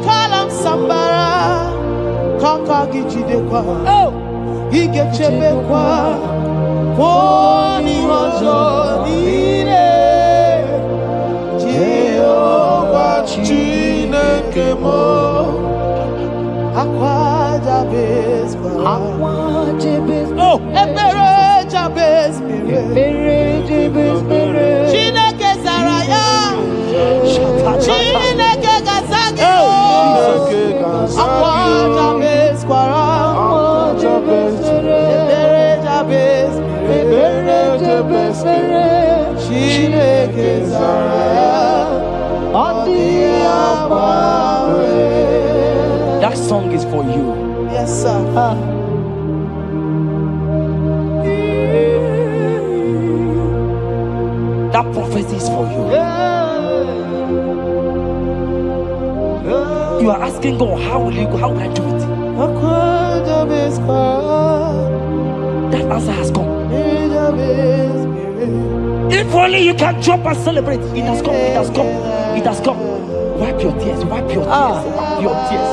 kalam sambara kaka gijidekwa igechebekwa oni ozo nire Jehovah Chineke mo akwa Jabez ebere Jabez Chineke zaraya Chineke gazagi akwa Jabez kwara ebere Jabez Chineke zaraya That song is for you. Yes, sir. That prophecy is for you. You are asking God, how will you go? How will I do it? That answer has come. If only you can jump and celebrate. It has come. It has come. It has come. Wipe your tears. Wipe your tears. Wipe your tears.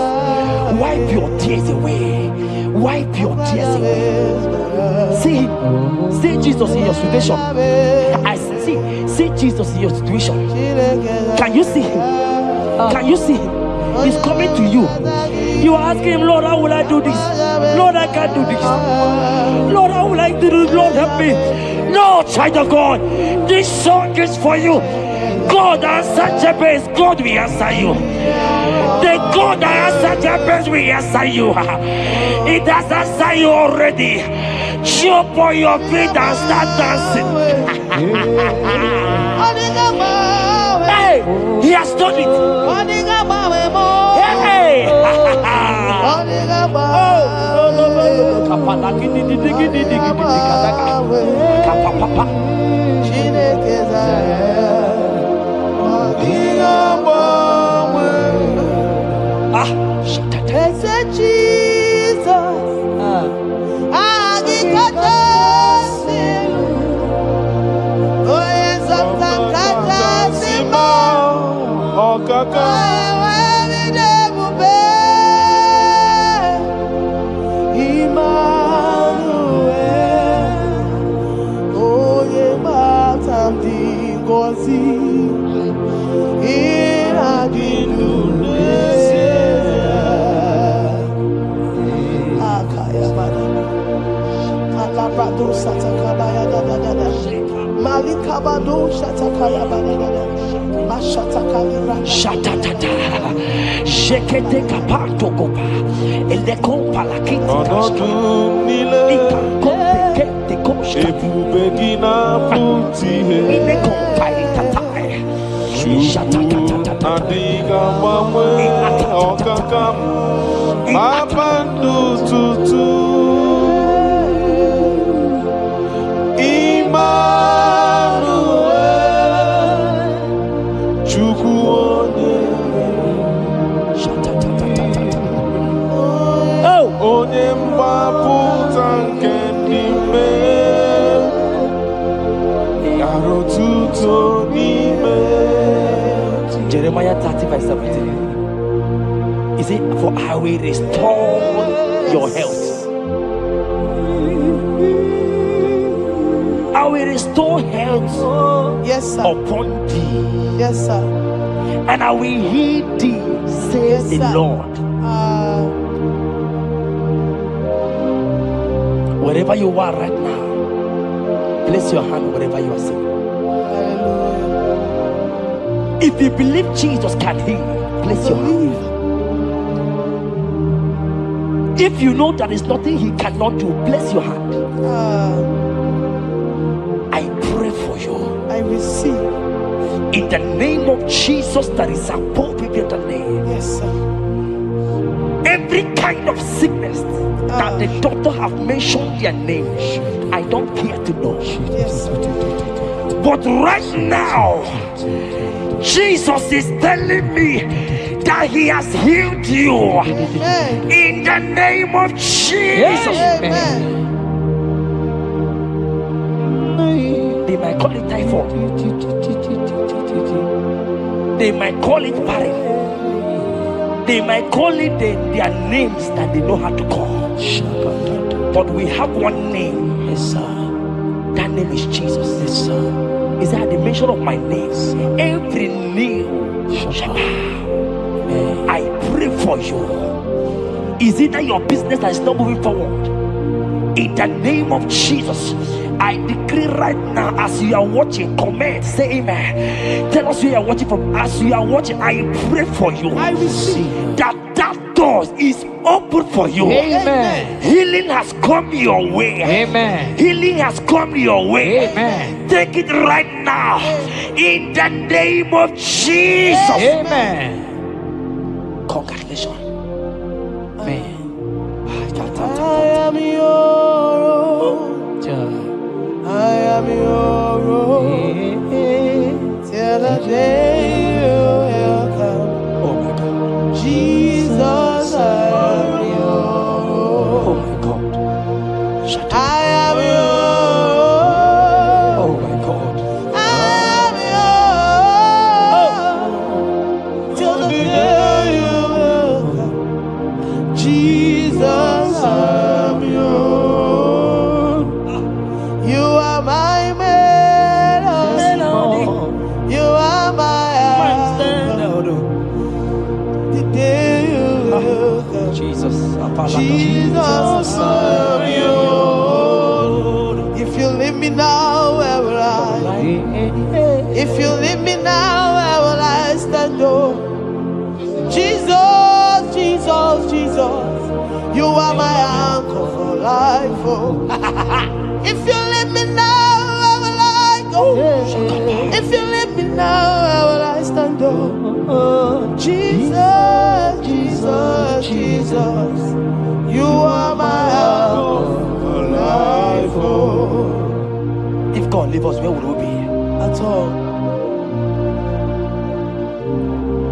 Wipe your tears away. Wipe your tears away. See Jesus in your situation. I see Jesus in your situation. Can you see him? Can you see him? He's coming to you. You are asking him, Lord, how will I do this? Lord, I can't do this. Lord, how will I do this? Lord, help me. No, child of God, this song is for you. God answered Jabez, God will answer you. The God that answered Jabez will answer you. It has answered you already. Jump on your feet and start dancing. Hey, he has done it. Hey, Shekete kapato kopa ele kompa la kita kompete koshka Ebubegina puti ele kompa itatai Adiga mamwe okakam Mapandu tutu Emmanuel Chukwuonye Onye mgbapụta nke n'ime Arotuto n'ime Jeremiah 30:17. He said, for I will restore your health. I will restore health, yes, sir, upon thee. Yes, sir. And I will heal thee, says the Lord. Wherever you are right now, place your hand wherever you are sitting. If you believe Jesus can heal, place your hand. If you know there is nothing he cannot do, place your hand. I pray for you. I receive. In the name of Jesus, that is above every other name. Yes, sir. Every kind of sickness that the doctor have mentioned their name, I don't care to know. Yes, sir. But right now, Jesus is telling me that he has healed you. Amen. In the name of Jesus. Amen. They might call it typhoid. They might call it barren. They might call it their names that they know how to call. But we have one name. Yes, sir. That name is Jesus. Yes, sir. Is that the mention of my name? Every knee shall bow. I pray for you. Is it that your business that is not moving forward? In the name of Jesus, I decree right now, as you are watching, comment, say amen. Tell us where you are watching from. As you are watching, I pray for you. I receive that door is open for you. Amen. Healing has come your way. Amen. Healing has come your way. Amen. Take it right now. In the name of Jesus. Amen. Congratulations. Amen. I am your own. I am your own. Till the day you will come. Oh my God. Jesus, I am your Oh own. my God. Shut I up. am your Oh own. my God. I am your own. Till the day you will come. Jesus, I am your own. You are my melody. You are my anchor. The day you will come. Jesus. Jesus, I am your own. If you leave me now, where will I? If you leave me now, where will I stand? Oh, Jesus, Jesus, Jesus, you are my anchor for life. Oh, if you leave me now, where will I go? If you leave me now, where will I stand? Oh, Jesus, Jesus, Jesus, you are my anchor for life. Oh, If God leave us, where would we be? at all.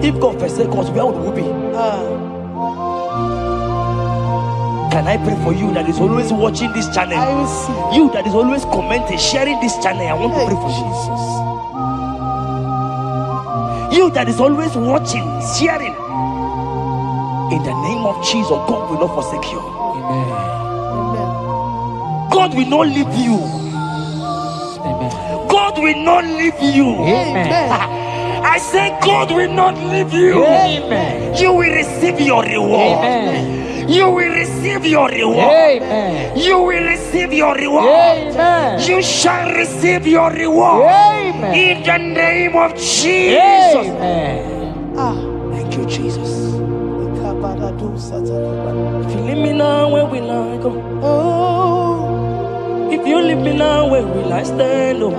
If God forsake us, where would we be? Can I pray for you that is always watching this channel? I receive. You that is always commenting, sharing this channel, I want to pray for you. You that is always watching, sharing. In the name of Jesus, God will not forsake you. Amen. Amen. God will not leave you. Amen. God will not leave you. Amen. I say God will not leave you. Amen. You will receive your reward. Amen. You will receive your reward. Amen. You will receive your reward. Amen. You shall receive your reward. Amen. In the name of Jesus. Amen. Thank you, Jesus. If you leave me now, where will I go? Oh, If you leave me now, where will I stand? Oh,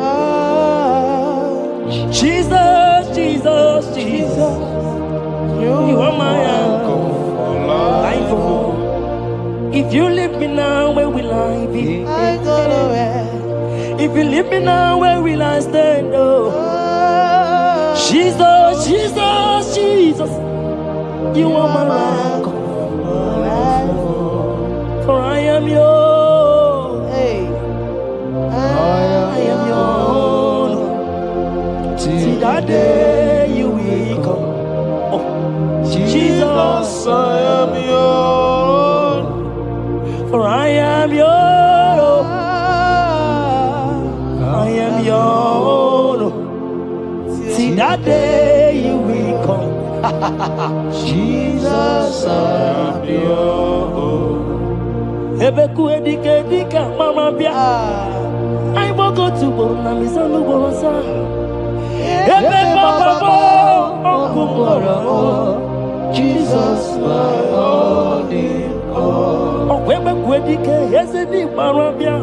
Jesus, Jesus, Jesus. You are my anchor. Life, oh. If you leave me now, where will I be? I go nowhere. If you leave me now, where will I stand? Oh, Oh, Jesus, Jesus, Jesus. You are my anchor. For I am yours. hey, I am yours. See that day you will come. Oh, Jesus, I am your for I am yours. I am yours. See that day you will come. Jesus, I am your Ebeku edike dika mama bia. I will go to Borna Misanu Borosa. Ebe Baba Jesus, my all in all. Oh, Ebeku edike yezedi mama bia.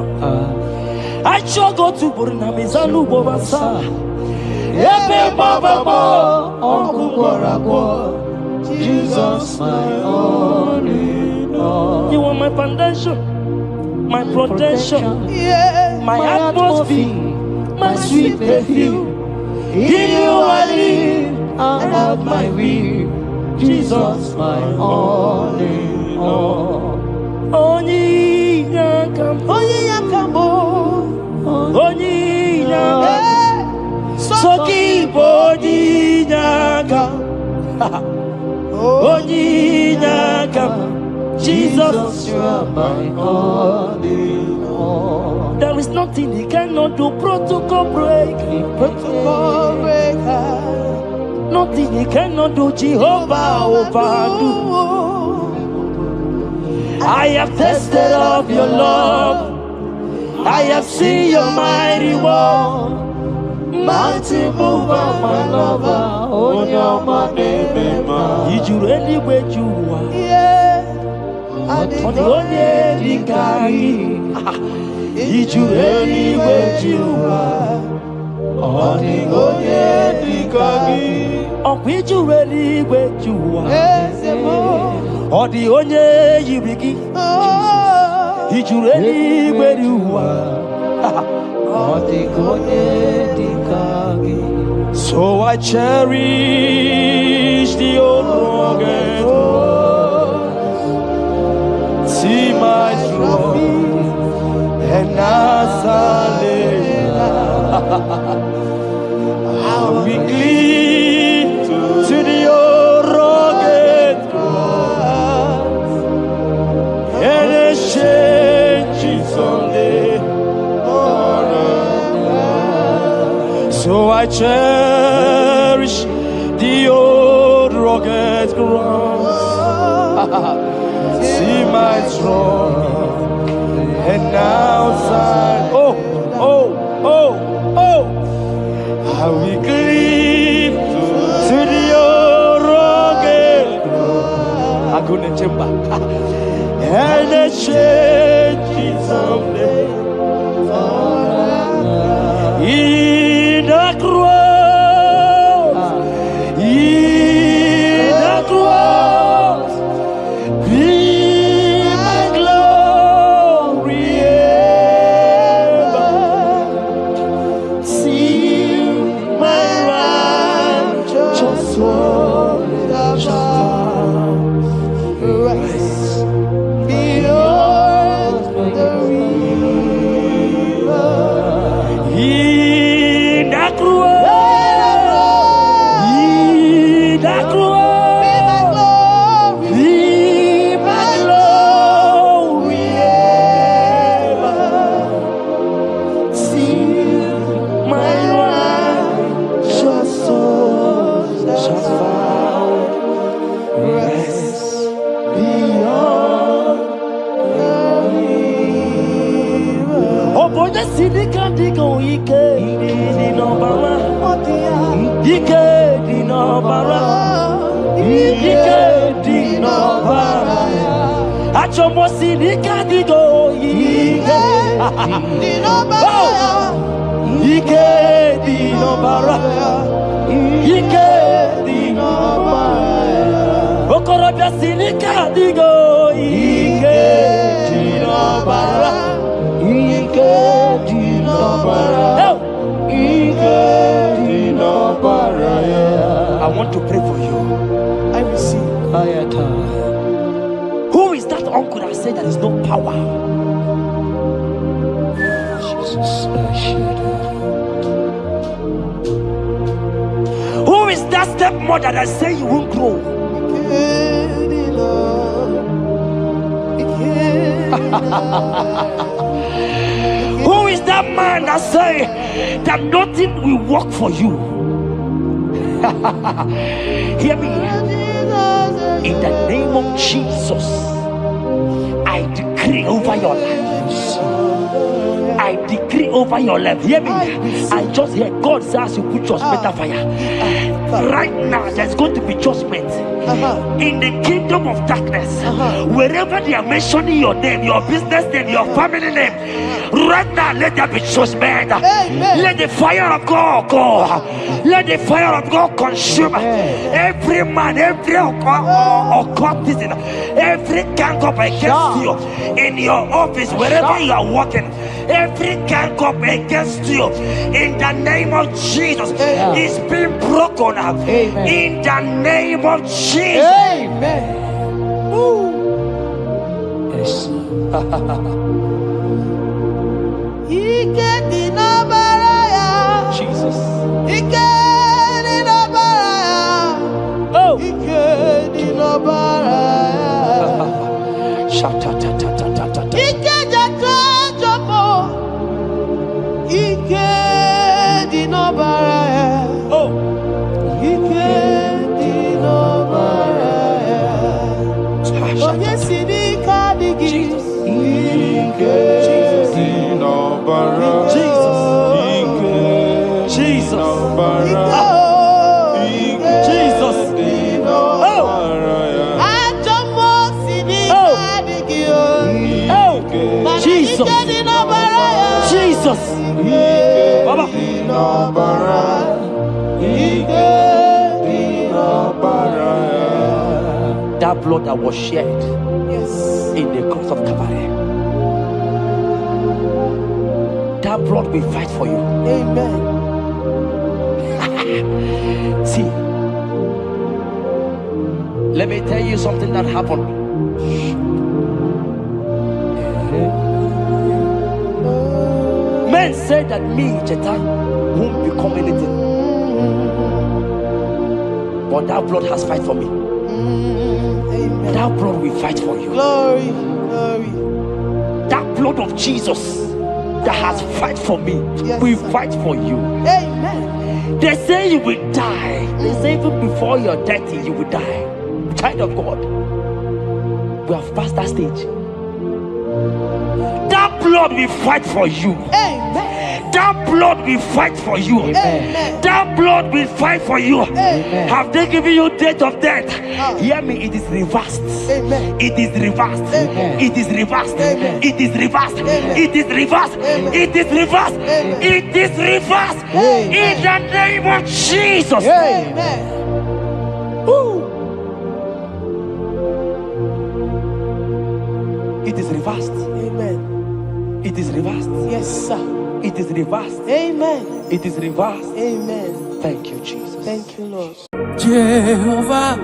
I shall go to Borna Misanu Borosa. Ebe Baba Jesus, my all in all. You are my foundation, my protection, yeah, my atmosphere, my sweet perfume. In you I live and have my will. Jesus, my all in all. Only yakam, only yakamo, only yakam, hey, soki body yakam, only Jesus. You are my all in all. There is nothing he cannot do. Protocol break. Protocol breaker. Nothing he cannot do. Jehovah overdo. I have tasted of your love. I have seen your mighty work. Mighty mover, my lover, on your money, man. Did you really where you are? Yeah. On the only carry. Did you really where you are? On the only carry. On which you really where you are? On the only you begin. Did you really where you are? So I cherish the old rugged road. See my trophy and as I lay how we cling to the old rugged cross and exchange someday. So I cherish the old rugged cross. See my throne and now side. Oh, oh, oh, oh. How we cleave to the old rugged cross. I couldn't jump back. And the change someday. In the cross, be my glory ever. See my righteous soul rest beyond the river. I want to pray for you. I receive. Who is that uncle that said there is no power? Jesus, Who is that stepmother that say you won't grow? Who is that man that say that nothing will work for you? Hear me. In the name of Jesus, I decree over your life. I decree over your life. Hear me. I just hear God says you put your better fire. Right now, there's going to be judgment in the kingdom of darkness. Wherever they are mentioning your name, your business name, your family name, right now, let there be judgment. Let the fire of God go. Let the fire of God consume every man, every occultism, every gang up against you in your office, wherever you are working. Every gang up against you in the name of Jesus is being broken up. In the name of Jesus. Amen. Yes. Jesus. That blood that was shed in the cross of Calvary, that blood will fight for you. Amen. See, let me tell you something that happened. Men said that me, Chetan, won't become anything, but that blood has fight for me. Amen. That blood will fight for you. Glory, glory. That blood of Jesus that has fight for me will fight for you. Amen. They say you will die. They say even before you're 30, you will die. Child of God, we have passed that stage. That blood will fight for you. Amen. That blood will fight for you. Amen. That blood will fight for you. Amen. Have they given you date of death? Hear me, it is reversed. Amen. It is reversed. Amen. It is reversed. Amen. It is reversed. Amen. It is reversed. Amen. It is reversed. Amen. It is reversed. Amen. In the name of Jesus. Amen. It is reversed. Amen. It is reversed. Yes, sir. It is reversed. Amen. It is reversed. Amen. Thank you, Jesus. Thank you, Lord. Jehovah.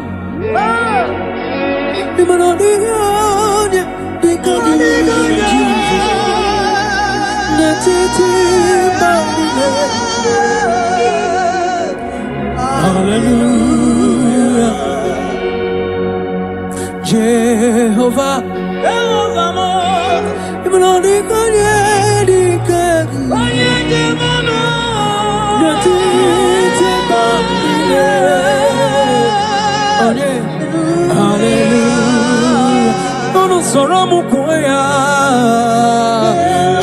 Hallelujah. Jehovah. Hallelujah. No soromu koya.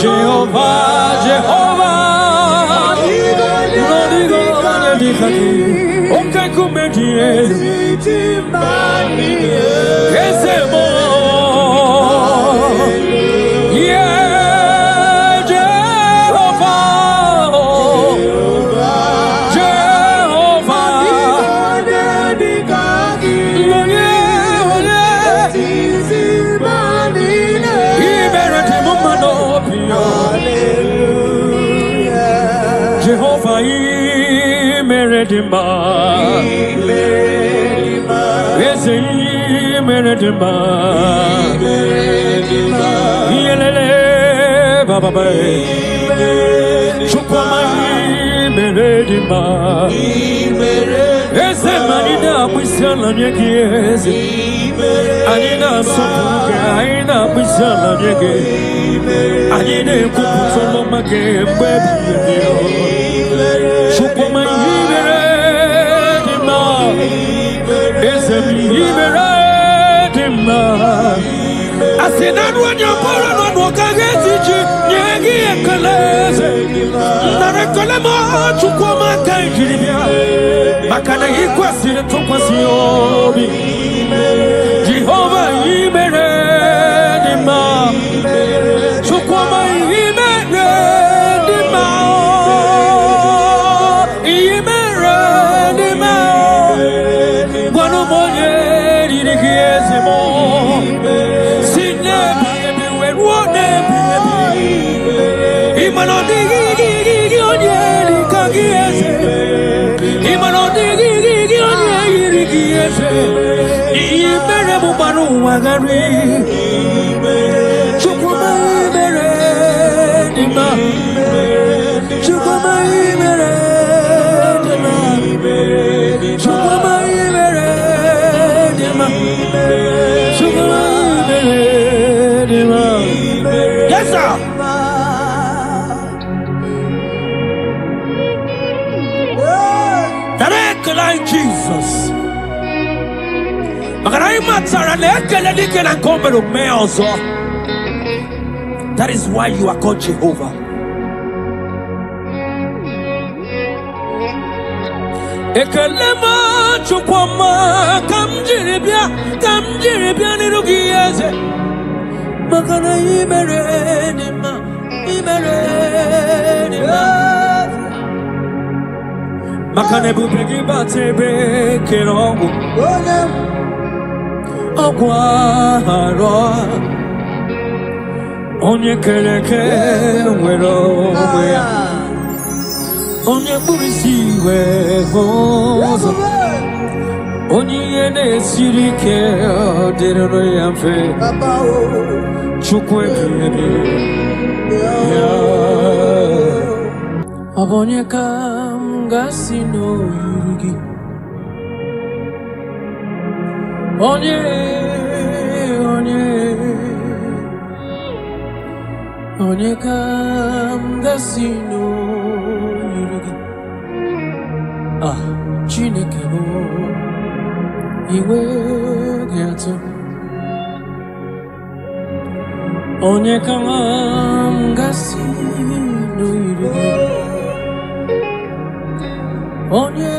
Jehovah, Jehovah. Okay, Jehovah, Meredima, Meredima, Yelele, Baba, Chukama, Meredima, Ezemanina, Pisana, Yakies, Anina, Sopuka, Pisana, Yaki, Anina, Kuputoma, baby. Chukama, Meredima, Meredima. I said, I want your power, not walk against you. Yagi and Kalese, Narakalama, Chukama, Kaijibia, Makana, Equasin, Topasiobi, Jehovah, Meredima, Chukama, Meredima, Meredima, one of more. That is why you are called Jehovah. Ekalema chukwama kamjiribia nirugiyeze makana imerenima makana bubegi batebe kerongu ogwaro onye keleke nwero ya onye burisi we hozo onye yene sirike odero ya mfe chukwe ya abonye kam gasino yugi onye kam gasino yugi Chineke mo iwe gato onye kam gasino yugi onye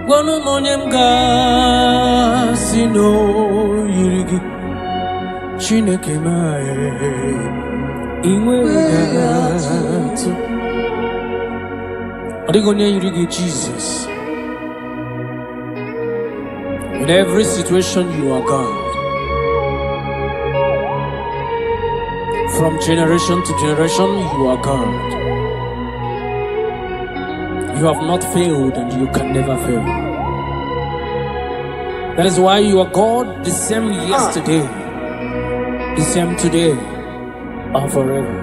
gwanu monye gasino yugi Chineke mae Jesus. In every situation you are God. From generation to generation you are God. You have not failed and you can never fail. That is why you are God, the same yesterday, the same today, and forever.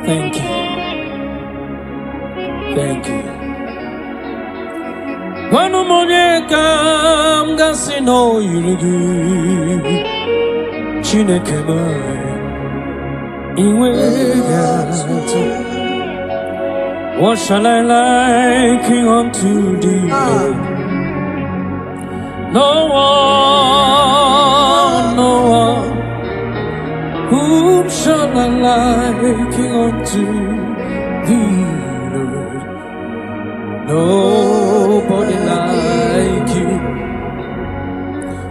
Thank you. Thank you. Wanu monye kam gasino yugi Chineke mai iwe gato. What shall I liken unto thee? No one. Whom shall I liken unto thee, Lord? Nobody like you.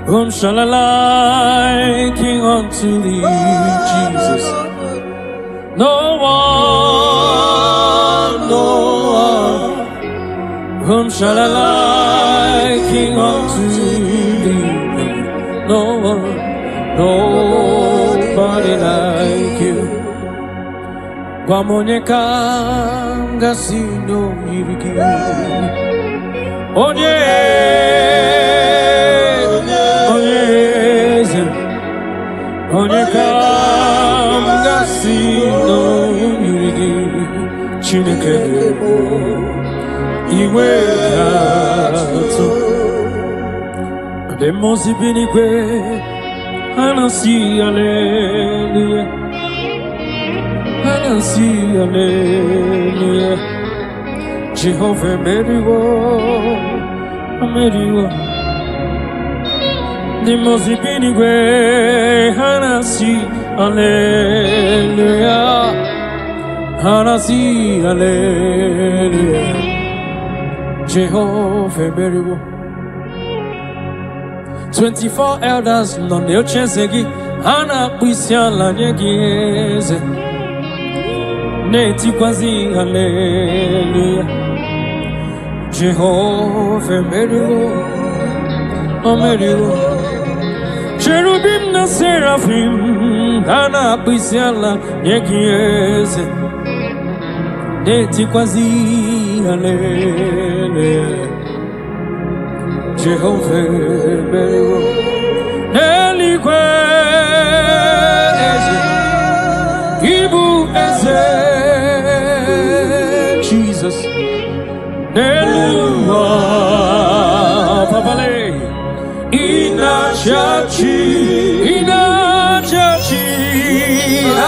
Whom shall I liken unto thee, Jesus? No one. Whom shall I liken unto thee? No one. Nobody like you. Wamonye gasino yirigi. Onye gasino yirigi. Chineke iwe gato. Demosi binikwe. Anansi hallelujah. Anansi hallelujah. Jehovah meriwo. Demosi binikwe. Anansi hallelujah. Anansi hallelujah. Jehovah meriwo. 24 elders non ne ochesegi ana kwisiala nyegeze neti kwazi hallelujah. Jehovah meriwo cherubim na seraphim ana kwisiala nyegeze neti kwazi hallelujah. Jehovah meriwo nelikwe ibu eze Jesus neluwa papale inachachi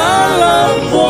alamo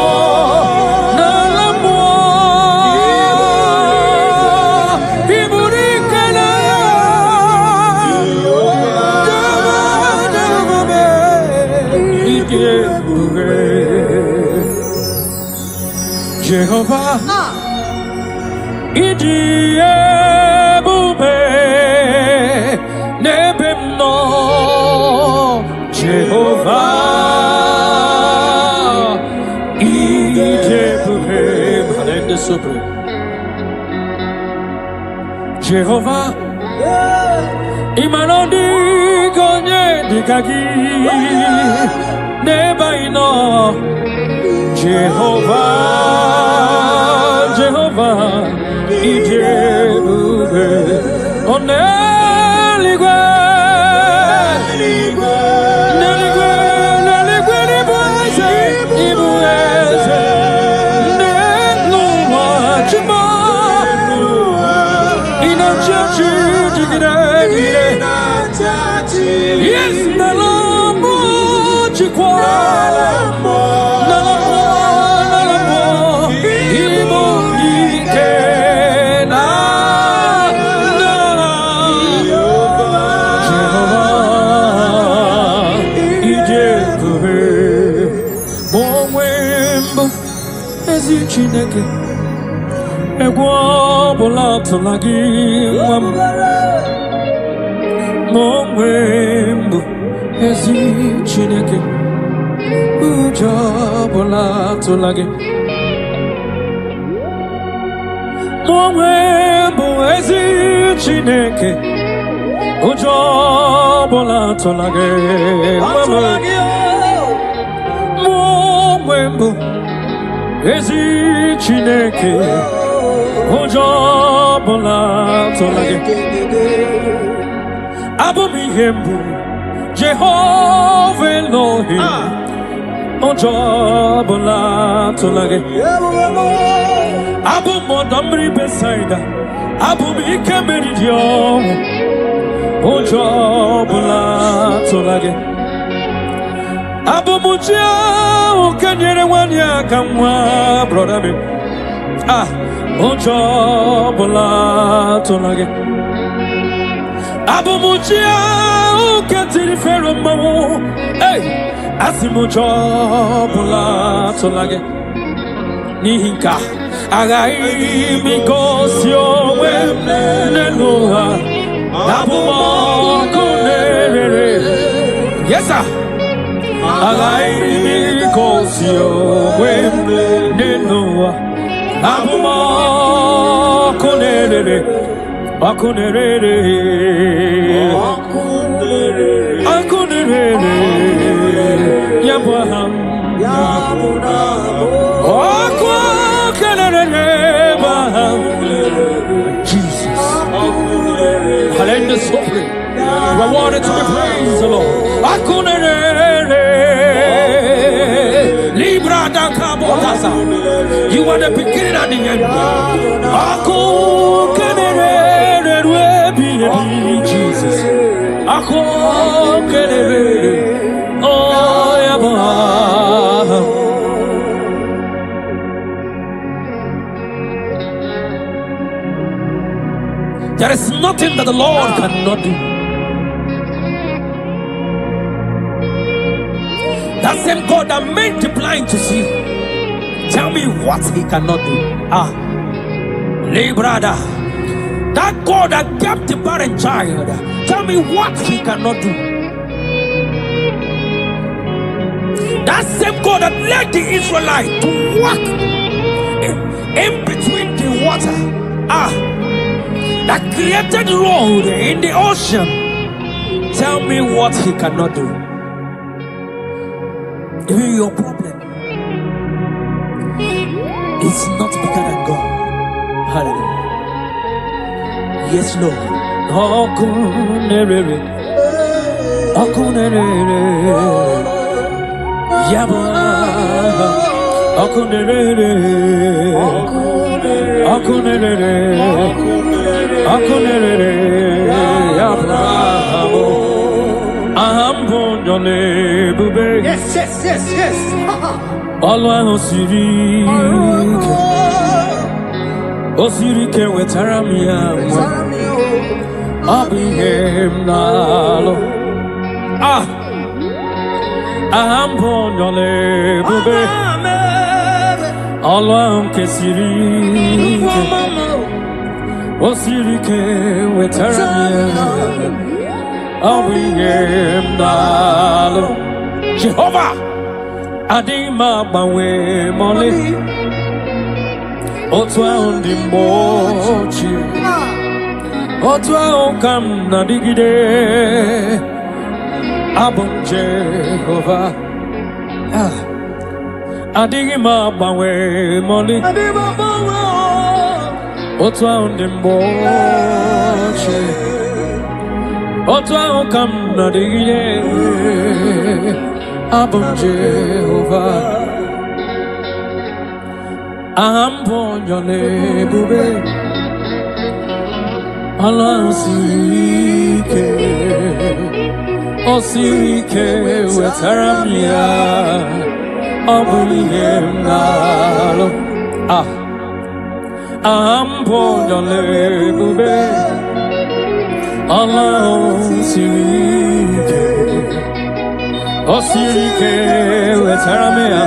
Jehovah, Imanodi Gonye Dikagi, Nebaino, Jehovah, Jehovah, Ijebube, Oneligwe, Neligwe, Neligwe, Ibueze, Ibueze, Neluwa, Chima, Inachachi, Jigire, yes, Nalamu, Chikwa, Chineke egwo bụla tụla gị nwa m onwe mbụ ezi Chineke ụjọ bụla tụla gị onwe mbụ ezi Chineke ụjọ bụla tụla gị onwe mbụ ezi Chineke ụjọ bụla tụla gị abụ m ihe mbụ Jehova Elohim ụjọ bụla tụla gị abụ m ọdọ mmiri Besaida abụ m ike mmeri dị ọhụụ ụjọ bụla tụla gị abụ m chi ahụ kenyere nwanyị aka nwa brọda m ụjọ bụla tụla gị abụ m chi ahụ ketiri Fero mmanwụ asị m ụjọ bụla tụla gị n'ihi nke aghaghị m igosi onwe m n'elu ụwa abụ m ọkụ na-erere yes sir aghaghị m igosi onwe m n'elu ụwa abụ m ọkụ na-erere ọkụ na-erere ọkụ na-erere ya bụ aha m ọkụ na-erere bụ aha m Jesus hallelujah supreme rewarded to be praised the Lord ọkụ na-erere Libra da Kabotasa. You are the beginning and the end. Ako kenere Jesus. Ako kenere. Oh yaba. There is nothing that the Lord cannot do. That same God that made the blind to see, tell me what he cannot do. Brother, that God that kept the barren child, tell me what he cannot do. That same God that led the Israelites to walk in between the water, that created the road in the ocean, tell me what he cannot do. Even your problem is not bigger than God. Hallelujah. Yes, Lord. Okunere, okunere, yaba, okunere, okunere, okunere, yaba. Yes, yes, yes, yes. Osirike wetara mi amwa abihem nalo ahambonyole bube Allah kesirike Osirike wetara mi abihem nalo Jehovah Adima bawe mole Otu ahụ ndị mmụọ Otwa okam na digide Abum Jehovah Adigima bawe moli Otwa ondimboche Otwa okam na digide Abum Jehovah Ambo nyone bube Allah Osirike wetaramia Abuyemnalo Ambo nyone bube Allah Osirike wetaramia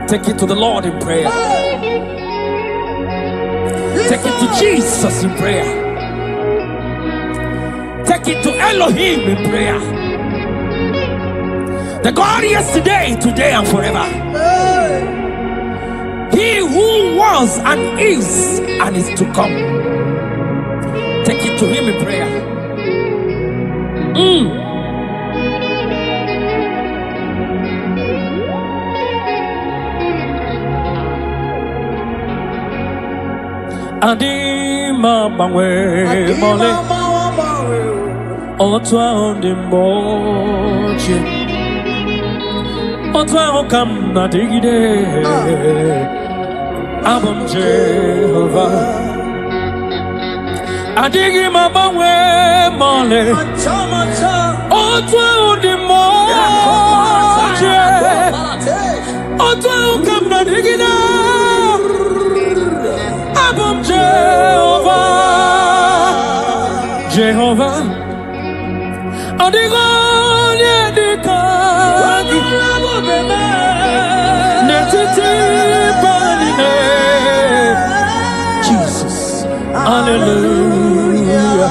Take it to the Lord in prayer. Take it to Jesus in prayer. Take it to Elohim in prayer. The God yesterday, today, and forever. He who was and is to come. Take it to Him in prayer. Adima bawe mole Otwa ondimboche Otwa okam na digide Abum Jehovah Adigima bawe mole Otwa ondimboche Otwa okam na digide Abum Jehovah, Adigonye dikagi, netiti panine, Jesus, Hallelujah,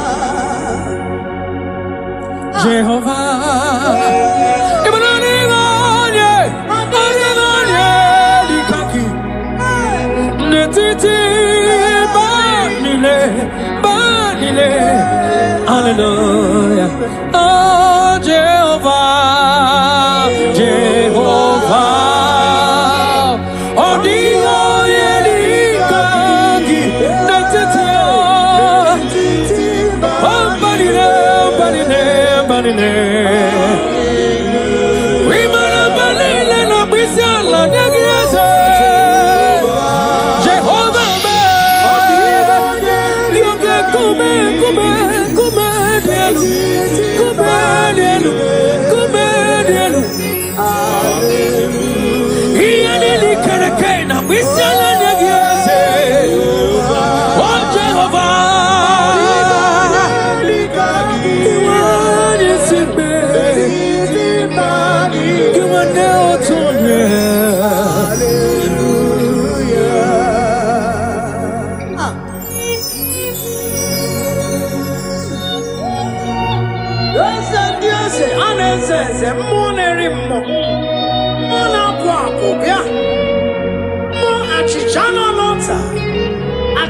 Jehovah, Adigonye dikagi, netiti. Hallelujah. Oh, Jehovah, Jehovah. Oh, Dio, Yedikagi, Natatio. Oh, Badine. We must believe in a Bisala, Nagiasa.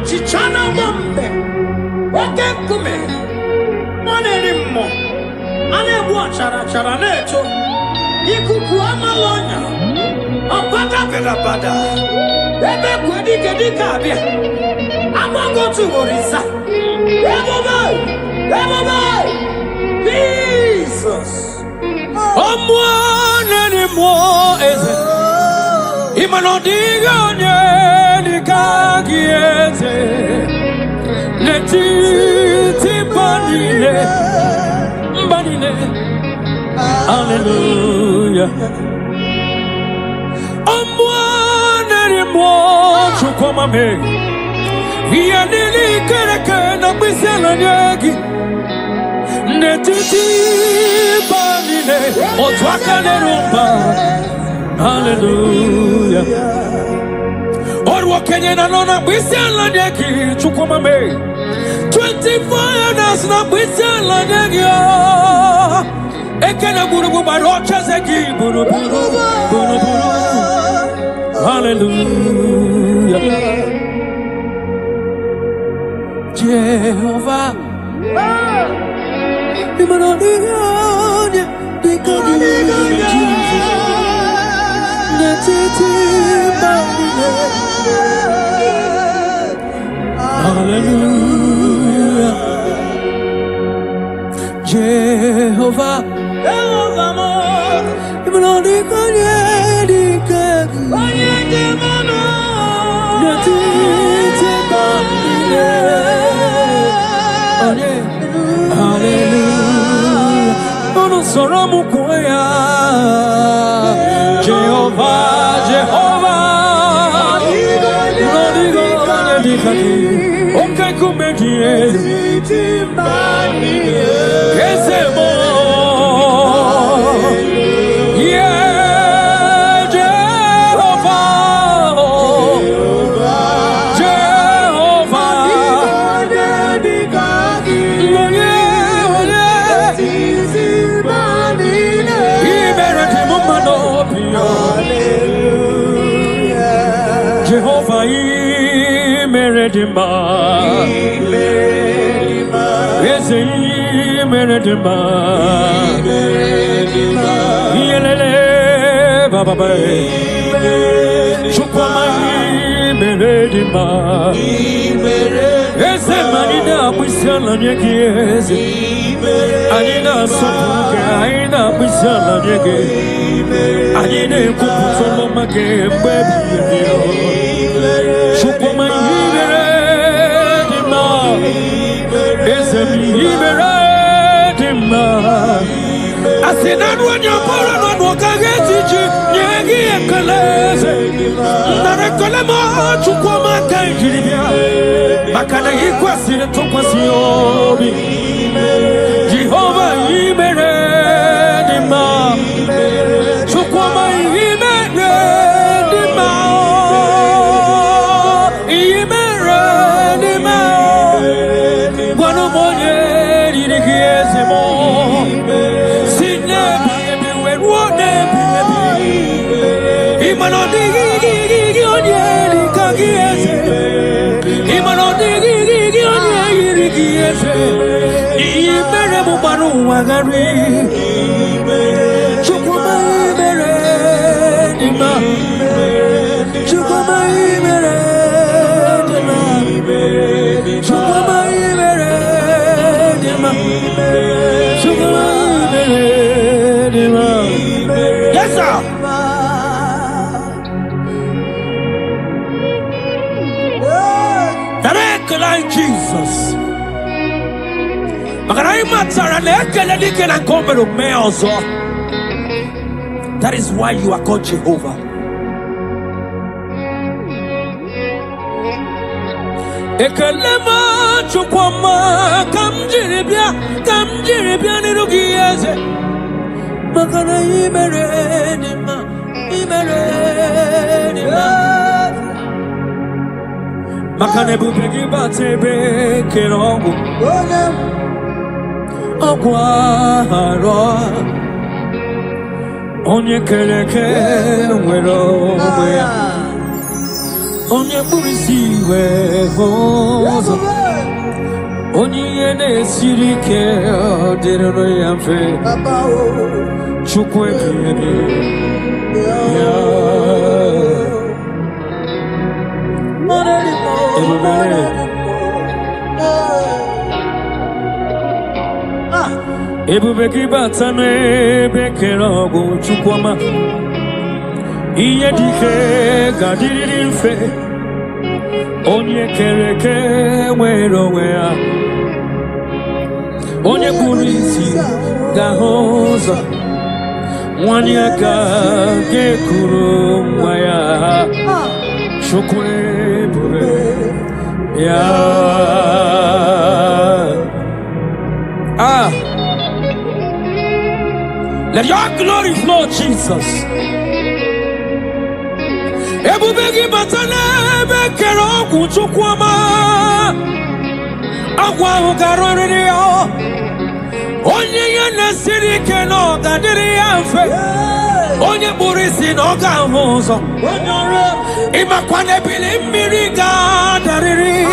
Chichana bombe, wake kume, monerimo, ane chara neto, ikuku amalonya, apata velabada, ebe kwedi kabia, amago tu orisa, ebobai, Jesus, omonerimo eze, imanodigonye. Kagiete Netiti banile Hallelujah Omwane mo chukoma me Via nili kereke na bisela nyegi Netiti banile Otwaka nerumba Hallelujah Orwa Kenya na nona bisela nyeki chukoma me 24 years na bisela nyegi Ekena burubu barocha zeki burubu Hallelujah Jehovah. Hallelujah. Jehovah. Hallelujah. Oh, no, Soromu Koya. Jehovah, Jehovah. Okay, come here. Yes, yeah, Jehovah, Jehovah. Jehovah, Meredima, Meredima, Yelele, Baba, Chukama, Meredima, Ezemanina, Pisana, Yakies, Anina, Sopuka, Pisana, Yaki, Anina, Kupusoma, baby. Chukuma, Meredima, Ezemanina. I said, not when you're born on Wakageti, Yagi and Kalese, Narakalama, Chukuma, Kajibia, Makana Equasi, Topasiobi, Jehovah, Imeredima, Chukuma, Imeredima, Imeredima, one of more years, yes, sir. Like Jesus. That is why you are called Jehovah. Ekalema chukwama kamjiribia nirugieze makana imeredima makane bupegi batebe kerongo Aguaro Onye keleke wero wea Onye burisi we hozo Onye yene sirike Dirano yamfe Chukwe biyebi Ebubeki batane bekerogo chukwama Iye dike gadiri mfe Onye kereke wero wea Onye burisi gahoza Wanyaka gekuru mwaya Chukwe bure ya Let your glory flow, Jesus. Ebubegi batane bekero kuchukwama Agwa ugarori yo Onye yene sirike no gadiri yanfe Onye burisi no gahozo Ima kwane bili miriga dariri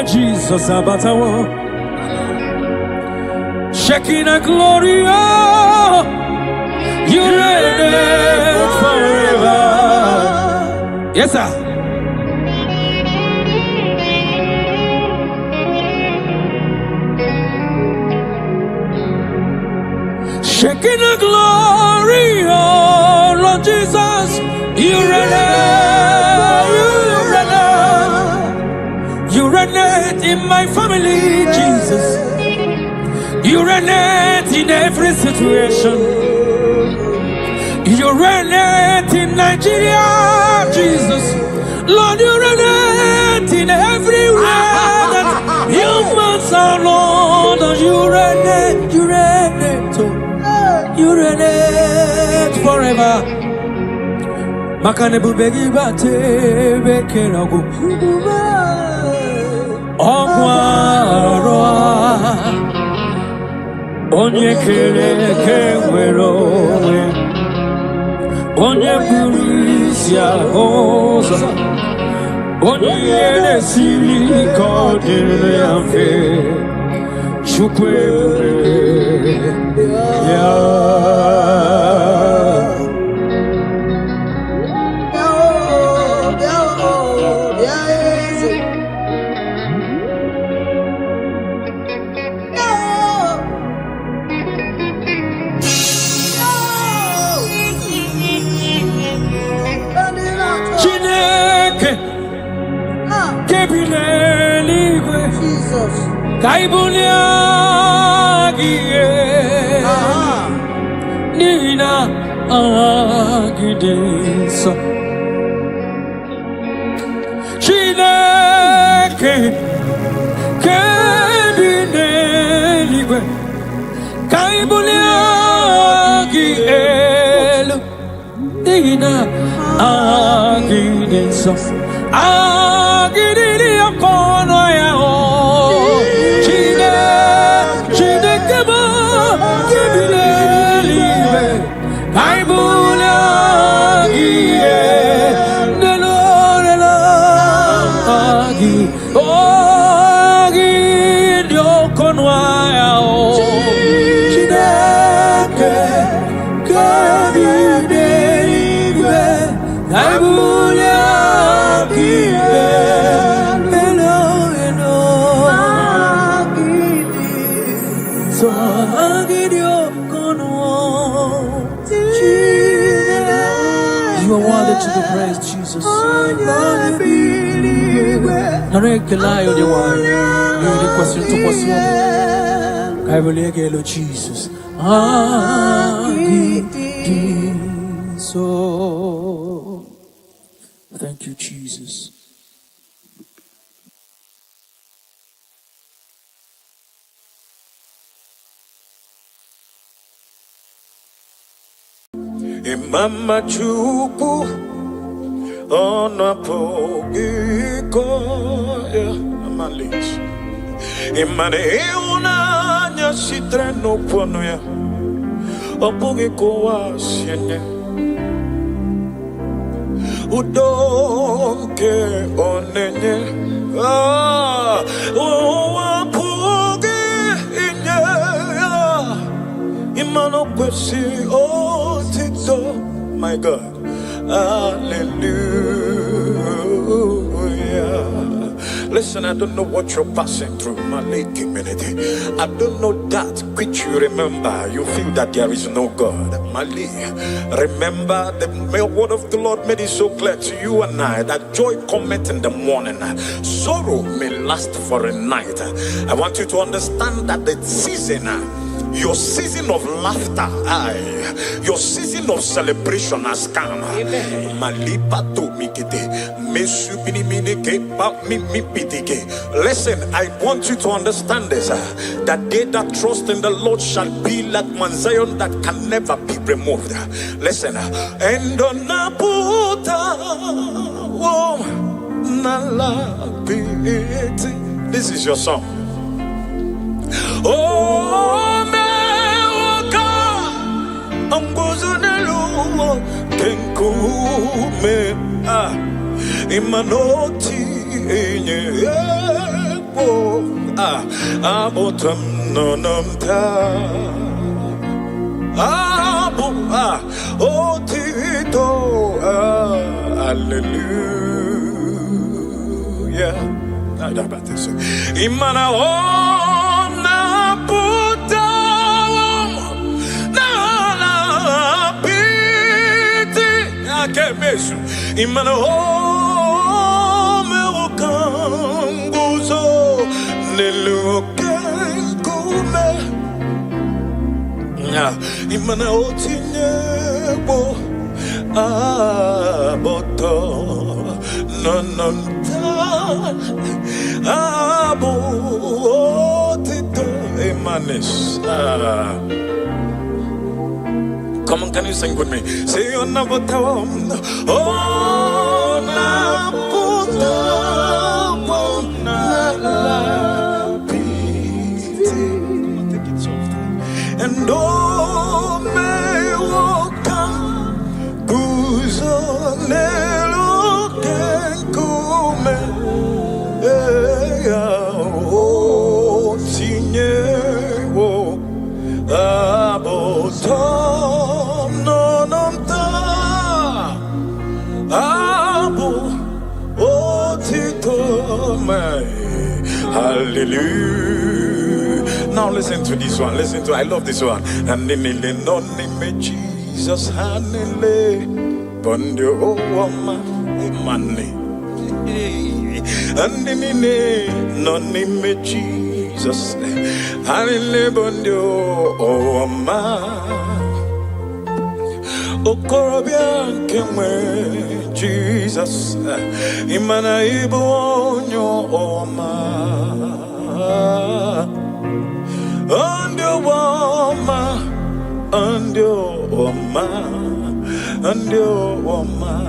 Jesus abatawo Shekinah glory, you reign forever. Yes, sir. Shekinah glory, oh Lord Jesus, you reign, you reign in my family, Jesus. You reign in every situation. You reign in Nigeria, Jesus. Lord, you reign in everywhere that humans are, Lord. You reign, you reign forever. Makanebu begi bate bekerago. Ogwaroa. Onye kere kewerowe, onye burisia oza, onye siri kodere amfe, chukwe ya. Kaibulia gie Nina agidesa Chineke Kebineliwe Kaibulia gie Nina agidesa Agidili akono ya o to the praise, Jesus. Nareke layo de wine. You the question to question. I will get Jesus. So thank you, Jesus. Mama chupu ona pogiko ya amalis imane una nya sitreno pono ya opogiko wasiene udonke onenye owapoge inye imano kwesi otito. My God, hallelujah, Listen, I don't know what you're passing through, my late community. I don't know that which you remember. You feel that there is no God. Mali, remember the word of the Lord made it so clear to you and I that joy cometh in the morning, sorrow may last for a night. I want you to understand that the season, your season of laughter, your season of celebration has come. Listen, I want you to understand this, that they that trust in the Lord shall be like Mount Zion that can never be removed. Listen, and this is your song. Oh, kenkume imanoti enyebo abotam nonamta abu otito hallelujah. Imana ona puta imana me wakanguzo nelukenkume imana otinyebo aboto nononta abo otito emanes. Come on, can you sing with me? Say on the bottom. Oh, na take it soft. And oh, may walk on Buzonelo Kenkume. Oh, Tinyewo Aboto. Hallelujah. Now listen to this one. Listen to, I love this one. And in the name Jesus, hanele bondio money. And in the name Jesus, hanele bondio Okorobia kemwe Jesus imana ibonyo oma andio oma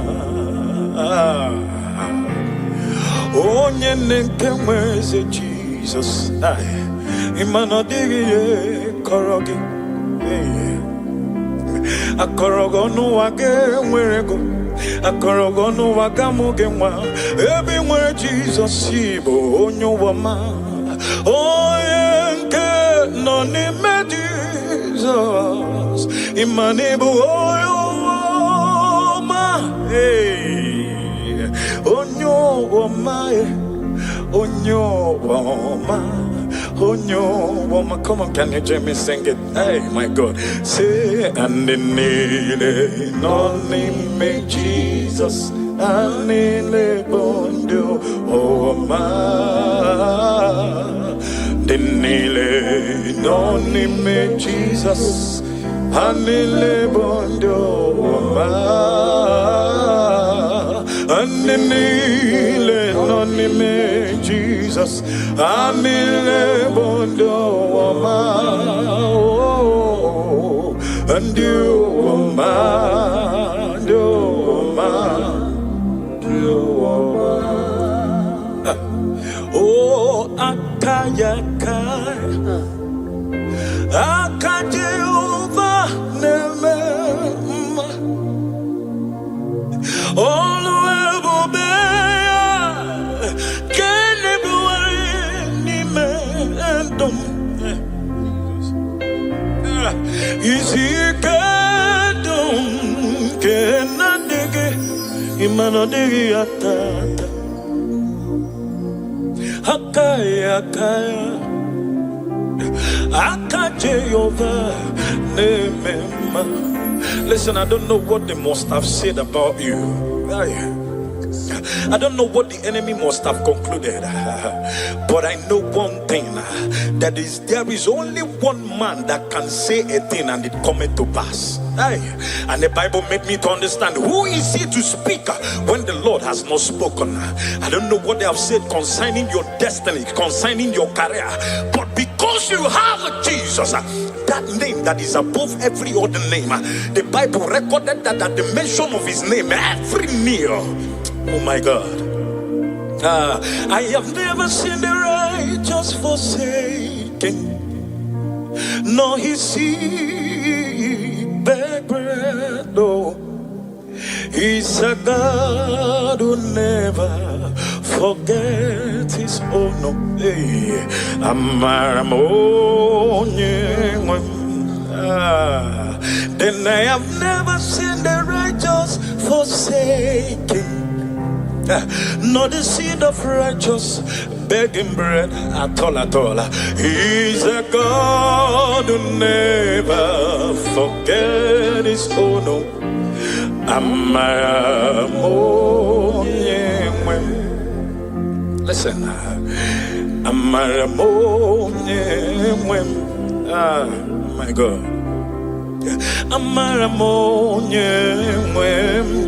onye nkemwe se Jesus imana digi korogi akorogo no wage mwerego akorogo no waga mugenwa ebi nwere Jesus ibo onyo wama oyenke no nime Jesus imanibu oyo wama onyo wama onyo wama. Come on, can you join me sing it? Hey, my God. Say, and the nile no name Jesus, and nile bondio wama. The nile no name Jesus, and nile bondio wama. And the nile no name Jesus, Amile bondo wama, and you wama, oh akayaka, akajeuva neme, all the way. Is he kadum kenadege imano dege atata Akaya, Akajayova, Nemema. Listen, I don't know what they must have said about you. I don't know what the enemy must have concluded, but I know one thing, that there is only one man that can say a thing and it cometh to pass. And the Bible made me to understand, who is he to speak when the Lord has not spoken? I don't know what they have said concerning your destiny, concerning your career, but because you have Jesus, that name that is above every other name, the Bible recorded that at the mention of his name, every knee, oh my God. I have never seen the righteous forsaken, nor his seed beg bread. No, he's a God who never forget his own. No, then I have never seen the righteous forsaken, nor the seed of righteous begging bread at all. He's a God who never forget his own. Listen, my God.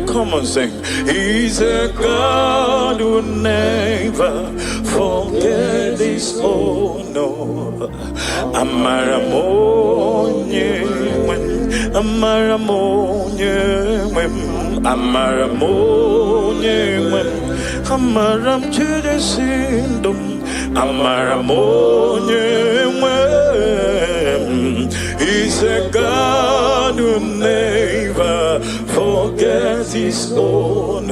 Come on, sing. He's a God who never forget his own. No, Amaram Chudesindum, he's a God who never forgets his own.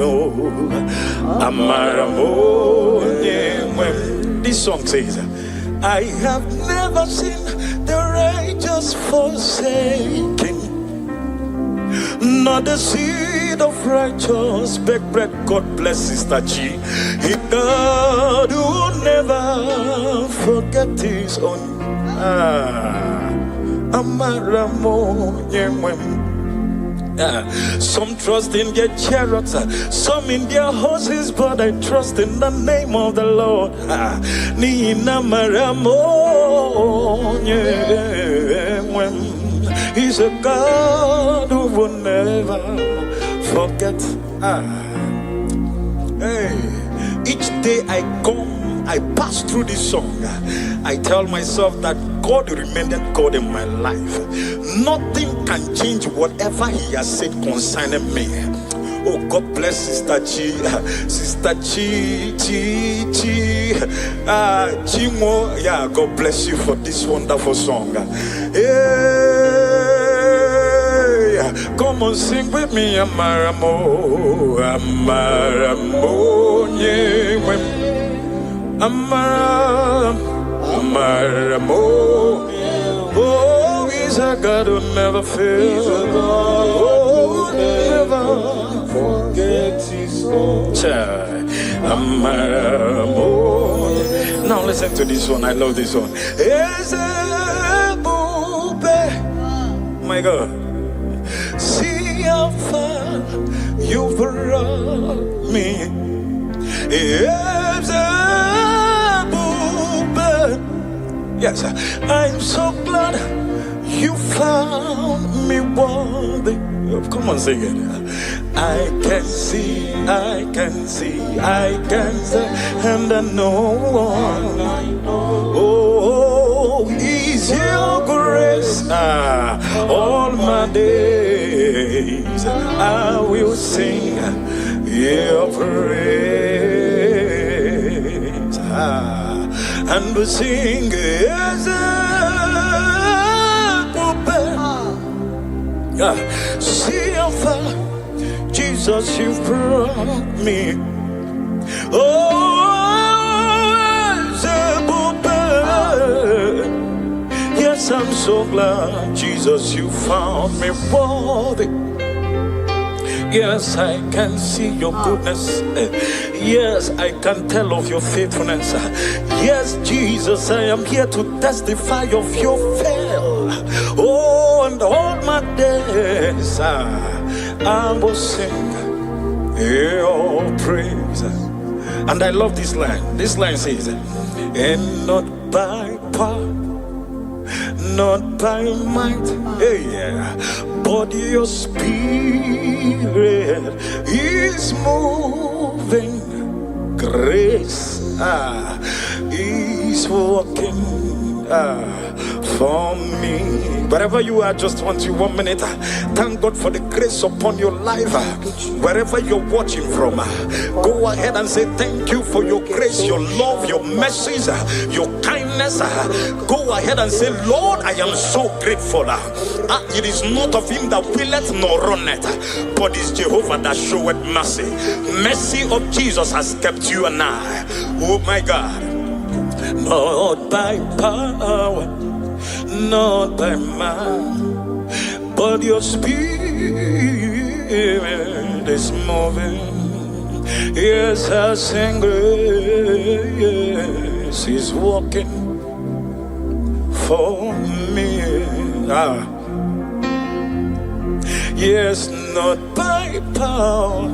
This song says, I have never seen the righteous forsaken, not the seed of righteous beg bread. God bless Sister G. He God who never forget his own. Some trust in their chariots, some in their horses, but I trust in the name of the Lord. He's a God who will never forget. Each day I come, I pass through this song, I tell myself that God remained God in my life. Nothing can change whatever he has said concerning me. Oh, God bless Sister Chi. Sister Chi. Chimo. Yeah, God bless you for this wonderful song. Hey, come on, sing with me. Amaramo, Amaramo, Amaramo. Oh, he's a God who never fails. Oh, never forget his own. Now listen to this one. I love this one. My God, see how far you brought me. Yes, I'm so glad you found me worthy. Come on, sing it. I can see, and I know, oh, is your grace. All my days I will sing your praise. And we sing as a see how far, Jesus, you've brought me. Oh, as a yes, I'm so glad, Jesus, you found me worthy. Yes, I can see your goodness. Yes, I can tell of your faithfulness. Yes, Jesus, I am here to testify of your fail. Oh, and all my days I will sing your praise. And I love this line. This line says, and not by power, not by might, yeah, but your spirit is moving. Grace is working for me. Wherever you are, just want you 1 minute. Thank God for the grace upon your life. Wherever you're watching from, go ahead and say thank you for your grace, your love, your mercies, your kindness. Go ahead and say, Lord, I am so grateful. It is not of him that willeth nor runneth, but it's Jehovah that showeth mercy. Mercy of Jesus has kept you and I. Oh my God. Not by power, not by might, but your spirit is moving. Yes, I sing grace is walking for me. Yes, not by power,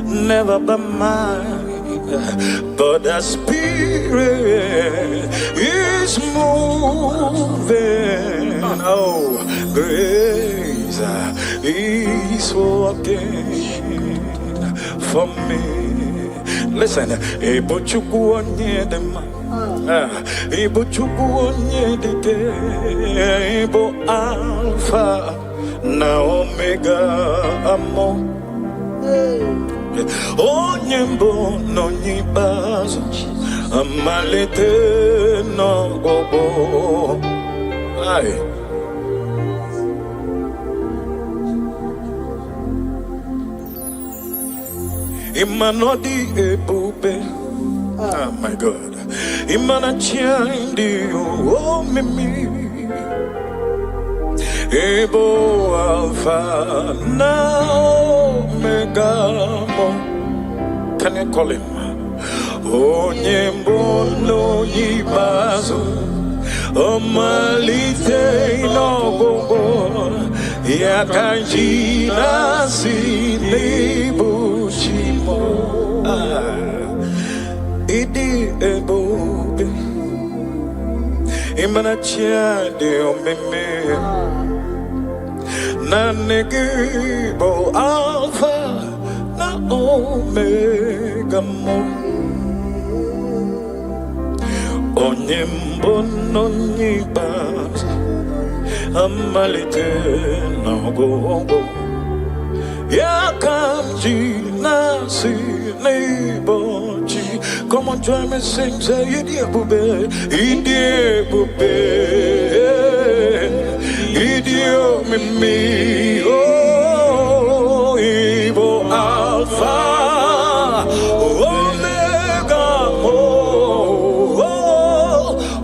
never by might, but the spirit is moving. Oh, grace is working for me. Listen, Ebo Chukwu onye dị mma, Ebo Chukwu onye dị ike, Ebo Alpha na Omega amo. Onye mbụ n'onye ikpeazụ, amalite n'ọgwụgwụ. Imanodi ebube, oh my God. Imanachindi oh mimi, Ebo Alpha na Omega. Can you call him? Onye mbono yibazo, omalite n'ọgwụgwụ, ya kanji nasi n'ibuchimo. Idi ebube, imanachi de omeme, na negibo Alpha na Omega mo. Onye mbono nyibazo, amalite n'ọgwụgwụ, ya kanji nasi n'ibuchi. Come on, join me, sing, say, Idi ebube, Idi ebube, Idi omimi, oh, Ibo Alpha, Omega, oh,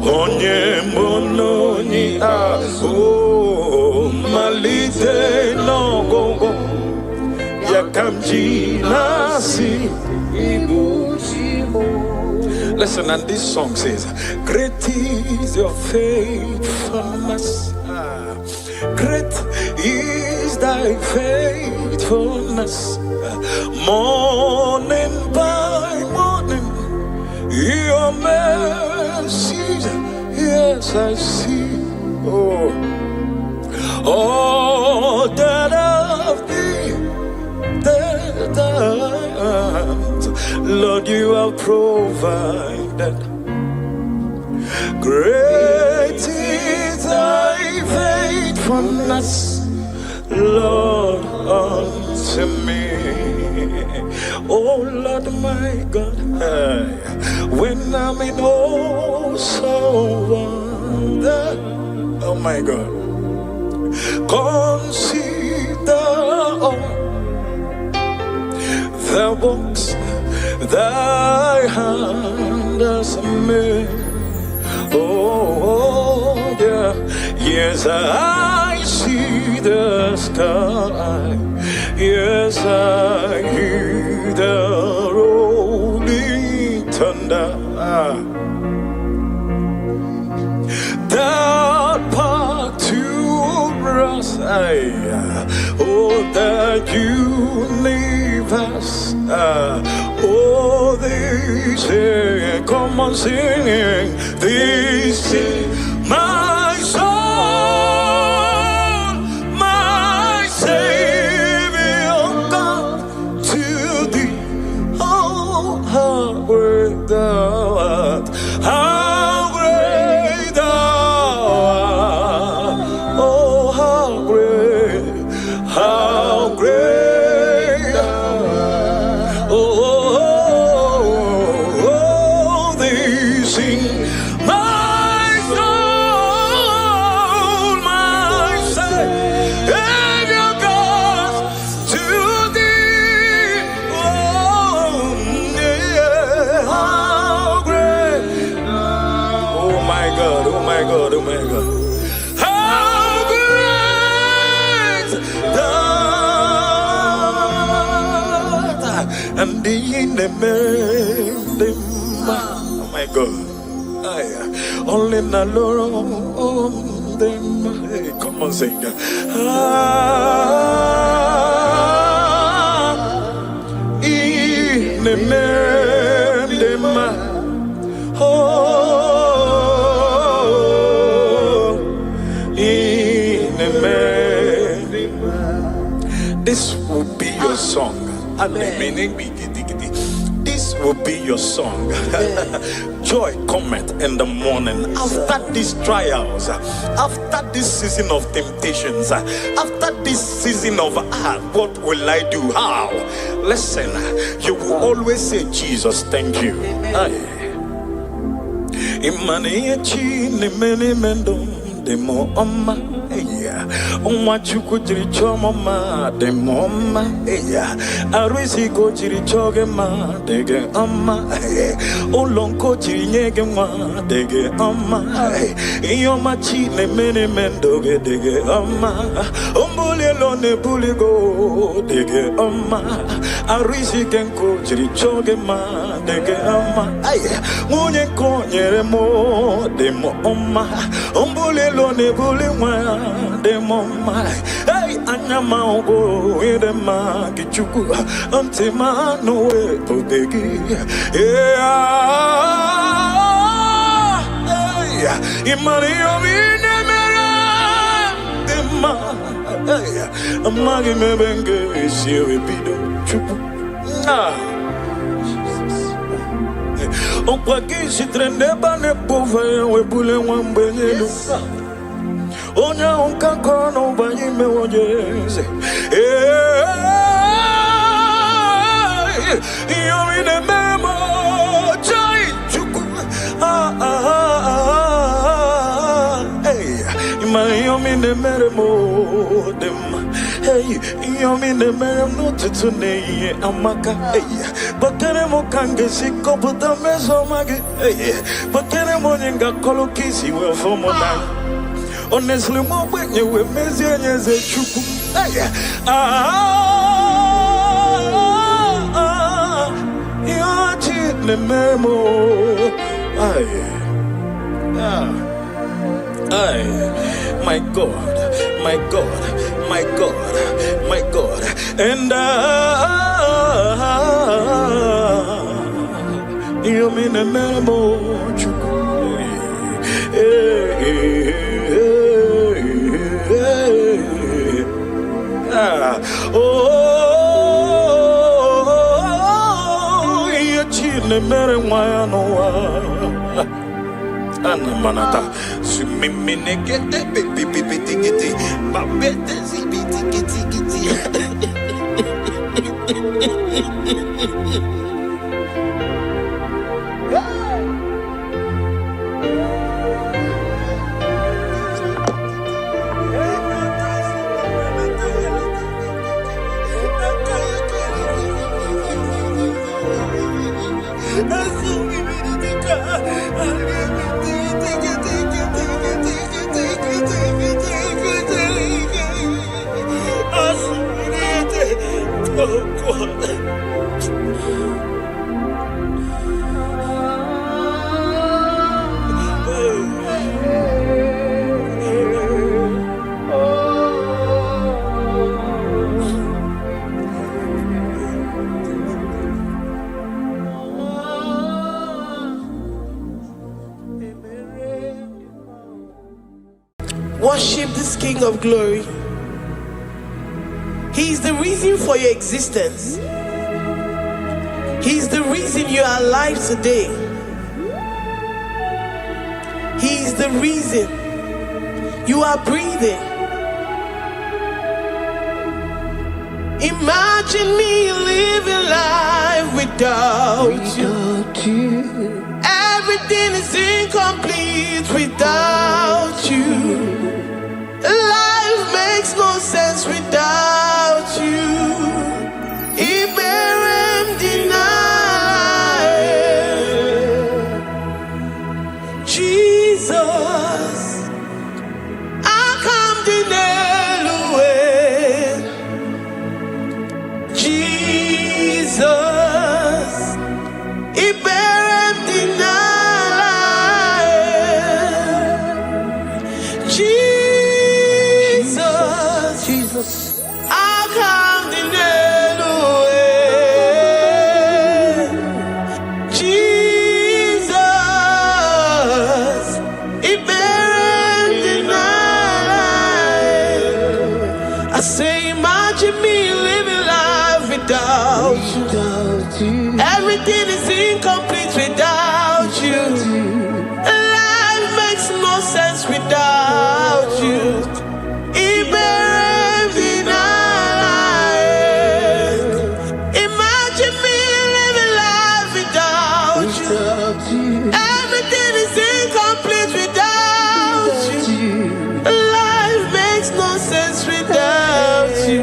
Onye mbono ni oh, malite no go, yakamji nasi ibuchimo. Listen, and this song says, great is your faithfulness. Great is thy faithfulness. Morning by morning, your mercies, yes, I see. Oh, that of thee, that Lord, you have provided. Great is thy faithfulness, Lord, unto me. Oh Lord my God, when I'm in awesome wonder, oh my God, consider all the works thy hand has made. Oh yeah, yes, I see the sky, Yes, I hear the rolling thunder. That part to us, oh, that universe. Oh, they say, come on, sing. This is my soul, my Savior, God, to thee. Oh, how great thou art! How great thou art! Oh, how great! How great thou art! Oh, they sing, my soul, my Savior God, to thee. Oh, yeah, how great! Oh my God! Oh my God! Oh my God! How great thou art! And in the oh my God. Only na Lord them. Hey, come on, sing. In the them. Oh, in the this will be your song. Amen. This will be your song. Joy cometh in the morning. After these trials, after this season of temptations, after this season of what will I do? How? Listen, you will always say, Jesus, thank you. Demo oma eya onwa chuku jiri chomo ma demo oma eya arisi ko jiri choge ma dege oma olonko jiri nyege ma dege oma iyoma chi ne mene mendoge dege oma ombole lo ne buligo dege oma arisi kenko jiri choge ma dege oma munye ko nyere mo demo oma ombole lo ne buli mwa demo ma anyama ogo ede ma kichuku antima no we podegi imani yomine mera dema amagi mebenge siwe pido chupu on kwaki si trende bane bove we bule wambenyelu onya onka kono banyi me wonyeze yomine memo chai chuku imani yomine meremo dema yomine meremo tutune amaka bakere mo kange siko buta meso mage bakere mo nyinga kolokisi we fomo na honestly mo wenye we mezi nyeze chuku yachi ne memo my God, my God, my God, my God, and you mean a memo oh, you chine mere wano Anamanata, Sumimine get the baby gitty, Babette zibiti gitty. Worship this King of Glory. He is the reason for your existence. He is the reason you are alive today. He is the reason you are breathing. Imagine me living life without you. Everything is incomplete without you. Life makes no sense without you. Iberem deny. Jesus, I come deny. Jesus, Iberem deny. Jesus, I come the Jesus, it buried the night. I say, imagine me living life without you. Everything is incomplete without you. Life makes no sense without you. Everything is incomplete without you. Life makes no sense without you.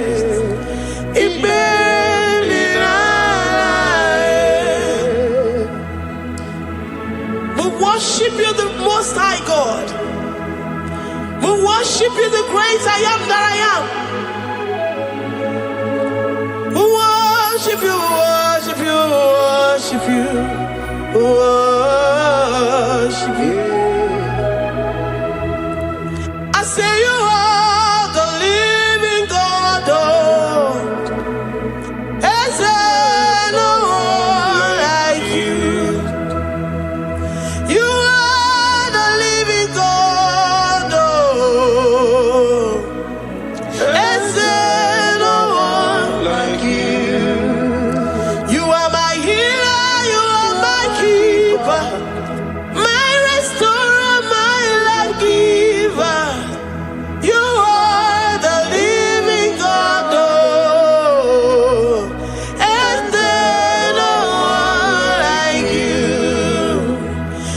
We worship you, the Most High God. We worship you, the great I am that I am. We worship you, worship you, worship you. Worship you. I say you are the living God. Is there no one like you? You are the living God. Is there no one like you? You are my healer, you are my keeper, my restorer, my life giver. You are the living God. And there no one like you.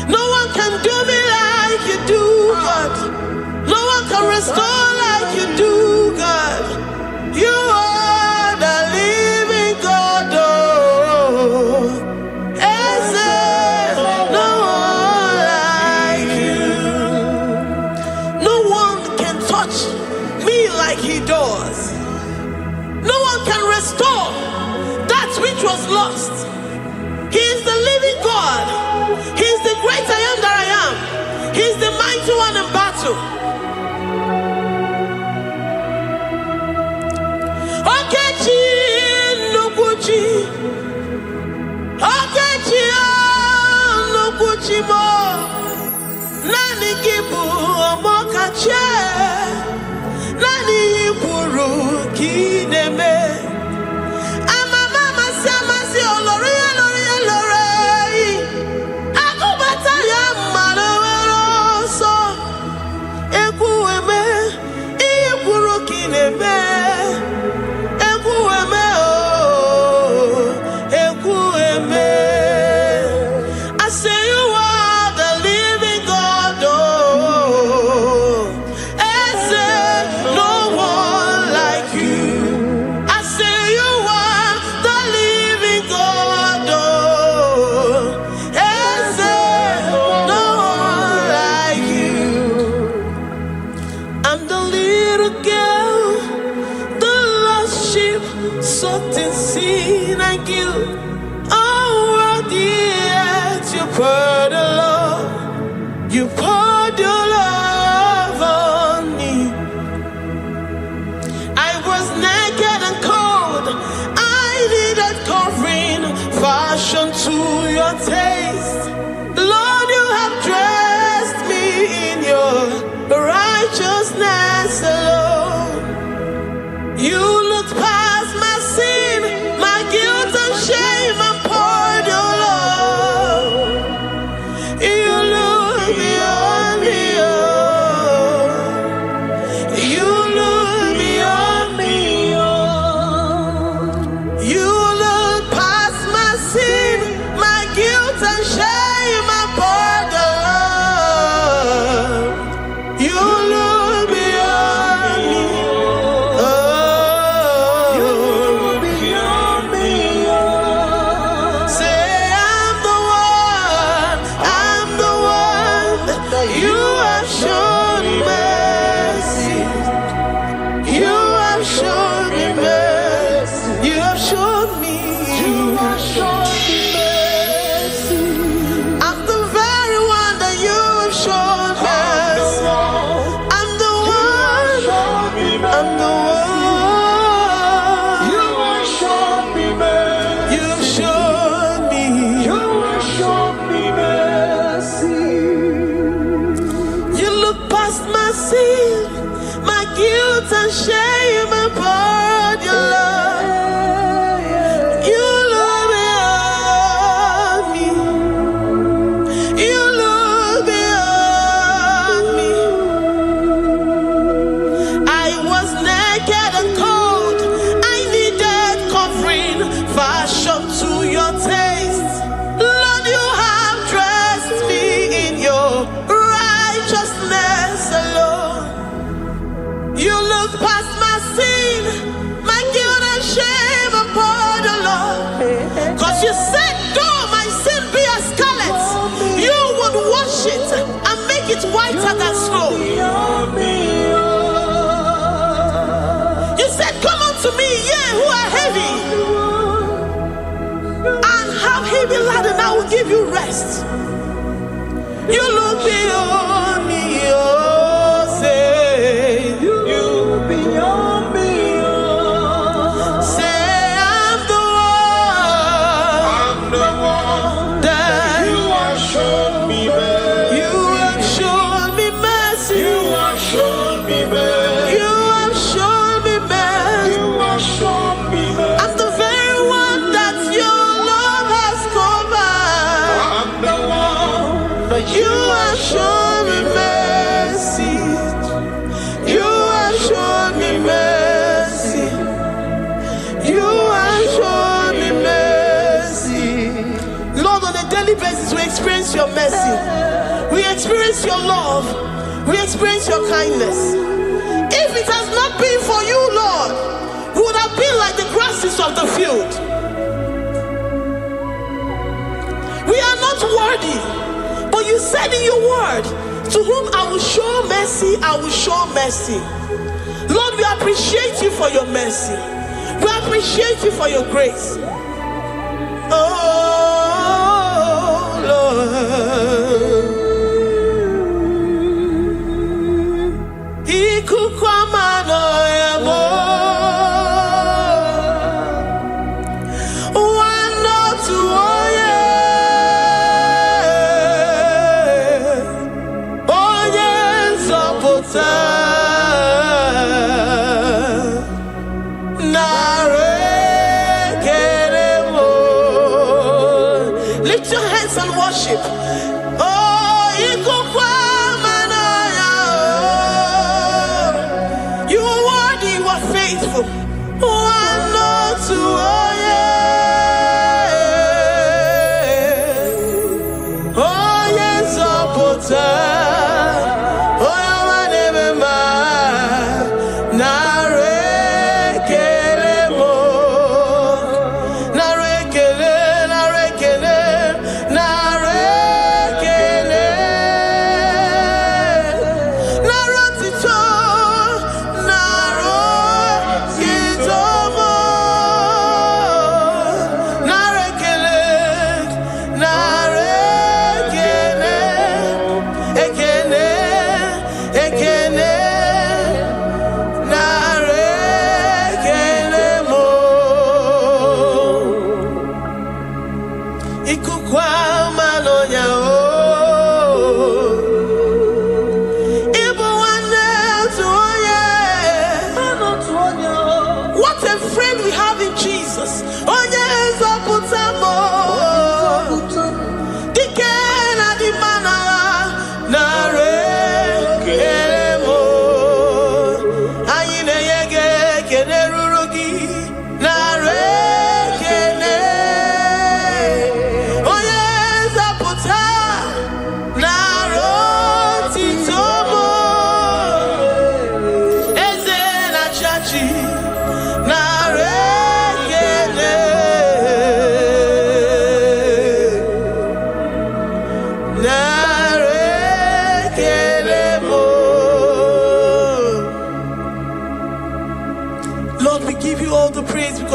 No one can do me like you do, God. No one can restore like you do, God. You are the living God. Is there no one like you? No one can touch me like he does. No one can restore that which was lost. He is the living God. He is the great I am that I am. He is the mighty one in battle. Okechi Nukuchi. Okechi Nukuchi mo. Nani kibu omokache. Nani iburu kineme. Ama mama sama si olori olori olori. Akubata ya malowero so. Ekueme iburu kineme. Ekueme oh. Ekueme. I say you are the living God. Oh. Is there no one like you? I say you are the living God. Oh. Is there no one like you? I'm the little girl, the lost sheep soaked in sin and guilt. Oh, dear, you poured a love. You poured your love on me. I was naked and cold. I needed covering, fashioned to your taste. Lord, you have dressed me in your righteousness alone. You looked past my sin, my guilt and shame, and poured your love. You look beyond me, oh. You look beyond me, oh. You look past my sin, my guilt and shame, and poured your love. You look beyond me, oh. You look beyond me, oh. Say I'm the one that you have shown mercy. You have shown me mercy. You have shown me. You have shown me mercy. I'm the very one that you have shown mercy. I'm the one. I'm the one. You have shown me mercy. You have shown me. You have shown me mercy. You look past my sin, my guilt and shame, and poured your love. You look beyond me. You look beyond me. I was naked and cold. I needed covering, fashioned to your taste. Lord, you have dressed me in your righteousness alone. You look past my sin, my guilt and shame, and poured your love. Cause you said, though my sin be as scarlet, you would wash it and make it whiter than snow. You said, come unto me, ye who are heavy, and have heavy laden, I will give you rest. You look beyond me, oh, say, you look beyond me, oh. Say, I'm the one that you have shown me mercy. You have shown me mercy. You have shown me mercy. You have shown me mercy. You have shown me mercy. I'm the very one that your love has covered. I'm the one that you have shown me mercy. You have shown me mercy. You have shown me mercy. Lord, on a daily basis, we experience your mercy. We experience your love. We experience your kindness. If it has not been for you, Lord, we would have been like the grasses of the field. We are not worthy, but you said in your word, to whom I will show mercy, I will show mercy. Lord, we appreciate you for your mercy. We appreciate you for your grace. Oh, Lord. Ikukwamano emo. Wano tu oye. Oye nzọpụta. Lift your hands and worship. Oh, you are worthy, you are faithful. One, no, two, oh yeah. Oh yes, oh my name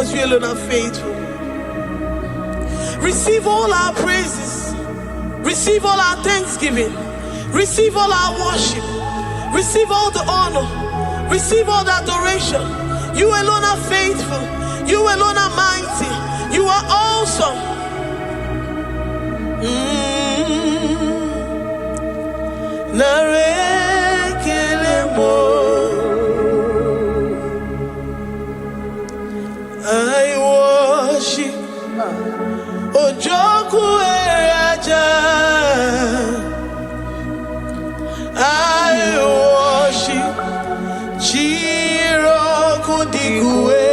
because you alone are faithful. Receive all our praises. Receive all our thanksgiving. Receive all our worship. Receive all the honor. Receive all the adoration. You alone are faithful. You alone are mighty. You are awesome. I worship Ojoku Eraja. I worship Chiroku Digwe.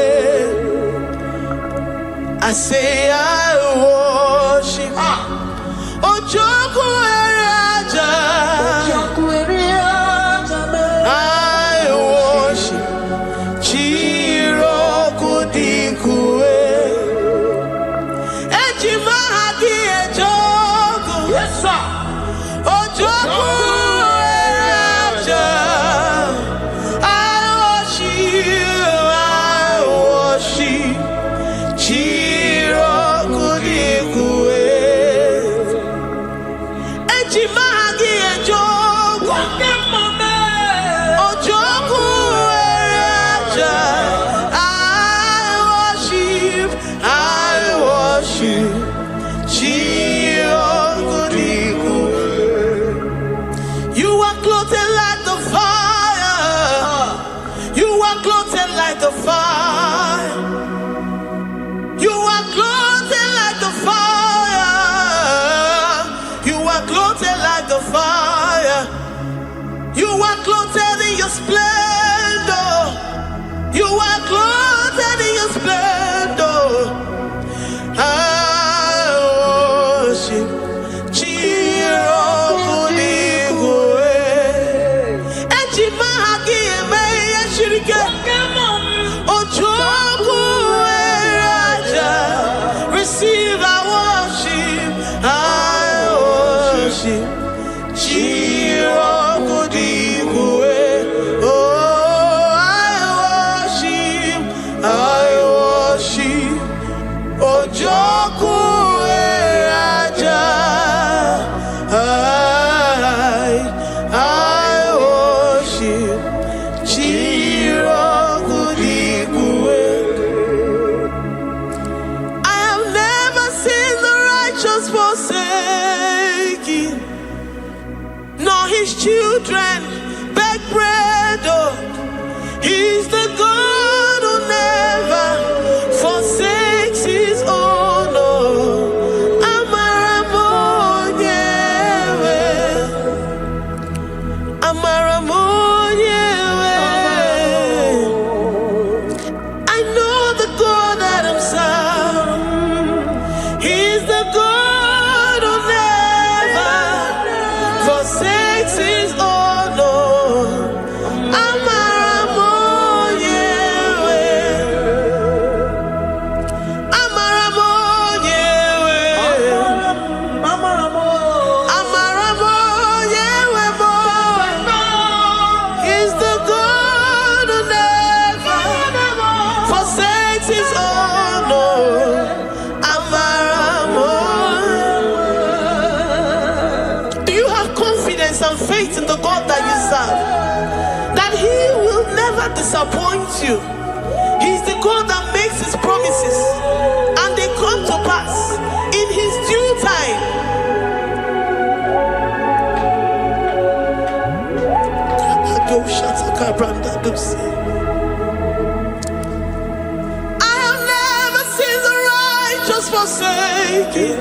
I say I worship Ojoku Eraja. I worship Chiroku Digwe. Ejima hadi ejoku. Yes, sir. Ojoku Eraja. I worship Chiroku Digwe. Ejima hadi ejoku. Ojoku Eraja. I worship Chiroku Digwe. You are clothed like the fire. You are clothed like the fire. You are clothed like the fire. You are clothed like the fire. You are clothed in your splendor. You are clothed in your splendor. I worship Chiroku Digwe. Ejima hagi eme yeshirike. Ojoku Eraja. Receive our worship. I worship Chiroku Digwe. Oh, I worship Ojoku Eraja. I worship Chiroku Digwe. I have never seen the righteous forsaken, nor his children beg bread. Oh, he's the God who never forsakes his own. Oh, Amaramonyewe, Amaramonyewe. I know the God that I'm serving. He's the God who never forsakes his own. Oh, Amaramonyewe, Amaramonyewe, Amaramonyewe, boy. He's the God who never forsakes his own. Oh, Amaramonyewe. Do you have confidence and faith in the God that you serve? That he will never disappoint you. He's the God that makes his promises and they come to pass in his due time. I have never seen the righteous forsaken,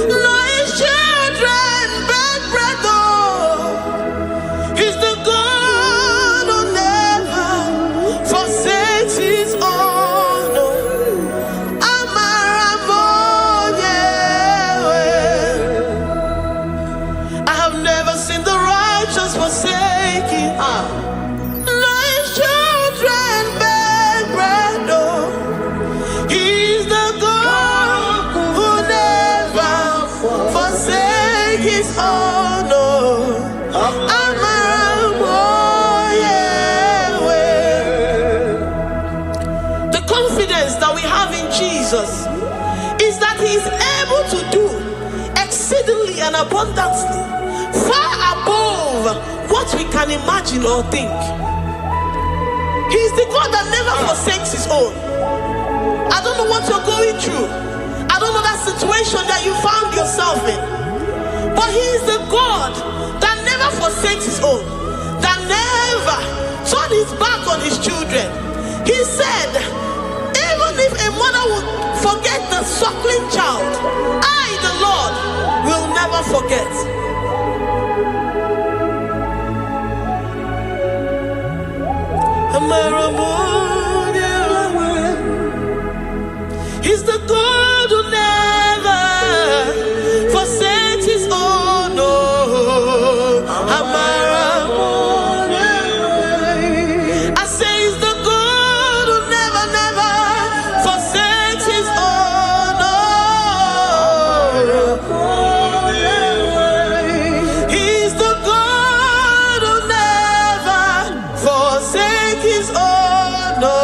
nor his children beg bread. Oh, he's the God who never forsakes his own. Oh, Amaramonyewe. I have never seen the righteous forsaken, nor his children beg bread. Oh, he's the God who never Jesus is that he is able to do exceedingly and abundantly, far above what we can imagine or think. He is the God that never forsakes his own. I don't know what you're going through. I don't know that situation that you found yourself in. But he is the God that never forsakes his own, that never turned his back on his children. He said, even if a mother would forget the suckling child, I, the Lord, will never forget. He's the God who never forsakes his own. No. I say he's the God who never forsakes his own. No. He's the God who never forsakes his own. No.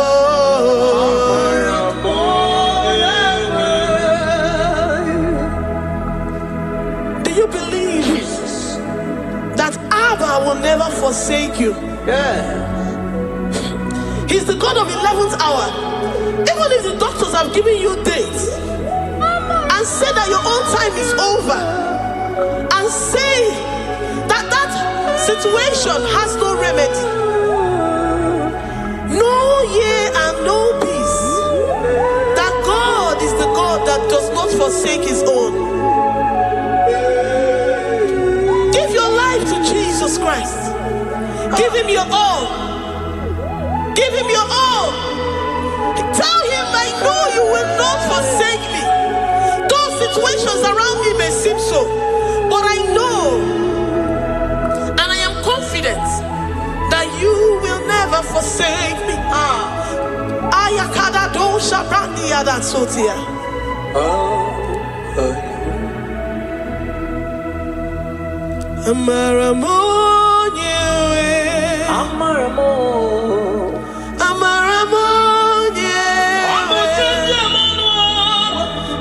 Will never forsake you. He's the God of 11th hour. Even if the doctors have given you dates and said that your own time is over, and say that that situation has no remedy, know ye and know peace that God is the God that does not forsake his own. Jesus Christ. Give him your all. Give him your all. Tell him, I know you will not forsake me. Those situations around me may seem so, but I know and I am confident that you will never forsake me. Ayakada do shabrandi yada sotia.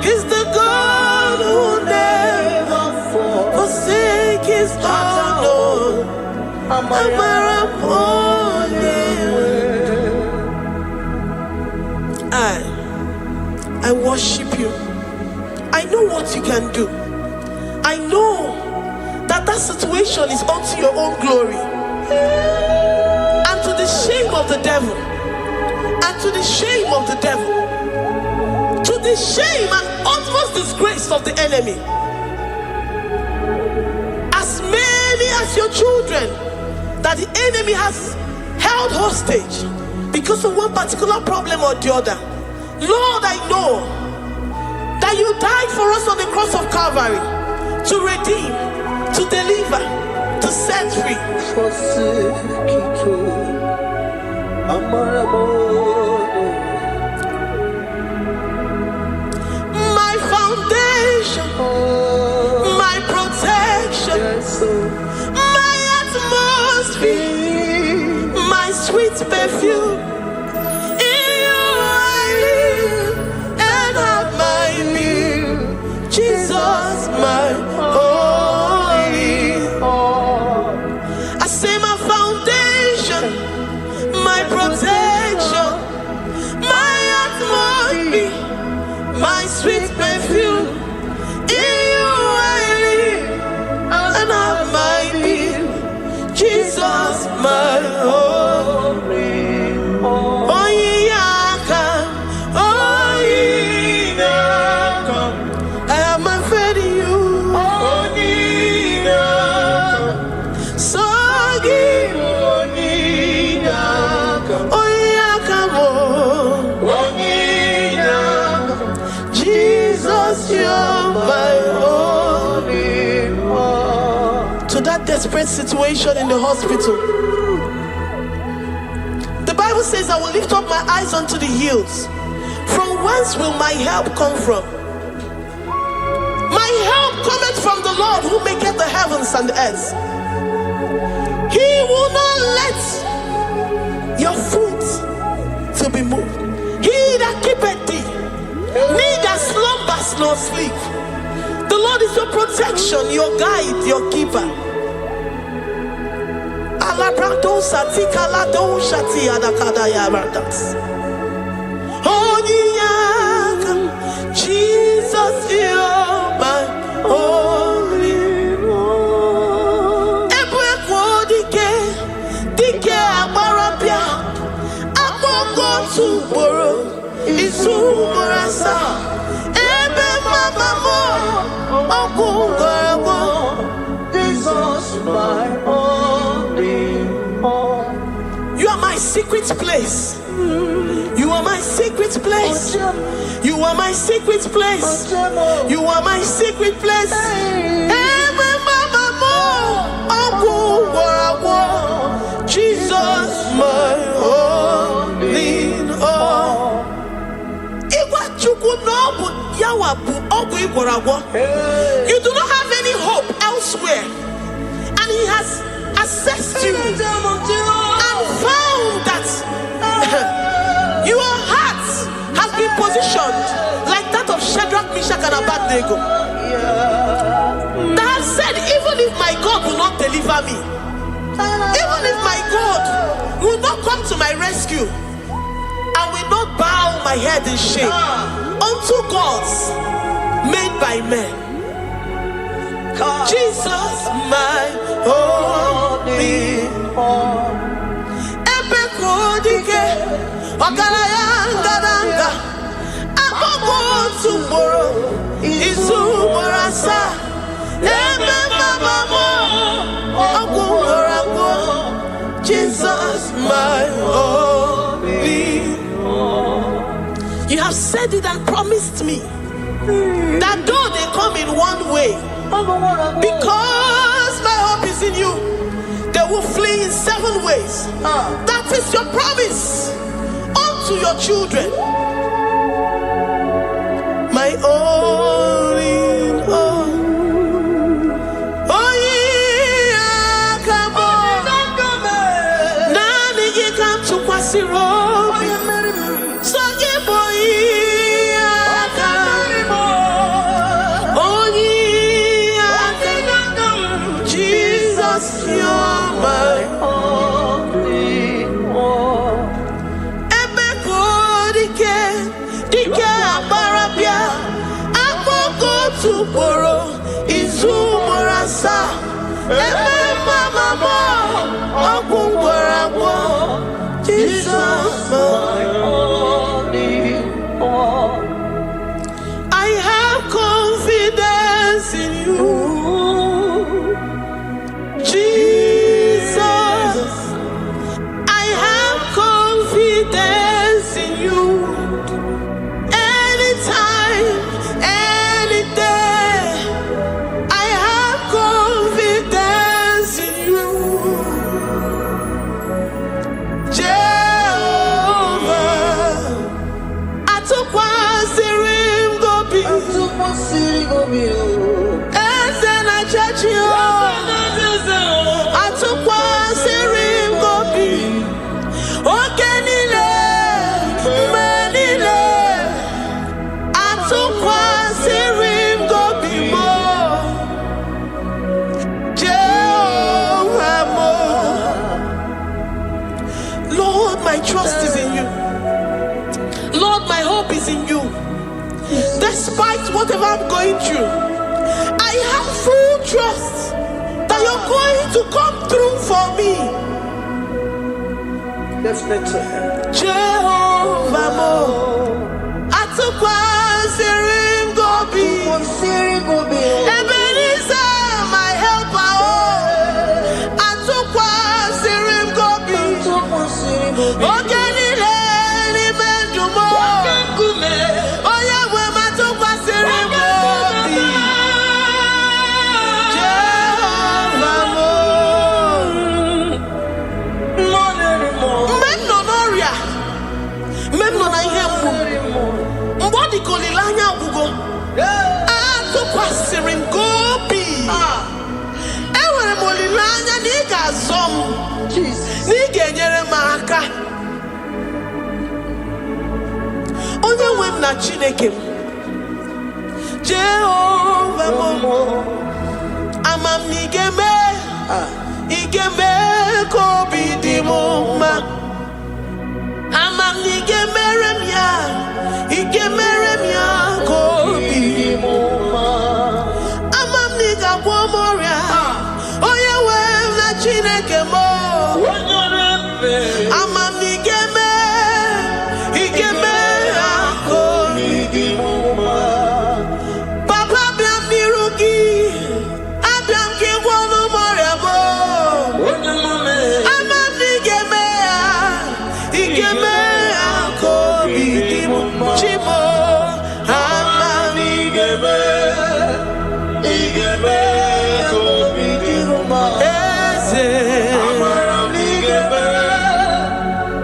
He's the God who never forsakes his own. I worship you. I know what you can do. I know that situation is unto your own glory and to the shame of the devil, and to the shame of the devil, to the shame and utmost disgrace of the enemy. As many as your children that the enemy has held hostage because of one particular problem or the other, Lord, I know that you died for us on the cross of Calvary to redeem, to deliver, to set free. My foundation, my protection, my atmosphere, my sweet perfume. In you I live and have my being. Jesus, my my sweet perfume. In you I live and have my being. Jesus, my holy. Oh yeah, oh yeah, I have my faith in you. Oh yeah, so give. Oh yeah, come on. You're my only one. To that desperate situation in the hospital, the Bible says, I will lift up my eyes unto the hills. From whence will my help come from? My help cometh from the Lord who maketh the heavens and the earth. He will not let your foot to be moved. He that keepeth thee nor sleep. The Lord is your protection, your guide, your keeper. Jesus, you're my only one. Dike abarabia, akoko tuboro, isumurasa. Ebe mama mo, okungorabo. Jesus, my only one. You are my secret place. You are my secret place. You are my secret place. You are my secret place. Jesus, my only all. You do not have any hope elsewhere, and He has assessed you and found that your heart has been positioned like that of Shadrach, Meshach, and Abednego. That have said, even if my God will not deliver me, even if my God will not come to my rescue, I will not bow my head in shame unto gods made by men. Jesus, my only one. Ogarayanga, Amogo tomorrow is Umorasa. Jesus, my only one. You have said it and promised me that though they come in one way, because my hope is in you, they will flee in 7 ways. That is your promise unto your children. My only all. Oh yeah, come on. Nani you come to Kwasiro. So you boy. Oh yeah, Jesus, you're my only one. Dike abarabia, akoko tuboro, izumorasa. Ebe mama mo, okungorabo. Jesus, my only one. I have confidence in you, Jesus. I have confidence in you. Anytime, any day, I have confidence in you, Jehovah. I took one serim gobi, and then I judge you. I took one serim gobi, okay, Nile, Manile. I took one serim gobi more, Jehovah more. Lord, my trust is in you. Lord, my hope is in you. Despite whatever I'm going through, I have full trust that you're going to come through for me. Definitely. Jehovah more. I took one serim gobi. Ebenezer, my helper. I took one serim gobi. Okay, Nile, Nimendumo. Oh yeah, when I took one serim gobi. Jehovah more. Memnonoria. Memnonayemu. Mbodi kolilanya bugo. Atokwa sirin gobi. Ewere molilanya niga zom. Niga enyere maka. Onye wem na Chineke. Jehovah mo. Amam nigeme. Igeme ko bidimuma. Amam nigeme remya. Igeme remya ko bidimuma. Amam niga gwomoria. Oye we na Chineke mo. Amam nigeme. Igeme ko bidimuma. Papa biam nirugi. Adam ki gwono moria mo. Amam nigeme. Igeme ko bidimuma. Chimo. Amam nigeme. Igeme ko bidimuma. Eze. Amam nigeme.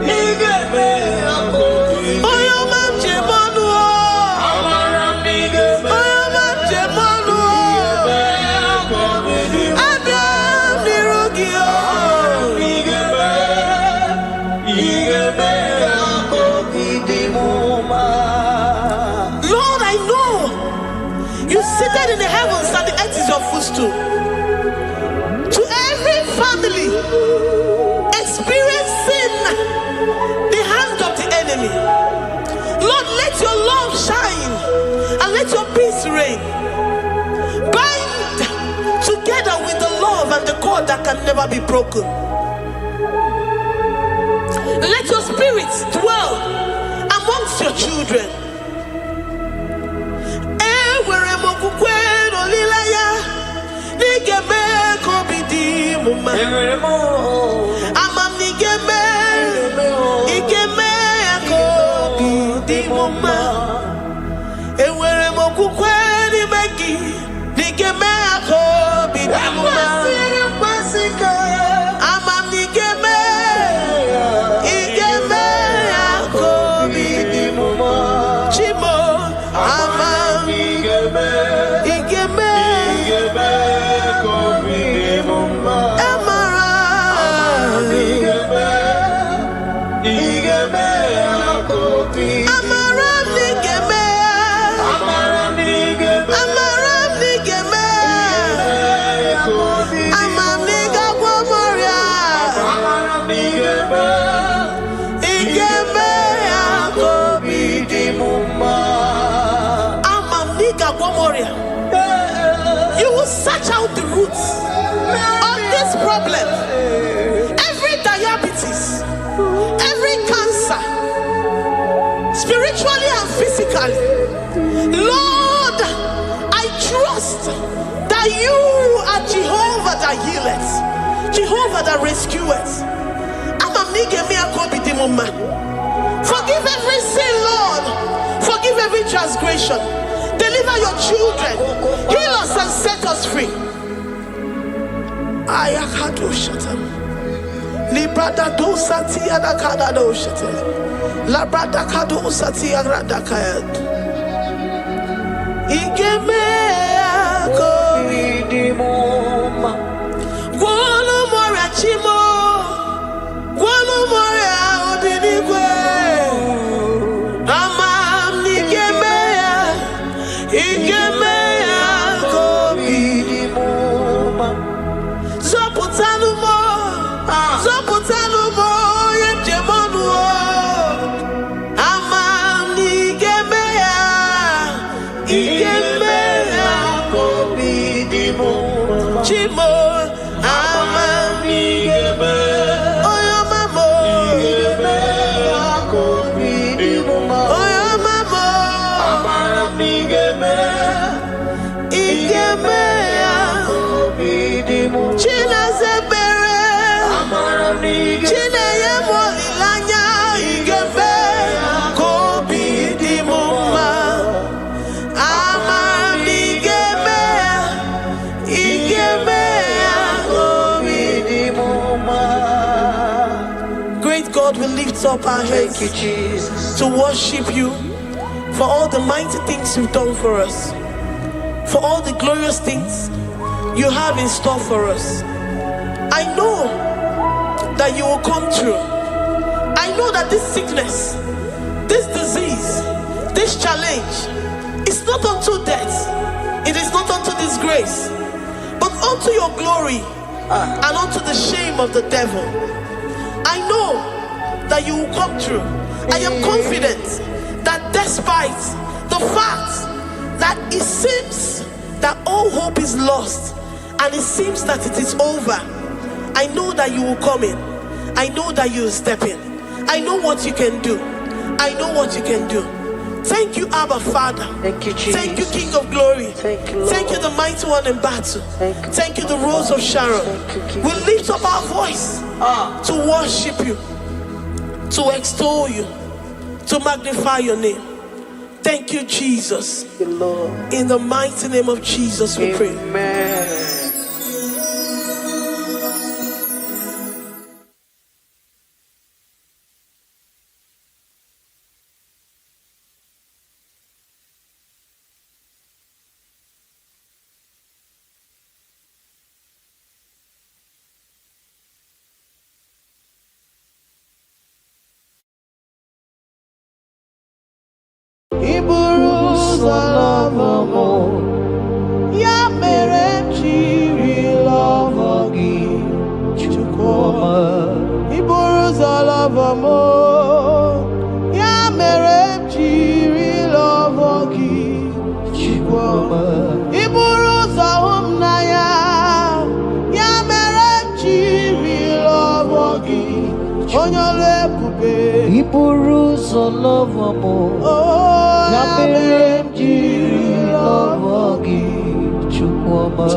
Igeme ko bidimuma. Oyo mam jemonu o. Amam nigeme. Oyo mam jemonu o. Adam nirugi o. Igeme. Igeme ko bidimuma. Lord, I know you seated in the heavens and the earth is your footstool. To every family experiencing the hand of the enemy, Lord, let your love shine and let your peace reign. Bind together with the love and the cord that can never be broken. Let your spirit dwell amongst your children. Ewere mokukwe no lilaya, nigeme ko bidimuma. Amam nigeme, igeme ko bidimuma. Ewere mokukwe ni meki, nigeme ko bidimuma. Amam nigeme, igeme ko bidimuma. Chimo, amam igeme ko bidimuma. Amara igeme ko bidimuma. Amara igeme. Amara igeme. Amara igeme ko bidimuma. Amam niga gwomoria. Amara igeme. Igeme ko bidimuma. Amam niga gwomoria. You will search out the roots of this problem. Every diabetes, every cancer, spiritually and physically. Lord, I trust that you are Jehovah that healeth, Jehovah that rescueth. Forgive every sin, Lord. Forgive every transgression. Deliver your children. Heal us and set us free. Ayakado shatam. Librada do sati adakada do shatam. Labrada kado sati agrada kayad. Igeme ako bidimuma. Gwolo mora chimo. Gwolo mora odinigwe. Amam nigeme. Igeme ako bidimuma. Zoputanumo. Zoputanumo yejemonu. Amam nigeme. Igeme ako bidimuma. Chimo. Amam nigeme. Oyo mamo. Igeme ako bidimuma. Oyo mamo. Amam nigeme. Igeme ako bidimuma. China zebere. Amam nigeme. China yemolilanya. Igeme ako bidimuma. Amam nigeme. Igeme ako bidimuma. Great God, we lift up our heads to worship you for all the mighty things you've done for us, for all the glorious things you have in store for us. I know that you will come through. I know that this sickness, this disease, this challenge It's not unto death, it is not unto disgrace, but unto your glory and unto the shame of the devil. I know that you will come through. I am confident that despite the fact that it seems that all hope is lost and it seems that it is over, I know that you will come in. I know that you will step in. I know what you can do. I know what you can do. Thank you, Abba Father. Thank you, Jesus. Thank you, King of Glory. Thank you, Lord. Thank you, the mighty one in battle. Thank you, the Rose of Sharon. Thank you, We lift up our voice to worship you, to extol you, to magnify your name. Thank you, Jesus. Thank you, Lord. In the mighty name of Jesus, we pray. Amen. Ya mere chiri love gi chukoma. Iburuza love mo. Ya mere chiri love gi chukoma. Iburuza humnaya. Ya mere chiri love gi onyole pube. Iburuza love mo. Ya mere chiri love gi chukoma.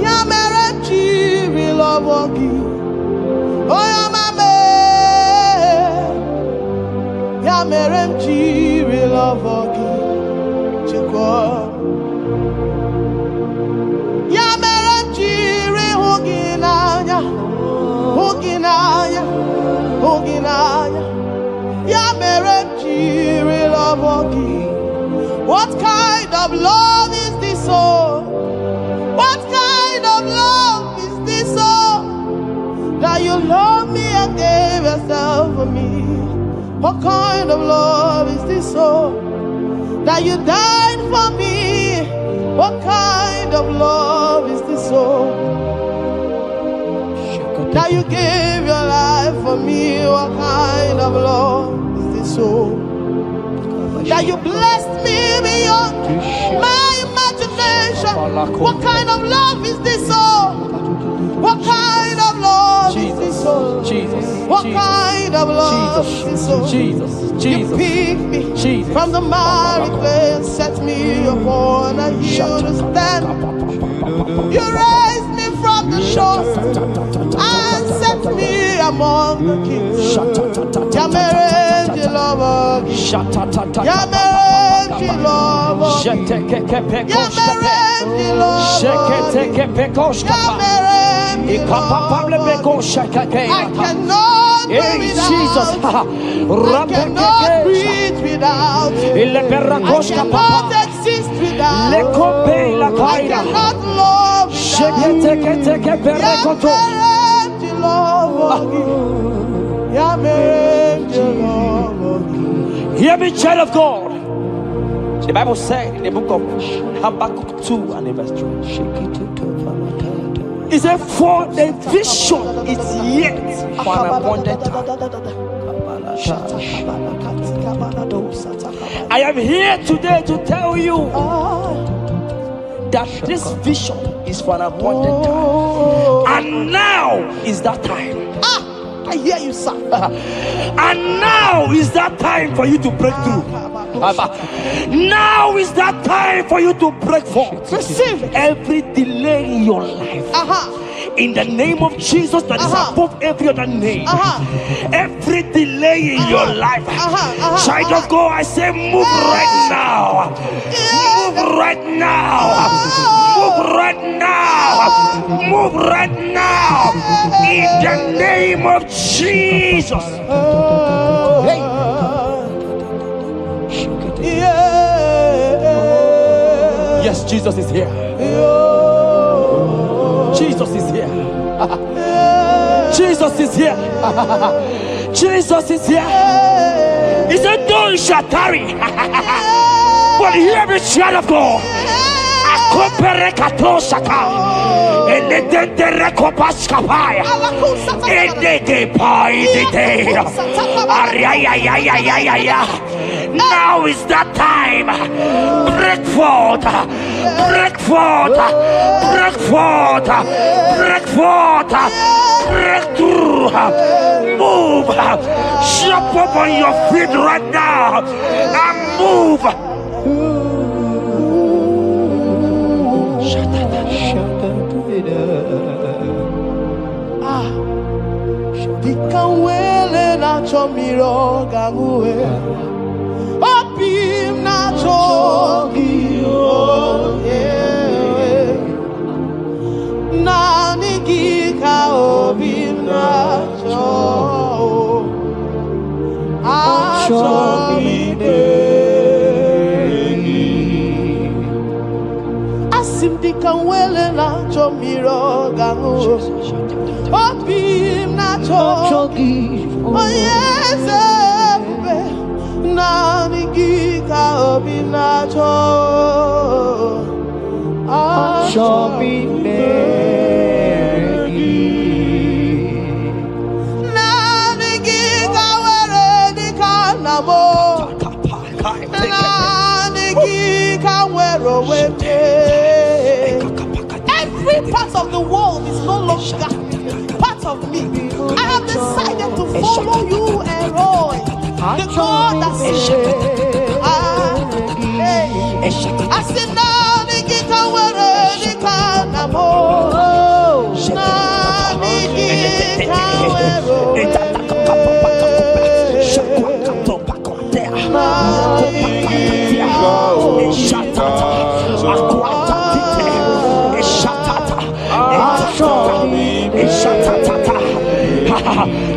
Ya mere chiri love gi. Oh ya mame. Ya mere chiri love gi chukoma. Ya mere chiri huginanya. Huginanya. Huginanya. Ya mere chiri love gi. What kind of love is this, oh? What kind of love is this, oh? That you love me and gave yourself for me. What kind of love is this, oh? That you died for me. What kind of love is this, oh? That you gave your life for me. What kind of love is this, oh? That you blessed me beyond my imagination. What kind of love is this, oh? What kind of love is this, oh? What kind of love is this, oh? You picked me from the miry clay and set me upon a hill to stand. You raised me from the shore and set me among the kings. Yamerenji love, Yamerenji love, Yamerenji love, I cannot do without. I cannot breathe without. I cannot exist without. I cannot love without. Yamerenji love. Hear me, child of God. The Bible said in the book of Habakkuk 2 and verse 3. It said, for the vision is yet for an appointed time. I am here today to tell you that this vision is for an appointed time. And now is that time. I hear you, sir. And now is that time for you to break through. Now is that time for you to break forth. Receive it. Every delay in your life, in the name of Jesus that is above every other name, every delay in your life, child of God, I say move right now. Move right now. Move right now. Move right now. In the name of Jesus. Yes, Jesus is here. Jesus is here. Jesus is here. Jesus is here. He said, though it shall tarry, but hear the child of God. Akopere katosaka. Eledende rekopaskapaya. Edege paidite. Ariayayayayaya. Now is that time. Break forth. Break forth. Break forth. Break forth. Break through. Move. Jump up on your feet right now and move. Dikawele na chomiro gamuwe. Opim na chogio. Na nigika opim na chog. Asim dikawele na chomiro gamuwe. Opim na chogi, oh yes, na nigika opim na chogi, chogi na nigika were nigika namo, na nigika were wete. Every part of the world is no longer of me. I have decided to follow you and Roy, the God that says, I said, now the Gita were the Kanamo,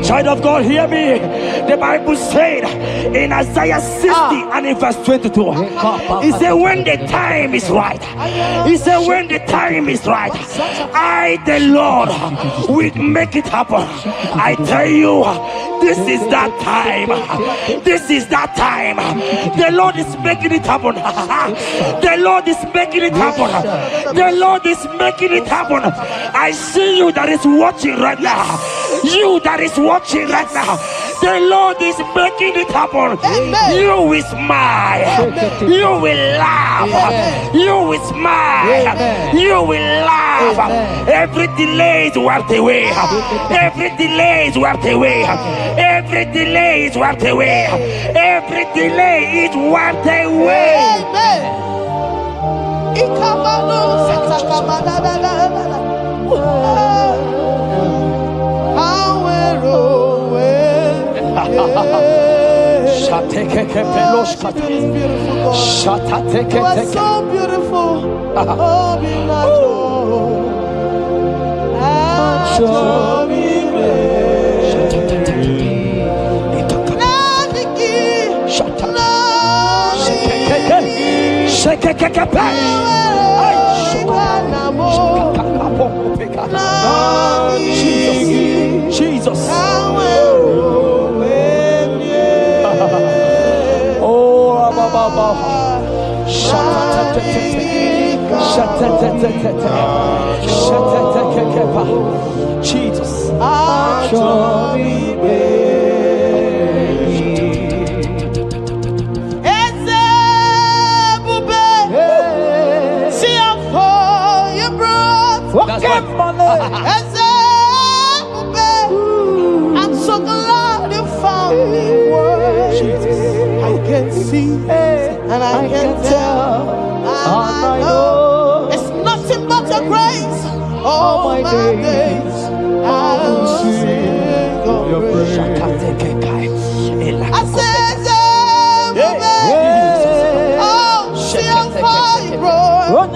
child of God, hear me. The Bible said in Isaiah 60 and in verse 22, he said, when the time is right, he said, when the time is right, I, the Lord, will make it happen. I tell you, this is that time. This is that time. The Lord is making it happen. The Lord is making it happen. The Lord is making it happen. I see you that is watching right now. You that is watching right now. The Lord is making it happen. Amen. You will smile. Amen. You will laugh. Amen. You will smile. Amen. You will laugh. Amen. Every delay is wiped away. Every delay is wiped away. Every delay is wiped away. Every delay is wiped away. Amen. You are so beautiful. Jesus. Jesus. See how far you brought. I'm so glad you found me. I can see and I can tell, and I know it's nothing but your grace. All my days I will sing your praise. I said, oh, see how far you brought.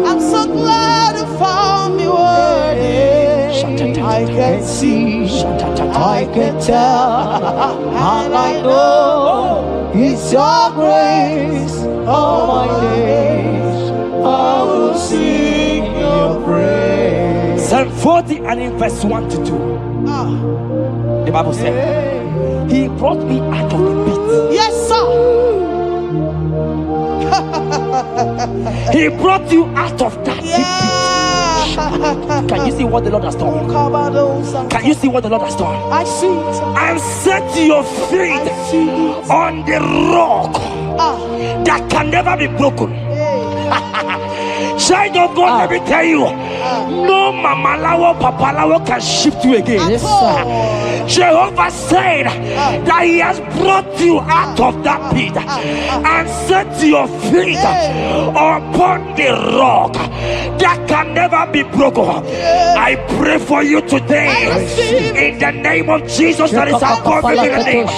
I'm so glad you found me worthy. I can see, I can tell, and I know it's your grace. All my days I will sing your praise. Psalm 40 and in verse 1 to 2. The Bible said, He brought me out of the pit. Yes, sir. He brought you out of that Yeah. pit. Can you see what the Lord has done? Can you see what the Lord has done? I see it. And set your feet I see it. on the rock that can never be broken. Child of God, let me tell you, no mamalawo papalawo can shift you again. At all. Jehovah said that He has brought you out of that pit and set your feet upon the rock that can never be broken. I pray for you today in the name of Jesus that is above every name.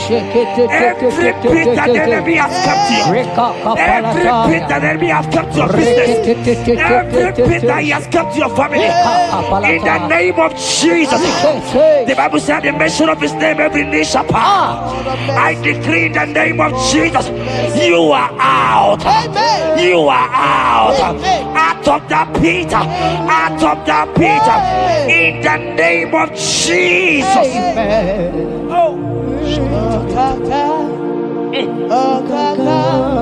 Every pit that the enemy has kept you, every pit that the enemy has kept your business, every pit that he has kept your family, in the name of Jesus. The Bible said the mention of His name every knee shall bow. I decree in the name of Jesus, you are out. You are out. Out of that pit. Out of that pit. In the name of Jesus.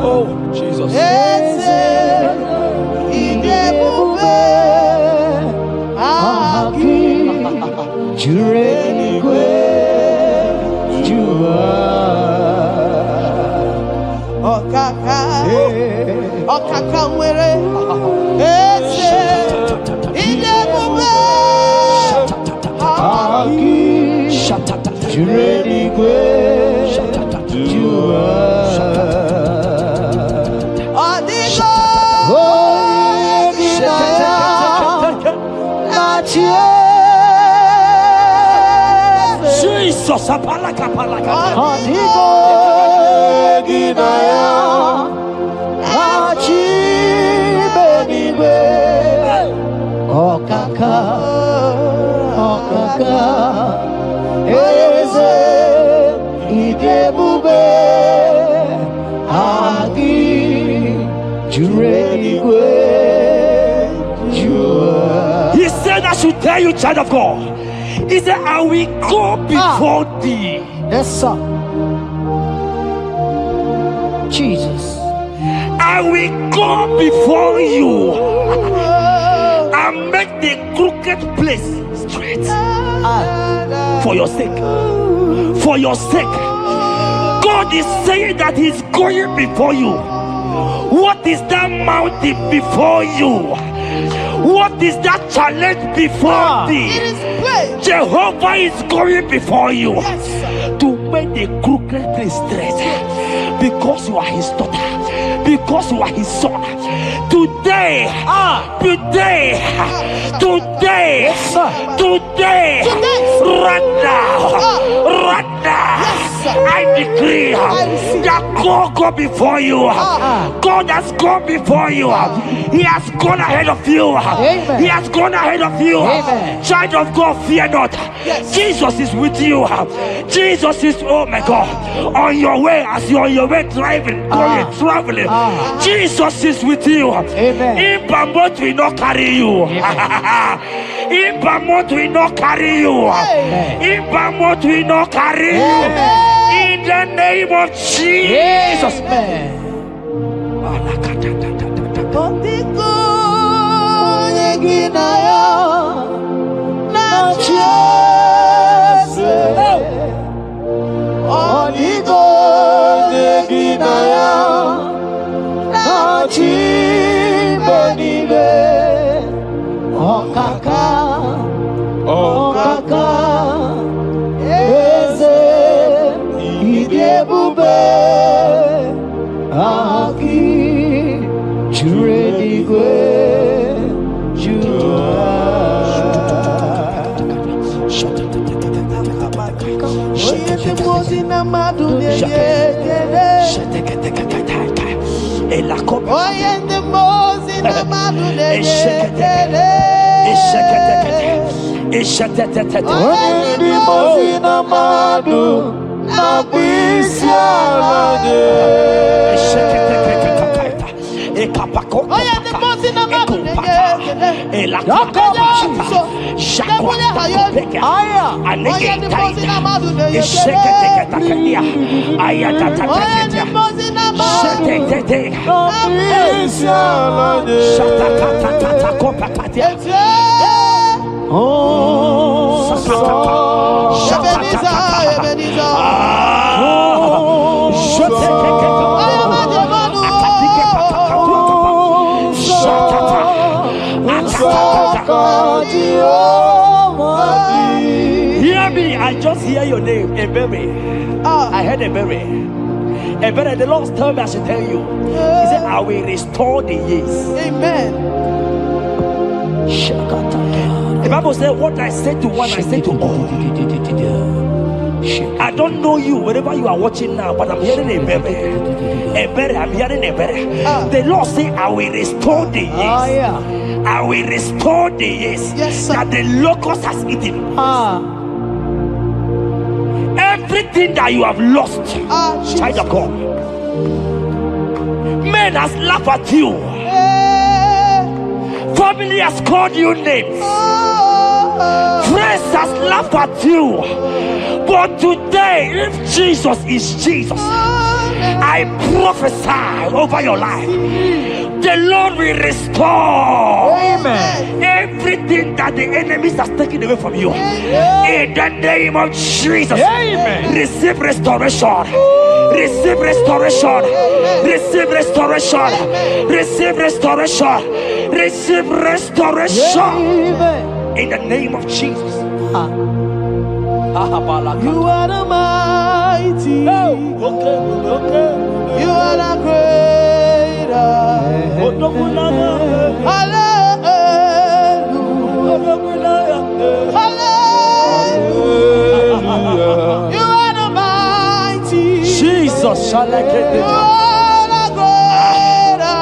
Oh, Jesus. Jesus, apalaka. He said, I should tell you, child of God. He said, I will go before thee. Yes, sir. Jesus. I will go before you and make the crooked place straight. For your sake. For your sake. God is saying that He's going before you. What is that mountain before you? What is that challenge before thee? Jehovah is going before you to make the crooked place straight. Because you are His daughter. Because you are His son. Today, right now, I decree that God go before you. God has gone before you. He has gone ahead of you. He has gone ahead of you. Child of God, fear not. Jesus is with you. Jesus is, oh my God, on your way, as you're on your way driving, going, traveling. Jesus is with you. Impamot will not carry you. Impamot will not carry you. Impamot will not carry you. In the name of Jesus. Hear me, I just hear your name, Ebere. I heard Ebere. Ebere, the Lord told me I should tell you. He said, I will restore the years. Amen. The Bible said, what I said to one, I said to all. I don't know you, wherever you are watching now, but I'm hearing Ebere. Ebere, I'm hearing Ebere. The Lord said, I will restore the years. I will restore the years that the locust has eaten. Everything that you have lost, child of God. Men has laughed at you. Family has called you names. Friends has laughed at you. But today, if Jesus is Jesus, I prophesy over your life. The Lord will restore everything that the enemies has taken away from you. In the name of Jesus, receive restoration. Receive restoration. Receive restoration. Receive restoration. Receive restoration. In the name of Jesus. You are the mighty. You are the greater. Hallelujah. Hallelujah. You are the mighty. Jesus shall I get You are the greater.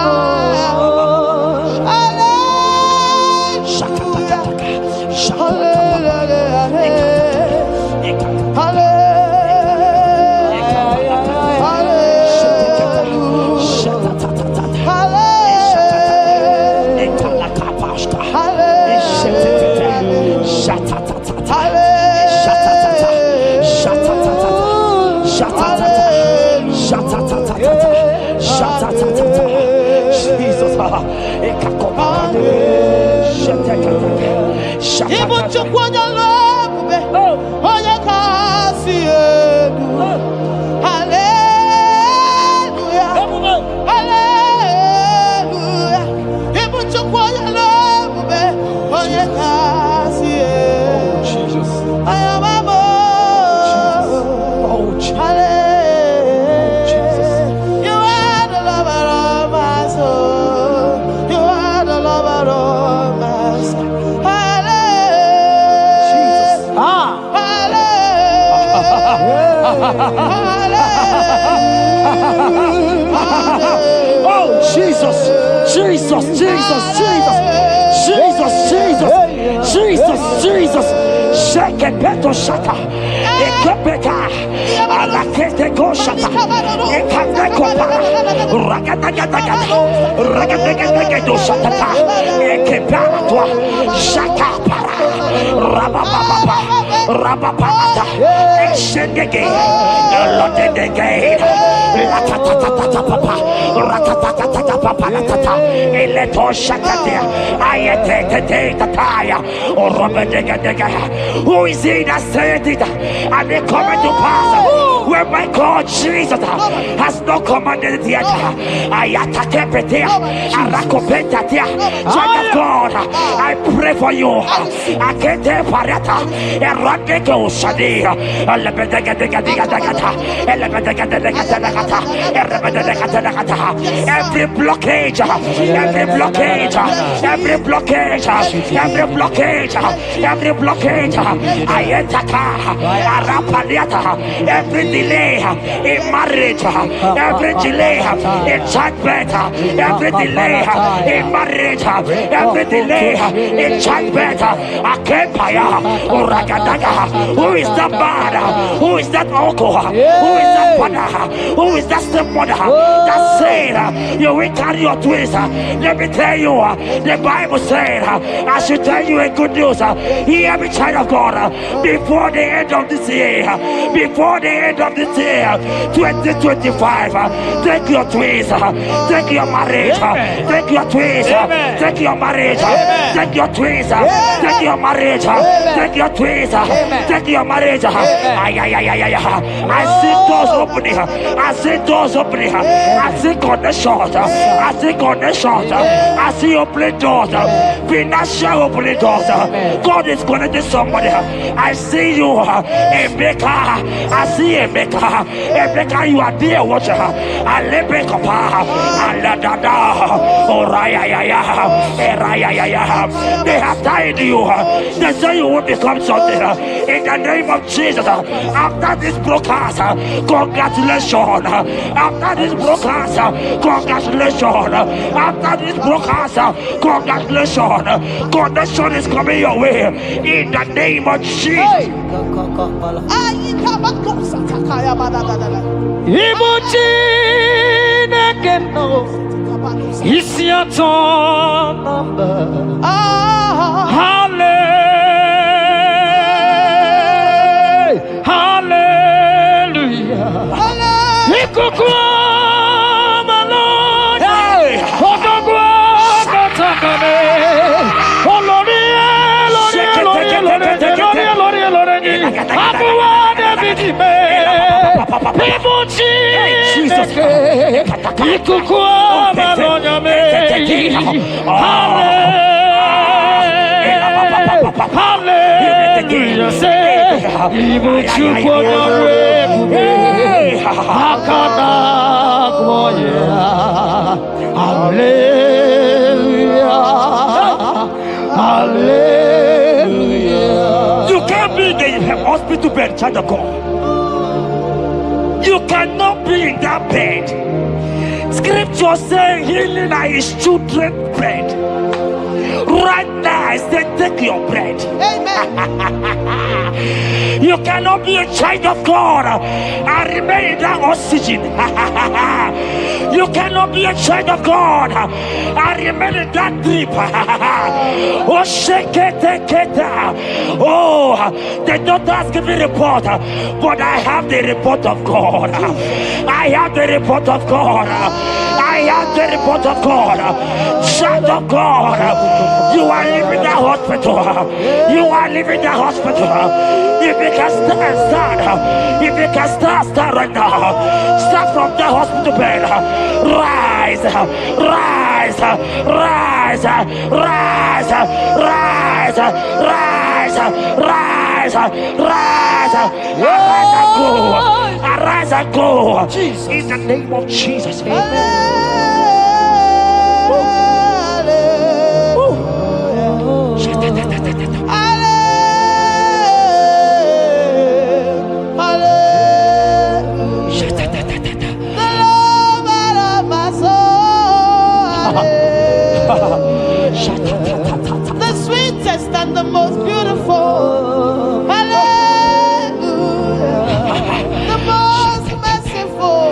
Oh Jesus, Jesus, Jesus, Jesus, Jesus, Jesus, Jesus, Jesus. Shake it, beto shata. Ekepeta, alakete go shata. Ekateko para. Ragatagataga. Ragatagataga shata. Ekepara toi. Shaka para. Rabababa. Rabababa. Exendege. Lotedege. Latatatata papa. Ratatatata papa. Latata. Eleto shata. Ayete tataya. Or Robedega. Who is he that said it? And they come to pass where my God Jesus has not commanded it yet. Ayatakepetea, Arakopetea, child of God, I pray for you. Akete parata, Eradeko Shadi, every blockage, every blockage, every blockage, every blockage, every blockage, Ayataka, Arapaliata, every delay in marriage, every delay in childbirth, every delay in marriage, every delay in childbirth, Akempaya, Uragadaga. Who is that man? Who is that uncle? Who is that father? Who is that stepmother that said you will carry your twins? Let me tell you, the Bible said, I should tell you a good news. Hear me, child of God, before the end of this year, 2025, take your twins, take your marriage, take your twins, take your marriage, take your twins, take your marriage, take your twins, take your marriage. I see doors opening, I see doors opening, I see connections, I see connections, I see opening doors, financial opening doors. God is connecting somebody. I see you, a maker. I see a maker. A maker, you are there, watcher. I live in Kapa. I let that down. Oh, they have tied you. They say you will become something. In the name of Jesus, after this broadcast, congratulations. After this broadcast, congratulations. After this broadcast, congratulations. Connection is coming your way. In the name of Jesus. It's your turn number. Hallelujah. Hallelujah, say, even you for your Hallelujah. You can't be in the hospital bed, child of God. You cannot be in that bed. Scripture saying healing is children's bread. Right now, I say take your bread. Amen. You cannot be a child of God and remain in that oxygen. You cannot be a child of God and remain in that drip. Oh, shake it. Oh, the doctors give me a report, but I have the report of God. I have the report of God. I have the report of God. Child of God, you are leaving the hospital. You are leaving the hospital. If you can stand, if you can stand right now, start from the hospital bed. Rise, rise, rise, rise, rise, rise, rise, rise, arise and go, arise and go. In the name of Jesus. Amen. The sweetest and the most beautiful. Hallelujah. The most merciful.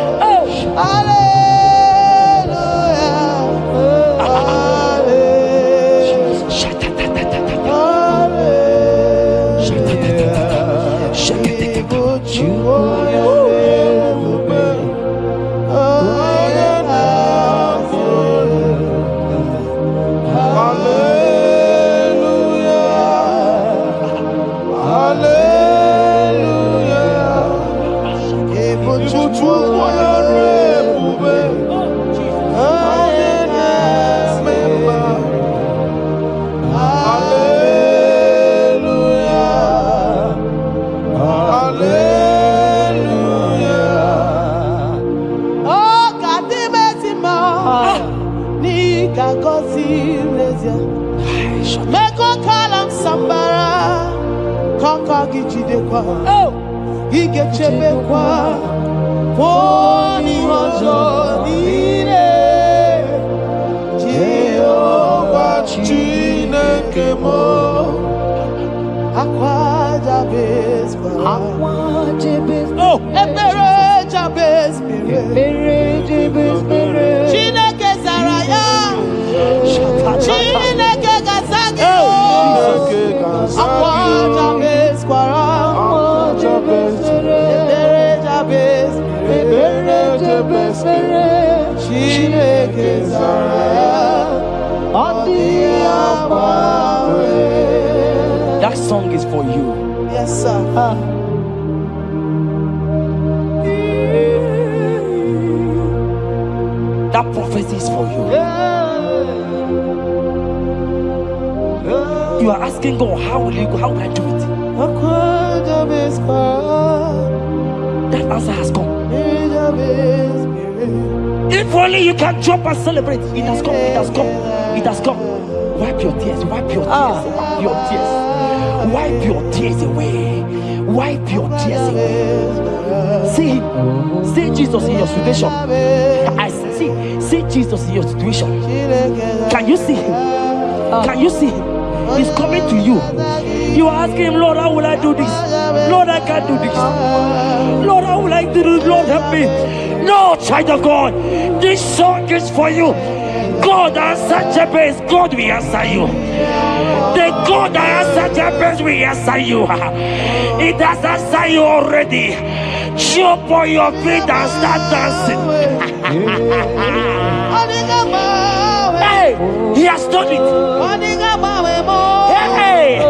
Aqua Jabez, Oh, Ebere Jabez, Chineke Zaraya, Chineke Gazagi, Aqua Jabez, Ebere Jabez, Chineke Zaraya. That song is for you. Yes, sir. That prophecy is for you. You are asking God, how will you go? How will I do it? That answer has come. If only you can jump and celebrate. It has come. It has come. It has come. Wipe your tears. Wipe your tears. Wipe your tears. Wipe your tears away. Wipe your tears away. See him. See Jesus in your situation. I see Jesus in your situation. Can you see him? Can you see him? He's coming to you. You are asking him, Lord, how will I do this? Lord, I can't do this. Lord, how will I do this? Lord, help me. No, child of God, this song is for you. God answer Jabez, God will answer you. The God that answer Jabez will answer you. It has answered you already. Jump on your feet and start dancing. Hey, he has done it. Hey,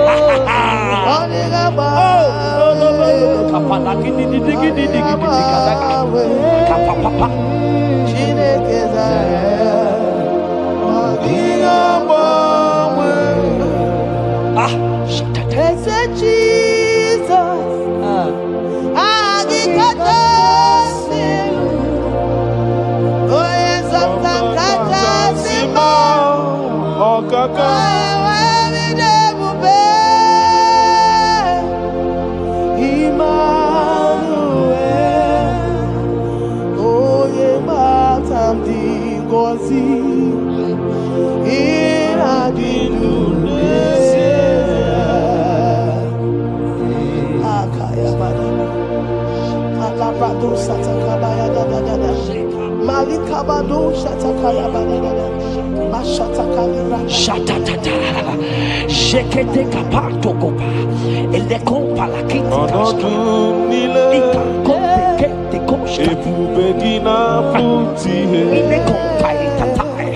Shekete kapato kopa ele kompa la kiti ika kompe kete koshka ile kompa itatai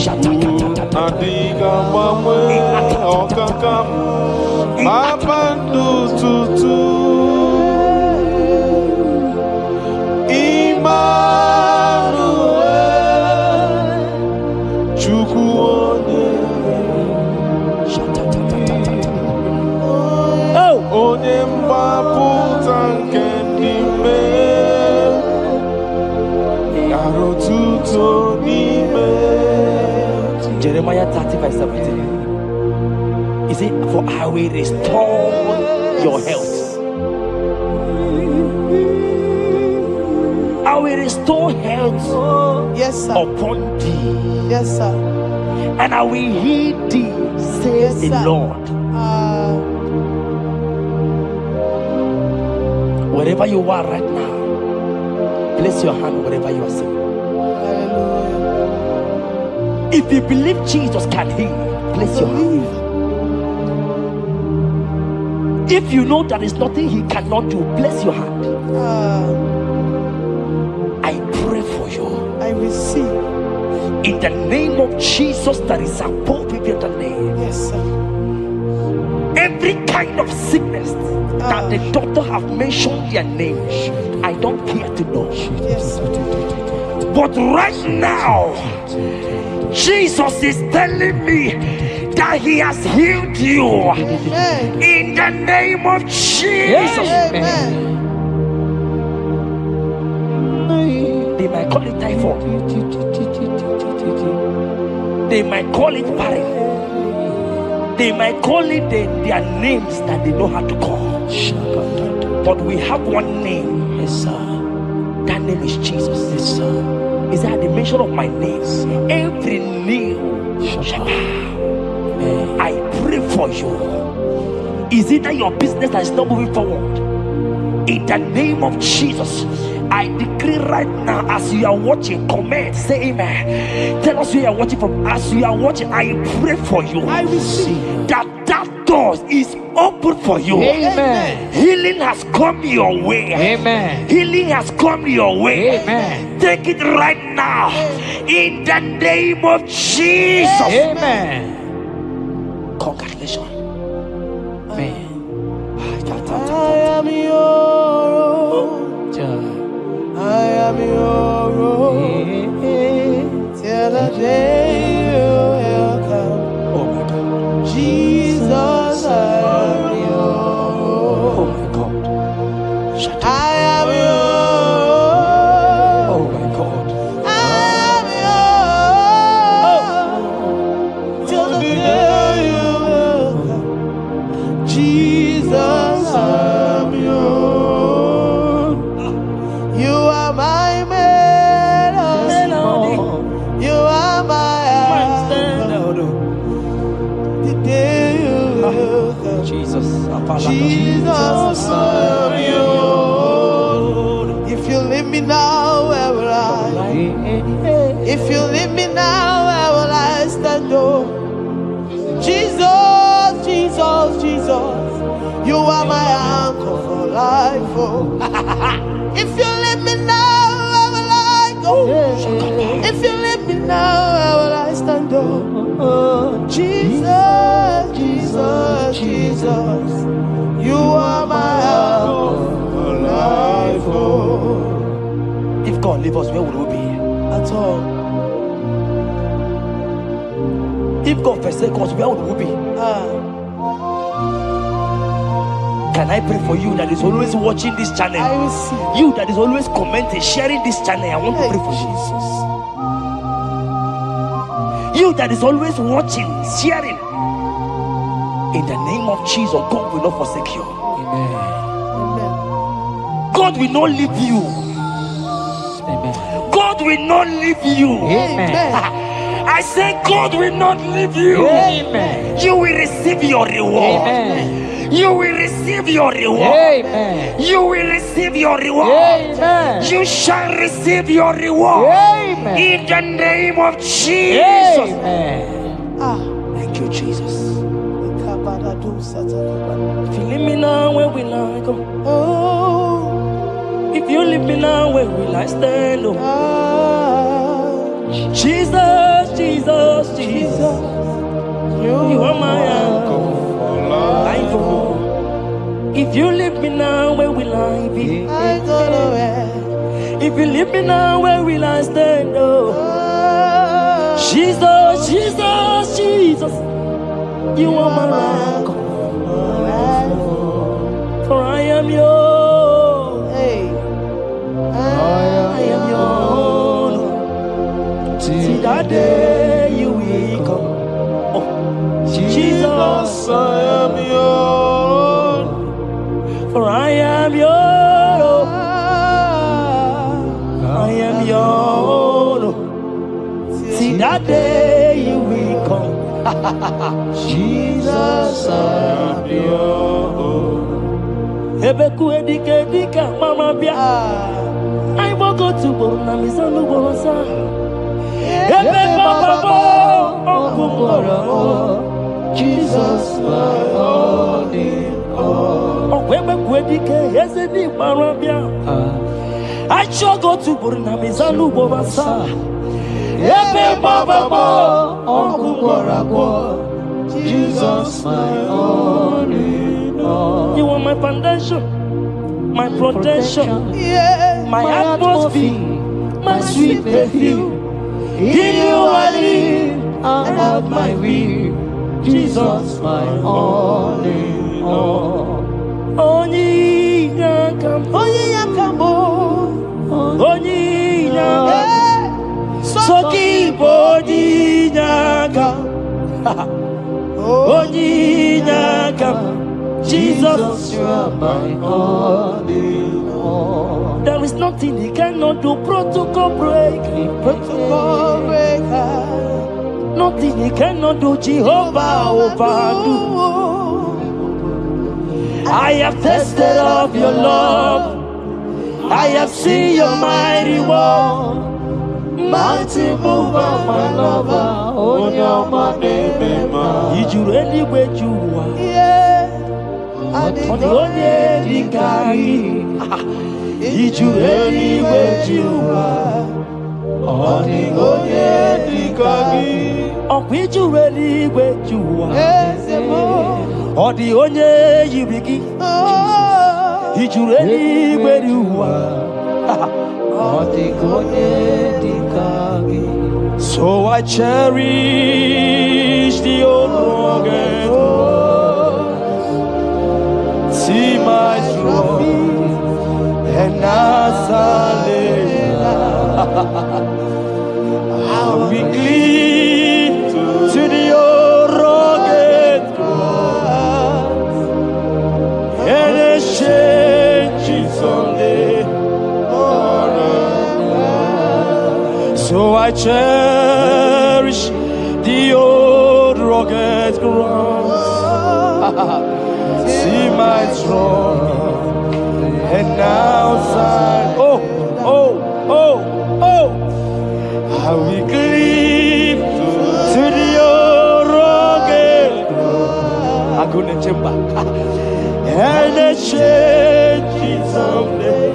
shatakatata adiga mame okakam abandu tutu Immanuel Chukwu onye mgbapụta nke ndị mmehie gara otuto n'ime. Jeremiah 30:17. He said, for I will restore your health. I will restore health, yes, sir, upon thee. Yes, sir. And I will heal thee, says the Lord. Wherever you are right now, place your hand wherever you are sitting. If you believe Jesus can heal, place your hand. If you know there is nothing he cannot do, place your hand. I pray for you. I receive. In the name of Jesus, that is above every other name. Yes, sir. Every kind of sickness that the doctor have mentioned their name, I don't care to know. Yes, sir. But right now, Jesus is telling me that he has healed you. Amen. In the name of Jesus. Amen. They might call it typhoid. They might call it barren. They might call it their names that they know how to call. But we have one name. Yes, sir. That name is Jesus. Yes, sir. Is that the mention of my name? Every name shall bow. I pray for you. Is it that your business that is not moving forward? In the name of Jesus, I decree right now, as you are watching, comment, say amen. Tell us where you are watching from. As you are watching, I pray for you. I receive that door is open for you. Amen. Healing has come your way. Amen. Healing has come your way. Amen. Take it right now. In the name of Jesus. Amen. Congratulations. Amen. I am your own. I am your own. Till the day you will come. Oh my God. Jesus, I am your Oh own. my God. I am your own. Oh my God. I am your own. Till the day you will come. Jesus, I am your own. You are my melody. You are my anthem. The day you will come. Jesus. Jesus, I am your own. If you leave me now, where will I? If you leave me now, where will I stand? Oh, Jesus, Jesus, Jesus, you are my anchor for life. Oh, if you leave me now, where will I go? If you leave me now, where will I stand? Oh, Jesus, Jesus, Jesus, you are my anchor for life. Oh, If God leave us, where would we be? at all. If God forsake us, where would we be? Can I pray for you that is always watching this channel? I will see. You that is always commenting, sharing this channel, I want to pray for you. You that is always watching, sharing. In the name of Jesus, God will not forsake you. Amen. God will not leave you. Amen. God will not leave you. Amen. I say God will not leave you. Amen. You will receive your reward. Amen. You will receive your reward. Amen. You will receive your reward. Amen. You shall receive your reward. Amen. In the name of Jesus. Amen. Thank you, Jesus. Oh, If you leave me now, where will I go? If you leave me now, where will I stand? Oh, Jesus, Jesus, Jesus. You are my anchor. If you leave me now, where will I be? I go nowhere. If you leave me now, where will I stand? Oh, Jesus, Jesus, Jesus. You are my anchor. For I am yours. Hey, I am yours. See that day you will come. Oh, Jesus, I am yours. for I am yours. I am yours. See that day you will come. Jesus, I am yours. Ebeku edike dika mama bia. I will go to Bona Misanu Bonsa. Ebe Baba Jesus, my only all. Oh, Ebeku edike Ezedi mama bia. I shall go to Bona Misanu Bonsa. Ebe Baba Jesus, my only all. You are my foundation, my protection, Yeah, my atmosphere, my sweet perfume. In you I live and have my will. Jesus, my only all. Only Yakam, only Yakam, so keep only Yakam, only Yakam. Jesus, you are my only all. there is nothing he cannot do. Protocol break, Protocol breaker. nothing he cannot do. Jehovah overdo. I have tasted of your love. I have seen your mighty work. Mighty mover, my lover. On your money, you really where you are. Yeah. On the only you really where you are. On the only on which you really where you are. On the only you begin. You really where you are. So I cherish the old rugged road. See my trophy and as I we cleave to the old rugged cross and exchange it someday. So I cherish the old rugged cross. See my throne and now side. Oh. I will cleave to the old rugged cross. I go to chamber and exchange it someday.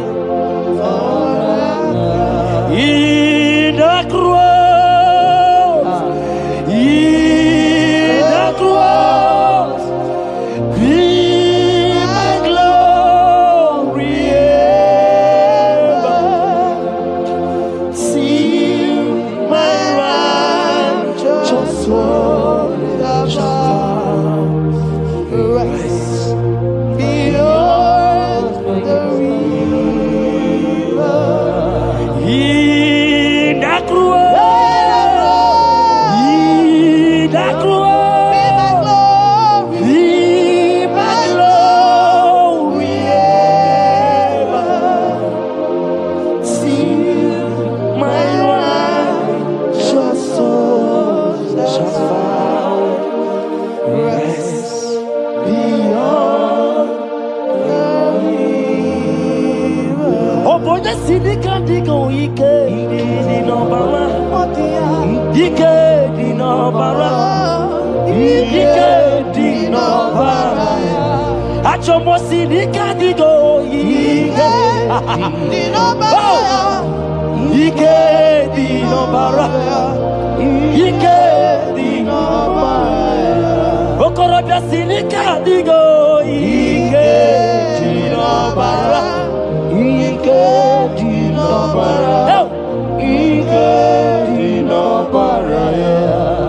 In the cross, be my glory ever. See my righteous soul rise beyond the river.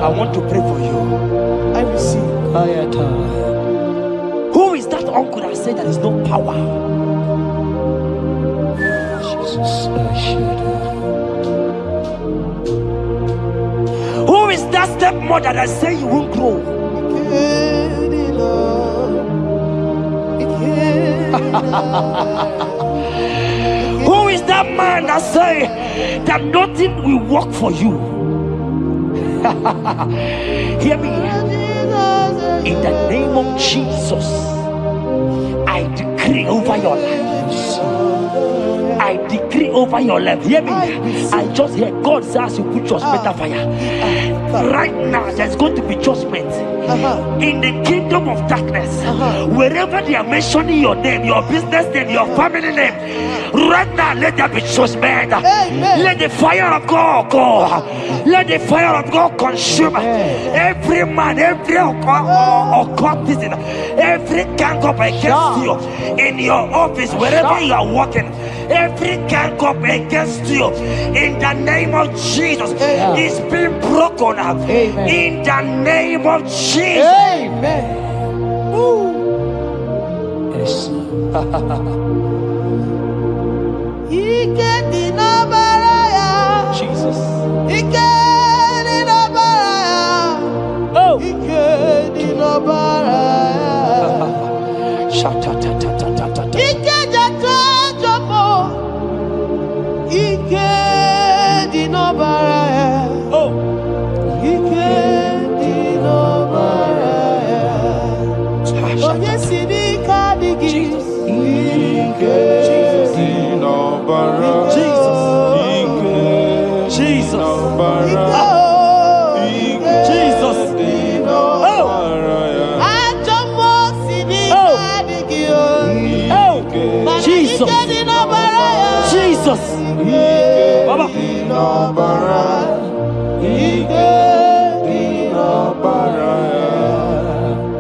I want to pray for you. I receive. Who is that uncle that said there is no power? Jesus, who is that stepmother that say you won't grow? Who is that man that say that nothing will work for you? Hear me. In the name of Jesus, I decree over your lives. I decree over your life. Hear me. I just hear God says you put judgment on fire. Right now, there's going to be judgment in the kingdom of darkness. Wherever they are mentioning your name, your business name, your family name, right now, let there be judgment. Let the fire of God go. Let the fire of God consume every man, every occultism, every gang up against you in your office, wherever you are working. Every gang up against you in the name of Jesus is being broken up. In the name of Jesus. Amen. Yes. Jesus.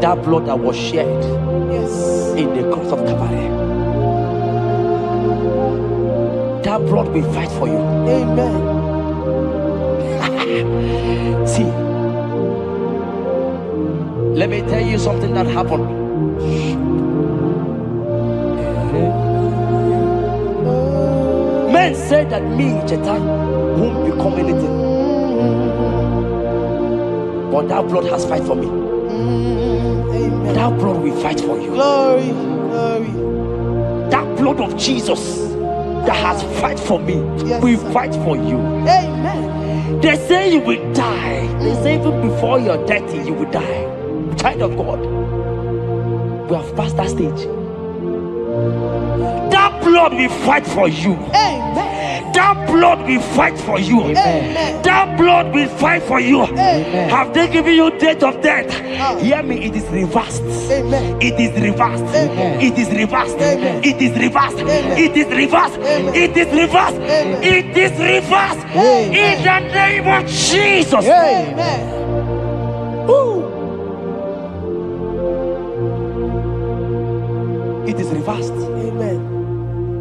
That blood that was shed in the cross of Calvary, that blood will fight for you. Amen. See, let me tell you something that happened. Men said that me, Jetta, won't become anything, but that blood has fight for me. Amen. That blood will fight for you. Glory, glory. That blood of Jesus that has fight for me will fight for you. Amen. They say you will die. They say even before you're 30 you will die. Child of God, we have passed that stage. That blood will fight for you. Amen. That blood will fight for you. Amen. That blood will fight for you. Amen. Have they given you date of death? Hear me, it is reversed. Amen. It is reversed. Amen. It is reversed. Amen. It is reversed. Amen. It is reversed. Amen. It is reversed. Amen. It is reversed. Amen. In the name of Jesus. Amen. Woo. It is reversed. Amen.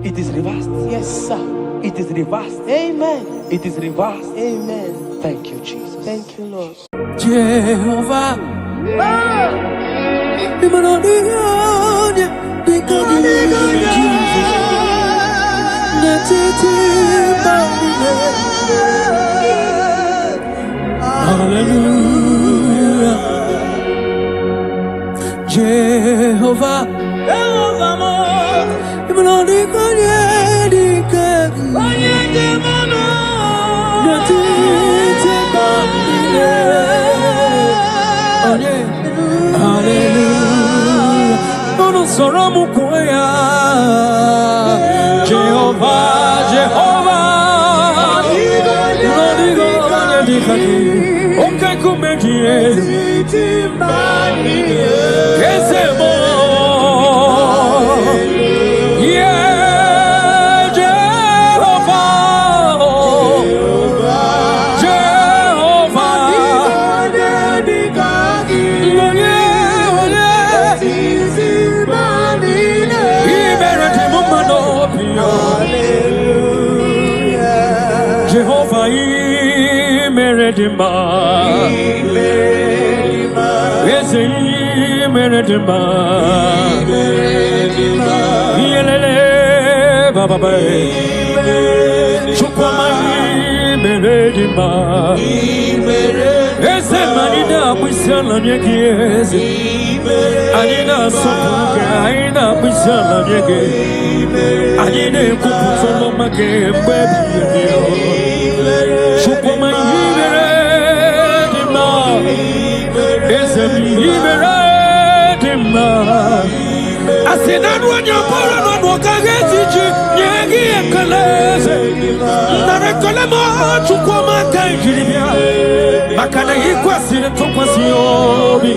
It is reversed. Yes, sir. It is reversed. Amen. It is reversed. Amen. Thank you, Jesus. Thank you, Lord. Jehovah. Hallelujah. Jehovah. Jehovah, Jehovah, okay, come here. Yes, yeah, Jehovah, Jehovah, Jehovah, Meredima, Meredima, Yelele, Baba, Chukama, Meredima, Ezemanina, Wisala, Yagis, Anina, Sopuga, Aina, Wisala, Yagis, Anina, Kupusoma, baby. Chukama, Meredima, Meredima. I said, I want your power, not walk against you. Yagi and Kalese, Narakalama, Chukama, Kanjibia, Makana, Equasin, Topasiobi,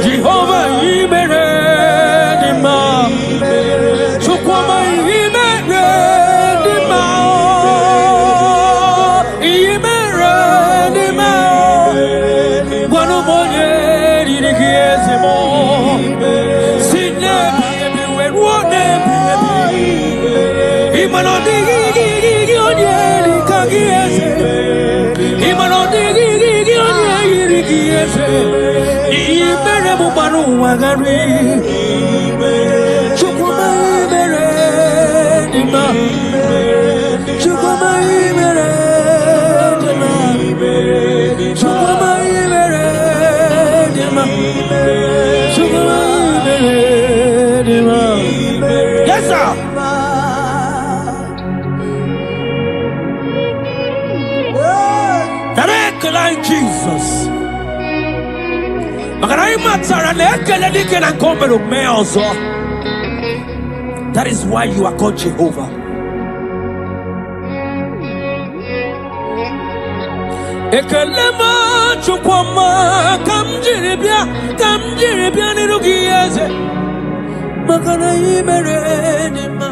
Jehovah, Meredima, Chukama, Meredima, Meredima, one of more. Yes, sir. Like Jesus. Magari matsara leke le dike na kombe lo meoso. That is why you are called Jehovah. Ekalema chukwama kamjiribia nirugieze makana imerenima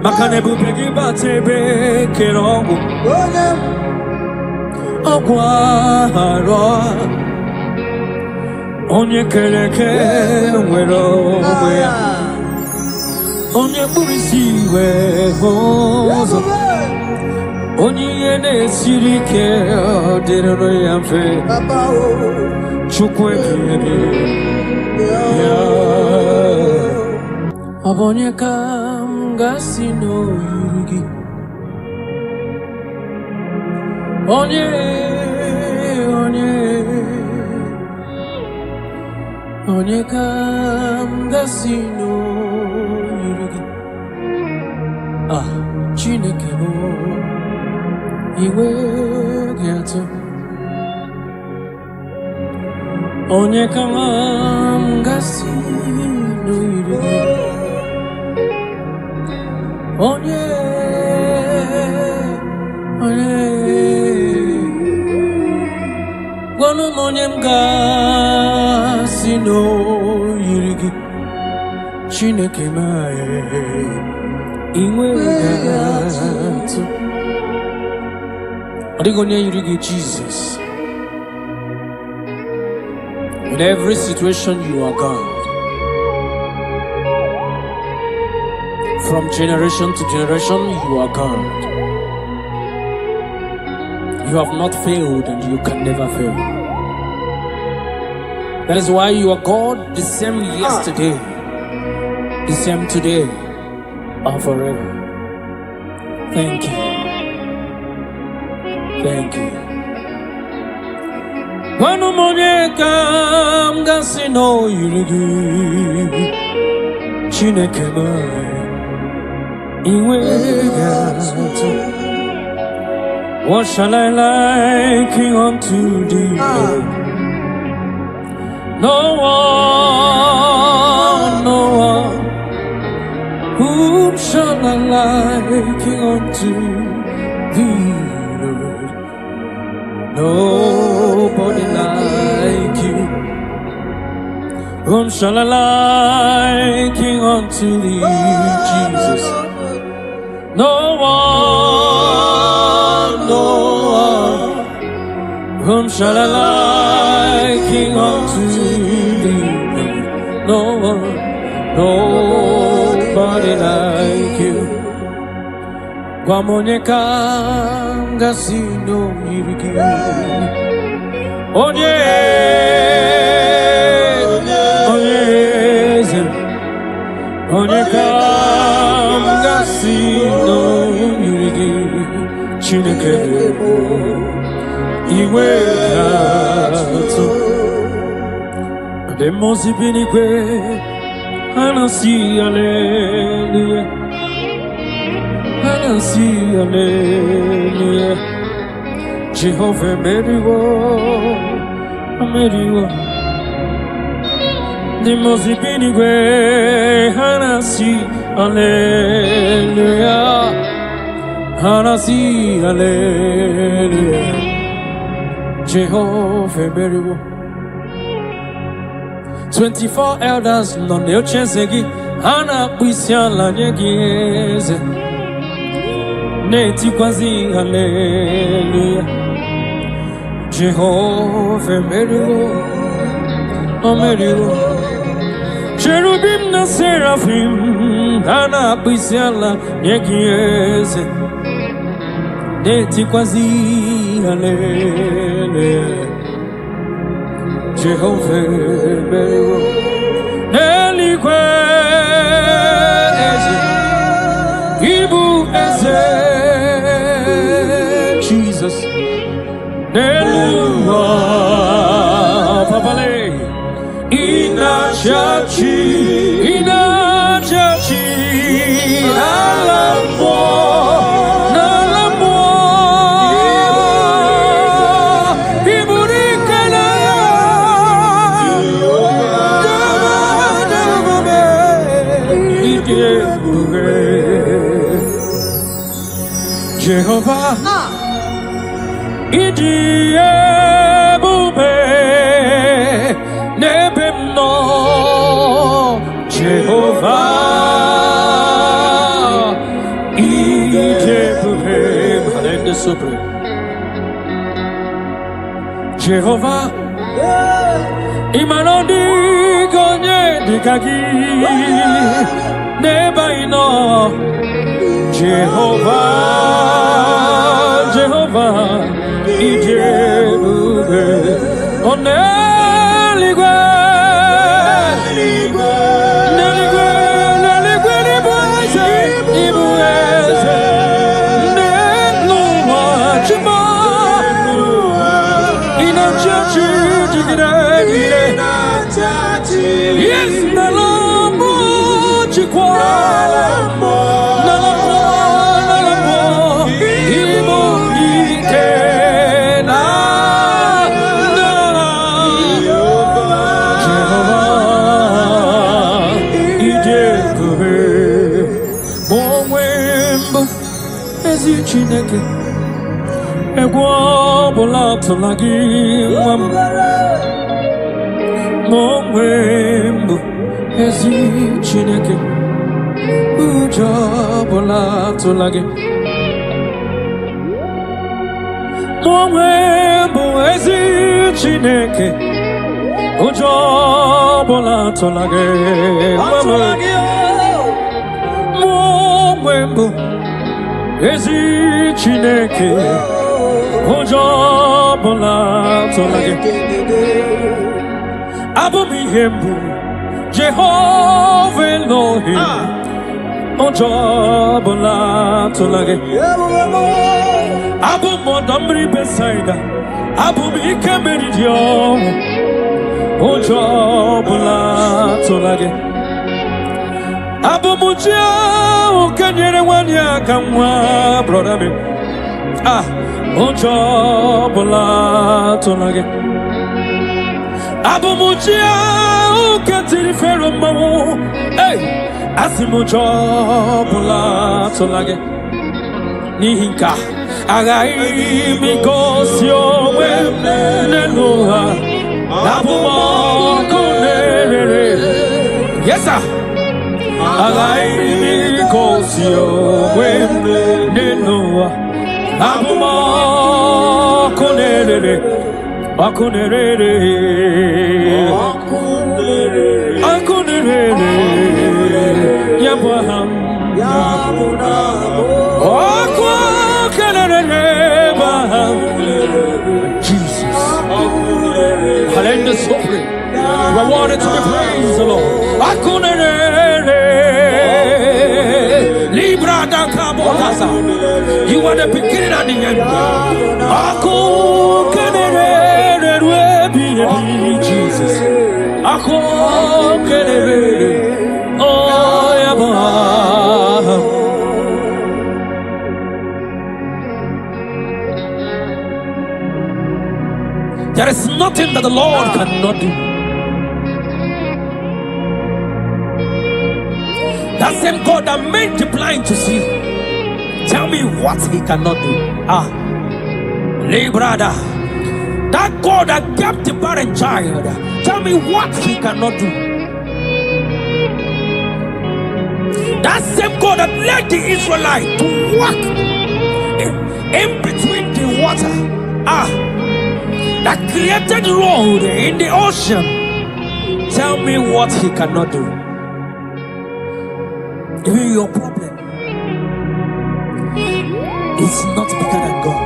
makane bubegi batebe kerongo Ogwaro onye keleke nwero onye burisi we hozo onye yene sirike odero yamfe chukwe ya abonye kam gasino yugi onye kam gasino yugi Chineke mo iwe gato onye kam gasino yugi onye Gwanu monye mga sino yirigi Chineke mae inwe gato Adigonye yirigi Jesus. In every situation you are God. From generation to generation you are God. You have not failed and you can never fail. That is why you are God, the same yesterday, the same today, and forever. Thank you. Thank you. Wanu monye kam gasino yirigi Chineke mai iwe gato. What shall I liken unto thee? No one. Whom shall I liken unto thee, Lord? Nobody like you. Whom shall I liken unto thee, Jesus? No one. Whom shall I liken unto thee? No one, nobody like you. Wamonye kanga sino yirigi. Onye kanga sino yirigi. Chineke iwe gato. Demosi binigwe Anasi hallelujah. Anasi hallelujah. Jehovah meriwo. Demosi binigwe Anasi hallelujah. Anasi hallelujah. Jehovah meriwo. 24 elders non ne ochesegi hana kwisiala nyegeze neti kwazi hallelujah. Jehovah meriwo cherubim na seraphim hana kwisiala nyegeze neti kwazi hallelujah. Jehovah meriwo Nelikwe eze Ibu eze Jesus Neluwa Papale Inachachi Jehovah, Idi ebube nebem no Jehovah, Idi ebube malende sobre Jehovah, Imanodi gonye dikagi nebaino Jehovah, Jehovah, Ijebube, Oneligwe, Neligwe, Neligwe, Ibueze, Ibueze, Neluwa, Chima, Inachachi, Jigire, yes, Nalamu, Chikwa. Chineke egwo bụla tụla gị nwa m onwe mbụ ezi Chineke ụjọ bụla tụla gị onwe mbụ ezi Chineke ụjọ bụla tụla gị onwe mbụ ezi Chineke ụjọ bụla tụla gị abụ m ihe mbụ Jehova Elohim ụjọ bụla tụla gị abụ m ọdọ mmiri Besaida abụ m ike meriri ọnwụ ụjọ bụla tụla gị abụ m chi ahụ kenyere nwanyị aka nwa brọda m ụjọ bụla tụla gị abụ m chi ahụ ketiri Fero mmanwụ asị m ụjọ bụla tụla gị n'ihi nke a aghaghị m igosi onwe m n'elu ụwa abụ m ọkụ na-erere yes sir aghaghị m igosi onwe m n'elu ụwa abụ m ọkụ na-erere ọkụ na-erere ọkụ na-erere ya bụ aha m ọkụ na-erere bụ aha m Jesus hallelujah supreme you are worthy to be praised the Lord ọkụ na-erere Libra da Kabotasa. You are the beginning and the end. Ako kenere Jesus. Ako kenere. Oh yaba. There is nothing that the Lord cannot do. That same God that made the blind to see, tell me what he cannot do. Brother, that God that kept the barren child, tell me what he cannot do. That same God that led the Israelites to walk in between the water, that created road in the ocean, tell me what he cannot do. Even your problem is not bigger than God.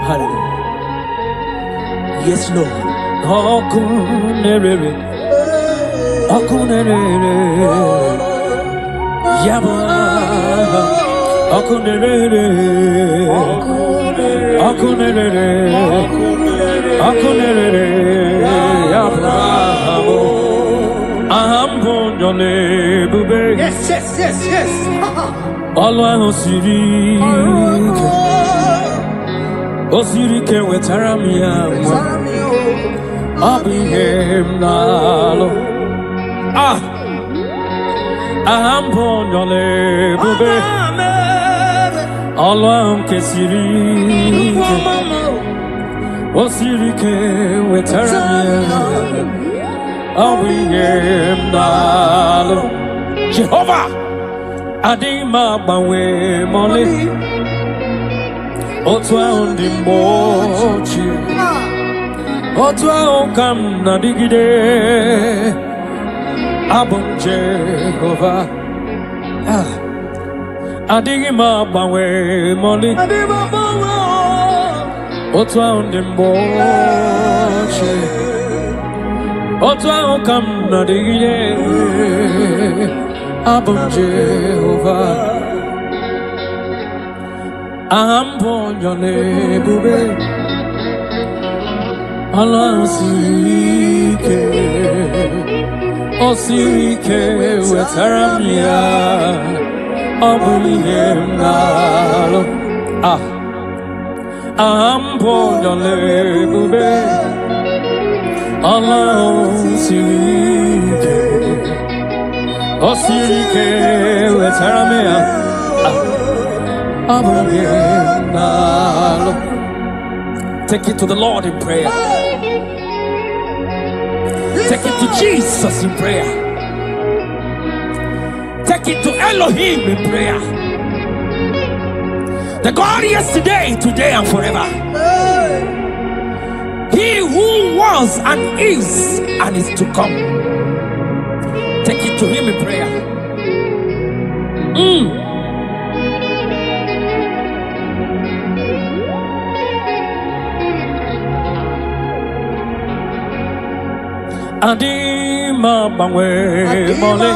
Hallelujah. Yes, Lord. Okunere. Yaba. Okunere. Yaba. Yes. Allah Osirike wetaramia Abihem nalo Ahambonyole bube Allah ke sirike o sirike wetaramiya awiyem dalo Jehovah adima bawe mole otwa undi mochi otwa okam nadigide abum Jehovah adima bawe mole otwa undi mochi otwa okam nadigide abum Jehovah I'm born your name, Allah sirike, o sirike wetaramia, abuliyem nalo. I'm born your name, Allah sirike, o sirike wetaramia. Take it to the Lord in prayer. Take it to Jesus in prayer. Take it to Elohim in prayer. The God yesterday, today, and forever. He who was and is to come. Take it to Him in prayer. Adima bawe mole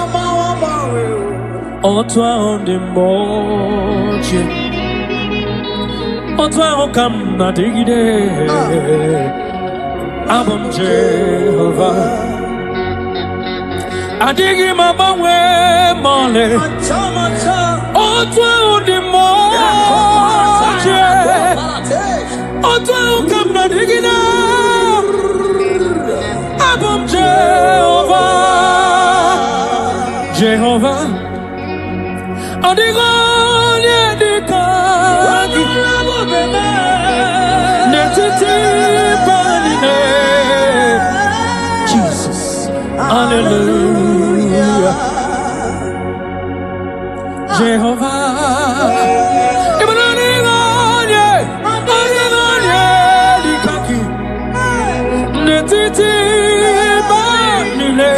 otwa undi mochi otwa okam nadigide abum Jehovah adima bawe mole otwa undi mochi otwa okam nadigide abum Jehovah, Adigonye dikagi, netiti banine, Jesus, Hallelujah, Jehovah, Adigonye dikagi, netiti banine.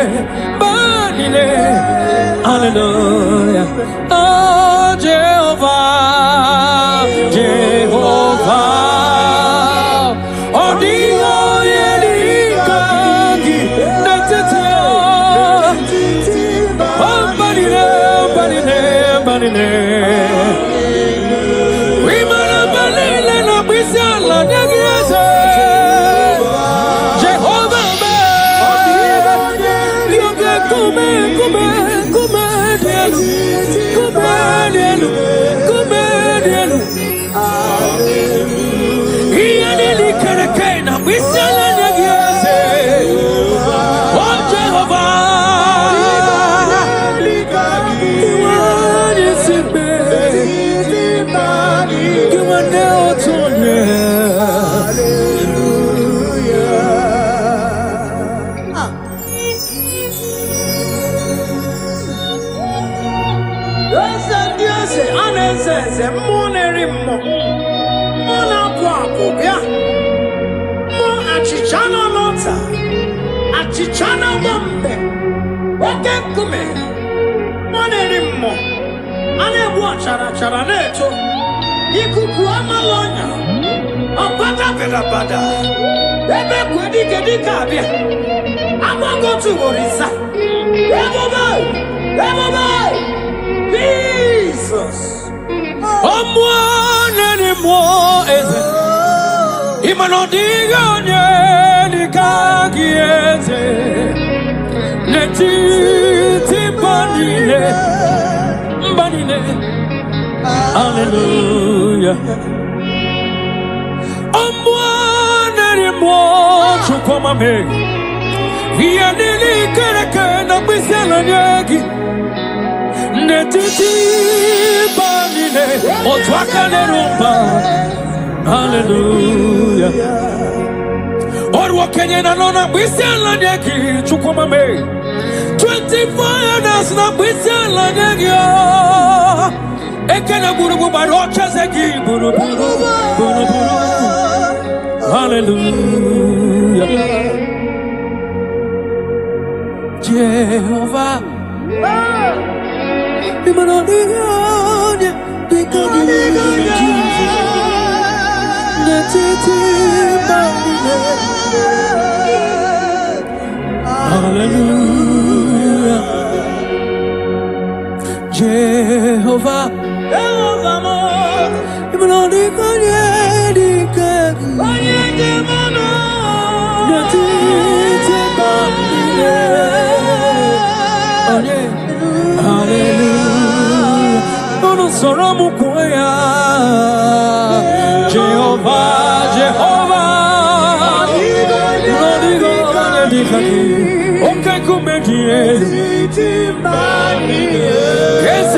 Hallelujah. Oh, Jehovah, Jehovah. Oh, Dio, Yedikagi, Natatio. Oh, Banine. We mana balile na bisala nyagiese. Jehovah, Kume. Chichana bombe, wake kume, monerimo, ane chara neto, ikuku amalonya, opata bada, ebe kwedi kabia, amago tu orisa, ebobai, Jesus, monerimo eze, imanodiga kagieze netiti banine hallelujah amwana mo chukoma me via nili kereke na bisela nyegi Hallelujah. Or what can you know? We sell like a 24 hours now. We sell like a hallelujah. Jehovah. Hallelujah. Jehovah. Jehovah, Jehovah, okay, come here. Yes,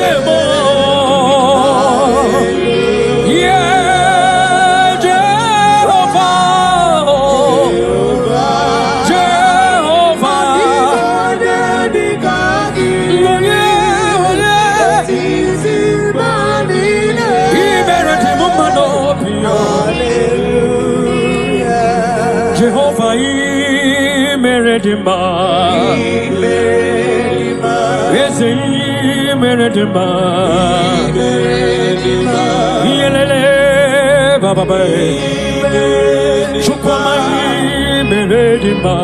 yeah, Jehovah, Jehovah, Jehovah, Meredima, Meredima, Yelele, Baba, Chukwamai, Meredima,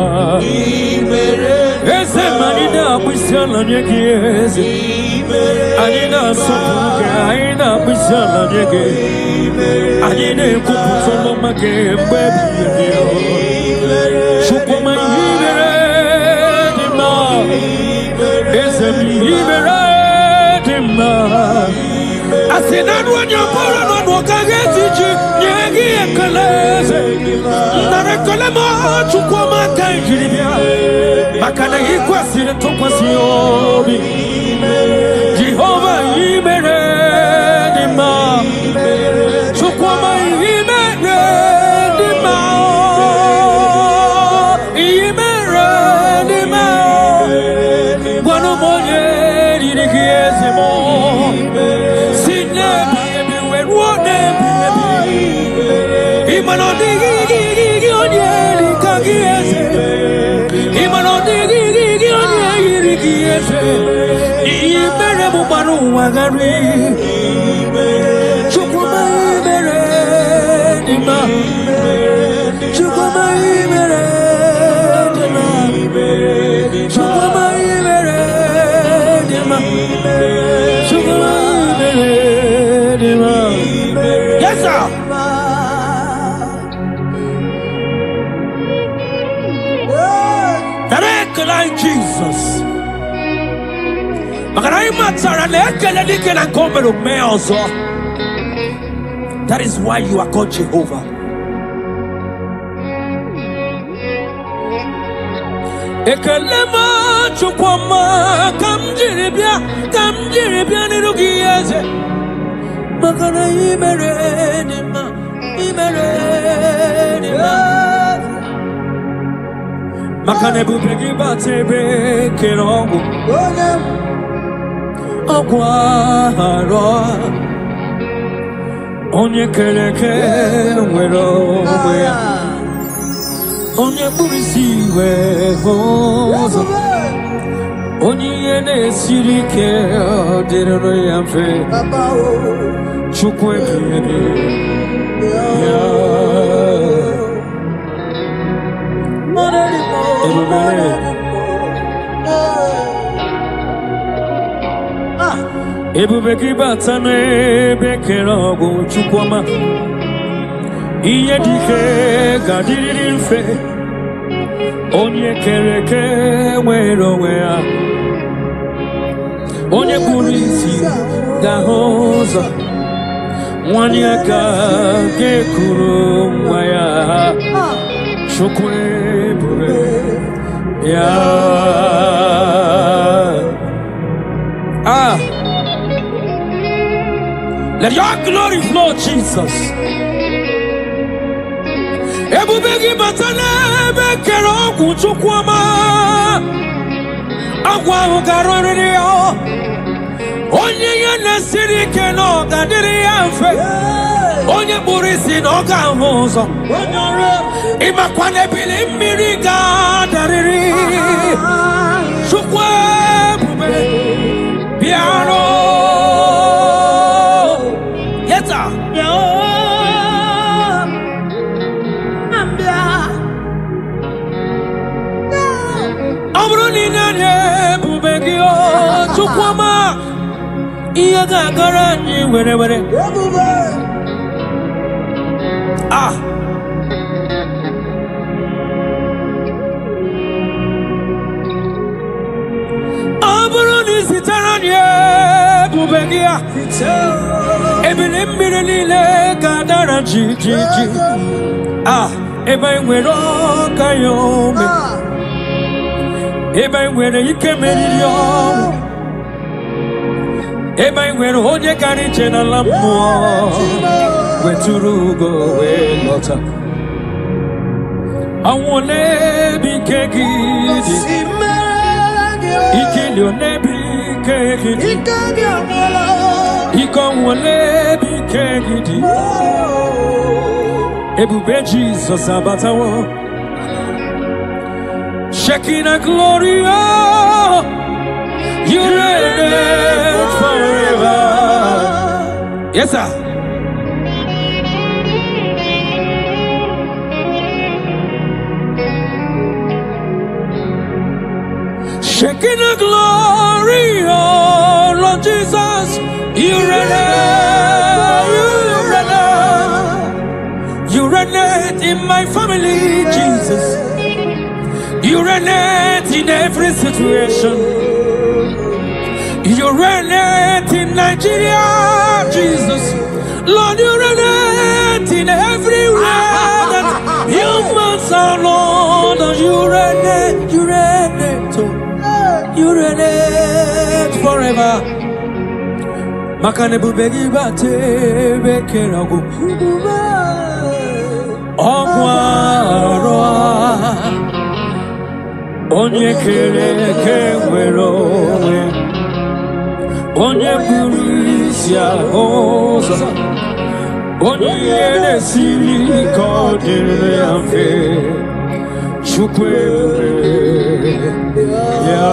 Ezemanina, Wisala, Yegis, Anina, Sopuka, Aina, Wisala, Yegis, Anina, Kupusoma, baby. Chukwamai, Meredima, Ezemanina, I said, not when you're born on what I get you, Yagi and Kalese, Narakalama, Chukwama, Kajibia, Makana, Equasin, Topasiobi, Jehovah, Imeredima, Chukwama, Imeredima, Imeredima, one of more years, yes, sir. Like Jesus. That is why you are called Jehovah. Ekalema chukwama kamjiribia nirugieze makana imeredima makane bubegi batebe kerongo Aguaro onye keleke nwero onye burisi we hozo onye na-esiri ike dịrị ya mfe Chukwu ebighị ya ebube gị bata n'ebe kere ọgwụ Chukwuma ihe dike ga-adịrịrị mfe onye kere eke nwere onwe ya onye kpụrụ isi ga-ahụ ụzọ nwanyị aka ga-ekuru nwa ya Chukwu ebube ya Let your glory flow, Jesus. Ebubegi batane bekero kuchukwama. Agwa ugarorio. Onye yene siri keno gadiri amfe. Onye burisi no gamozo. Ima kwane bili miriga dariri. Chukwe bube piano. Yeta. Amroni nanye bubegi o chukwama. Iya gagara ni were. Ah. Amroni sitaranye bubegia. Ebile mbile le gadara ji. Ah, eba nwero kayome. Eba nwere ikemeriyo. Eba nwere onye kariche na lammo. Weturugo we lota. Awole bikegidi. Ikilio nebikegidi. Ikawole bikegidi. Ebube Jesus abatawo. Shekinah glory, oh, you reign forever. Yes, sir. Shekinah glory, oh, Lord Jesus, you reign in my family, Jesus. You reign in every situation. You reign in Nigeria, Jesus. Lord, you reign in everywhere that humans are, Lord. You reign forever. Makane bubegi bate bekerago. Ogwaro. Onye kere kewero, onye burisia oza, onye yele sili kodire amfe, chukwe ya.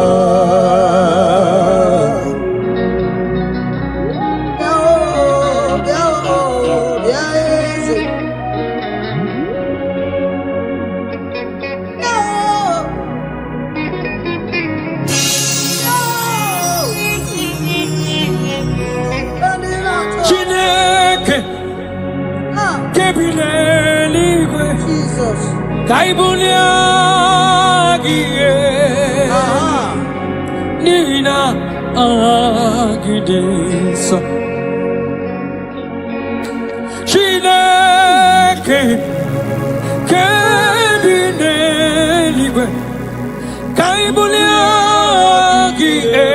Jesus. Kaibuliagie Nina Agidisa Chineke Kebineligwe Kaibuliagie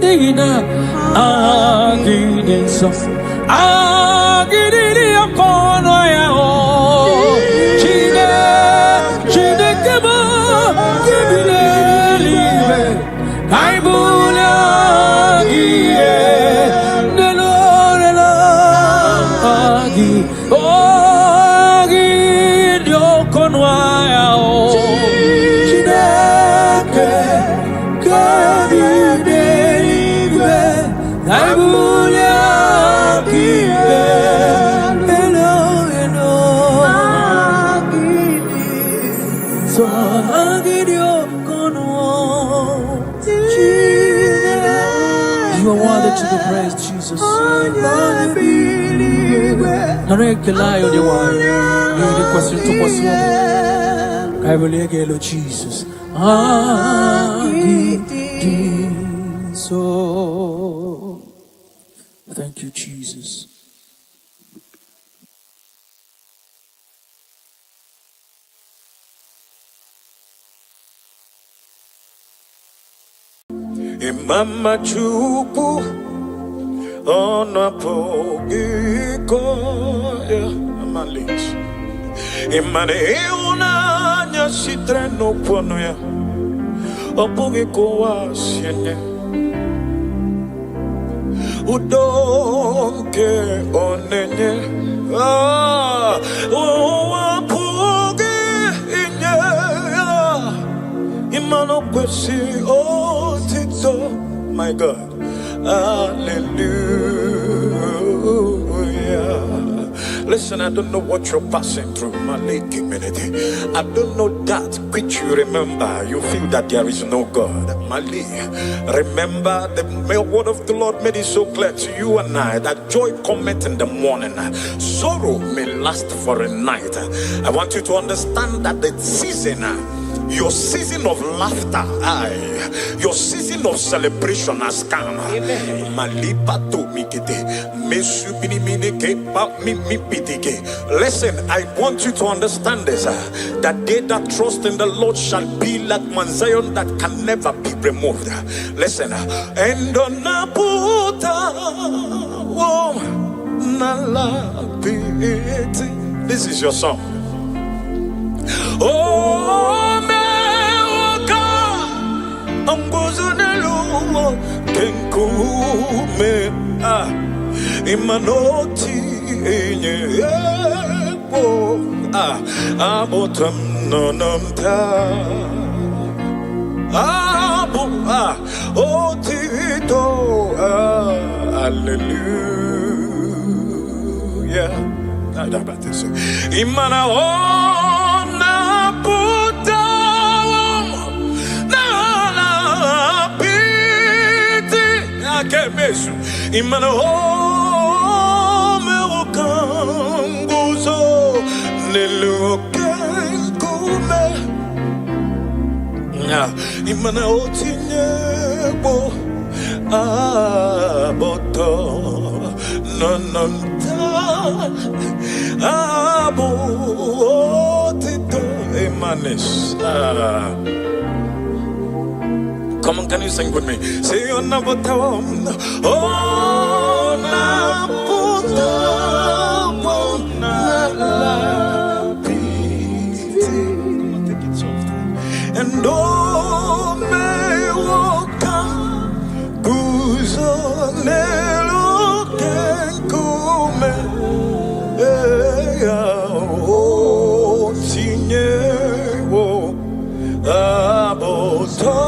Nina Agidisa Agidiri akono ya o Chine kema Kebile libe Kaibula gie Nelo agi Agi Dio konwa ya o Chine Kebile libe Kaibula You are worthy to be praised, Jesus. Narekelayo de wine. You the question to pursue. I will again, Jesus. So thank you, Jesus. Mama chupu Onapogiko ya malich. Imane una nya sitreno pono ya. Opogiko wa sienye. Udonke onenye. Oapoge inye. Imano kwesi otito. My God. Hallelujah. Listen, I don't know what you're passing through, my late community. I don't know that which you remember. You feel that there is no God. Mali, remember the word of the Lord made it so clear to you and I that joy cometh in the morning, sorrow may last for a night. I want you to understand that the season, your season of laughter, your season of celebration has come. Listen, I want you to understand this, that they that trust in the Lord shall be like Mount Zion that can never be removed. Listen, and on this is your song. Oh, Ambozunelo kenkume imanoti enye abotam nonamta otito hallelujah. Imana ona puta kemesu imana me okanguzo nelukenkume imana otinyebo aboto nononta abo otito emanes. Come on, can you sing with me? Say on the bottom. Oh, na bottom, na pity. Take it soft. And oh, me woka buzo nelo kenkume. Oh, tinye wo aboto.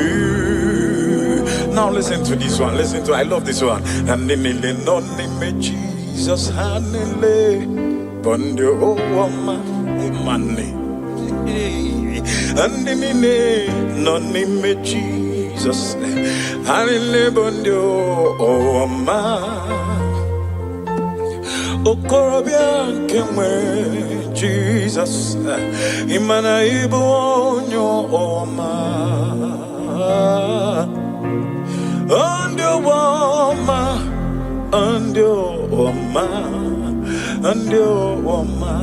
Hallelujah. Now listen to this one. Listen to, I love this one. And in the name of Jesus, hallelujah. Bondio oma money. And in the name of Jesus, hallelujah. Bondio oma. Okorobian kemwe Jesus imana ibonyo oma andio oma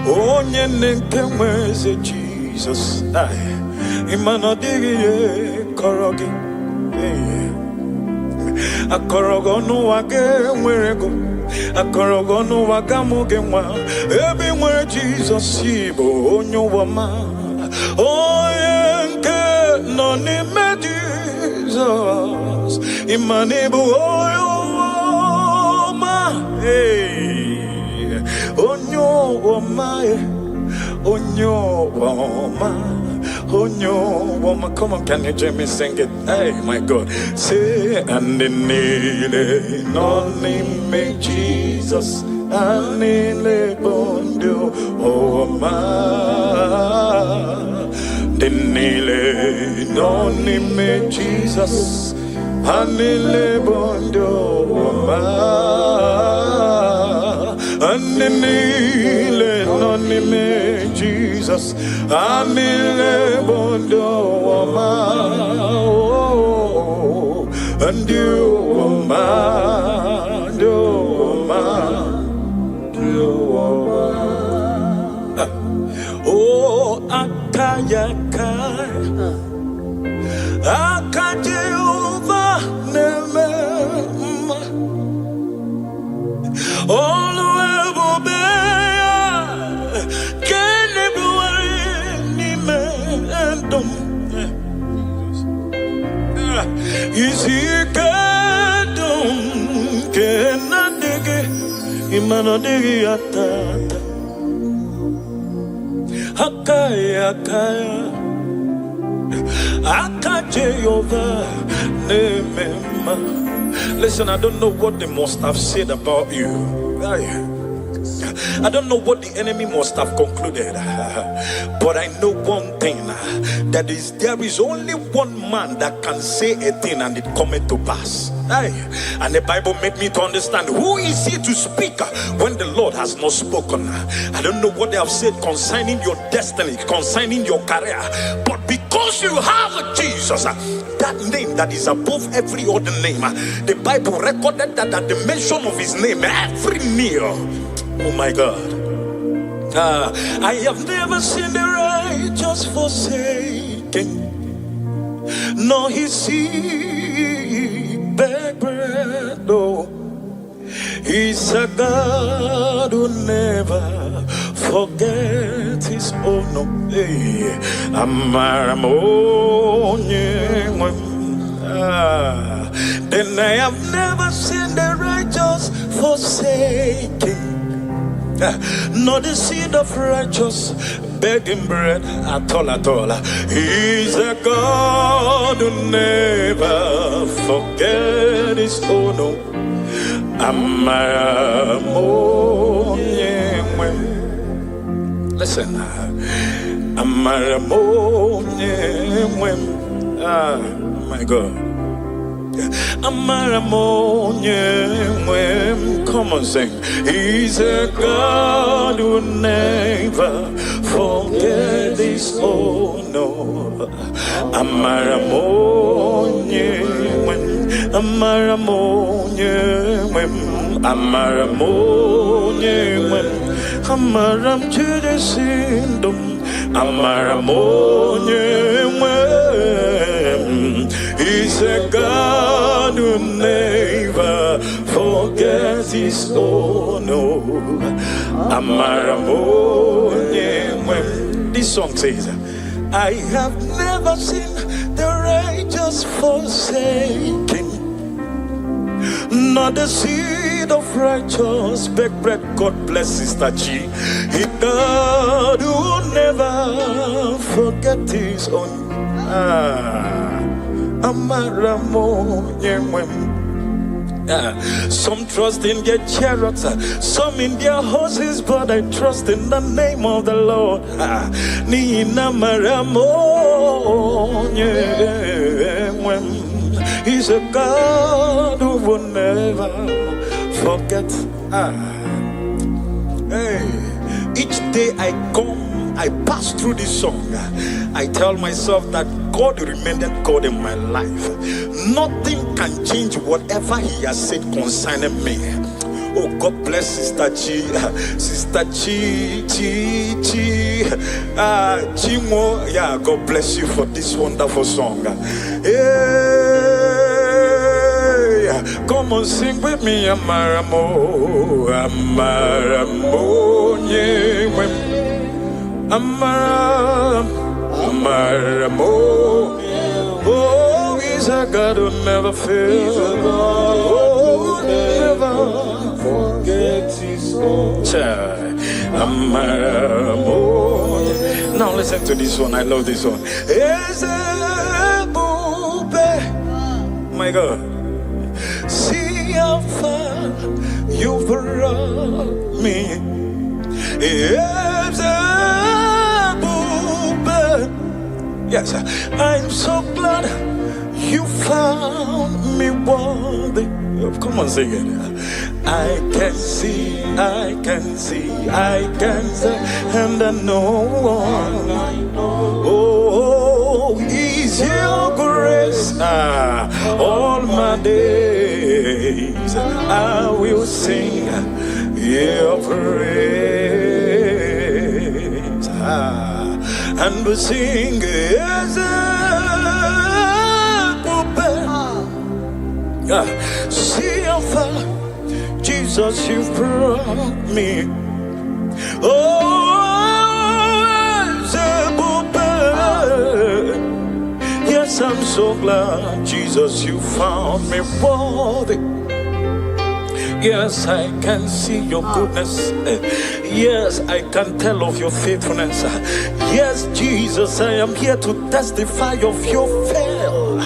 onye nkemwe ze Jesus imana digiye korogi akorogo no wage mwerego akorogo no wagamuge mwa ebi mwe Jesus ibo onyo wama oyenke no ni me Jesus imanibu oyo wama onyo wama onyo wama. Oh no, woman, come on, can you join me sing it? Hey, my God, say and in the name of Jesus, and in the bondo, oh ma, the name of Jesus, and in the bondo, oh ma, and in the name of Jesus, and in the bondo, oh ma, and you, oh ma, Isikadum kenadege imanodege atata akaya akajeyova nemema. Listen, I don't know what they must have said about you. I don't know what the enemy must have concluded, but I know one thing, that is there is only one man that can say a thing and it cometh to pass. And the Bible made me to understand, who is he to speak when the Lord has not spoken? I don't know what they have said concerning your destiny, concerning your career, but because you have Jesus, that name that is above every other name, the Bible recorded that at the mention of his name, every knee, oh my God. I have never seen the righteous forsaken, nor his seed beg bread. No, he's a God who never forget his own. No, hey, then I have never seen the righteous forsaken, nor the seed of righteous begging bread at all, at all. He's a God who never forget his own. Listen, my God. Come on, sing. He's a God who never forget his own. No. Amaram Judasindum he's a God who never forgets his own. This song says, I have never seen the righteous forsaken, not the seed of righteous beg bread. God bless Sister G. He God who never forget his own. Some trust in their chariots, some in their horses, but I trust in the name of the Lord. He's a God who will never forget. Hey, each day I pass through this song, I tell myself that God remained God in my life. Nothing can change whatever he has said concerning me. Oh, God bless Sister Chi. Sister Chimo. Yeah, God bless you for this wonderful song. Hey, come on, sing with me. Amaramo, Amaramo, Amaramo. Oh, he's a God who never fails. Oh, never forgets his own. Amaramo. Now listen to this one. I love this one. My God, see how far you brought me. Yes, I'm so glad you found me worthy. Come on, sing it. I can see, and I know. Oh, is your grace all my days. I will sing your praise. And we sing as a see how far, Jesus, you've brought me. Oh, as a yes, I'm so glad, Jesus, you found me worthy. Yes, I can see your goodness. Yes, I can tell of your faithfulness. Yes, Jesus, I am here to testify of your fail.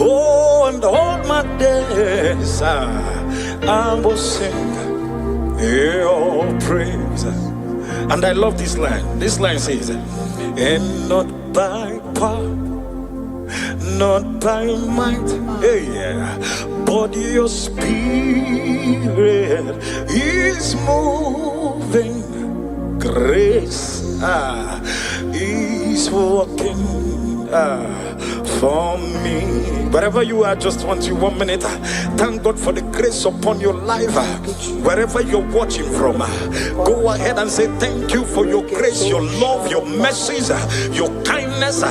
Oh, and all my days I will sing your praise. And I love this line. This line says, and not by power, not by might, but your spirit is moving. Grace is working for me. Wherever you are, just want you 1 minute. Thank God for the grace upon your life. Wherever you're watching from, go ahead and say thank you for your grace, your love, your mercies, your kindness.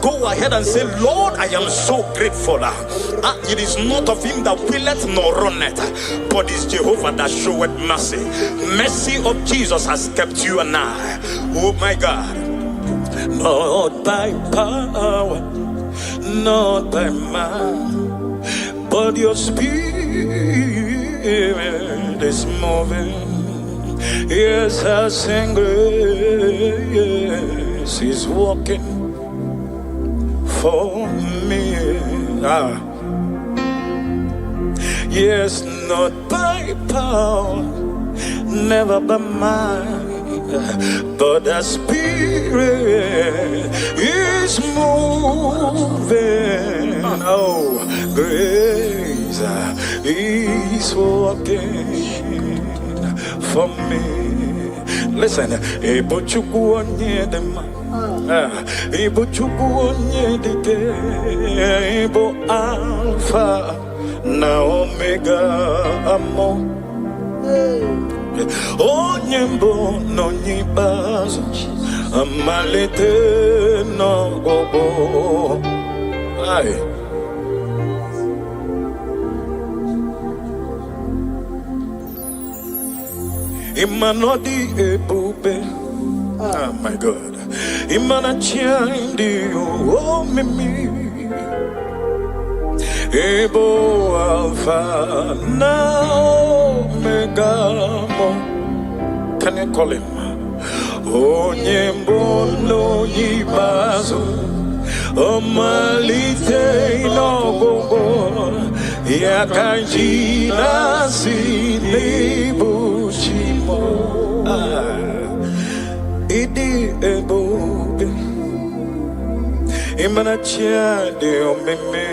Go ahead and say, Lord, I am so grateful. It is not of him that willeth nor runneth, but it's Jehovah that showeth mercy. Mercy of Jesus has kept you and I. Oh my God. Not by power, not by might, but your spirit is moving. Yes, I sing grace is walking for me. Yes, not by power, never by might, but the spirit is moving. Oh, grace is working for me. Listen, Ebo Chukwu onye dị mma, Ebo Chukwu onye dị ike, Ebo Alpha na Omega amo. Onye mbụ n'onye ikpeazụ, amalite n'ọgwụgwụ. Imanodi ebube, oh my God. Imanachandi oh mimi, Ebo Alpha na Omega. Can you call him? Onye mbono yibazo, omalite n'ọgwụgwụ, ya kanji nasi n'ibuchimo. Idi ebube, imanachandi omeme,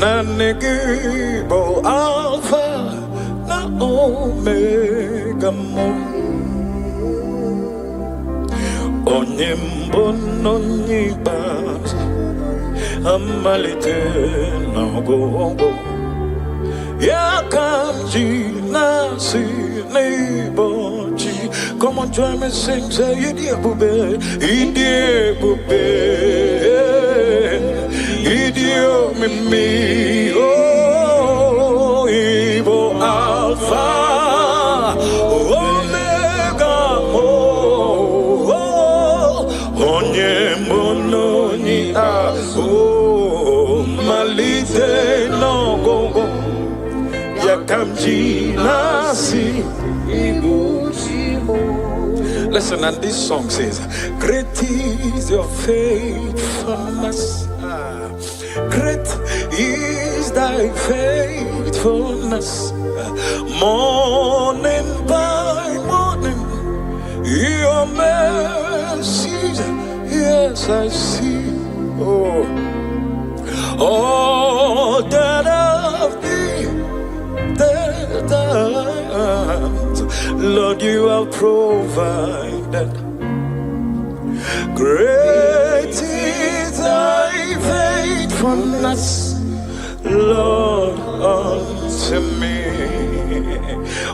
na negibo Alpha na Omega mo. Onye mbono nyibazo, amalite n'ọgwụgwụ, ya kanji nasi n'ibuchi. Come on, join me, sing, say, Idi ebube, Idi ebube, Idi omimi, oh, Ibo Alpha, Omega, oh, Onye mbono ni oh, malite n'ọgwụgwụ, ya kamji nasi ibuchimo. Listen, and this song says, great is your faithfulness. Great is thy faithfulness. Morning by morning, your mercies, yes, I see. Oh, all that of thee, that Lord, you have provided. Great is thy faithfulness, Lord, unto me.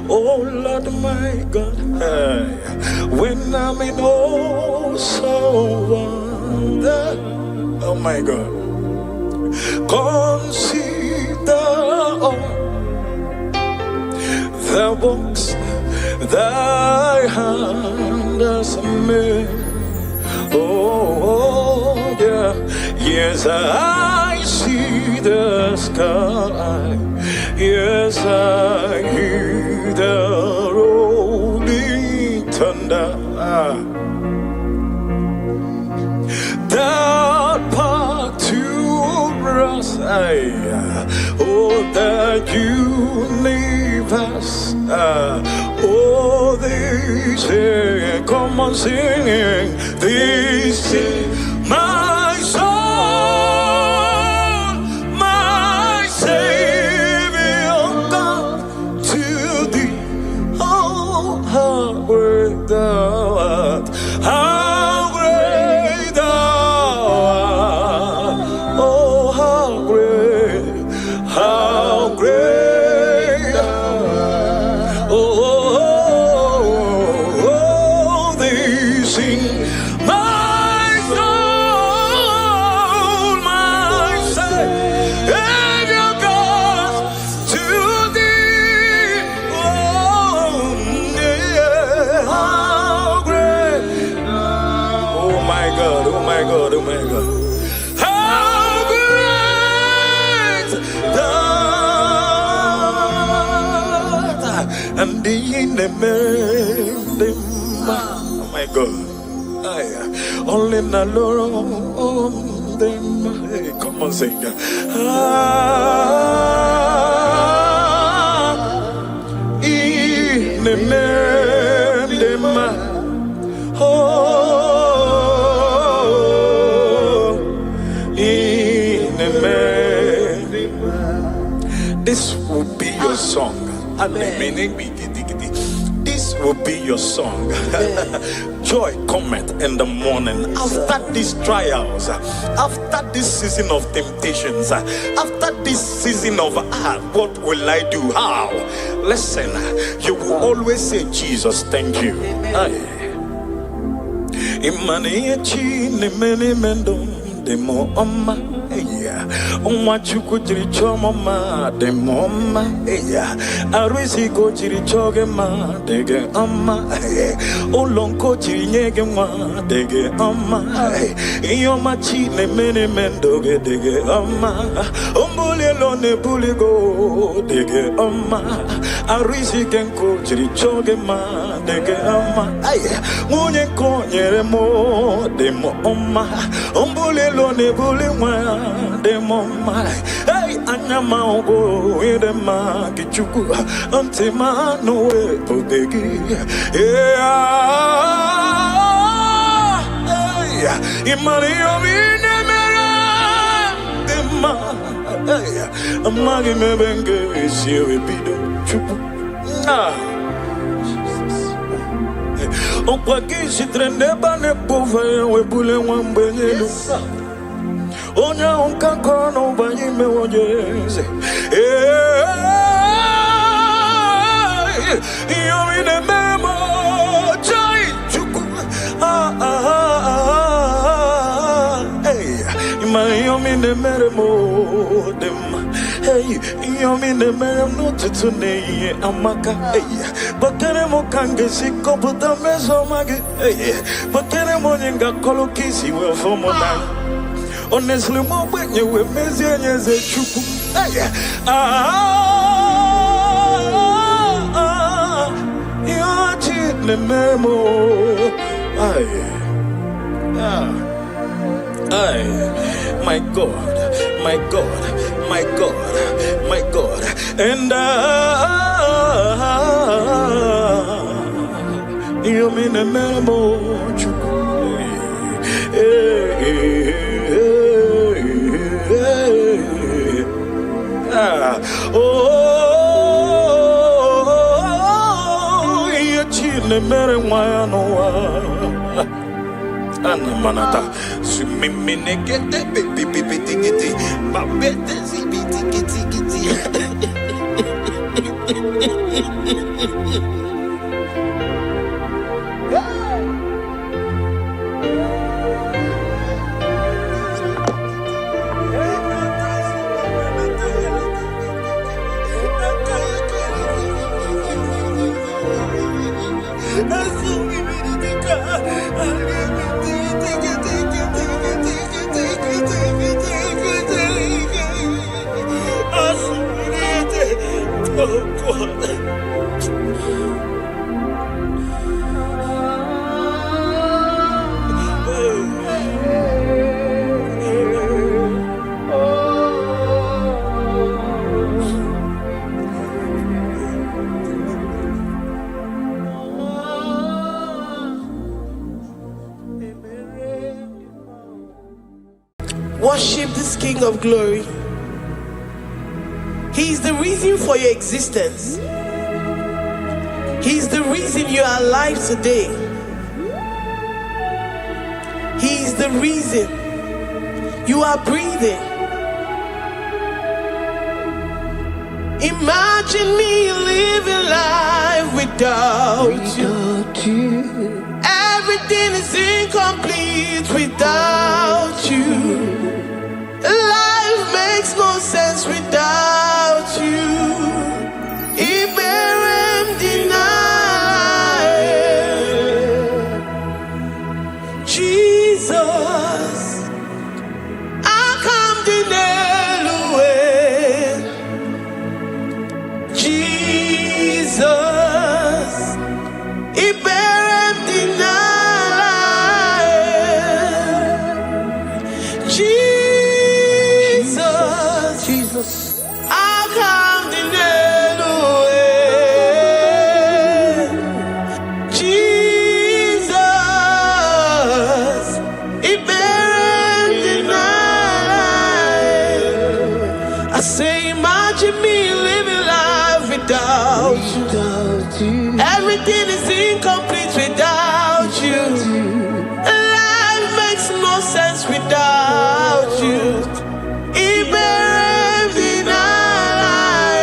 Oh Lord my God, when I'm in awesome wonder, oh my God, consider all the works thy hand has made. Oh yeah, Yes, I see the sky. Yes, I hear the rolling thunder. That part to us, oh, that universe, oh, they say, come on, sing, this is my soul, my Savior, God, to thee, oh, how great thou art, how great thou art, oh, how great thou art, oh, they sing, my soul, my Savior God, to thee, oh, yeah, how great, oh my God, oh my God, oh my God, how great thou art, and in the oh my God. Only na Lord, hey, come on, sing. In the this will be your song. This will be your song. Joy cometh in the morning. After these trials, after this season of temptations, after this season of what will I do? How? Listen, you will always say, Jesus, thank you. Demo oma Oma chuku chiri choma ma demo oma Arisi ko chiri choge ma dege oma Olonko chiri nyege ma dege oma Iyoma chi ne mene mendoge dege oma Ombule lo ne buli go dege oma Arisi kenko chiri choge ma dege oma Munye ko nyere mo demo oma Ombule lo ne buli mwa demo ma hey anyama ogo ide ma kichuku antima no we pobegi hey imani yomine mera dema hey amagi mebenge siwe bido chupu on croit que je traînais pas ne pouvait we boule wambele Onya unkakono banyi me wonyeze Yomine memo chai chuku Yomine meremo dem Yomine merem no tutune amaka Bakere mo kange siko puta meso mage Bakere mo nyinga kolo kisi we fomo na Honestly, mo when you were messing as a chuku. You're cheating the memo. My God, my God, my God, my God, and you mean a memo chuku. Oh, you chile mere mwano Anamanata Sumimine kete pipi kiti Babete zibiti kiti King of glory. He is the reason for your existence. He is the reason you are alive today. He is the reason you are breathing. Imagine me living life without you. Everything is incomplete without you. Life makes no sense without you. Iberem deny. Jesus, I come deny. Jesus, Iberem deny. Jesus, I come deny. Jesus, Iberem deny. I say, imagine me living life without you. Everything is incomplete without you. Life makes no sense without you. Iberem deny.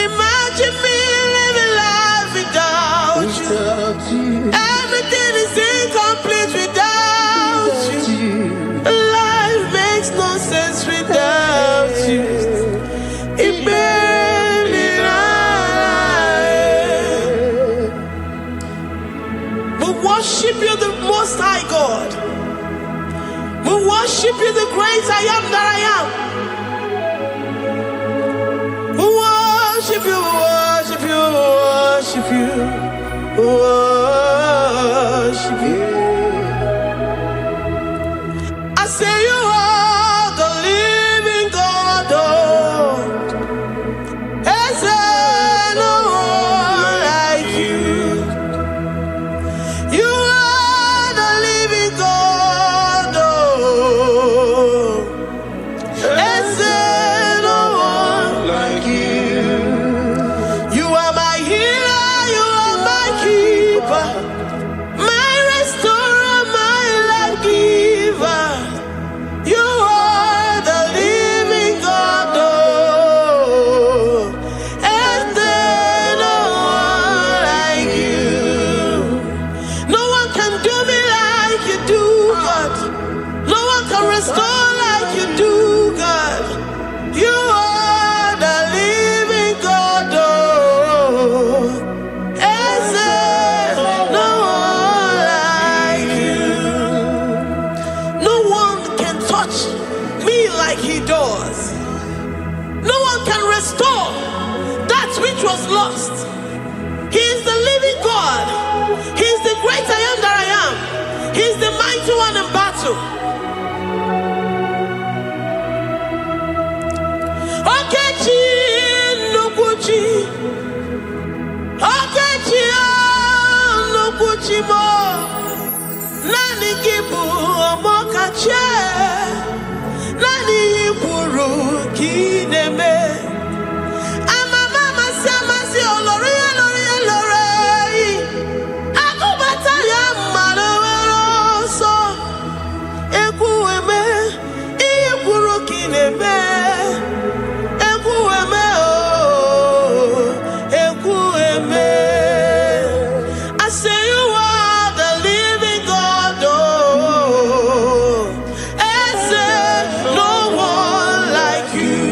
Imagine me living life without you. Everything is incomplete without you. Life makes no sense without you. Iberem deny. We worship you, the Most High God. We worship you, the great I am that I am. We worship you, worship you, worship you, worship you. I say you are the living God. Is there no one like you? You are the living God. Is there no one like you? You are my healer, you are my keeper, my restorer, my life giver. You are the living God. Is there no one like you? No one can do me like you do, God. No one can restore like you do, God. You are the living God. Is there no one like you? No one can touch me like he does. No one can restore that which was lost. He is the living God. He is the great I am that I am. He is the mighty one in battle. Okechi Nukuchi. Okechi Nukuchi mo. Nani kibu omokache. Nani iburu kineme. Amama si olori elori elori. Akubata ya maloro so. Ekueme iburu kineme. Ekueme oh. Ekueme. I say you are the living God. Oh. Is there no one like you?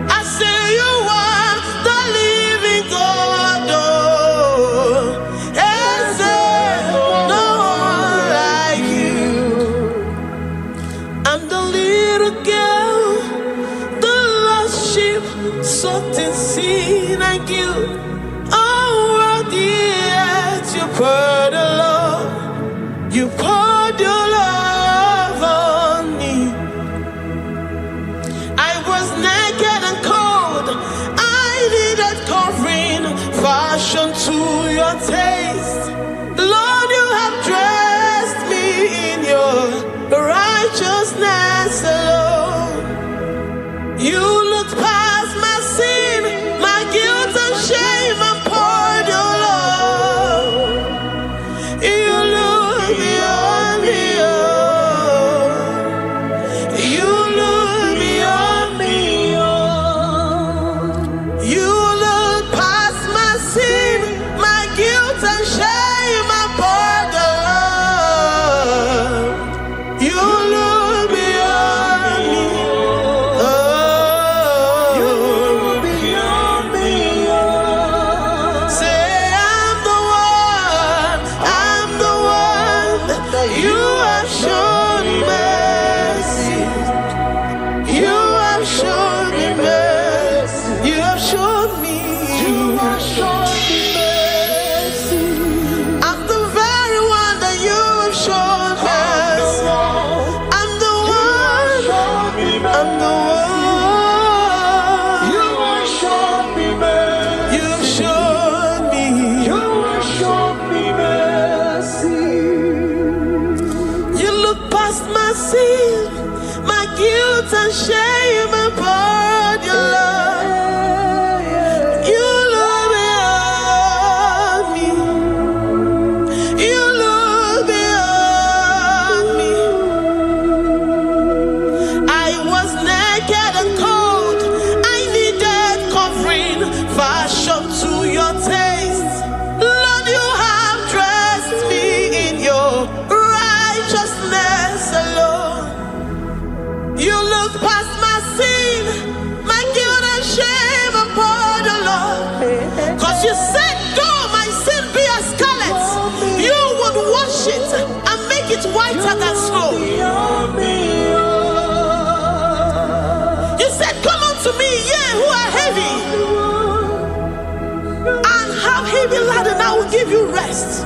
I say you are the living God. Oh. Is there no one like you? I'm the little girl, the lost sheep, soaked in sin and guilt. Oh, worthy yet you poured your love. You poured your love on me. I was naked and cold. I needed covering, fashioned to your taste. Lord, you have dressed me in your righteousness alone. guilt and shame upon your love. You look beyond me. You look beyond me. I was naked and cold. I needed covering, fashioned to your taste. Lord, you have dressed me in your righteousness alone. You look past my sin, my guilt and shame upon the Lord. Cause you said, though my sin be as scarlet, you would wash it and make it whiter than snow. You said, come unto me, ye who are heavy, and have heavy laden, I will give you rest.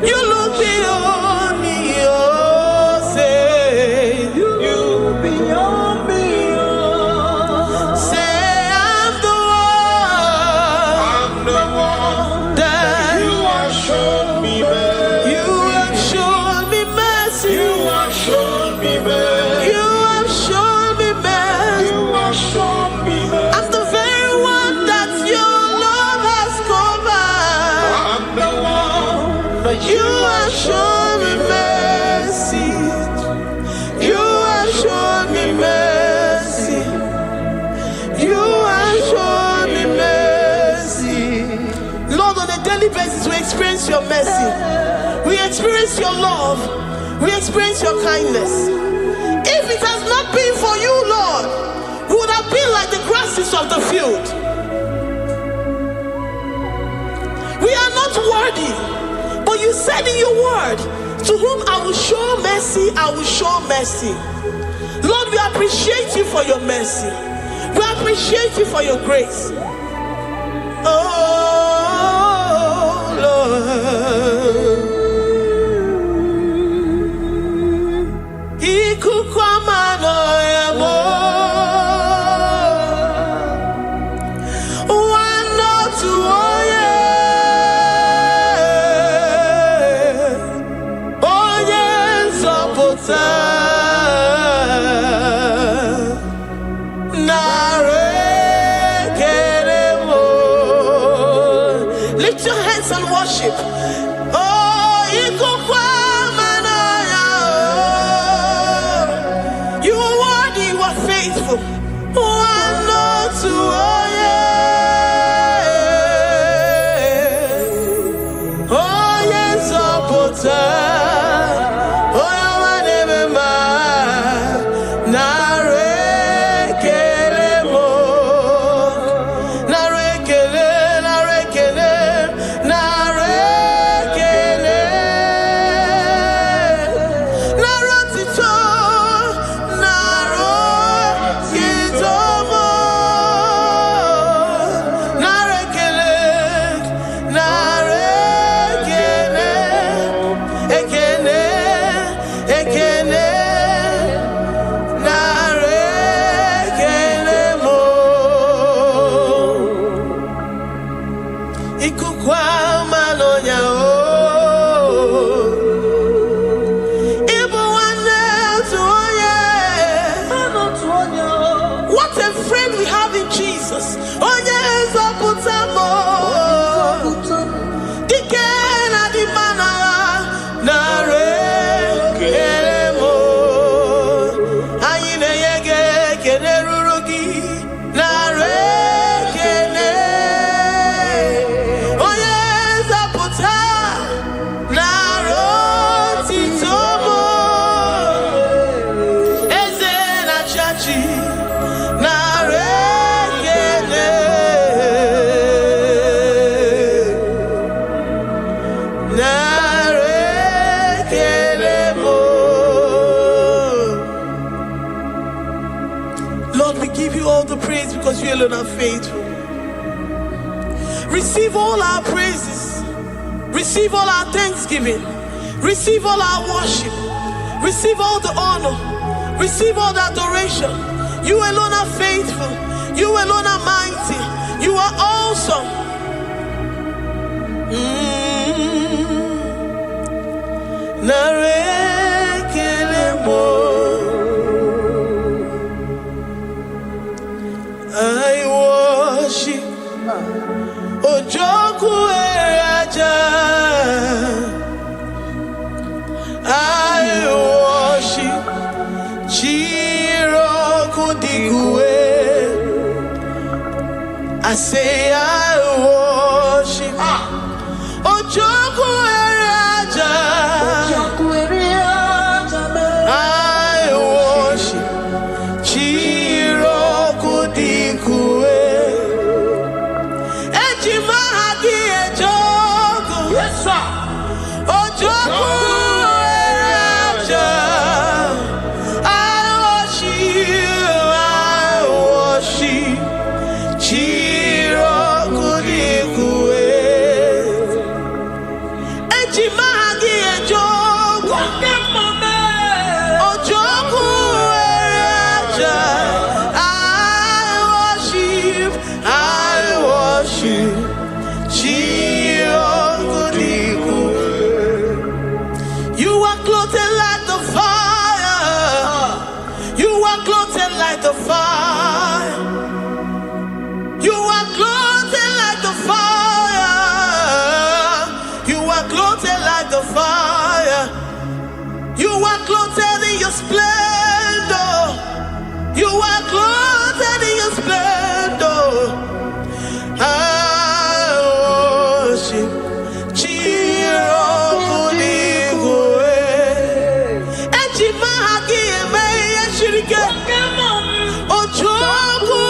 You look beyond me, oh, say, you beyond me, oh. Say, I'm the one that you have shown me mercy. You have shown me mercy. You have shown me mercy. You have shown me mercy. You have shown me mercy. I'm the very one that your love has covered. I'm the one that you have shown me mercy. You have shown me mercy. You have shown me mercy. Lord, on a daily basis, we experience your mercy. We experience your love. We experience your kindness. If it has not been for you, Lord, we would have been like the grasses of the field. We are not worthy, but you said in your word, to whom I will show mercy, I will show mercy. Lord, we appreciate you for your mercy. We appreciate you for your grace. Oh, Lord. Ikukwamano yamo. Wano tuoye. Oye nzọpụta. Narekelemo. Lift your hands and worship. Oh, ikukwamano yamo. You are worthy, you are faithful. Wano tuoye. Oye nzọpụta. Oye nwanebema. Narekelemo. Narekele, narekele, narekele. Narotito, narotitomo. Narekele, narekele. Ekele, ekele. Narekelemo. Ikukwamano yao. Ibu wane tuoye. What a friend we have in Jesus. Onye nzọpụtamo. Dike na dimana. Narekelemo. Anyị na-enye gị ekele ruru gị. Narekele. Onye nzọpụta. Narotitomo. Eze na-achị. Narekele. Narekelemo. Lord, we give you all the praise because you alone are faithful. Receive all our praises. Receive all our thanksgiving. Receive all our worship. Receive all the honor. Receive all the adoration. You alone are faithful. You alone are mighty. You are awesome. Narekelemo. Chiroku Dikue. I say I worship. Ojoku Eraja. I worship. Chiroku Dikue. Ejimahagi Ejoku. Yes, sir. Ojoku Eraja. I worship. Chiroku Dikue. Ejimahagi Ejoku. Ojoku Eraja. I worship. Chiroku Dikue. You are clothed like the fire. You are clothed like the fire. You are clothed like the fire. You are clothed like the fire. You are clothed in your splendor. You are clothed in your splendor. I worship. Chiroku Dikue. Ejimahagi eme yeshirike. Ojoku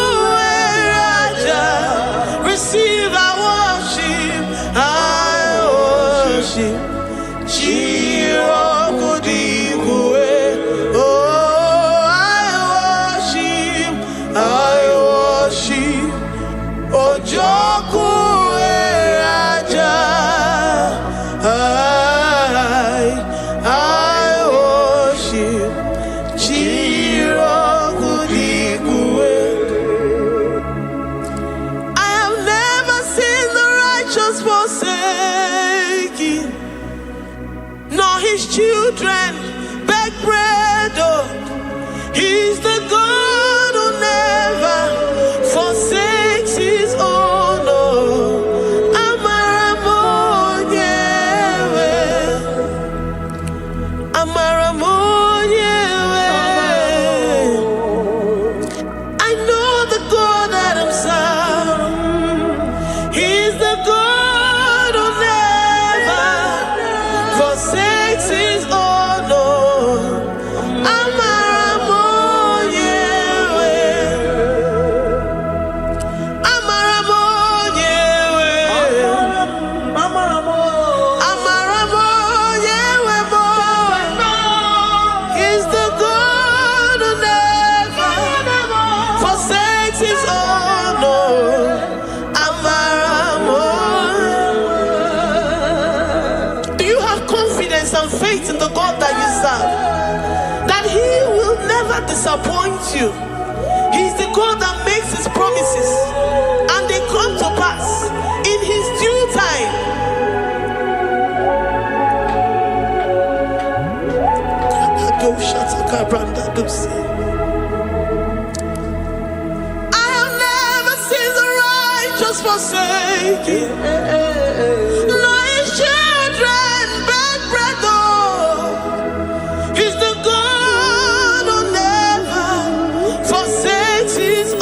Eraja. Receive our worship. I worship. Chiroku Dikue. Oh, I worship. Ojoku Eraja. I worship. Chiroku Dikue. I have never seen the righteous forsaken, nor his children beg bread. Oh, he's the God who never forsakes his own. Oh, Amaramonyewe. I know the God that I'm serving. He's the God who never forsakes his own. He's the God who never forsakes his own. Do you have confidence and faith in the God that you serve? That he will never disappoint you. He's the God that makes his promises and they come to pass in his due time. I have never seen the righteous forsaken, nor his children beg bread. Oh, he's the God who never forsakes his own.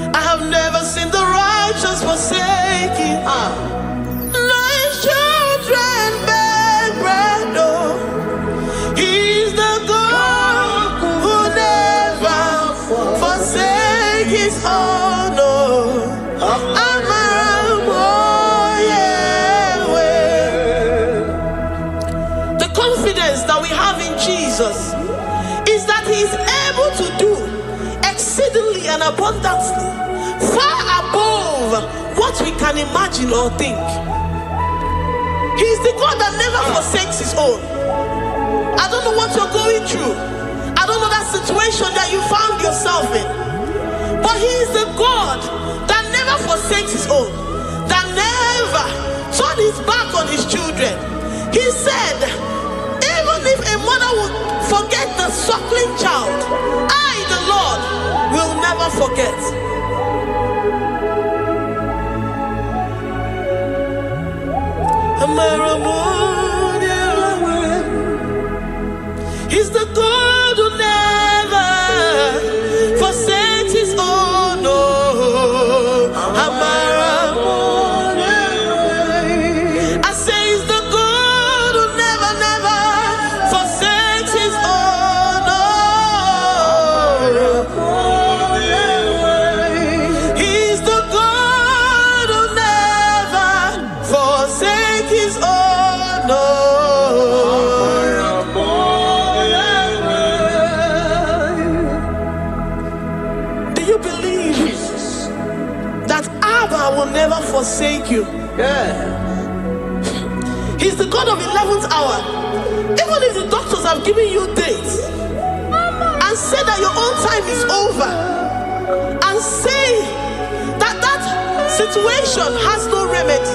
I have never seen the righteous forsaken, nor his children beg bread. Oh, he's the God who never forsakes his own. The confidence that we have in Jesus is that he is able to do exceedingly and abundantly, far above what we can imagine or think. He's the God that never forsakes his own. I don't know what you're going through. I don't know that situation that you found yourself in. But he is the God that never forsakes his own, that never turned his back on his children. He said, even if a mother would forget the suckling child, I, the Lord, will never forget. He's the God who never forsakes his own. I say he's the God who never, never forsakes his own. He's the God who never forsakes his own. Will never forsake you. He's the God of 11th hour. Even if the doctors have given you dates and say that your own time is over, and say that that situation has no remedy,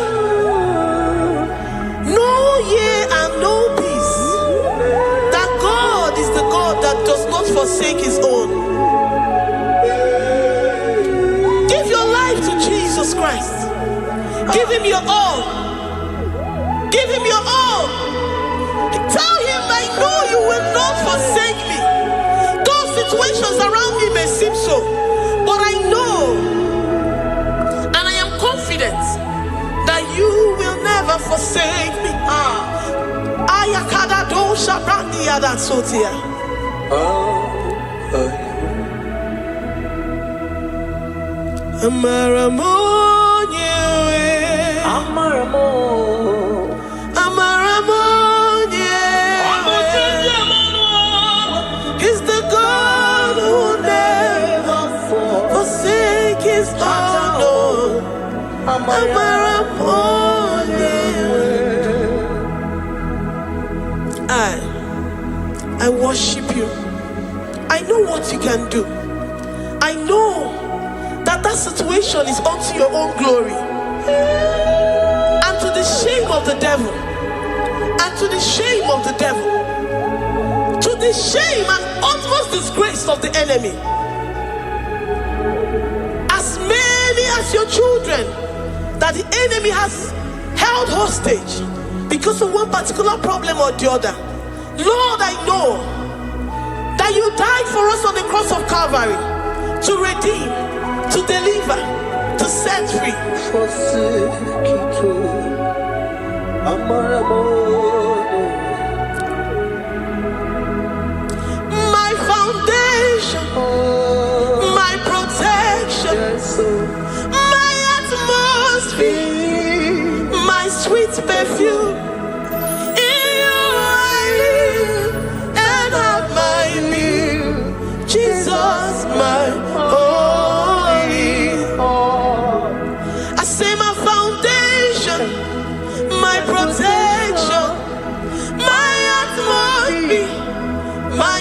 no year and no peace, that God is the God that does not forsake his own. Jesus Christ. Give him your all. Give him your all. Tell him, I know you will not forsake me. Those situations around me may seem so, but I know and I am confident that you will never forsake me. Ayakada do shabrandi yada sotia. He's the God who never forsake his own. I worship you. I know what you can do. I know that situation is unto your own glory and to the shame of the devil, and to the shame of the devil, to the shame and utmost disgrace of the enemy. As many as your children that the enemy has held hostage because of one particular problem or the other, Lord, I know that you died for us on the cross of Calvary to redeem, to deliver, to set free. My foundation, my protection, my atmosphere, my sweet perfume. In you I live and have my being. Jesus, my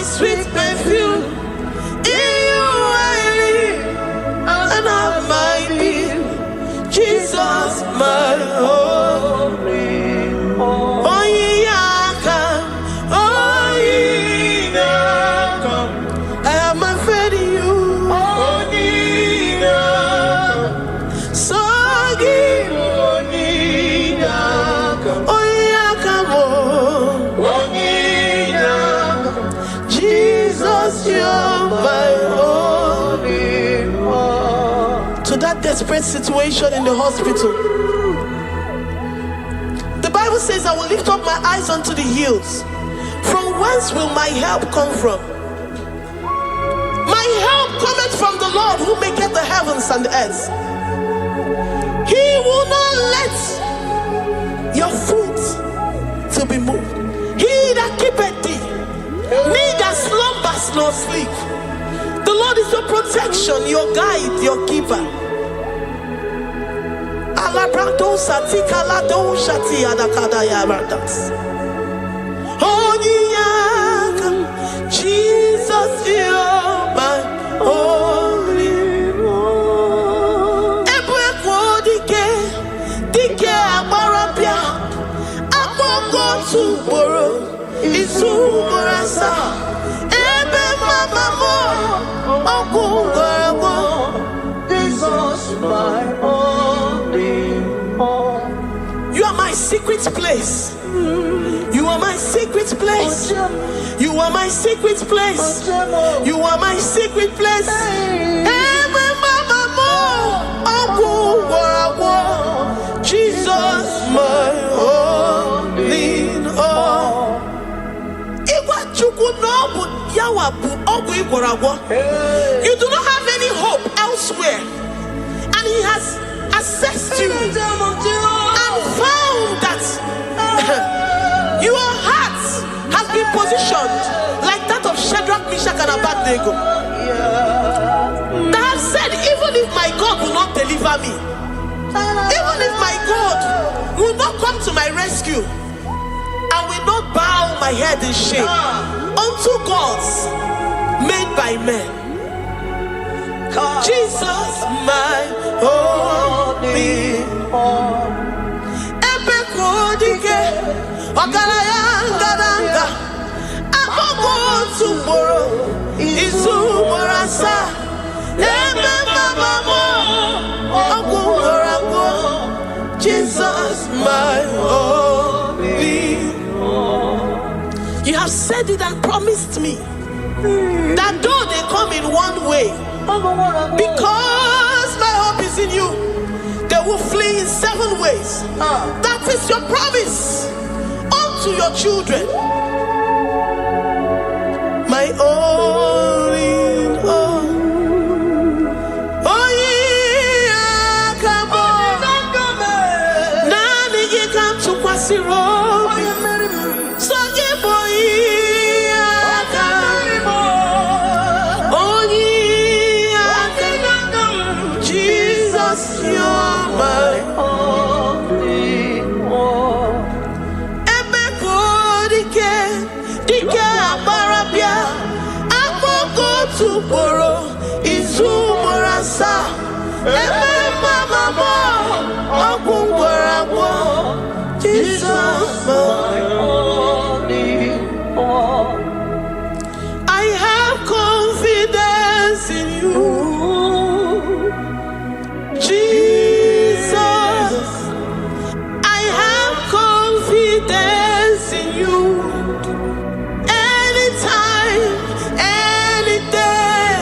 sweet perfume, in you I live and have my being. Jesus, my only. Oh, yeah, I have my faith in you. Oh, yeah, so give. Oh, yeah, come on. You're my only one. To that desperate situation in the hospital, the Bible says, I will lift up my eyes unto the hills. From whence will my help come from? My help cometh from the Lord who maketh the heavens and the earth. He will not let your foot to be moved. He that keepeth thee neither slumbers nor sleep. The Lord is your protection, your guide, your keeper. Jesus, you're my only one. secret place. You are my secret place. You are my secret place. You are my secret place. Jesus, my only all. You do not have any hope elsewhere, and He has assessed you and found that your heart has been positioned like that of Shadrach, Meshach, and Abednego. That have said, even if my God will not deliver me, even if my God will not come to my rescue, I will not bow my head in shame unto gods made by men. Jesus, my only all. Ebekodike, Ogalayanga, Agogo tomorrow, Izumorasa, Ebe Mama, Ogumorago, Jesus, my only all. You have said it and promised me that though they come in one way, because my hope is in you, they will flee in 7 ways. That is your promise unto your children. My only all. Oh yeah, come on. Nani you come to Kwasiro. So you boy. You're my only one. Ebekodike, dike abarabia, agogo tomorrow, izumorasa. Ebe mama, ogungorabo, Jesus, my only one. I have confidence in you. Jesus, I have confidence in you. Anytime, any day,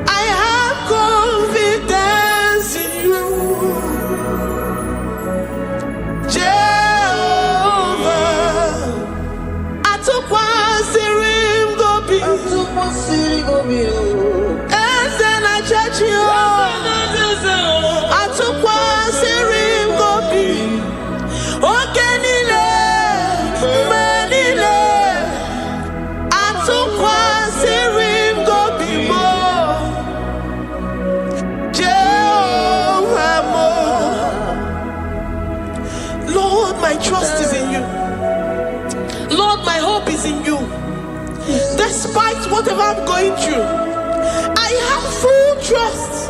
I have confidence in you. Jehovah, I took one serim gobi. And then I judge you. My trust is in you. Lord, my hope is in you. Despite whatever I'm going through, I have full trust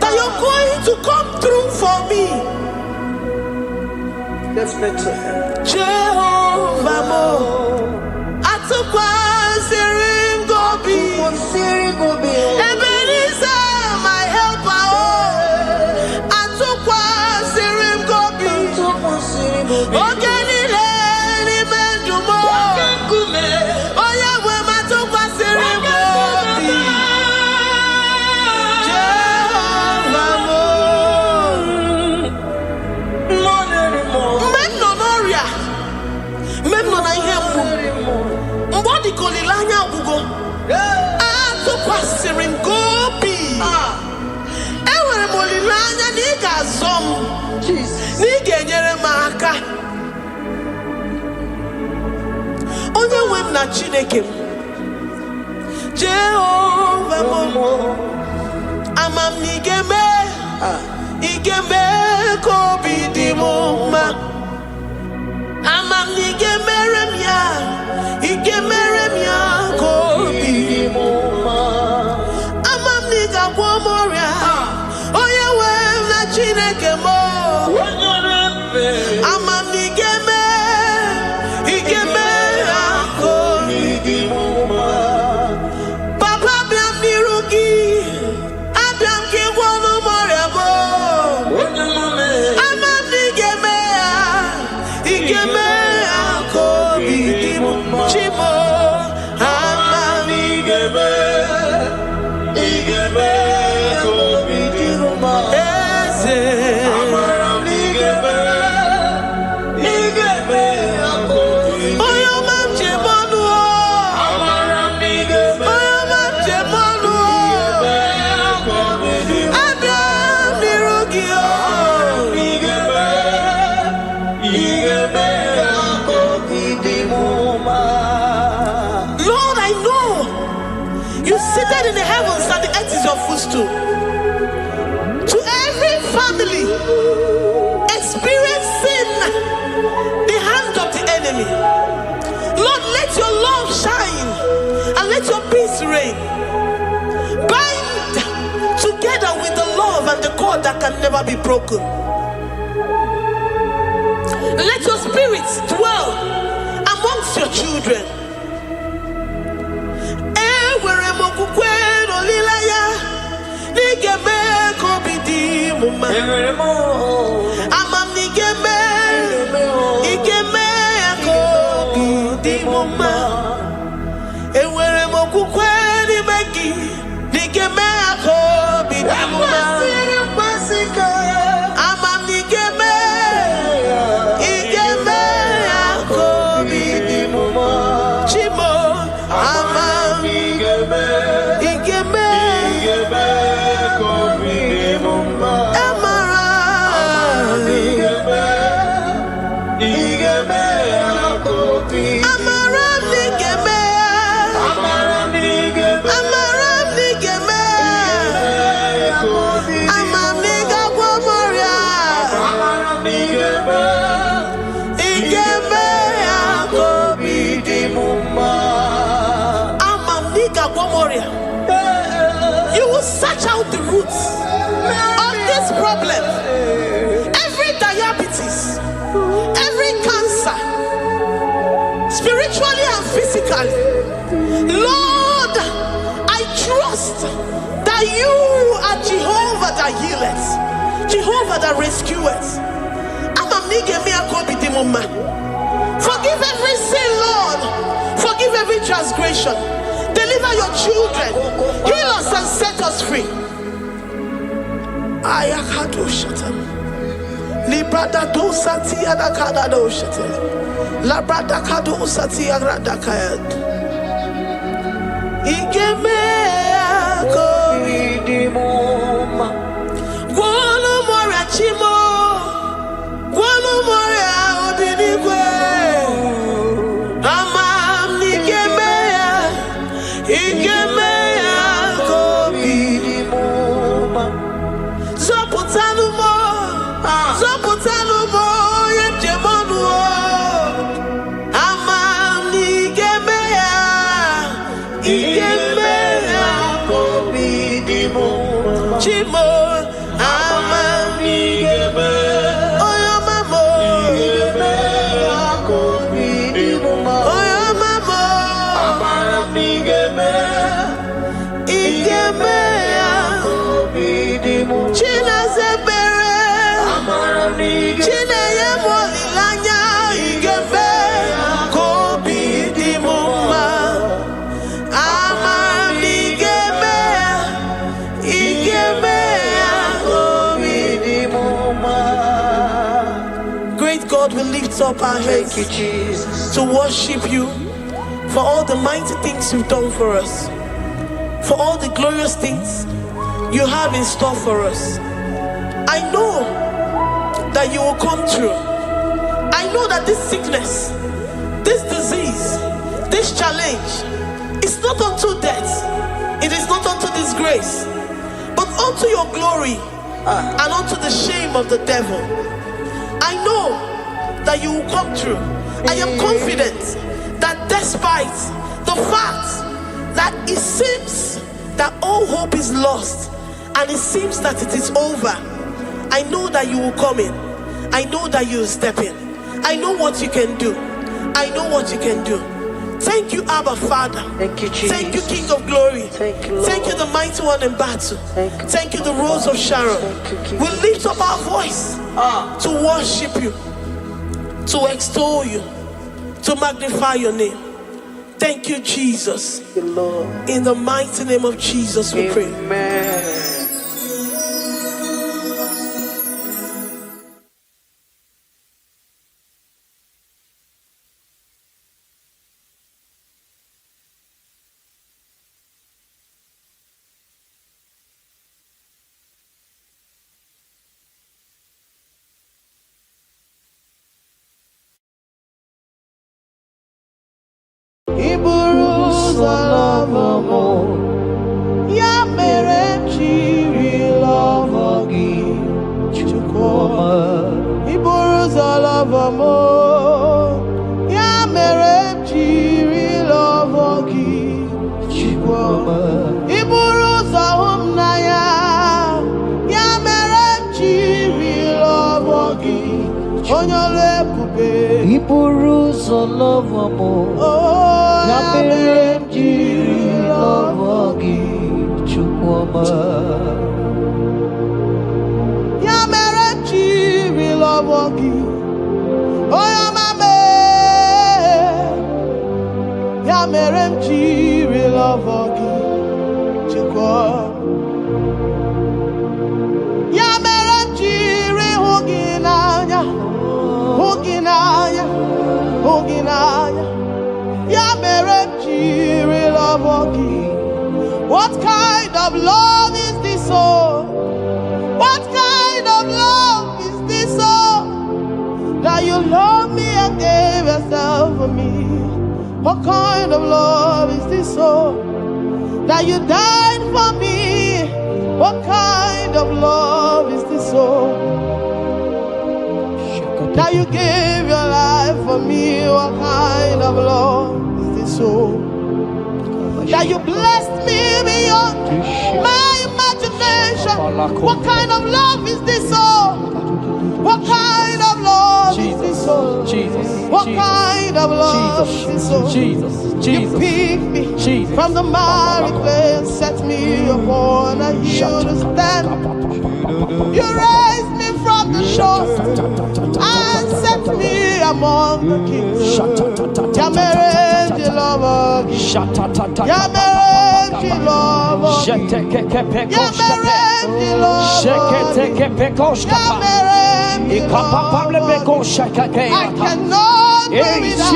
that you're going to come through for me. Let's mentor him. Jehovah Mo, Atukwa Sirim Gobi, Ebenezer, my helper. Atukwa Sirim Gobi. Onye nwe m na Chineke m, Jehovah Mo, amam n'igeme, igeme kobi di mo ma, amam n'igemere m ya, igemere m ya kobi di mo ma, amam n'igagwo moria, onye nwe m na Chineke mo, amam n'igeme. in the heavens and the earth is your footstool. To every family experiencing the hand of the enemy, Lord, let your love shine and let your peace reign. Bind together with the love and the cord that can never be broken. Let your spirit dwell amongst your children. You will search out the roots of this problem. Every diabetes, every cancer, spiritually and physically. Lord, I trust that you are Jehovah that healeth, Jehovah that rescueth. Forgive every sin, Lord. Forgive every transgression. Deliver your children. Heal us and set us free. Ayakado shatan. Librada do sati adakada do shatan. Labrada kado sati agrada kayad. Igeme akoridimoma. Guano mora chimo. Guano mora odinigwe. Amam nigeme. Igeme akoridimoma. Zopotanumo. Zopotanumo. Yemjemonu. Amam nigeme. Igeme akoridimoma. Chimo. Amam nigeme. Oyo mamo. Igeme akoridimoma. Oyo mamo. Amam nigeme. Igeme akoridimoma. China zebere. Amam nigeme. China yemolilanya. Igeme akoridimoma. Amam nigeme. Igeme akoridimoma. Great God, we lift up our heads to worship you for all the mighty things you've done for us, for all the glorious things you have in store for us. I know that you will come through. I know that this sickness, this disease, this challenge is not unto death, it is not unto disgrace, but unto your glory and unto the shame of the devil. I know that you will come through. I am confident that despite the fact that it seems that all hope is lost and it seems that it is over, I know that you will come in. I know that you will step in. I know what you can do. I know what you can do. Thank you, Abba Father. Thank you, Jesus. Thank you, King of Glory. Thank you, Lord. Thank you, the mighty one in battle. Thank you, the Rose of Sharon. Thank you, King. We lift up our voice to worship you, to extol you, to magnify your name. Thank you, Jesus. Thank you, Lord. In the mighty name of Jesus, we pray. Amen. Iburu zahum na ya mere jiri lovogi onyolo ebube. Iburu zolovomo ya mere jiri lovogi chukwoma. Ya mere jiri lovogi oyamame. Ya mere jiri lovogi chukwoma. Ya mere jiri huginanya, huginanya, huginanya. Ya mere jiri lovogi. What kind of love is this, oh? What kind of love is this, oh? That you love me and gave yourself for me. What kind of love is this, oh? That you died for me. What kind of love is this, oh? That you gave your life for me. What kind of love is this, oh? That you blessed me beyond my imagination. What kind of love is this, oh? What kind of love is this, oh? What kind of love is this, oh? You picked me from the miry clay and set me upon a hill to stand. You raised me from the shore and set me among the kings. Yamerenji lover, Yamerenji lover, Yamerenji lover, I cannot breathe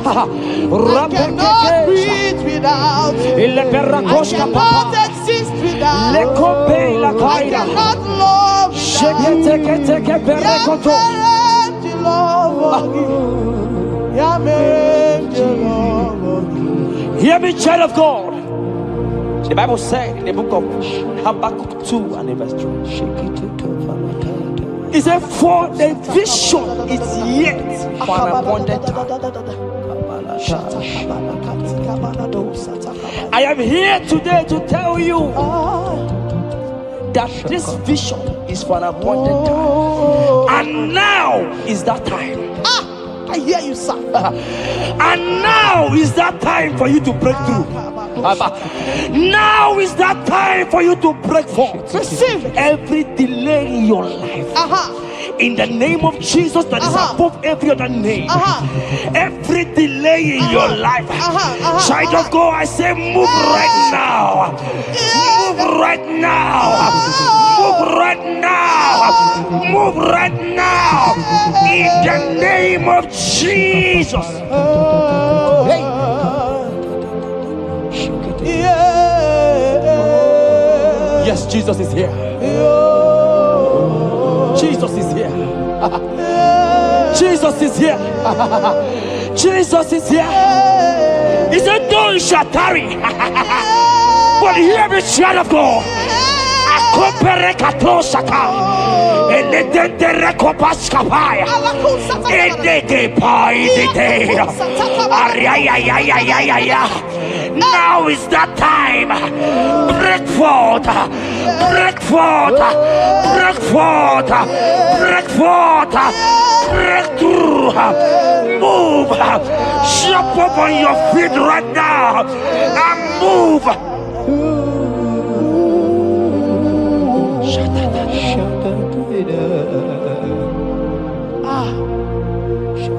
without. I cannot breathe without. I cannot exist without. I cannot love without. Hear me, child of God. The Bible said in the book of Habakkuk 2 and verse 3. It said, for the vision is yet for an appointed time. I am here today to tell you that this vision is for an appointed time. And now is that time. I hear you, sir. And now is that time for you to break through. Now is that time for you to break forth. Receive every delay in your life. In the name of Jesus that is above every other name. Every delay in your life. Child of God, I say move right now. Move right now. Move right now. Move right now. In the name of Jesus. Hey. Yes, Jesus is here. Jesus is here. Jesus is here. Jesus is here. He said, though you shall tarry, but hear me, child of God. Now is that time. Break forth, break forth, break forth, break forth, break through. Move, jump up on your feet right now and move.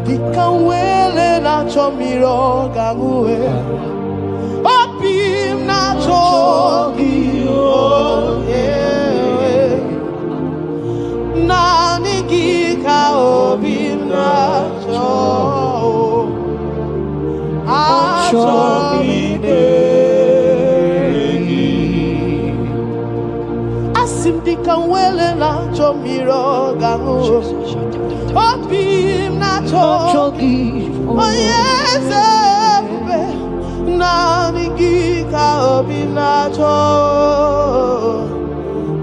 Dikanwele na chomiro gamuwe, opim na chogio, na nigika opim na cho, achomide. Asim dikanwele na chomiro gamuwe. Opim na chogi, oh yes, na nigika opim na cho,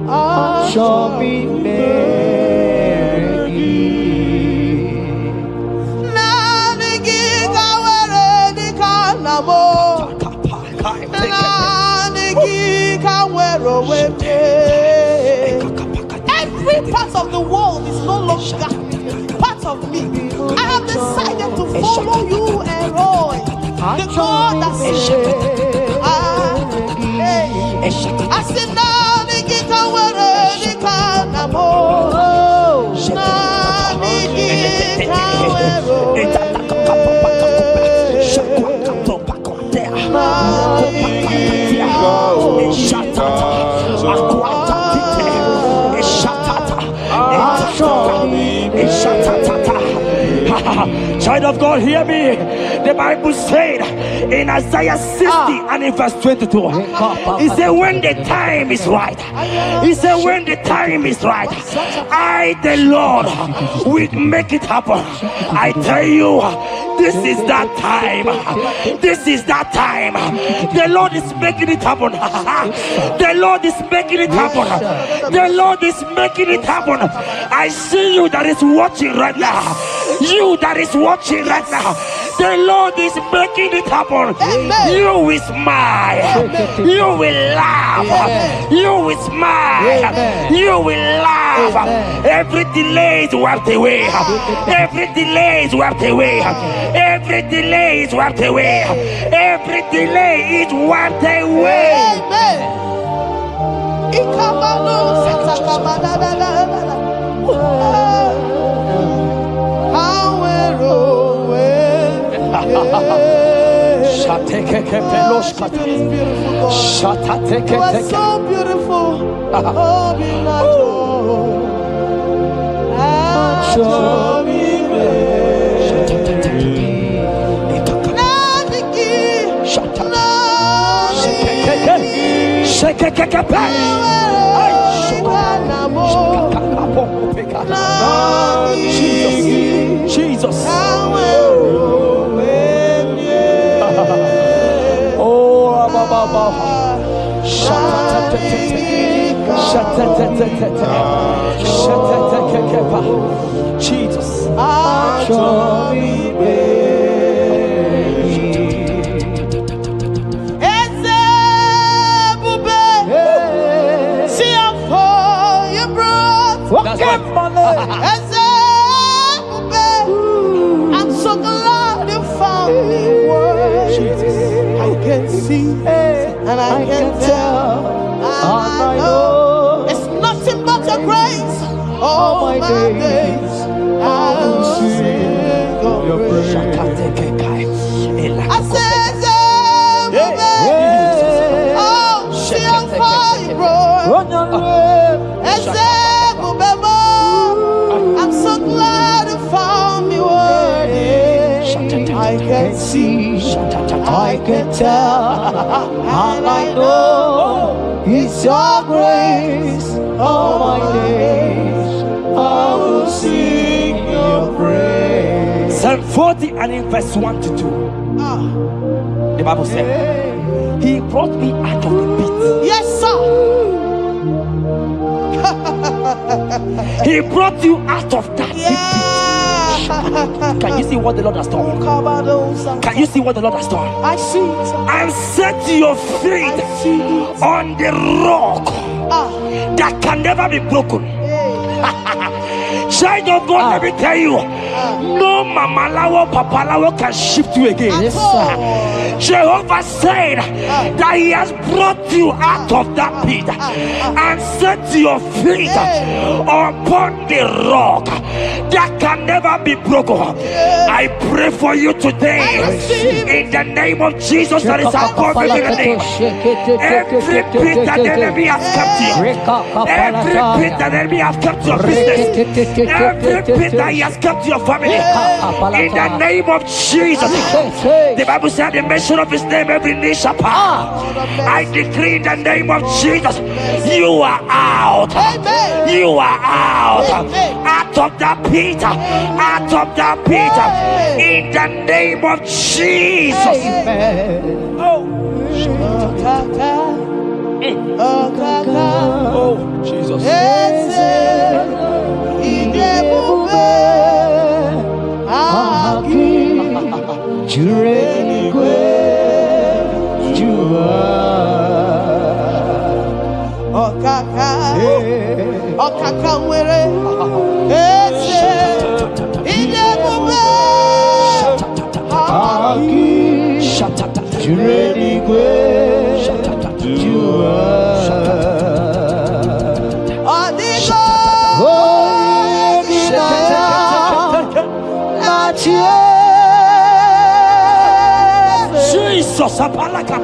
Shomi na nigika were di kanamo, na of me. I have decided to follow you, Elroy, the God that saves. I said, now the guitar where the canamo. Child of God, hear me. The Bible said in Isaiah 60 and in verse 22, he said, when the time is right, he said, when the time is right, I, the Lord, will make it happen. I tell you, this is that time. This is that time. The Lord is making it happen. The Lord is making it happen. The Lord is making it happen. I see you that is watching right now. You that is watching right now. The Lord is making it happen. Amen. You will smile. Amen. You will laugh. Amen. You will smile. Amen. You will laugh. Amen. Every delay is wiped away. Every delay is wiped away. Every delay is wiped away. Every delay is wiped away. Amen. You are so beautiful. Jesus. Jesus. I'm so glad you found me worthy. I can see and I can tell, and I know it's nothing but your grace. All my days I will sing your praise. I said, oh, see how far you brought. I'm so glad you found me worthy. I can see, I can tell, and I know it's your grace. All my days I will sing your praise. Psalm 40 and in verse 1 to 2. The Bible said, he brought me out of the pit. Yes, sir. He brought you out of that deep pit. Can you see what the Lord has done? Can you see what the Lord has done? I see it. And set your feet on the rock that can never be broken. Child of God, let me tell you, no mama lawo, papa lawo can shift you again. Yes, Jehovah said that he has brought you out of that pit and set your feet upon the rock that can never be broken. I pray for you today in the name of Jesus that is above every name. Every pit that the enemy has kept you, every pit that the enemy has kept your business, every pit that he has kept your family, in the name of Jesus. The Bible said the mention of his name every knee shall bow. I decree in the name of Jesus, you are out. You are out. Out of that pit. Out of that pit. In the name of Jesus. Oh Jesus. Okaka nwere eze ide Jesus, apalaka.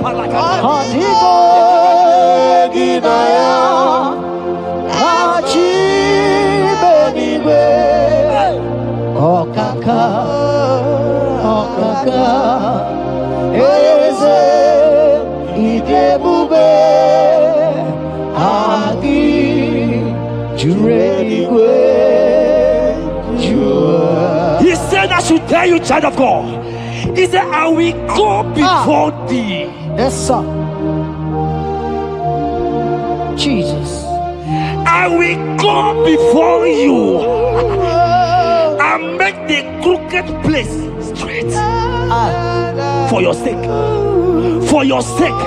Eze idebube agi jureligwe. He said, I should tell you, child of God. He said, I will go before thee. Yes, sir. Jesus. I will go before you and make the crooked place straight. For your sake. For your sake.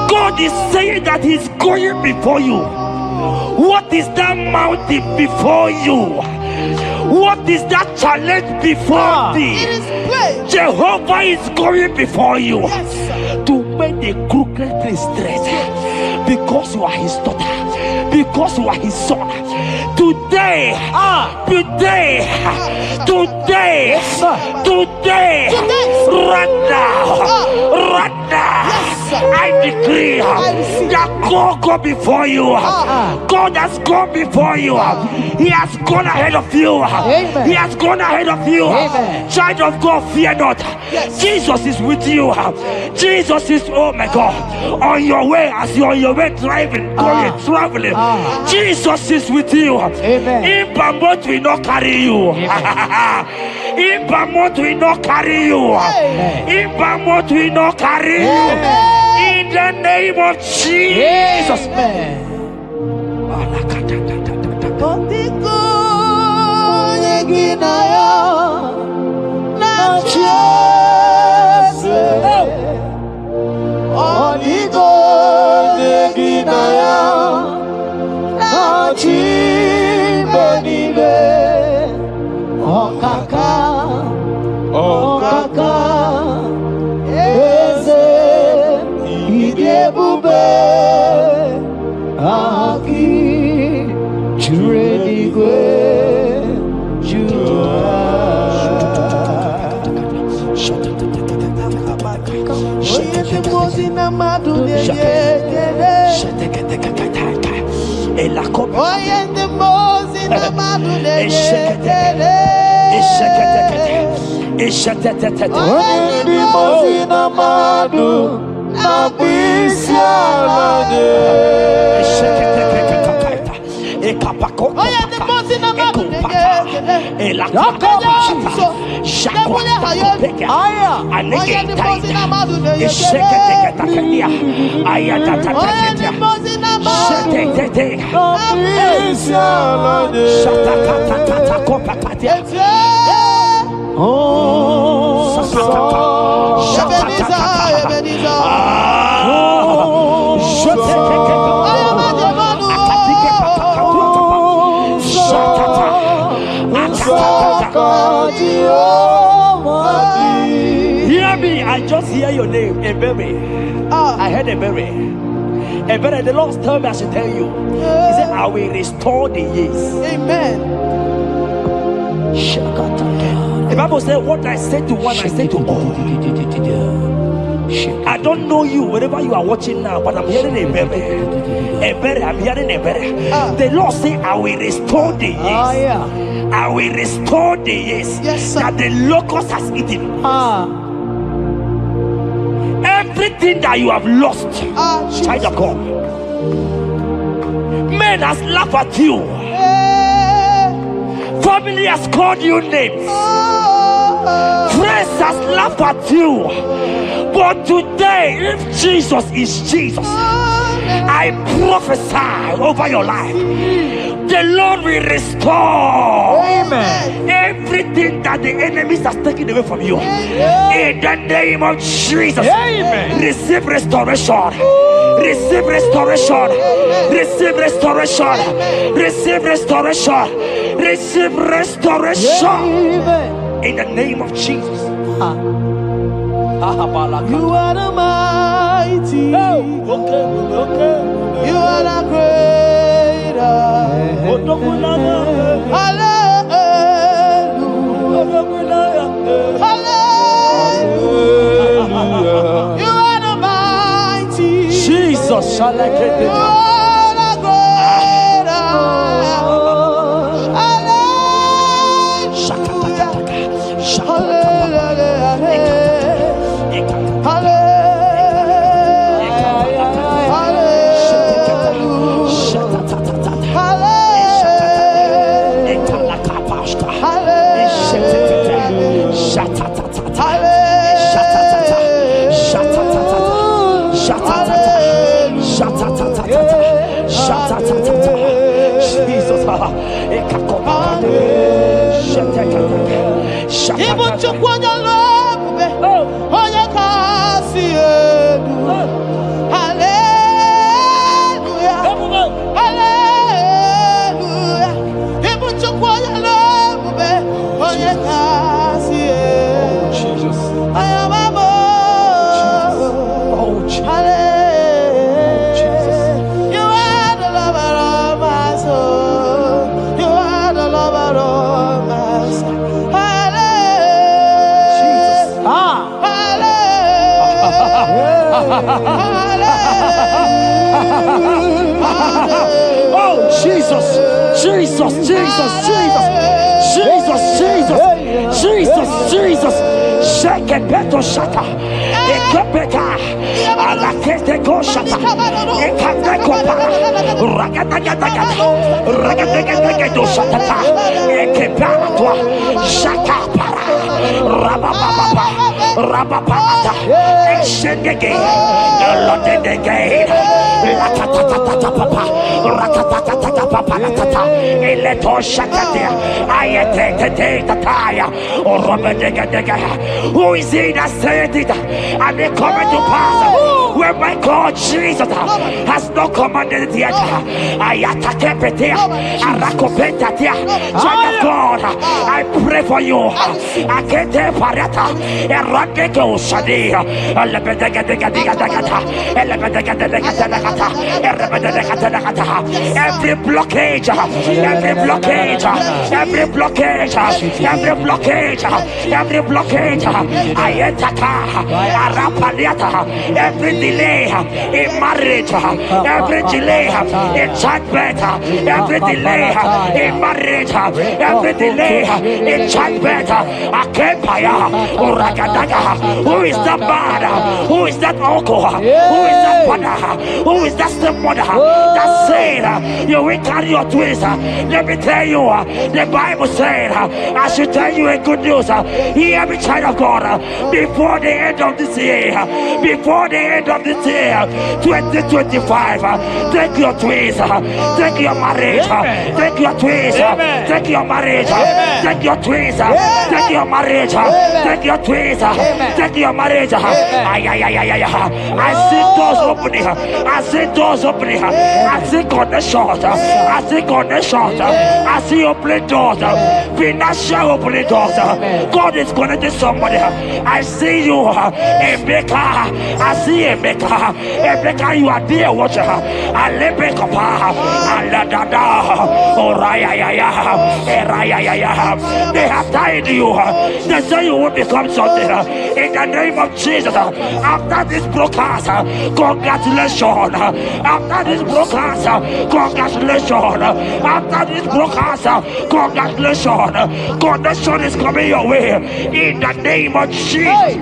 God is saying that He's going before you. What is that mountain before you? What is that challenge before thee? Jehovah is going before you to make the crooked place straight. Because you are His daughter. Because you are His son. Today, right now, I decree that God go before you. God has gone before you. He has gone ahead of you. He has gone ahead of you. Child of God, fear not. Jesus is with you. Jesus is, oh my God, on your way, as you're on your way driving, going, traveling. Jesus is with you. In Bamot will not carry you. In Bamot will not carry you. In Bamot will not carry you. In the name of Jesus. Hear me, I just hear your name, Ebere. I heard Ebere. Ebere, the Lord told me I should tell you. He said, I will restore the years. Amen. The Bible said, what I say to one, I say to all. I don't know you, wherever you are watching now, but I'm hearing Ebere. Ebere, I'm hearing Ebere. The Lord said, I will restore the years. I will restore the years that the locust has eaten. Everything that you have lost, child of God. Men has laughed at you. Family has called you names. Friends has laughed at you. But today, if Jesus is Jesus, I prophesy over your life. The Lord will restore everything that the enemies has taken away from you. In the name of Jesus, receive restoration. Receive restoration. Receive restoration. Receive restoration. Receive restoration. In the name of Jesus. You are the mighty. You are the greater. Hallelujah. Hallelujah. You are the mighty. Jesus, shall I get You it? are the greater. Oh, Jesus, Jesus, Jesus, Jesus, Jesus, Jesus, Jesus, Jesus. Shake it, beto shaka. Ekepeka. Alakete go shaka. Ekateko para. Ragatagataga. Ragatagataga shaka. Ekepara toi. Shaka para. Rabababa. Rabababa. Exendege. Lotendege. Rakatata papa. Rakatata papa. Eleto shakatia. Ayete tataya. Who is it that said it? And they come to pass where my God Jesus has not commanded it yet. Ayatakepetia. Arakopetatia. Child of God, I pray for you. Akete parata. Eradeko shadi. Every blockage, every blockage, every blockage, every blockage, every blockage, every delay in marriage, every delay in childbirth, every delay in marriage, every delay in childbirth. Who is that man? Who is that uncle? Who is that father? Who is that stepmother that said you will carry your twins? Let me tell you, the Bible said, I should tell you a good news. Hear me, child of God, before the end of this year, before the end of this year, 2025, take your twins, take your marriage, take your twins, take your marriage, take your twins, take your marriage, take your twins, take your marriage. I see doors opening, I see doors opening, I see connections, I see connections, I see opening doors, financial opening doors. God is connecting somebody. I see you, Emeka. I see Emeka. Emeka, you are there, watcher. Alebekapa, Aladada, Oraya, Eraya. They have tied you. They say you will become something. In the name of Jesus, after this broadcast, congratulations. After this broadcast, congratulations. After this broadcast, congratulations. Connection is coming your way. In the name of Jesus.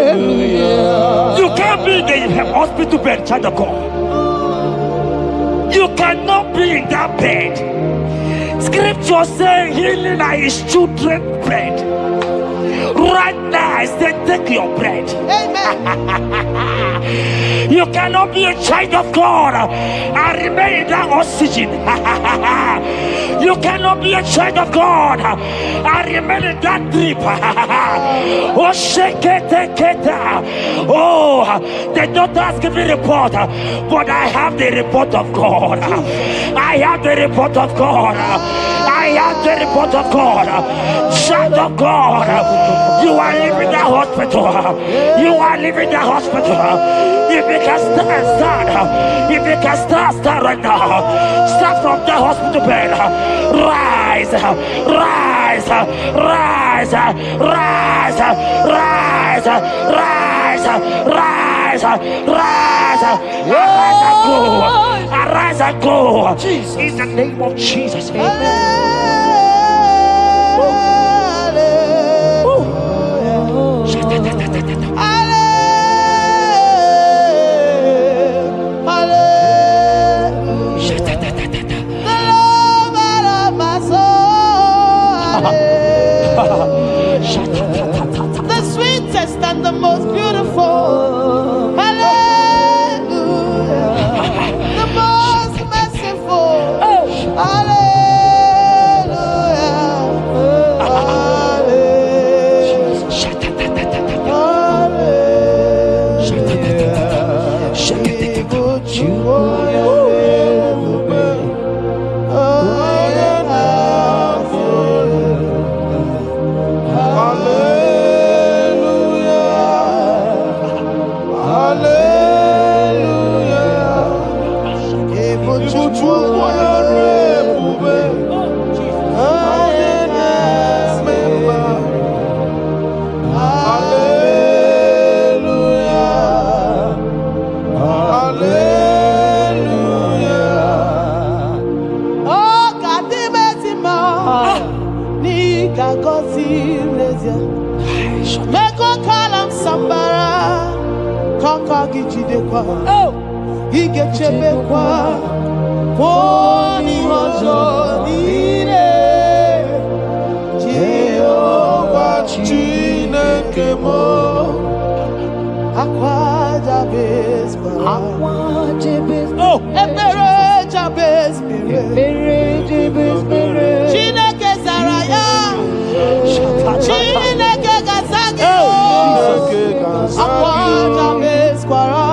Hallelujah. You can't be in the hospital bed, child of God. You cannot be in that bed. Scripture says healing are his children's bread. Right now, I say, take your bread. Amen. You cannot be a child of God and remain in that oxygen. You cannot be a child of God and remain in that drip. Oh, shake it. Oh, the doctor's giving a report, but I have the report of God. I have the report of God. I have the report of God. Child of God, you are leaving the hospital. You are leaving the hospital. If you can stand, if you can stand right now, start from the hospital bed. Rise, rise, rise, rise, rise, rise, rise, rise, arise and go. Arise and go. In the name of Jesus. Amen. The sweetest and the most beautiful. Hallelujah. The most merciful. Monie Jehovah Chineke mo Akwa Jabez Ebere Jabez Chineke Zaraya Chineke Gazagi Akwa Jabez Kwara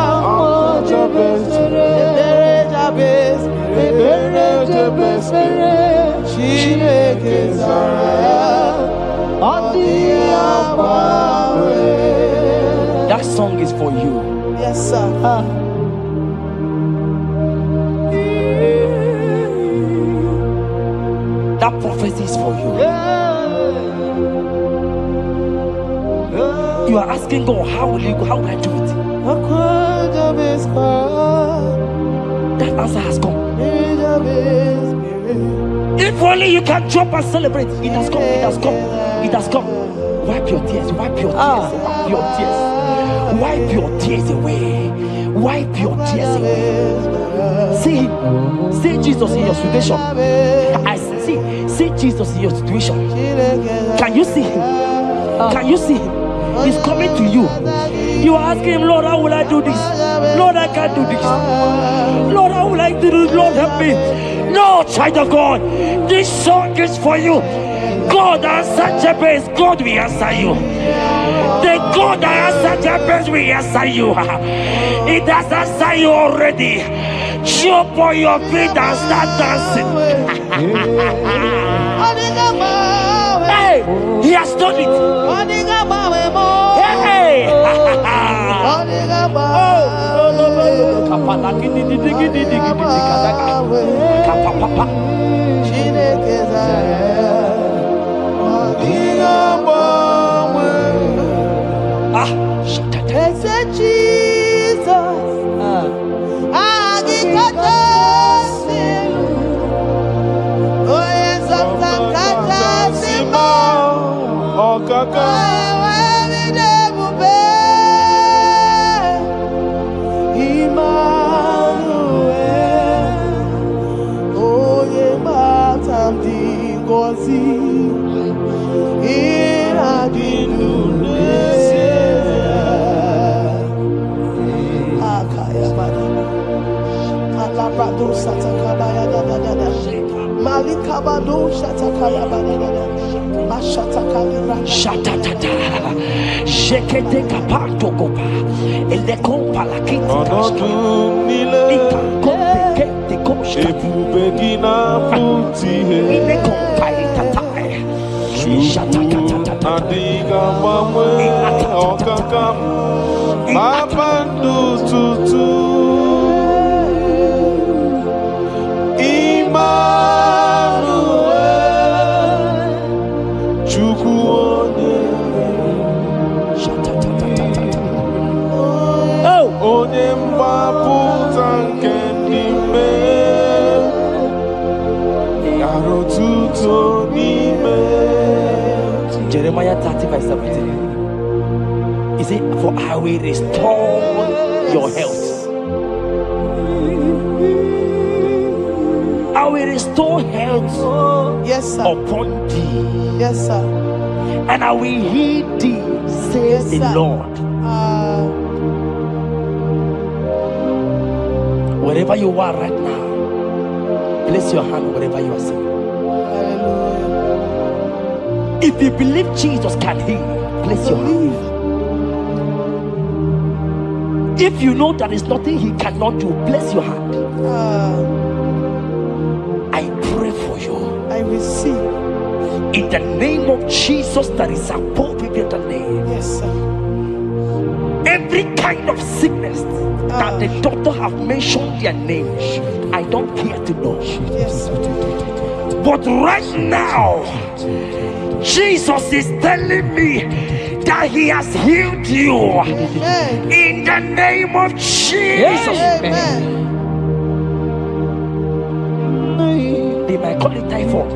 Ebere Jabez Chineke Zaraya. That song is for you. Yes, sir. That prophecy is for you. You are asking God, how will I do it? That answer has come. If only you can jump and celebrate. It has come. It has come. It has come. Wipe your tears. Wipe your tears. Wipe your tears. Wipe your tears away. Wipe your tears away. See Jesus in your situation. I see Jesus in your situation. Can you see him? Can you see him? He's coming to you. You are asking him, Lord, how will I do this? Lord, I can't do this. Lord, how will I do this? Lord, help me. No, child of God, this song is for you. God answered Jabez, God will answer you. The God that answered Jabez will answer you. It has answered you already. Jump on your feet and start dancing. Hey, he has done it. Hey, Jesus, Shatatata, Jekete Kapato Gopa, Elekompa la Kita, Ika Kompekete Komshka, Inekompa Itatai, Shatatata, Jeremiah 30:17. He said, for I will restore your health. I will restore health, yes, sir, upon thee. Yes, sir. And I will heal thee, says the Lord. Wherever you are right now, place your hand wherever you are sitting. If you believe Jesus can heal, place your hand. If you know there is nothing he cannot do, place your hand. I pray for you. I receive. In the name of Jesus that is above every other name. Yes, sir. Every kind of sickness that the doctor have mentioned their name, I don't care to know. Yes, sir. But right now, Jesus is telling me that he has healed you. Amen. In the name of Jesus. Amen. They might call it typhoid.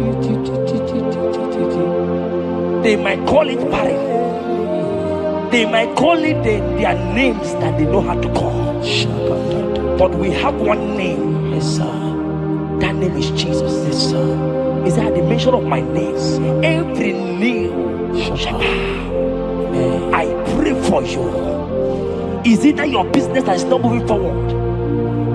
They might call it barren. They might call it their names that they know how to call. But we have one name. Yes, sir. That name is Jesus. Yes, sir. Is that the mention of my name? Every knee shall bow. I pray for you. Is it that your business that is not moving forward?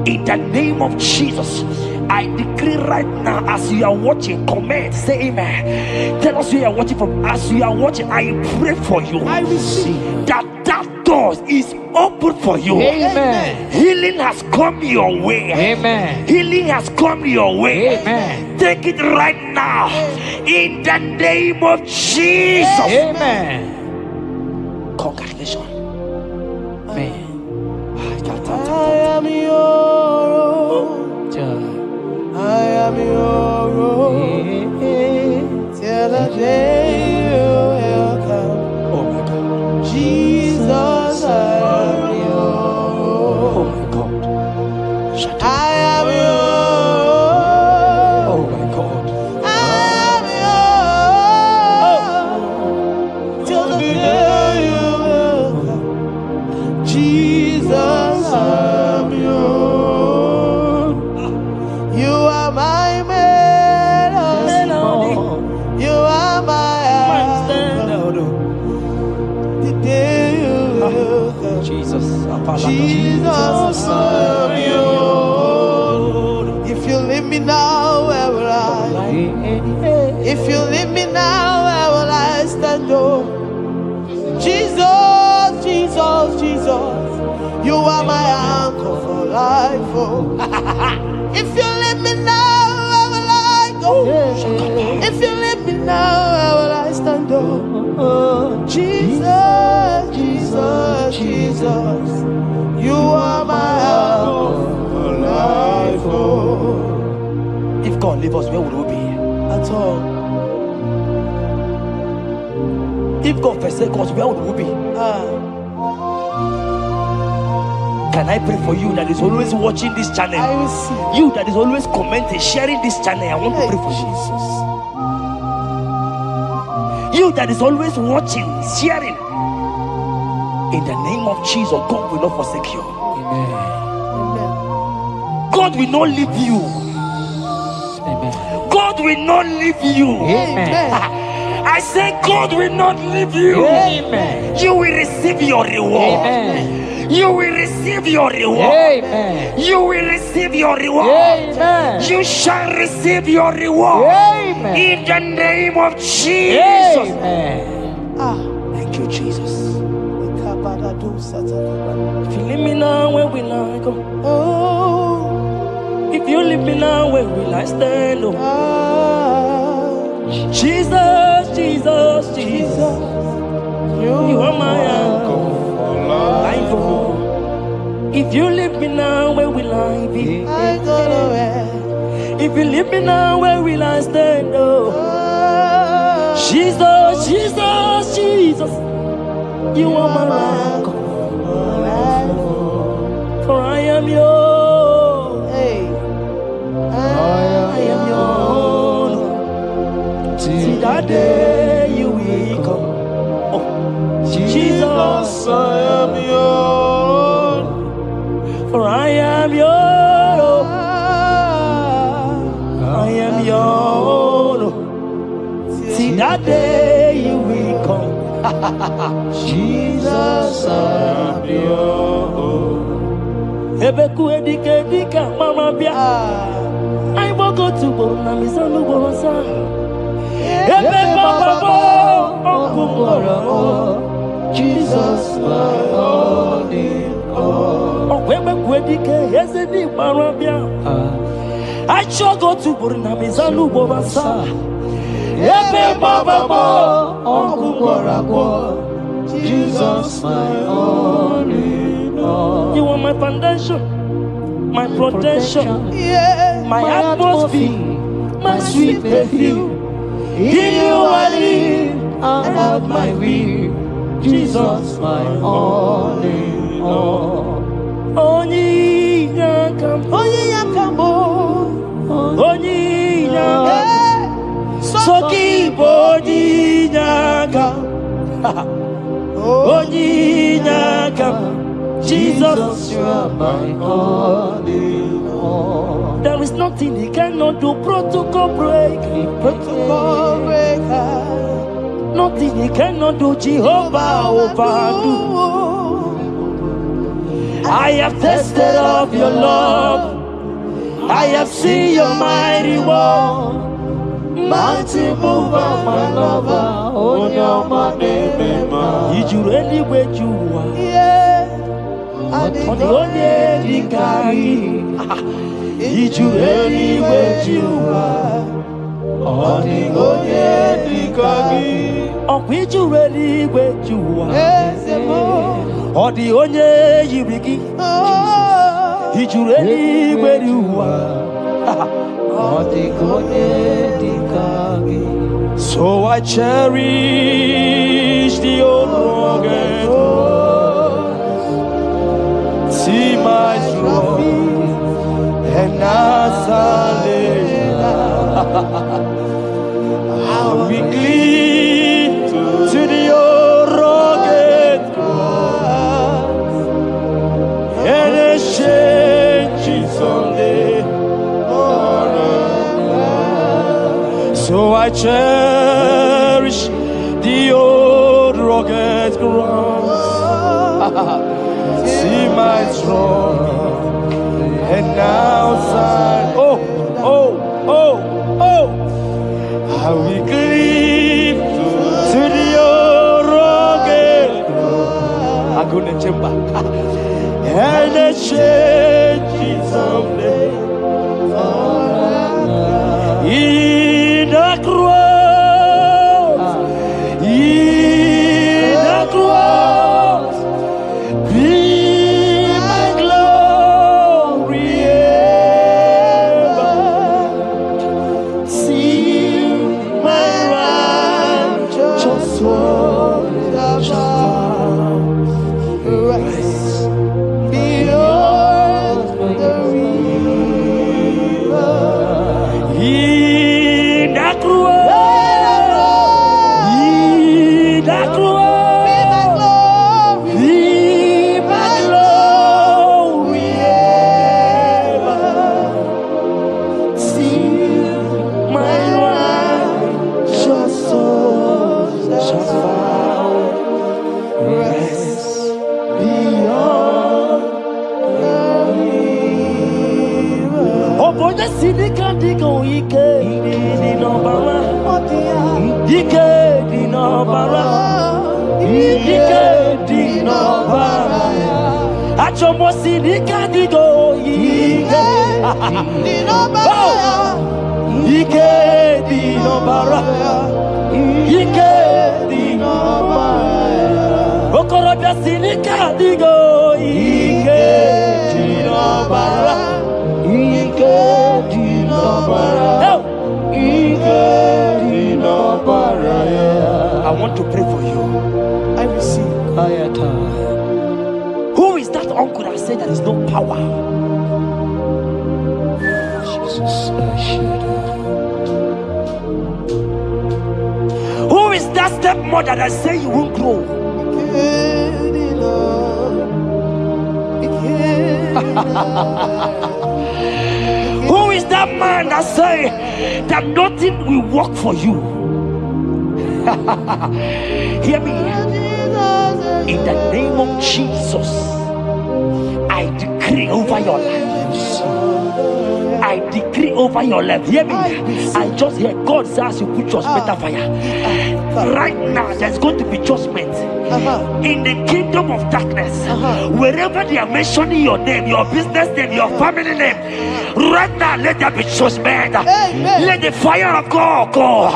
In the name of Jesus, I decree right now, as you are watching, comment, say amen. Tell us where you are watching from. As you are watching, I pray for you. I receive that door is open for you. Amen. Healing has come your way. Amen. Healing has come your way. Amen. Take it right now. In the name of Jesus. Amen. Congratulations. Amen. I am your own. I am your own. Till the day you will come. Oh my God. Jesus, I am your Oh own. my God. Shut up. I am your own. Oh my God. I am your own. Till the day you will come. Jesus, I am your own. You are my melody. You are my anchor. The day you will come. Jesus. Jesus, I am your own. If you leave me now, where will I? If you leave me now, where will I stand? Oh, Jesus, Jesus, Jesus, you are my anchor for life. Oh, if you leave me now, where will I go? If you leave me now, where will I stand? Oh, Jesus, Jesus, Jesus, you are my anchor for life. Oh, If God leave us, where would we be? at all. If God forsake us, where would we be? Can I pray for you that is always watching this channel? I receive. You that is always commenting, sharing this channel, I want to pray for you. You that is always watching, sharing. In the name of Jesus, God will not forsake you. Amen. God will not leave you. Amen. God will not leave you. Amen. I say God will not leave you. Amen. You will receive your reward. Amen. You will receive your reward. Amen. You will receive your reward. Amen. You shall receive your reward. Amen. In the name of Jesus. Amen. Thank you, Jesus. If you leave me now, where will I go? Oh, if you leave me now, where will I stand? Oh. Jesus, Jesus, Jesus. You are my uncle. If you leave me now, where will I be? I go nowhere. If you leave me now, where will I stand? Oh. Jesus, Jesus, Jesus. You are my rock. For I am yours. Hey, I am yours. See that day you will come. Oh, Jesus, I am yours. for I am yours. I am yours. See that day you will come. Jesus, I am yours. Ebeku edike dika mama bia. I will go to Borna Misanu Borosa. Ebe Baba Jesus, my only God. Oh, Ebeku edike yezedi mama bia. I shall go to Borna Misanu Borosa. Ebe Baba Jesus, my only God. You are my foundation, my protection, Yeah, my atmosphere, my sweet perfume. In you I live and have my will. Jesus, my only Lord. Only Yakam, Only Yakamo. only Yakam, Soki Bodi Yakam, only Yakam. Jesus, you are my only Lord. there is nothing he cannot do. Protocol break, Protocol breaker. nothing he cannot do. Jehovah overdo. I have tasted of your love. I have seen your mighty work. Mighty mover, my lover. On your money, Did you really where you are? yeah. On the only carry. Did you really where you are? On the only carry. Or did you really where you are? Yes, Or the only you begin. oh. Did you really where you are? So I cherish the old rugged cross. See my trophy and as I lay I will cling to the old rugged cross and exchange it someday. So I cherish the old rugged cross. See my throne and now side. Oh, oh, oh, oh. I will cleave to the old rugged cross. I'm gonna jump back and exchange it someday. In the cross, be my glory ever. See my righteous words rise beyond the river. Sidika digo ike di no bara. Ike di no bara. Ike di no bara. Achomo sidika digo ike di no bara. Ike di no bara. Ike di no bara. Okorobia sidika digo ike di no bara. Ike di no bara. Ike di no bara. I want to pray for you. I receive. Who is that uncle that said there is no power? Jesus, who is that stepmother that say you won't grow? Who is that man that say that nothing will work for you? Hear me. In the name of Jesus, I decree over your life. I decree over your life. Hear me. I just hear God says you put your better fire. Right now, there's going to be judgment in the kingdom of darkness. Wherever they are mentioning your name, your business name, your family name, right now, let there be judgment. Let the fire of God go.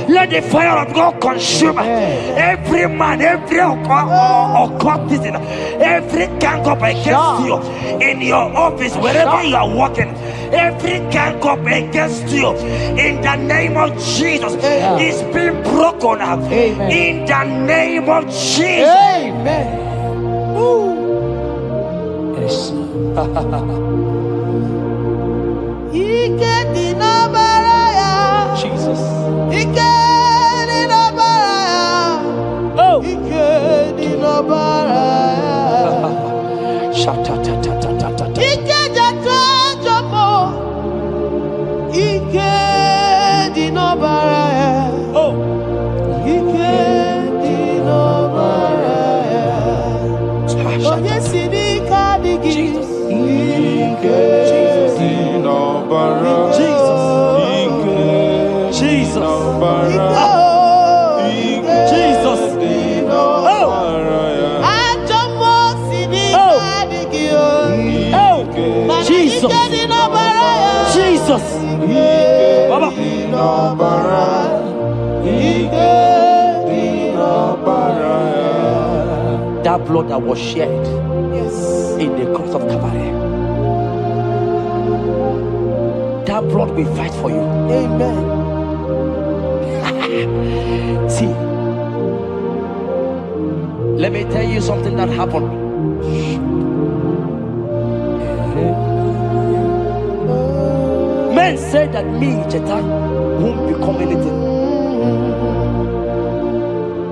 Let the fire of God consume every man, every occultism, every gang up against you in your office, wherever you are working. Every gang up against you in the name of Jesus is being broken up. In the name of Jesus. Amen. Yes. Jesus. Oh. Jesus. Baba. That blood that was shed in the cross of Calvary, that blood will fight for you. Amen. See, let me tell you something that happened. Men said that me, Jeta, won't become anything.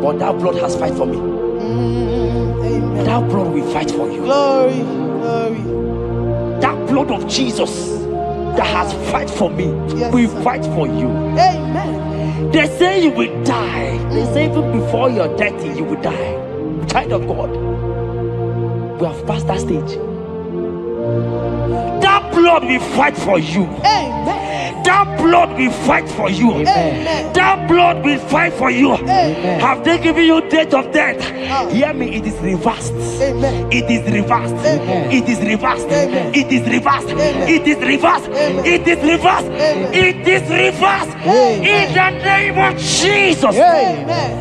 But that blood has fight for me. Amen. That blood will fight for you. Glory, glory. That blood of Jesus that has fight for me will fight for you. Amen. They say you will die. They say even before you're 30, you will die. Child of God, we have passed that stage. That blood will fight for you. Amen. That blood will fight for you. Amen. That blood will fight for you. Amen. Have they given you date of death? Hear me, it is reversed. Amen. It is reversed. Amen. It is reversed. Amen. It is reversed. Amen. It is reversed. Amen. It is reversed. Amen. It is reversed. Amen. In the name of Jesus. Amen.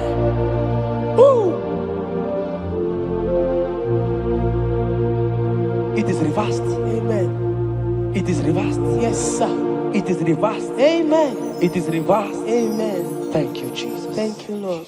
It is reversed. Amen. It is reversed. Yes, sir. It is reversed. Amen. It is reversed. Amen. Thank you, Jesus. Thank you, Lord.